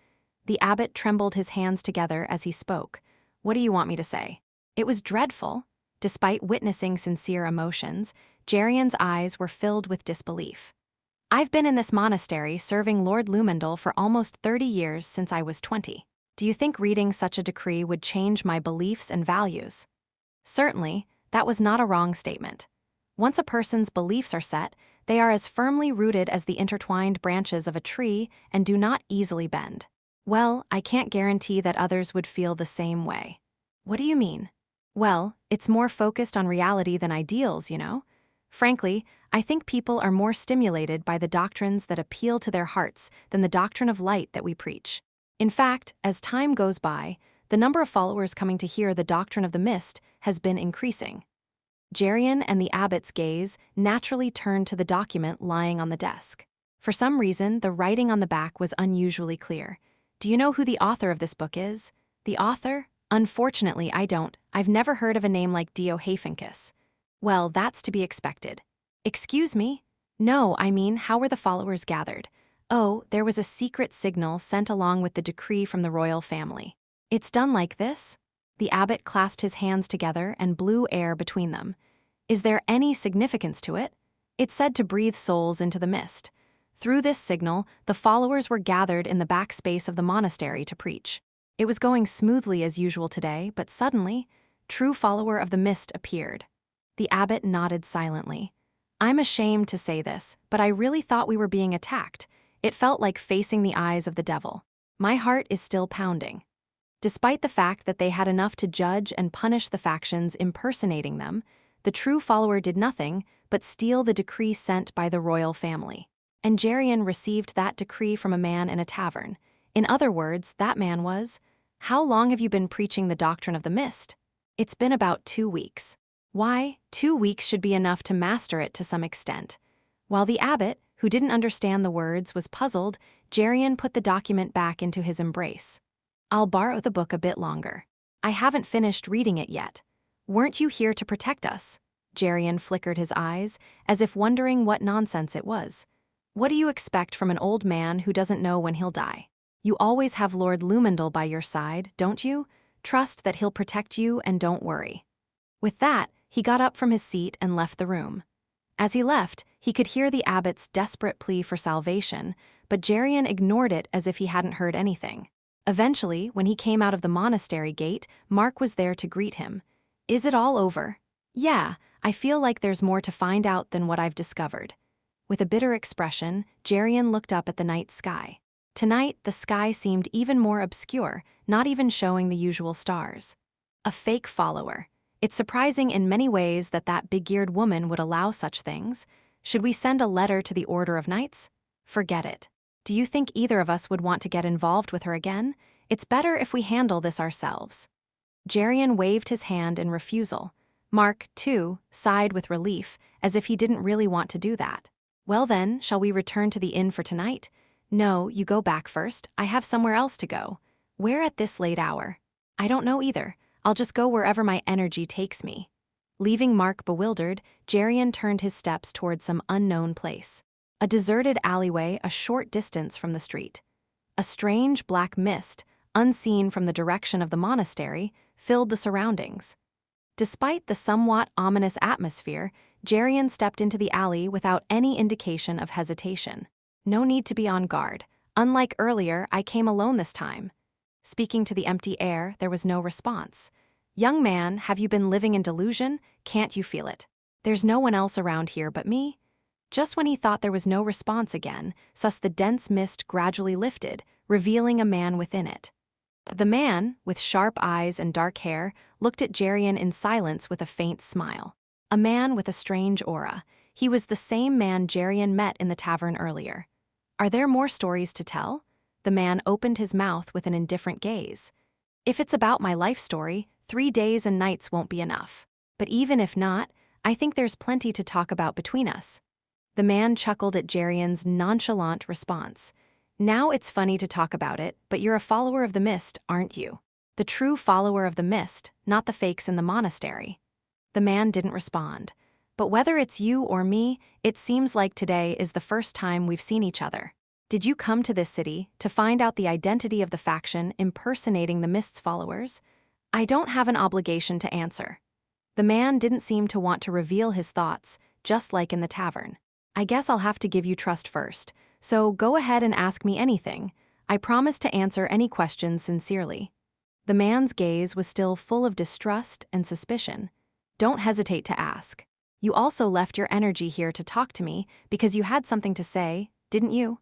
The abbot trembled his hands together as he spoke. What do you want me to say? It was dreadful. Despite witnessing sincere emotions, Gerion's eyes were filled with disbelief. I've been in this monastery serving Lord Lumendal for almost 30 years since I was 20. Do you think reading such a decree would change my beliefs and values? Certainly, that was not a wrong statement. Once a person's beliefs are set, they are as firmly rooted as the intertwined branches of a tree and do not easily bend. Well, I can't guarantee that others would feel the same way. What do you mean? Well, it's more focused on reality than ideals, you know? Frankly, I think people are more stimulated by the doctrines that appeal to their hearts than the doctrine of light that we preach. In fact, as time goes by, the number of followers coming to hear the doctrine of the mist has been increasing. Gerion and the abbot's gaze naturally turned to the document lying on the desk. For some reason, the writing on the back was unusually clear. Do you know who the author of this book is? The author? Unfortunately, I don't. I've never heard of a name like Dio Hafinkus. Well, that's to be expected. Excuse me? No, I mean, how were the followers gathered? Oh, there was a secret signal sent along with the decree from the royal family. It's done like this? The abbot clasped his hands together and blew air between them. Is there any significance to it? It said to breathe souls into the mist. Through this signal, the followers were gathered in the back space of the monastery to preach. It was going smoothly as usual today, but suddenly, true follower of the mist appeared. The abbot nodded silently. I'm ashamed to say this, but I really thought we were being attacked. It felt like facing the eyes of the devil. My heart is still pounding. Despite the fact that they had enough to judge and punish the factions impersonating them, the true follower did nothing but steal the decree sent by the royal family. And Gerion received that decree from a man in a tavern. In other words, that man was, how long have you been preaching the doctrine of the mist? It's been about 2 weeks. Why, 2 weeks should be enough to master it to some extent. While the abbot, who didn't understand the words, was puzzled, Gerion put the document back into his embrace. I'll borrow the book a bit longer. I haven't finished reading it yet. Weren't you here to protect us? Gerion flickered his eyes, as if wondering what nonsense it was. What do you expect from an old man who doesn't know when he'll die? You always have Lord Lumendal by your side, don't you? Trust that he'll protect you and don't worry. With that, he got up from his seat and left the room. As he left, he could hear the abbot's desperate plea for salvation, but Gerion ignored it as if he hadn't heard anything. Eventually, when he came out of the monastery gate, Mark was there to greet him. Is it all over? Yeah, I feel like there's more to find out than what I've discovered. With a bitter expression, Gerion looked up at the night sky. Tonight, the sky seemed even more obscure, not even showing the usual stars. A fake follower. It's surprising in many ways that that big-eared woman would allow such things. Should we send a letter to the Order of Knights? Forget it. Do you think either of us would want to get involved with her again? It's better if we handle this ourselves. Gerion waved his hand in refusal. Mark, too, sighed with relief, as if he didn't really want to do that. Well then, shall we return to the inn for tonight? No, you go back first. I have somewhere else to go. Where at this late hour? I don't know either. I'll just go wherever my energy takes me. Leaving Mark bewildered, Gerion turned his steps toward some unknown place. A deserted alleyway a short distance from the street. A strange black mist, unseen from the direction of the monastery, filled the surroundings. Despite the somewhat ominous atmosphere, Gerion stepped into the alley without any indication of hesitation. No need to be on guard. Unlike earlier, I came alone this time. Speaking to the empty air, there was no response. Young man, have you been living in delusion? Can't you feel it? There's no one else around here but me. Just when he thought there was no response again, the dense mist gradually lifted, revealing a man within it. The man, with sharp eyes and dark hair, looked at Gerion in silence with a faint smile. A man with a strange aura. He was the same man Gerion met in the tavern earlier. Are there more stories to tell? The man opened his mouth with an indifferent gaze. If it's about my life story, 3 days and nights won't be enough. But even if not, I think there's plenty to talk about between us. The man chuckled at Jerian's nonchalant response. Now it's funny to talk about it, but you're a follower of the mist, aren't you? The true follower of the mist, not the fakes in the monastery. The man didn't respond. But whether it's you or me, it seems like today is the first time we've seen each other. Did you come to this city to find out the identity of the faction impersonating the mist's followers? I don't have an obligation to answer. The man didn't seem to want to reveal his thoughts, just like in the tavern. I guess I'll have to give you trust first, so go ahead and ask me anything. I promise to answer any questions sincerely. The man's gaze was still full of distrust and suspicion. Don't hesitate to ask. You also left your energy here to talk to me because you had something to say, didn't you?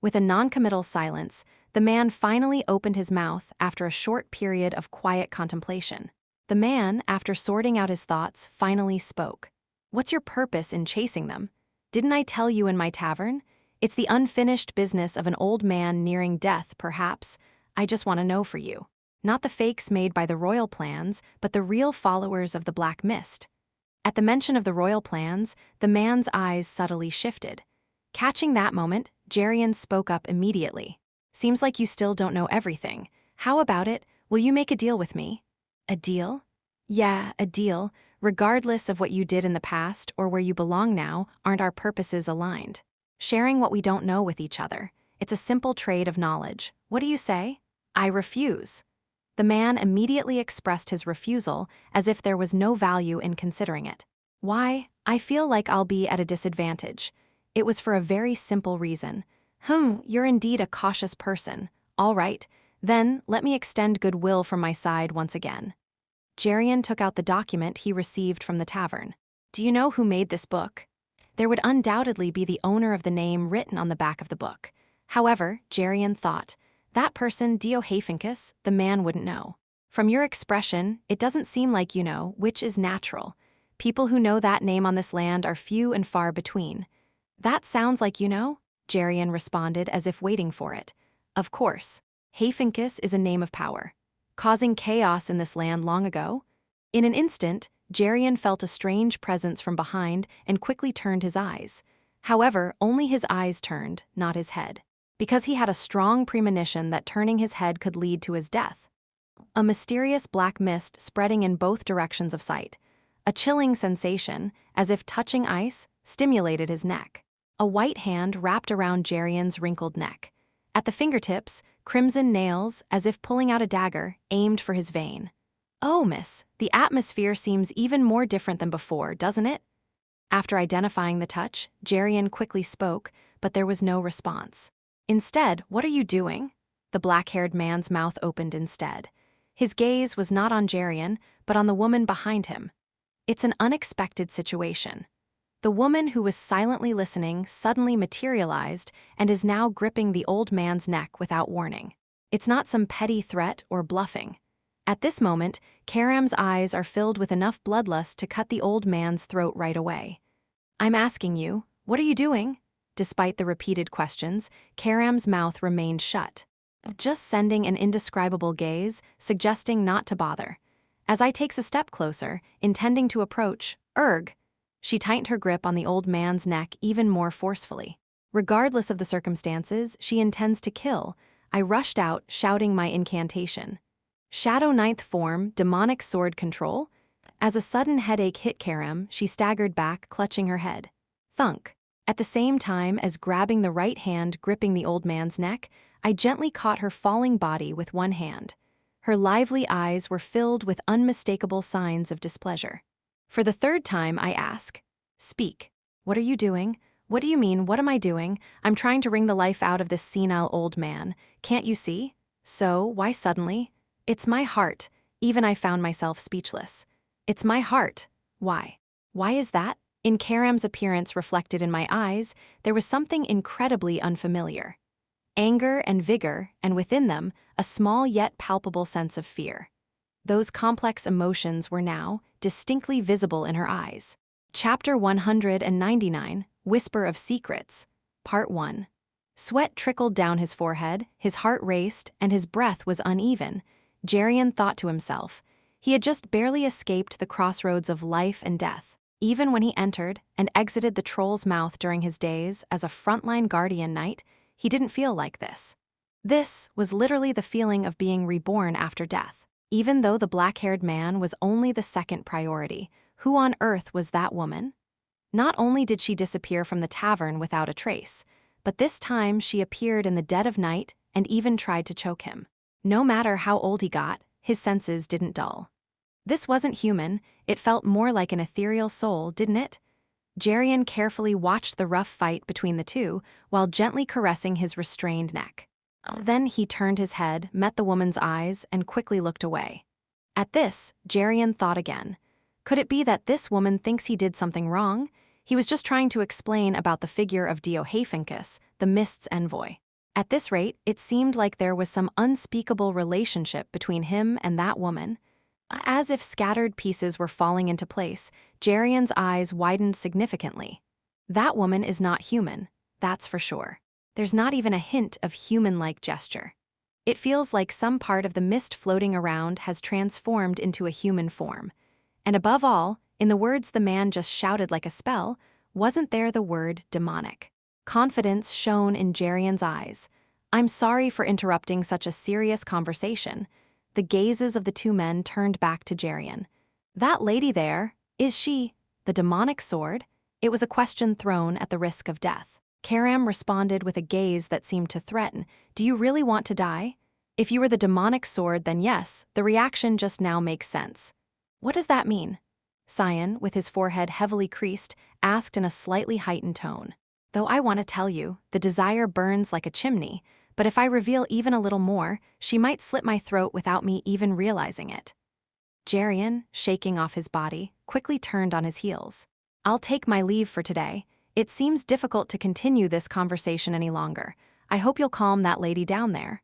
With a non-committal silence, the man finally opened his mouth after a short period of quiet contemplation. The man, after sorting out his thoughts, finally spoke. What's your purpose in chasing them? Didn't I tell you in my tavern? It's the unfinished business of an old man nearing death, perhaps. I just want to know for you. Not the fakes made by the royal plans, but the real followers of the Black Mist. At the mention of the royal plans, the man's eyes subtly shifted. Catching that moment, Jerian spoke up immediately. Seems like you still don't know everything. How about it? Will you make a deal with me? A deal? Yeah, a deal. Regardless of what you did in the past or where you belong now, aren't our purposes aligned? Sharing what we don't know with each other. It's a simple trade of knowledge. What do you say? I refuse. The man immediately expressed his refusal as if there was no value in considering it. Why? I feel like I'll be at a disadvantage. It was for a very simple reason. You're indeed a cautious person. All right, then let me extend goodwill from my side once again. Jerian took out the document he received from the tavern. Do you know who made this book? There would undoubtedly be the owner of the name written on the back of the book. However, Jerian thought, that person, Dio Hafinkus, the man wouldn't know. From your expression, it doesn't seem like you know, which is natural. People who know that name on this land are few and far between. That sounds like you know, Jerian responded as if waiting for it. Of course, Hafinkus is a name of power, causing chaos in this land long ago. In an instant, Jerian felt a strange presence from behind and quickly turned his eyes. However, only his eyes turned, not his head, because he had a strong premonition that turning his head could lead to his death. A mysterious black mist spreading in both directions of sight. A chilling sensation, as if touching ice, stimulated his neck. A white hand wrapped around Jerian's wrinkled neck. At the fingertips, crimson nails, as if pulling out a dagger, aimed for his vein. Oh, miss, the atmosphere seems even more different than before, doesn't it? After identifying the touch, Jerian quickly spoke, but there was no response. Instead, what are you doing? The black-haired man's mouth opened instead. His gaze was not on Jerian, but on the woman behind him. It's an unexpected situation. The woman who was silently listening suddenly materialized and is now gripping the old man's neck without warning. It's not some petty threat or bluffing. At this moment, Karam's eyes are filled with enough bloodlust to cut the old man's throat right away. I'm asking you, what are you doing? Despite the repeated questions, Karam's mouth remained shut, just sending an indescribable gaze, suggesting not to bother. As I takes a step closer, intending to approach, Erg, she tightened her grip on the old man's neck even more forcefully. Regardless of the circumstances, she intends to kill. I rushed out, shouting my incantation. Shadow Ninth Form, Demonic Sword Control? As a sudden headache hit Karam, she staggered back, clutching her head. Thunk. At the same time as grabbing the right hand gripping the old man's neck, I gently caught her falling body with one hand. Her lively eyes were filled with unmistakable signs of displeasure. For the third time, I ask, speak. What are you doing? What do you mean, what am I doing? I'm trying to wring the life out of this senile old man. Can't you see? So, why suddenly? It's my heart. Even I found myself speechless. It's my heart. Why? Why is that? In Karam's appearance reflected in my eyes, there was something incredibly unfamiliar. Anger and vigor, and within them, a small yet palpable sense of fear. Those complex emotions were now distinctly visible in her eyes. Chapter 199, Whisper of Secrets, Part 1. Sweat trickled down his forehead, his heart raced, and his breath was uneven. Jarian thought to himself. He had just barely escaped the crossroads of life and death. Even when he entered and exited the troll's mouth during his days as a frontline guardian knight, he didn't feel like this. This was literally the feeling of being reborn after death. Even though the black-haired man was only the second priority, who on earth was that woman? Not only did she disappear from the tavern without a trace, but this time she appeared in the dead of night and even tried to choke him. No matter how old he got, his senses didn't dull. This wasn't human, it felt more like an ethereal soul, didn't it? Jarian carefully watched the rough fight between the two while gently caressing his restrained neck. Then he turned his head, met the woman's eyes, and quickly looked away. At this, Jarian thought again. Could it be that this woman thinks he did something wrong? He was just trying to explain about the figure of Diohephancus, the Mist's envoy. At this rate, it seemed like there was some unspeakable relationship between him and that woman. As if scattered pieces were falling into place, Jarian's eyes widened significantly. That woman is not human, that's for sure. There's not even a hint of human-like gesture. It feels like some part of the mist floating around has transformed into a human form. And above all, in the words the man just shouted like a spell, wasn't there the word demonic? Confidence shone in Jarian's eyes. I'm sorry for interrupting such a serious conversation. The gazes of the two men turned back to Jarian. That lady there, is she the demonic sword? It was a question thrown at the risk of death. Karam responded with a gaze that seemed to threaten. Do you really want to die? If you were the demonic sword, then yes, the reaction just now makes sense. What does that mean? Cyan, with his forehead heavily creased, asked in a slightly heightened tone. Though I want to tell you, the desire burns like a chimney, but if I reveal even a little more, she might slit my throat without me even realizing it. Jarian, shaking off his body, quickly turned on his heels. I'll take my leave for today. It seems difficult to continue this conversation any longer. I hope you'll calm that lady down there.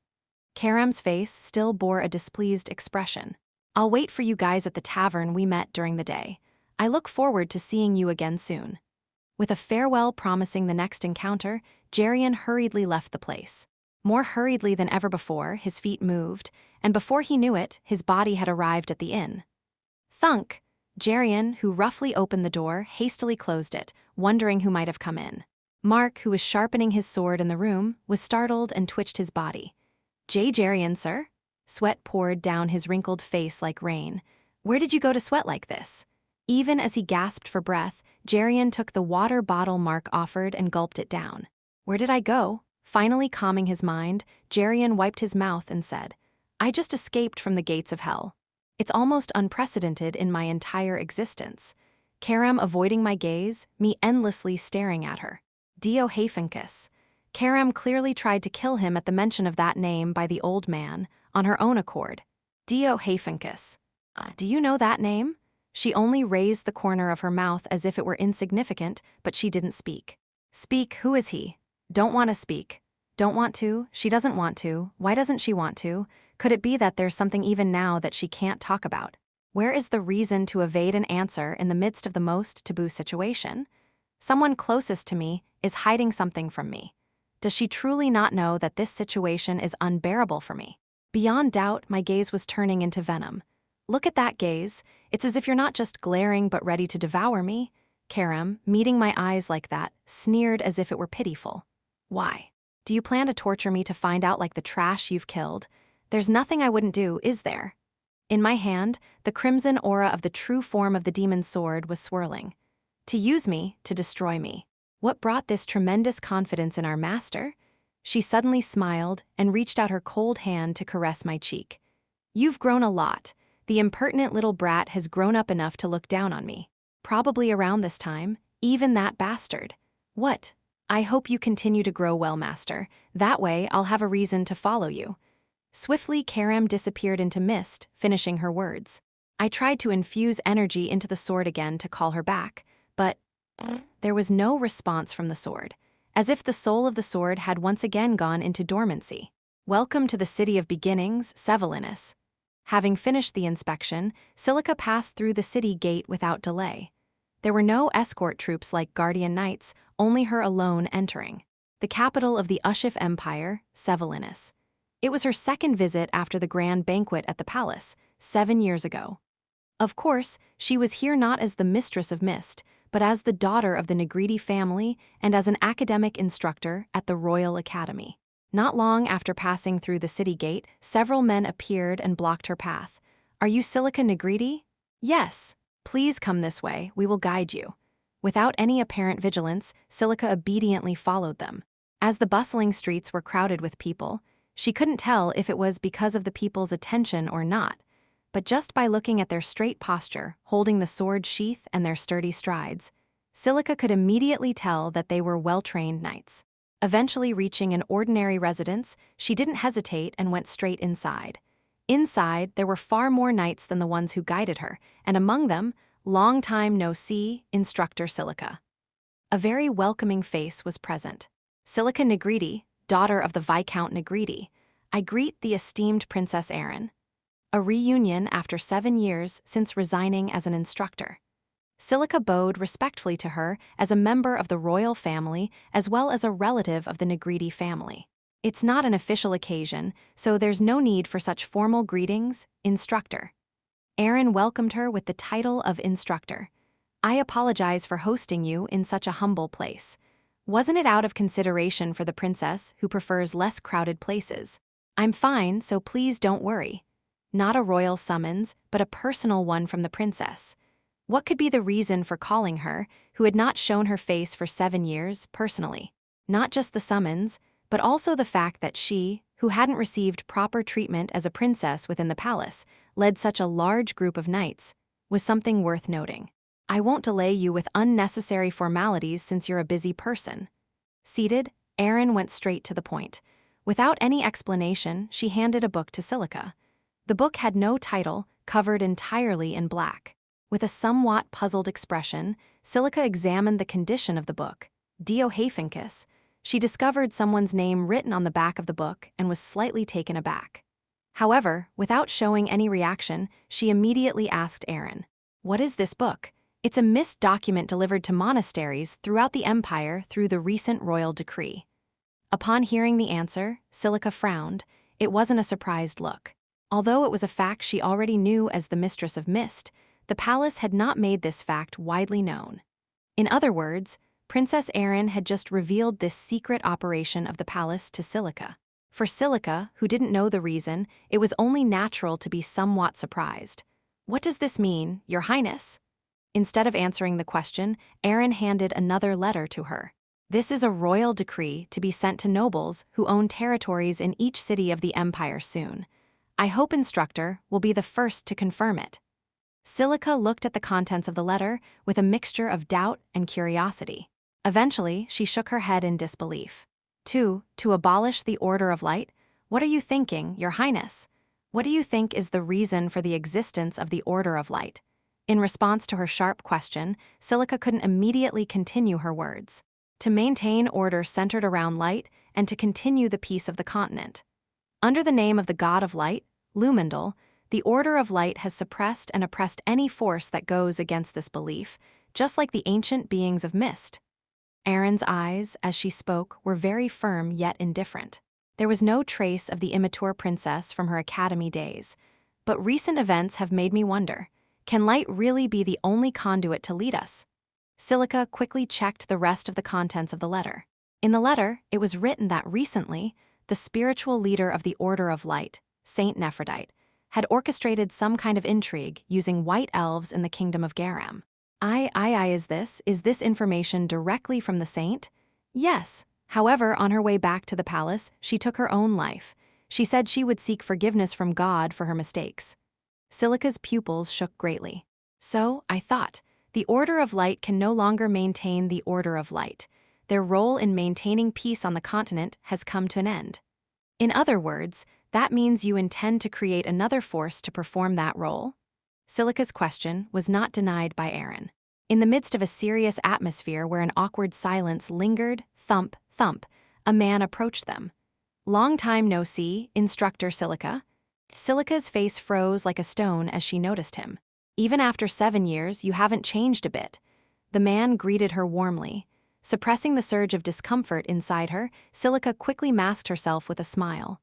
Karam's face still bore a displeased expression. I'll wait for you guys at the tavern we met during the day. I look forward to seeing you again soon. With a farewell promising the next encounter, Jarian hurriedly left the place. More hurriedly than ever before, his feet moved, and before he knew it, his body had arrived at the inn. Thunk! Jarian, who roughly opened the door, hastily closed it, wondering who might have come in. Mark, who was sharpening his sword in the room, was startled and twitched his body. Jarian, sir? Sweat poured down his wrinkled face like rain. Where did you go to sweat like this? Even as he gasped for breath, Jarian took the water bottle Mark offered and gulped it down. Where did I go? Finally calming his mind, Jarian wiped his mouth and said, I just escaped from the gates of hell. It's almost unprecedented in my entire existence. Karam avoiding my gaze, me endlessly staring at her. Diohephancus. Karam clearly tried to kill him at the mention of that name by the old man, on her own accord. Diohephancus. Do you know that name? She only raised the corner of her mouth as if it were insignificant, but she didn't speak. Speak, who is he? Don't want to speak. Don't want to, she doesn't want to, why doesn't she want to? Could it be that there's something even now that she can't talk about? Where is the reason to evade an answer in the midst of the most taboo situation? Someone closest to me is hiding something from me. Does she truly not know that this situation is unbearable for me? Beyond doubt, my gaze was turning into venom. Look at that gaze. It's as if you're not just glaring but ready to devour me. Karam, meeting my eyes like that, sneered as if it were pitiful. Why? Do you plan to torture me to find out like the trash you've killed? There's nothing I wouldn't do, is there? In my hand, the crimson aura of the true form of the demon's sword was swirling. To use me, to destroy me. What brought this tremendous confidence in our master? She suddenly smiled and reached out her cold hand to caress my cheek. You've grown a lot. The impertinent little brat has grown up enough to look down on me. Probably around this time, even that bastard. What? I hope you continue to grow well, master. That way, I'll have a reason to follow you. Swiftly, Karam disappeared into mist, finishing her words. I tried to infuse energy into the sword again to call her back, but there was no response from the sword, as if the soul of the sword had once again gone into dormancy. Welcome to the city of beginnings, Sevelinus. Having finished the inspection, Silica passed through the city gate without delay. There were no escort troops like guardian knights, only her alone entering. The capital of the Ushif Empire, Sevelinus. It was her second visit after the grand banquet at the palace, 7 years ago. Of course, she was here not as the mistress of mist, but as the daughter of the Negridi family and as an academic instructor at the Royal Academy. Not long after passing through the city gate, several men appeared and blocked her path. "Are you Silica Negridi?" "Yes. Please come this way, we will guide you." Without any apparent vigilance, Silica obediently followed them. As the bustling streets were crowded with people, she couldn't tell if it was because of the people's attention or not, but just by looking at their straight posture, holding the sword sheath and their sturdy strides, Silica could immediately tell that they were well-trained knights. Eventually reaching an ordinary residence, she didn't hesitate and went straight inside. Inside, there were far more knights than the ones who guided her, and among them, long time no see, instructor Silica. A very welcoming face was present. "Silica Negridi, daughter of the Viscount Negridi, I greet the esteemed Princess Erin." A reunion after 7 years since resigning as an instructor. Silica bowed respectfully to her as a member of the royal family as well as a relative of the Negridi family. "It's not an official occasion, so there's no need for such formal greetings, instructor." Erin welcomed her with the title of instructor. "I apologize for hosting you in such a humble place. Wasn't it out of consideration for the princess who prefers less crowded places? I'm fine, so please don't worry." Not a royal summons, but a personal one from the princess. What could be the reason for calling her, who had not shown her face for 7 years, personally? Not just the summons, but also the fact that she, who hadn't received proper treatment as a princess within the palace, led such a large group of knights, was something worth noting. "I won't delay you with unnecessary formalities since you're a busy person." Seated, Erin went straight to the point. Without any explanation, she handed a book to Silica. The book had no title, covered entirely in black. With a somewhat puzzled expression, Silica examined the condition of the book. Dio Hafincus. She discovered someone's name written on the back of the book and was slightly taken aback. However, without showing any reaction, she immediately asked Erin, "What is this book?" "It's a missed document delivered to monasteries throughout the empire through the recent royal decree." Upon hearing the answer, Silica frowned. It wasn't a surprised look. Although it was a fact she already knew as the Mistress of Mist, the palace had not made this fact widely known. In other words, Princess Erin had just revealed this secret operation of the palace to Silica. For Silica, who didn't know the reason, it was only natural to be somewhat surprised. "What does this mean, Your Highness?" Instead of answering the question, Erin handed another letter to her. "This is a royal decree to be sent to nobles who own territories in each city of the empire soon. I hope instructor will be the first to confirm it." Silica looked at the contents of the letter with a mixture of doubt and curiosity. Eventually, she shook her head in disbelief. To abolish the Order of Light? What are you thinking, Your Highness? What do you think is the reason for the existence of the Order of Light? In response to her sharp question, Silica couldn't immediately continue her words. To maintain order centered around light and to continue the peace of the continent. Under the name of the God of Light, Lumindal, the Order of Light has suppressed and oppressed any force that goes against this belief, just like the ancient beings of Mist. Erin's eyes, as she spoke, were very firm yet indifferent. There was no trace of the immature princess from her academy days. But recent events have made me wonder, can light really be the only conduit to lead us? Silica quickly checked the rest of the contents of the letter. In the letter, it was written that recently, the spiritual leader of the Order of Light, Saint Nephrodite, had orchestrated some kind of intrigue using white elves in the kingdom of Garam. Is this information directly from the saint? Yes. However, on her way back to the palace, she took her own life. She said she would seek forgiveness from God for her mistakes. Silica's pupils shook greatly. So, I thought, the Order of Light can no longer maintain the Order of Light. Their role in maintaining peace on the continent has come to an end. In other words, that means you intend to create another force to perform that role? Silica's question was not denied by Erin. In the midst of a serious atmosphere where an awkward silence lingered, thump, thump, a man approached them. "Long time no see, Instructor Silica." Silica's face froze like a stone as she noticed him. "Even after 7 years, you haven't changed a bit." The man greeted her warmly. Suppressing the surge of discomfort inside her, Silica quickly masked herself with a smile.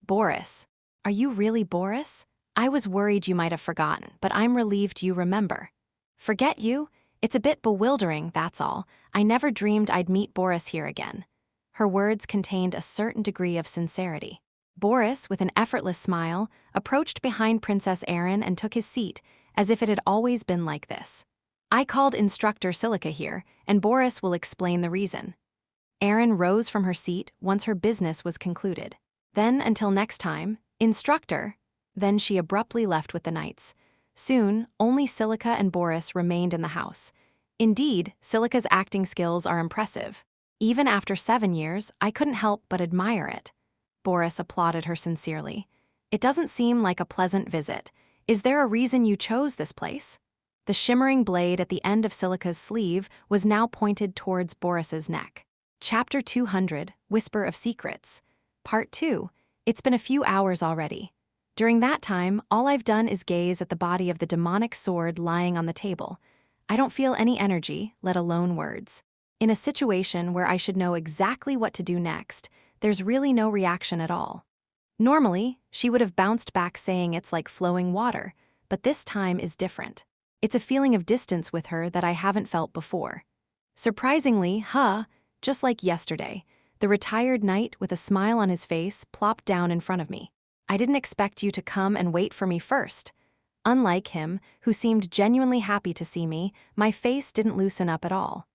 Boris. Are you really Boris? I was worried you might have forgotten, but I'm relieved you remember. Forget you? It's a bit bewildering, that's all. I never dreamed I'd meet Boris here again. Her words contained a certain degree of sincerity. Boris, with an effortless smile, approached behind Princess Erin and took his seat, as if it had always been like this. I called Instructor Silica here, and Boris will explain the reason. Erin rose from her seat once her business was concluded. Then, until next time, Instructor. Then she abruptly left with the knights. Soon, only Silica and Boris remained in the house. Indeed, Silica's acting skills are impressive. Even after 7 years, I couldn't help but admire it. Boris applauded her sincerely. It doesn't seem like a pleasant visit. Is there a reason you chose this place? The shimmering blade at the end of Silica's sleeve was now pointed towards Boris's neck. Chapter 200, Whisper of Secrets. Part 2. It's been a few hours already. During that time, all I've done is gaze at the body of the demonic sword lying on the table. I don't feel any energy, let alone words. In a situation where I should know exactly what to do next, there's really no reaction at all. Normally, she would have bounced back saying it's like flowing water, but this time is different. It's a feeling of distance with her that I haven't felt before. Surprisingly, just like yesterday, the retired knight with a smile on his face plopped down in front of me. I didn't expect you to come and wait for me first. Unlike him, who seemed genuinely happy to see me, my face didn't loosen up at all.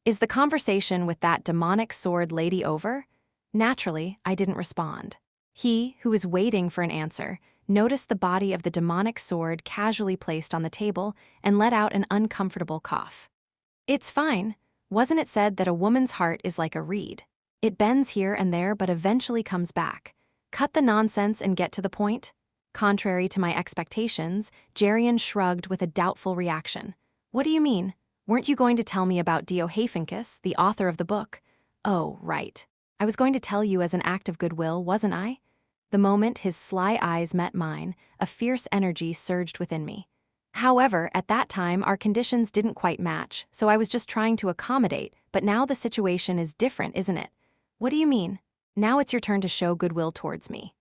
Is the conversation with that demonic sword lady over? Naturally, I didn't respond. He, who was waiting for an answer, noticed the body of the demonic sword casually placed on the table and let out an uncomfortable cough. It's fine. Wasn't it said that a woman's heart is like a reed? It bends here and there but eventually comes back. Cut the nonsense and get to the point. Contrary to my expectations, Jerian shrugged with a doubtful reaction. What do you mean? Weren't you going to tell me about Dio Hafinkus, the author of the book? Oh, right. I was going to tell you as an act of goodwill, wasn't I? The moment his sly eyes met mine, a fierce energy surged within me. However, at that time, our conditions didn't quite match, so I was just trying to accommodate, but now the situation is different, isn't it? What do you mean? Now it's your turn to show goodwill towards me.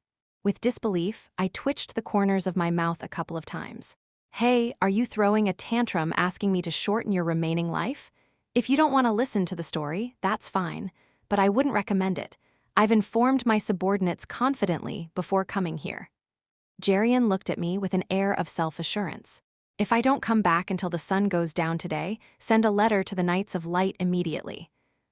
With disbelief, I twitched the corners of my mouth a couple of times. Hey, are you throwing a tantrum asking me to shorten your remaining life? If you don't want to listen to the story, that's fine, but I wouldn't recommend it. I've informed my subordinates confidently before coming here. Jerian looked at me with an air of self-assurance. If I don't come back until the sun goes down today, send a letter to the Knights of Light immediately.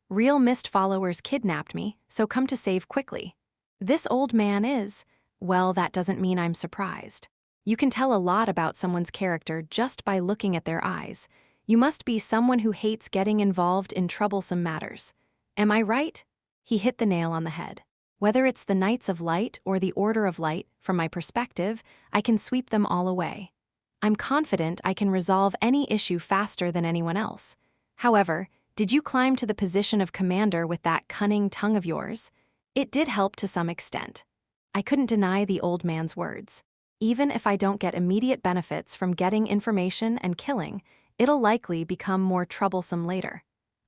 Real Mist followers kidnapped me, so come to save quickly. This old man is, well, that doesn't mean I'm surprised. You can tell a lot about someone's character just by looking at their eyes. You must be someone who hates getting involved in troublesome matters. Am I right? He hit the nail on the head. Whether it's the Knights of Light or the Order of Light, from my perspective, I can sweep them all away. I'm confident I can resolve any issue faster than anyone else. However, did you climb to the position of commander with that cunning tongue of yours? It did help to some extent. I couldn't deny the old man's words. Even if I don't get immediate benefits from getting information and killing, it'll likely become more troublesome later.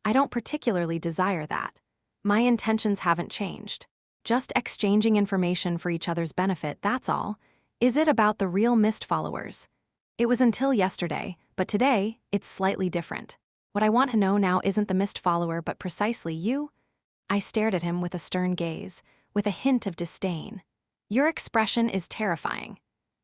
I don't particularly desire that. My intentions haven't changed. Just exchanging information for each other's benefit, that's all. Is it about the real Mist followers? It was until yesterday, but today, it's slightly different. What I want to know now isn't the Mist follower but precisely you? I stared at him with a stern gaze, with a hint of disdain. Your expression is terrifying.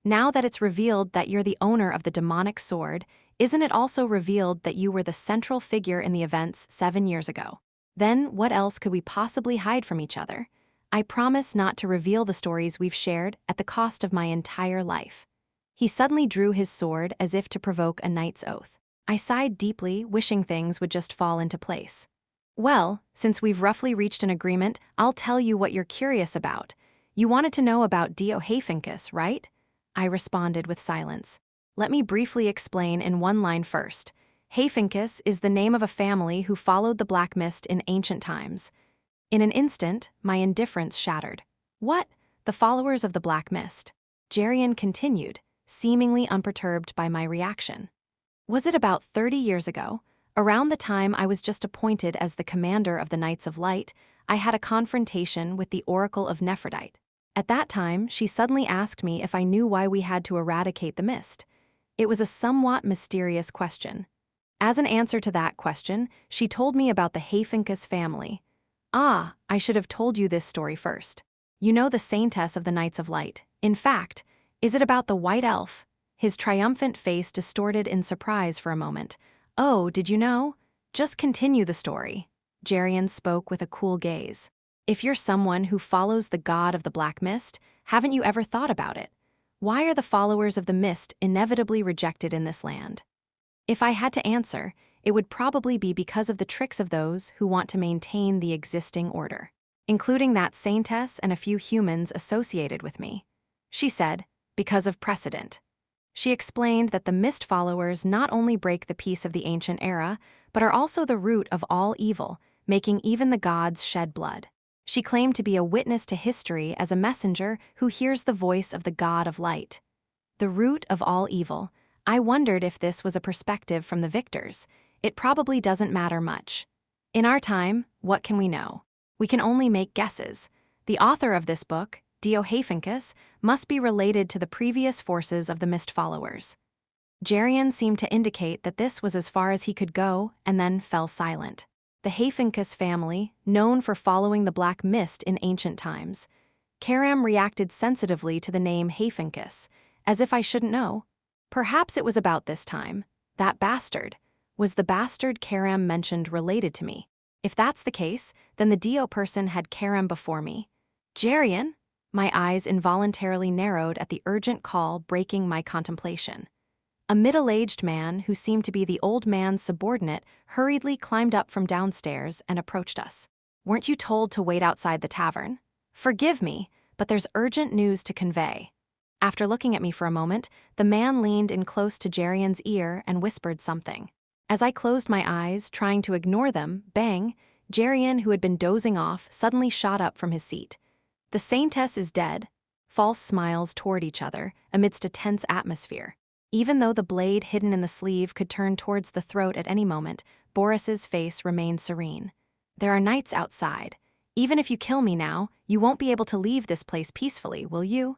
Now that it's revealed that you're the owner of the demonic sword, isn't it also revealed that you were the central figure in the events 7 years ago? Then what else could we possibly hide from each other? I promise not to reveal the stories we've shared at the cost of my entire life. He suddenly drew his sword as if to provoke a knight's oath. I sighed deeply, wishing things would just fall into place. Well, since we've roughly reached an agreement, I'll tell you what you're curious about. You wanted to know about Dio Hafinkus, right? I responded with silence. Let me briefly explain in one line first. Hafinkus is the name of a family who followed the Black Mist in ancient times. In an instant, my indifference shattered. What? The followers of the Black Mist? Jerian continued, seemingly unperturbed by my reaction. Was it about 30 years ago, around the time I was just appointed as the commander of the Knights of Light, I had a confrontation with the Oracle of Nephrodite. At that time, she suddenly asked me if I knew why we had to eradicate the mist. It was a somewhat mysterious question. As an answer to that question, she told me about the Hayfinkus family. Ah, I should have told you this story first. You know the saintess of the Knights of Light. In fact, is it about the white elf? His triumphant face distorted in surprise for a moment. Oh, did you know? Just continue the story. Jarian spoke with a cool gaze. If you're someone who follows the god of the black mist, haven't you ever thought about it? Why are the followers of the mist inevitably rejected in this land? If I had to answer, it would probably be because of the tricks of those who want to maintain the existing order, including that saintess and a few humans associated with me. She said, because of precedent. She explained that the mist followers not only break the peace of the ancient era, but are also the root of all evil, making even the gods shed blood. She claimed to be a witness to history as a messenger who hears the voice of the god of light. The root of all evil. I wondered if this was a perspective from the victors. It probably doesn't matter much. In our time, what can we know? We can only make guesses. The author of this book, Dio Hayfinkus, must be related to the previous forces of the mist followers. Jarian seemed to indicate that this was as far as he could go and then fell silent. The Hayfinkus family, known for following the black mist in ancient times. Karam reacted sensitively to the name Hayfinkus, as if I shouldn't know. Perhaps it was about this time. That bastard. Was the bastard Karam mentioned related to me? If that's the case, then the Dio person had Karam before me. Jarian? My eyes involuntarily narrowed at the urgent call breaking my contemplation. A middle-aged man who seemed to be the old man's subordinate hurriedly climbed up from downstairs and approached us. Weren't you told to wait outside the tavern? Forgive me, but there's urgent news to convey. After looking at me for a moment, the man leaned in close to Jarian's ear and whispered something. As I closed my eyes, trying to ignore them, bang, Jarian, who had been dozing off, suddenly shot up from his seat. The saintess is dead. False smiles toward each other, amidst a tense atmosphere. Even though the blade hidden in the sleeve could turn towards the throat at any moment, Boris's face remained serene. There are knights outside. Even if you kill me now, you won't be able to leave this place peacefully, will you?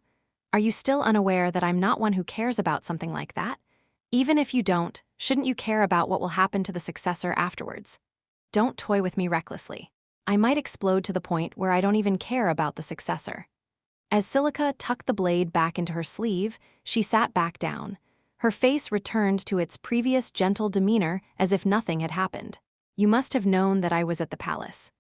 Are you still unaware that I'm not one who cares about something like that? Even if you don't, shouldn't you care about what will happen to the successor afterwards? Don't toy with me recklessly. I might explode to the point where I don't even care about the successor. As Silica tucked the blade back into her sleeve, she sat back down. Her face returned to its previous gentle demeanor as if nothing had happened. You must have known that I was at the palace.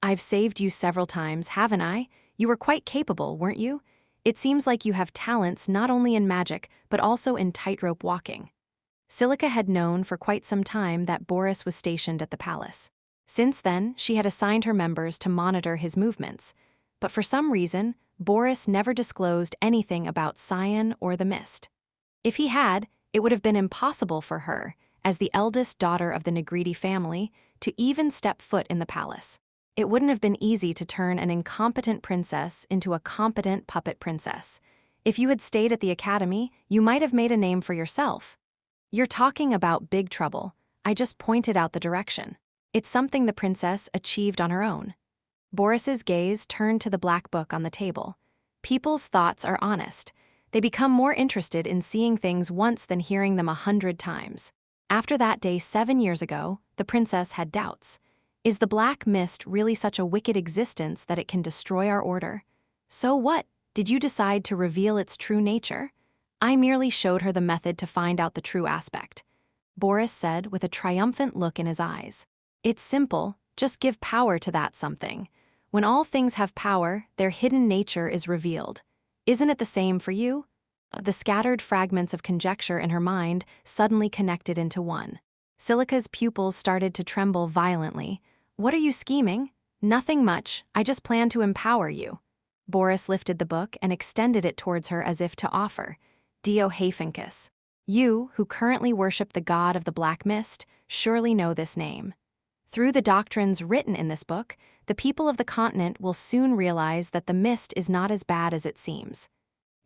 I've saved you several times, haven't I? You were quite capable, weren't you? It seems like you have talents not only in magic, but also in tightrope walking. Silica had known for quite some time that Boris was stationed at the palace. Since then, she had assigned her members to monitor his movements. But for some reason, Boris never disclosed anything about Cyan or the mist. If he had, it would have been impossible for her, as the eldest daughter of the Negridi family, to even step foot in the palace. It wouldn't have been easy to turn an incompetent princess into a competent puppet princess. If you had stayed at the academy, you might have made a name for yourself. You're talking about big trouble. I just pointed out the direction. It's something the princess achieved on her own. Boris's gaze turned to the black book on the table. People's thoughts are honest. They become more interested in seeing things once than hearing them 100 times. After that day 7 years ago, the princess had doubts. Is the black mist really such a wicked existence that it can destroy our order? So what? Did you decide to reveal its true nature? I merely showed her the method to find out the true aspect. Boris said with a triumphant look in his eyes. It's simple, just give power to that something. When all things have power, their hidden nature is revealed. Isn't it the same for you? The scattered fragments of conjecture in her mind suddenly connected into one. Silica's pupils started to tremble violently. What are you scheming? Nothing much, I just plan to empower you. Boris lifted the book and extended it towards her as if to offer. Dio Hayfinkus. You, who currently worship the god of the black mist, surely know this name. Through the doctrines written in this book, the people of the continent will soon realize that the mist is not as bad as it seems.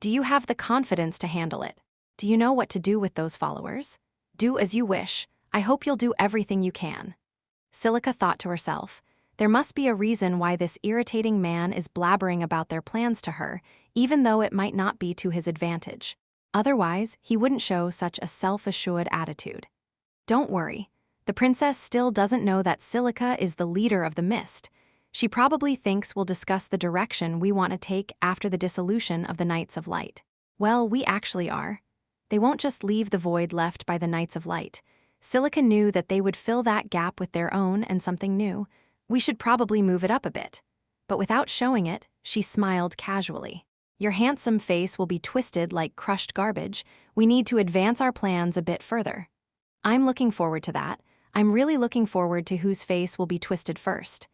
Do you have the confidence to handle it? Do you know what to do with those followers? Do as you wish. I hope you'll do everything you can. Silica thought to herself, There must be a reason why this irritating man is blabbering about their plans to her, even though it might not be to his advantage. Otherwise, he wouldn't show such a self-assured attitude. Don't worry. The princess still doesn't know that Silica is the leader of the Mist. She probably thinks we'll discuss the direction we want to take after the dissolution of the Knights of Light. Well, we actually are. They won't just leave the void left by the Knights of Light. Silica knew that they would fill that gap with their own and something new. We should probably move it up a bit. But without showing it, she smiled casually. Your handsome face will be twisted like crushed garbage. We need to advance our plans a bit further. I'm looking forward to that. I'm really looking forward to whose face will be twisted first.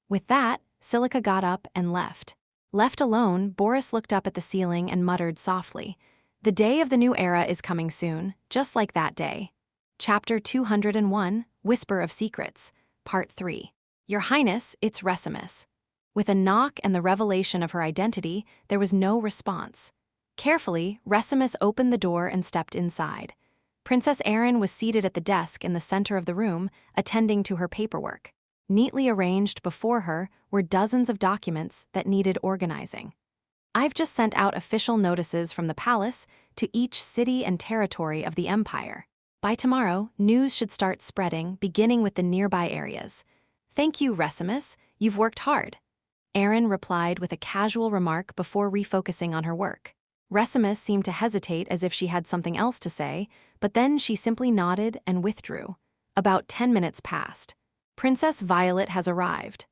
With that, Silica got up and left. Left alone, Boris looked up at the ceiling and muttered softly, "The day of the new era is coming soon, just like that day." Chapter 201, Whisper of Secrets, Part 3. Your Highness, it's Resimus. With a knock and the revelation of her identity, there was no response. Carefully, Resimus opened the door and stepped inside. Princess Erin was seated at the desk in the center of the room, attending to her paperwork. Neatly arranged before her were dozens of documents that needed organizing. I've just sent out official notices from the palace to each city and territory of the empire. By tomorrow, news should start spreading, beginning with the nearby areas. Thank you, Resimus. You've worked hard. Erin replied with a casual remark before refocusing on her work. Resimus seemed to hesitate as if she had something else to say, but then she simply nodded and withdrew. About 10 minutes passed. Princess Violet has arrived.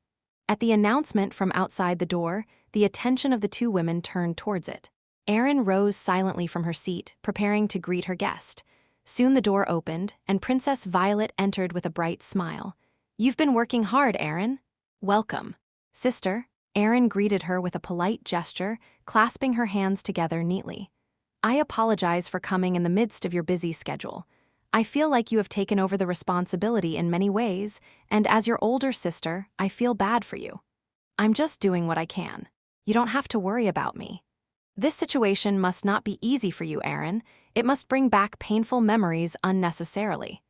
At the announcement from outside the door, the attention of the two women turned towards it. Erin rose silently from her seat, preparing to greet her guest. Soon the door opened, and Princess Violet entered with a bright smile. You've been working hard, Erin. Welcome. Sister, Erin greeted her with a polite gesture, clasping her hands together neatly. I apologize for coming in the midst of your busy schedule. I feel like you have taken over the responsibility in many ways, and as your older sister, I feel bad for you. I'm just doing what I can. You don't have to worry about me. This situation must not be easy for you, Erin. It must bring back painful memories unnecessarily.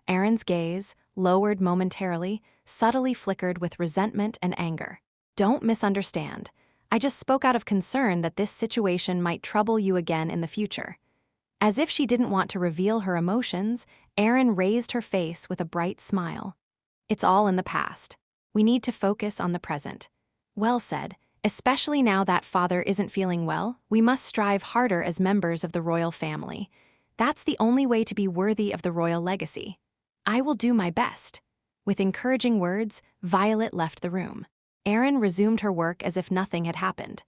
Erin's gaze, lowered momentarily, subtly flickered with resentment and anger. Don't misunderstand. I just spoke out of concern that this situation might trouble you again in the future. As if she didn't want to reveal her emotions, Erin raised her face with a bright smile. It's all in the past. We need to focus on the present. Well said. Especially now that father isn't feeling well, we must strive harder as members of the royal family. That's the only way to be worthy of the royal legacy. I will do my best. With encouraging words, Violet left the room. Erin resumed her work as if nothing had happened.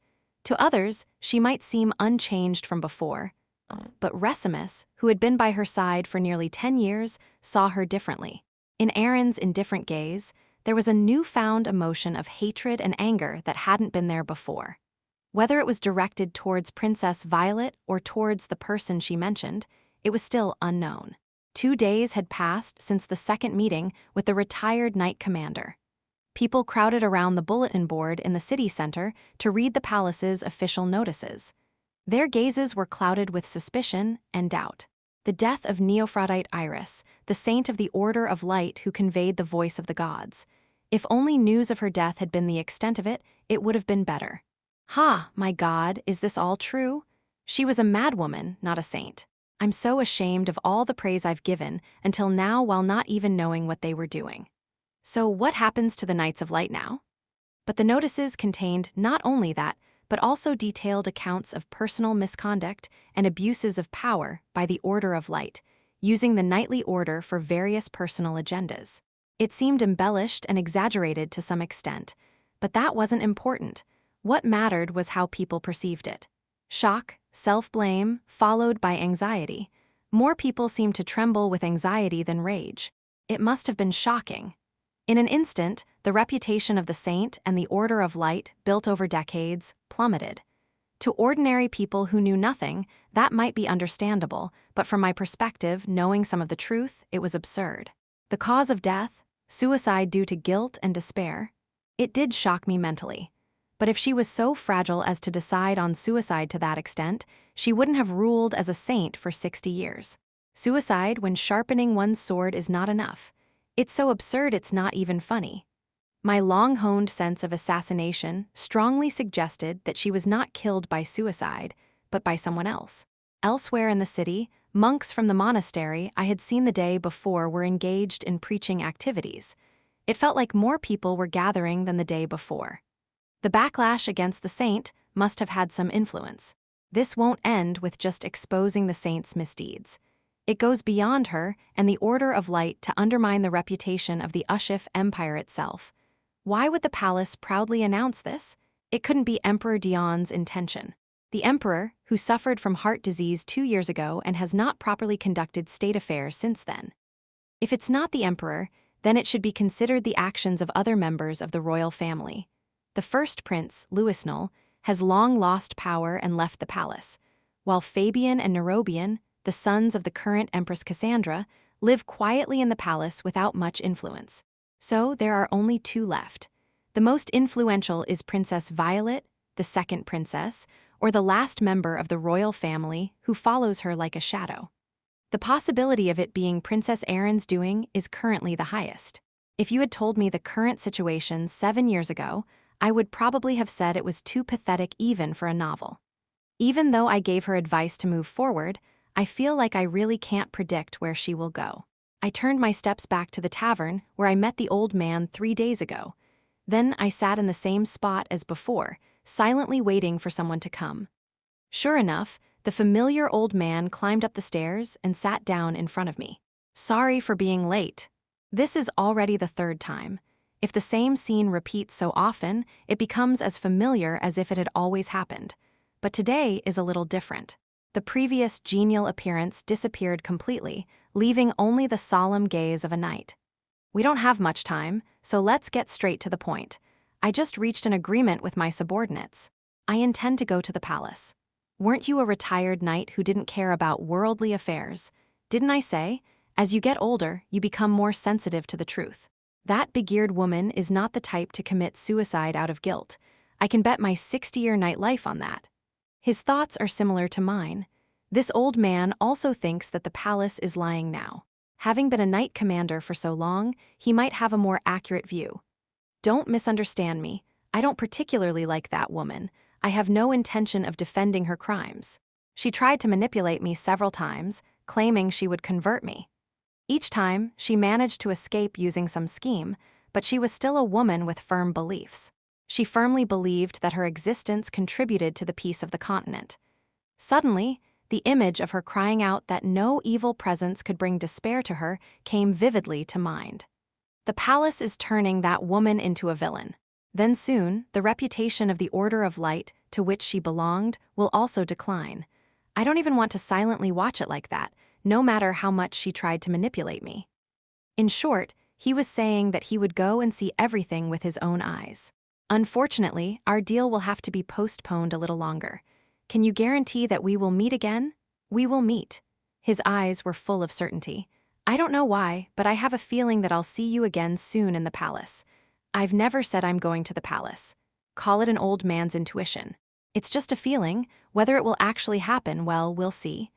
To others, she might seem unchanged from before, but Resimus, who had been by her side for nearly 10 years, saw her differently. In Erin's indifferent gaze, there was a newfound emotion of hatred and anger that hadn't been there before. Whether it was directed towards Princess Violet or towards the person she mentioned, it was still unknown. 2 days had passed since the second meeting with the retired Knight Commander. People crowded around the bulletin board in the city center to read the palace's official notices. Their gazes were clouded with suspicion and doubt. The death of Neophrodite Iris, the saint of the Order of Light who conveyed the voice of the gods. If only news of her death had been the extent of it, it would have been better. Ha, my God, is this all true? She was a madwoman, not a saint. I'm so ashamed of all the praise I've given until now while not even knowing what they were doing. So what happens to the Knights of Light now? But the notices contained not only that, but also detailed accounts of personal misconduct and abuses of power by the Order of Light, using the knightly order for various personal agendas. It seemed embellished and exaggerated to some extent, but that wasn't important. What mattered was how people perceived it. Shock, self-blame, followed by anxiety. More people seemed to tremble with anxiety than rage. It must have been shocking. In an instant, the reputation of the saint and the Order of Light, built over decades, plummeted. To ordinary people who knew nothing, that might be understandable, but from my perspective, knowing some of the truth, it was absurd. The cause of death, suicide due to guilt and despair, it did shock me mentally. But if she was so fragile as to decide on suicide to that extent, she wouldn't have ruled as a saint for 60 years. Suicide when sharpening one's sword is not enough. It's so absurd it's not even funny. My long-honed sense of assassination strongly suggested that she was not killed by suicide, but by someone else. Elsewhere in the city, monks from the monastery I had seen the day before were engaged in preaching activities. It felt like more people were gathering than the day before. The backlash against the saint must have had some influence. This won't end with just exposing the saint's misdeeds. It goes beyond her and the Order of Light to undermine the reputation of the Ushif Empire itself. Why would the palace proudly announce this? It couldn't be Emperor Dion's intention. The emperor, who suffered from heart disease 2 years ago and has not properly conducted state affairs since then. If it's not the emperor, then it should be considered the actions of other members of the royal family. The first prince, Louisnul, has long lost power and left the palace, while Fabian and Nerobian, the sons of the current Empress Cassandra, live quietly in the palace without much influence. So there are only 2 left. The most influential is Princess Violet, the second princess, or the last member of the royal family who follows her like a shadow. The possibility of it being Princess Erin's doing is currently the highest. If you had told me the current situation 7 years ago, I would probably have said it was too pathetic even for a novel. Even though I gave her advice to move forward, I feel like I really can't predict where she will go. I turned my steps back to the tavern where I met the old man 3 days ago. Then I sat in the same spot as before, silently waiting for someone to come. Sure enough, the familiar old man climbed up the stairs and sat down in front of me. Sorry for being late. This is already the 3rd time. If the same scene repeats so often, it becomes as familiar as if it had always happened. But today is a little different. The previous genial appearance disappeared completely, leaving only the solemn gaze of a knight. We don't have much time, so let's get straight to the point. I just reached an agreement with my subordinates. I intend to go to the palace. Weren't you a retired knight who didn't care about worldly affairs? Didn't I say, as you get older, you become more sensitive to the truth? That big-eared woman is not the type to commit suicide out of guilt. I can bet my 60-year knight life on that. His thoughts are similar to mine. This old man also thinks that the palace is lying now. Having been a knight commander for so long, he might have a more accurate view. Don't misunderstand me. I don't particularly like that woman. I have no intention of defending her crimes. She tried to manipulate me several times, claiming she would convert me. Each time, she managed to escape using some scheme, but she was still a woman with firm beliefs. She firmly believed that her existence contributed to the peace of the continent. Suddenly, the image of her crying out that no evil presence could bring despair to her came vividly to mind. The palace is turning that woman into a villain. Then soon, the reputation of the Order of Light, to which she belonged, will also decline. I don't even want to silently watch it like that, no matter how much she tried to manipulate me. In short, he was saying that he would go and see everything with his own eyes. Unfortunately, our deal will have to be postponed a little longer. Can you guarantee that we will meet again? We will meet. His eyes were full of certainty. I don't know why, but I have a feeling that I'll see you again soon in the palace. I've never said I'm going to the palace. Call it an old man's intuition. It's just a feeling. Whether it will actually happen, well, we'll see.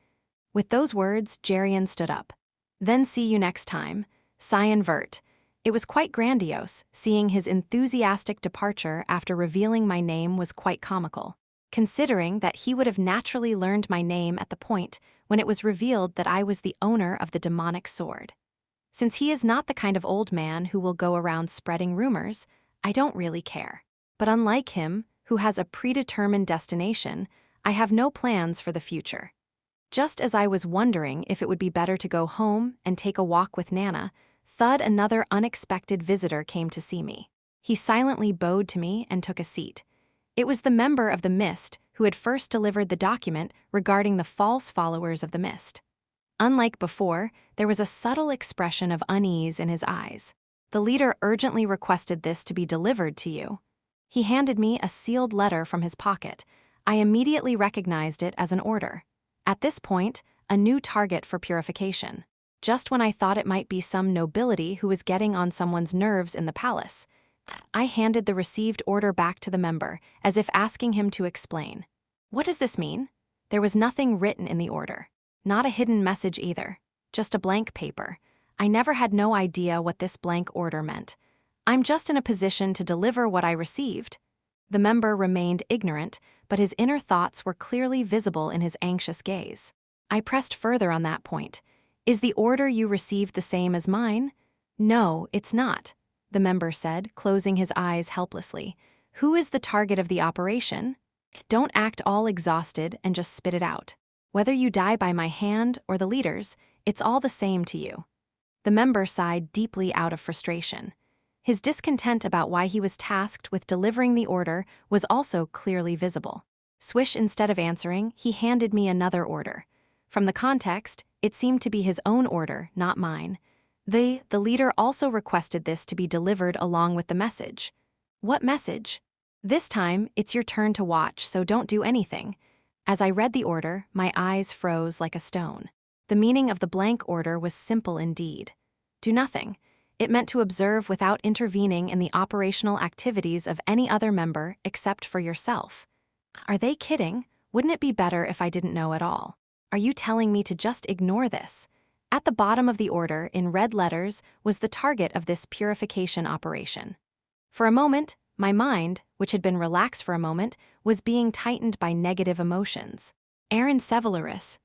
With those words, Geryon stood up. Then see you next time, Cyan Vert. It was quite grandiose. Seeing his enthusiastic departure after revealing my name was quite comical, considering that he would have naturally learned my name at the point when it was revealed that I was the owner of the demonic sword. Since he is not the kind of old man who will go around spreading rumors, I don't really care. But unlike him, who has a predetermined destination, I have no plans for the future. Just as I was wondering if it would be better to go home and take a walk with Nana, thud, another unexpected visitor came to see me. He silently bowed to me and took a seat. It was the member of the Mist who had first delivered the document regarding the false followers of the Mist. Unlike before, there was a subtle expression of unease in his eyes. The leader urgently requested this to be delivered to you. He handed me a sealed letter from his pocket. I immediately recognized it as an order. At this point, a new target for purification. Just when I thought it might be some nobility who was getting on someone's nerves in the palace, I handed the received order back to the member, as if asking him to explain. What does this mean? There was nothing written in the order. Not a hidden message either. Just a blank paper. I never had no idea what this blank order meant. I'm just in a position to deliver what I received. The member remained ignorant, but his inner thoughts were clearly visible in his anxious gaze. I pressed further on that point. Is the order you received the same as mine? No, it's not, the member said, closing his eyes helplessly. Who is the target of the operation? Don't act all exhausted and just spit it out. Whether you die by my hand or the leader's, it's all the same to you. The member sighed deeply out of frustration. His discontent about why he was tasked with delivering the order was also clearly visible. Swish, instead of answering, he handed me another order. From the context, it seemed to be his own order, not mine. The leader also requested this to be delivered along with the message. What message? This time, it's your turn to watch, so don't do anything. As I read the order, my eyes froze like a stone. The meaning of the blank order was simple indeed. Do nothing. It meant to observe without intervening in the operational activities of any other member except for yourself. Are they kidding? Wouldn't it be better if I didn't know at all? Are you telling me to just ignore this? At the bottom of the order, in red letters, was the target of this purification operation. For a moment, my mind, which had been relaxed for a moment, was being tightened by negative emotions. Aaron Sevelaris,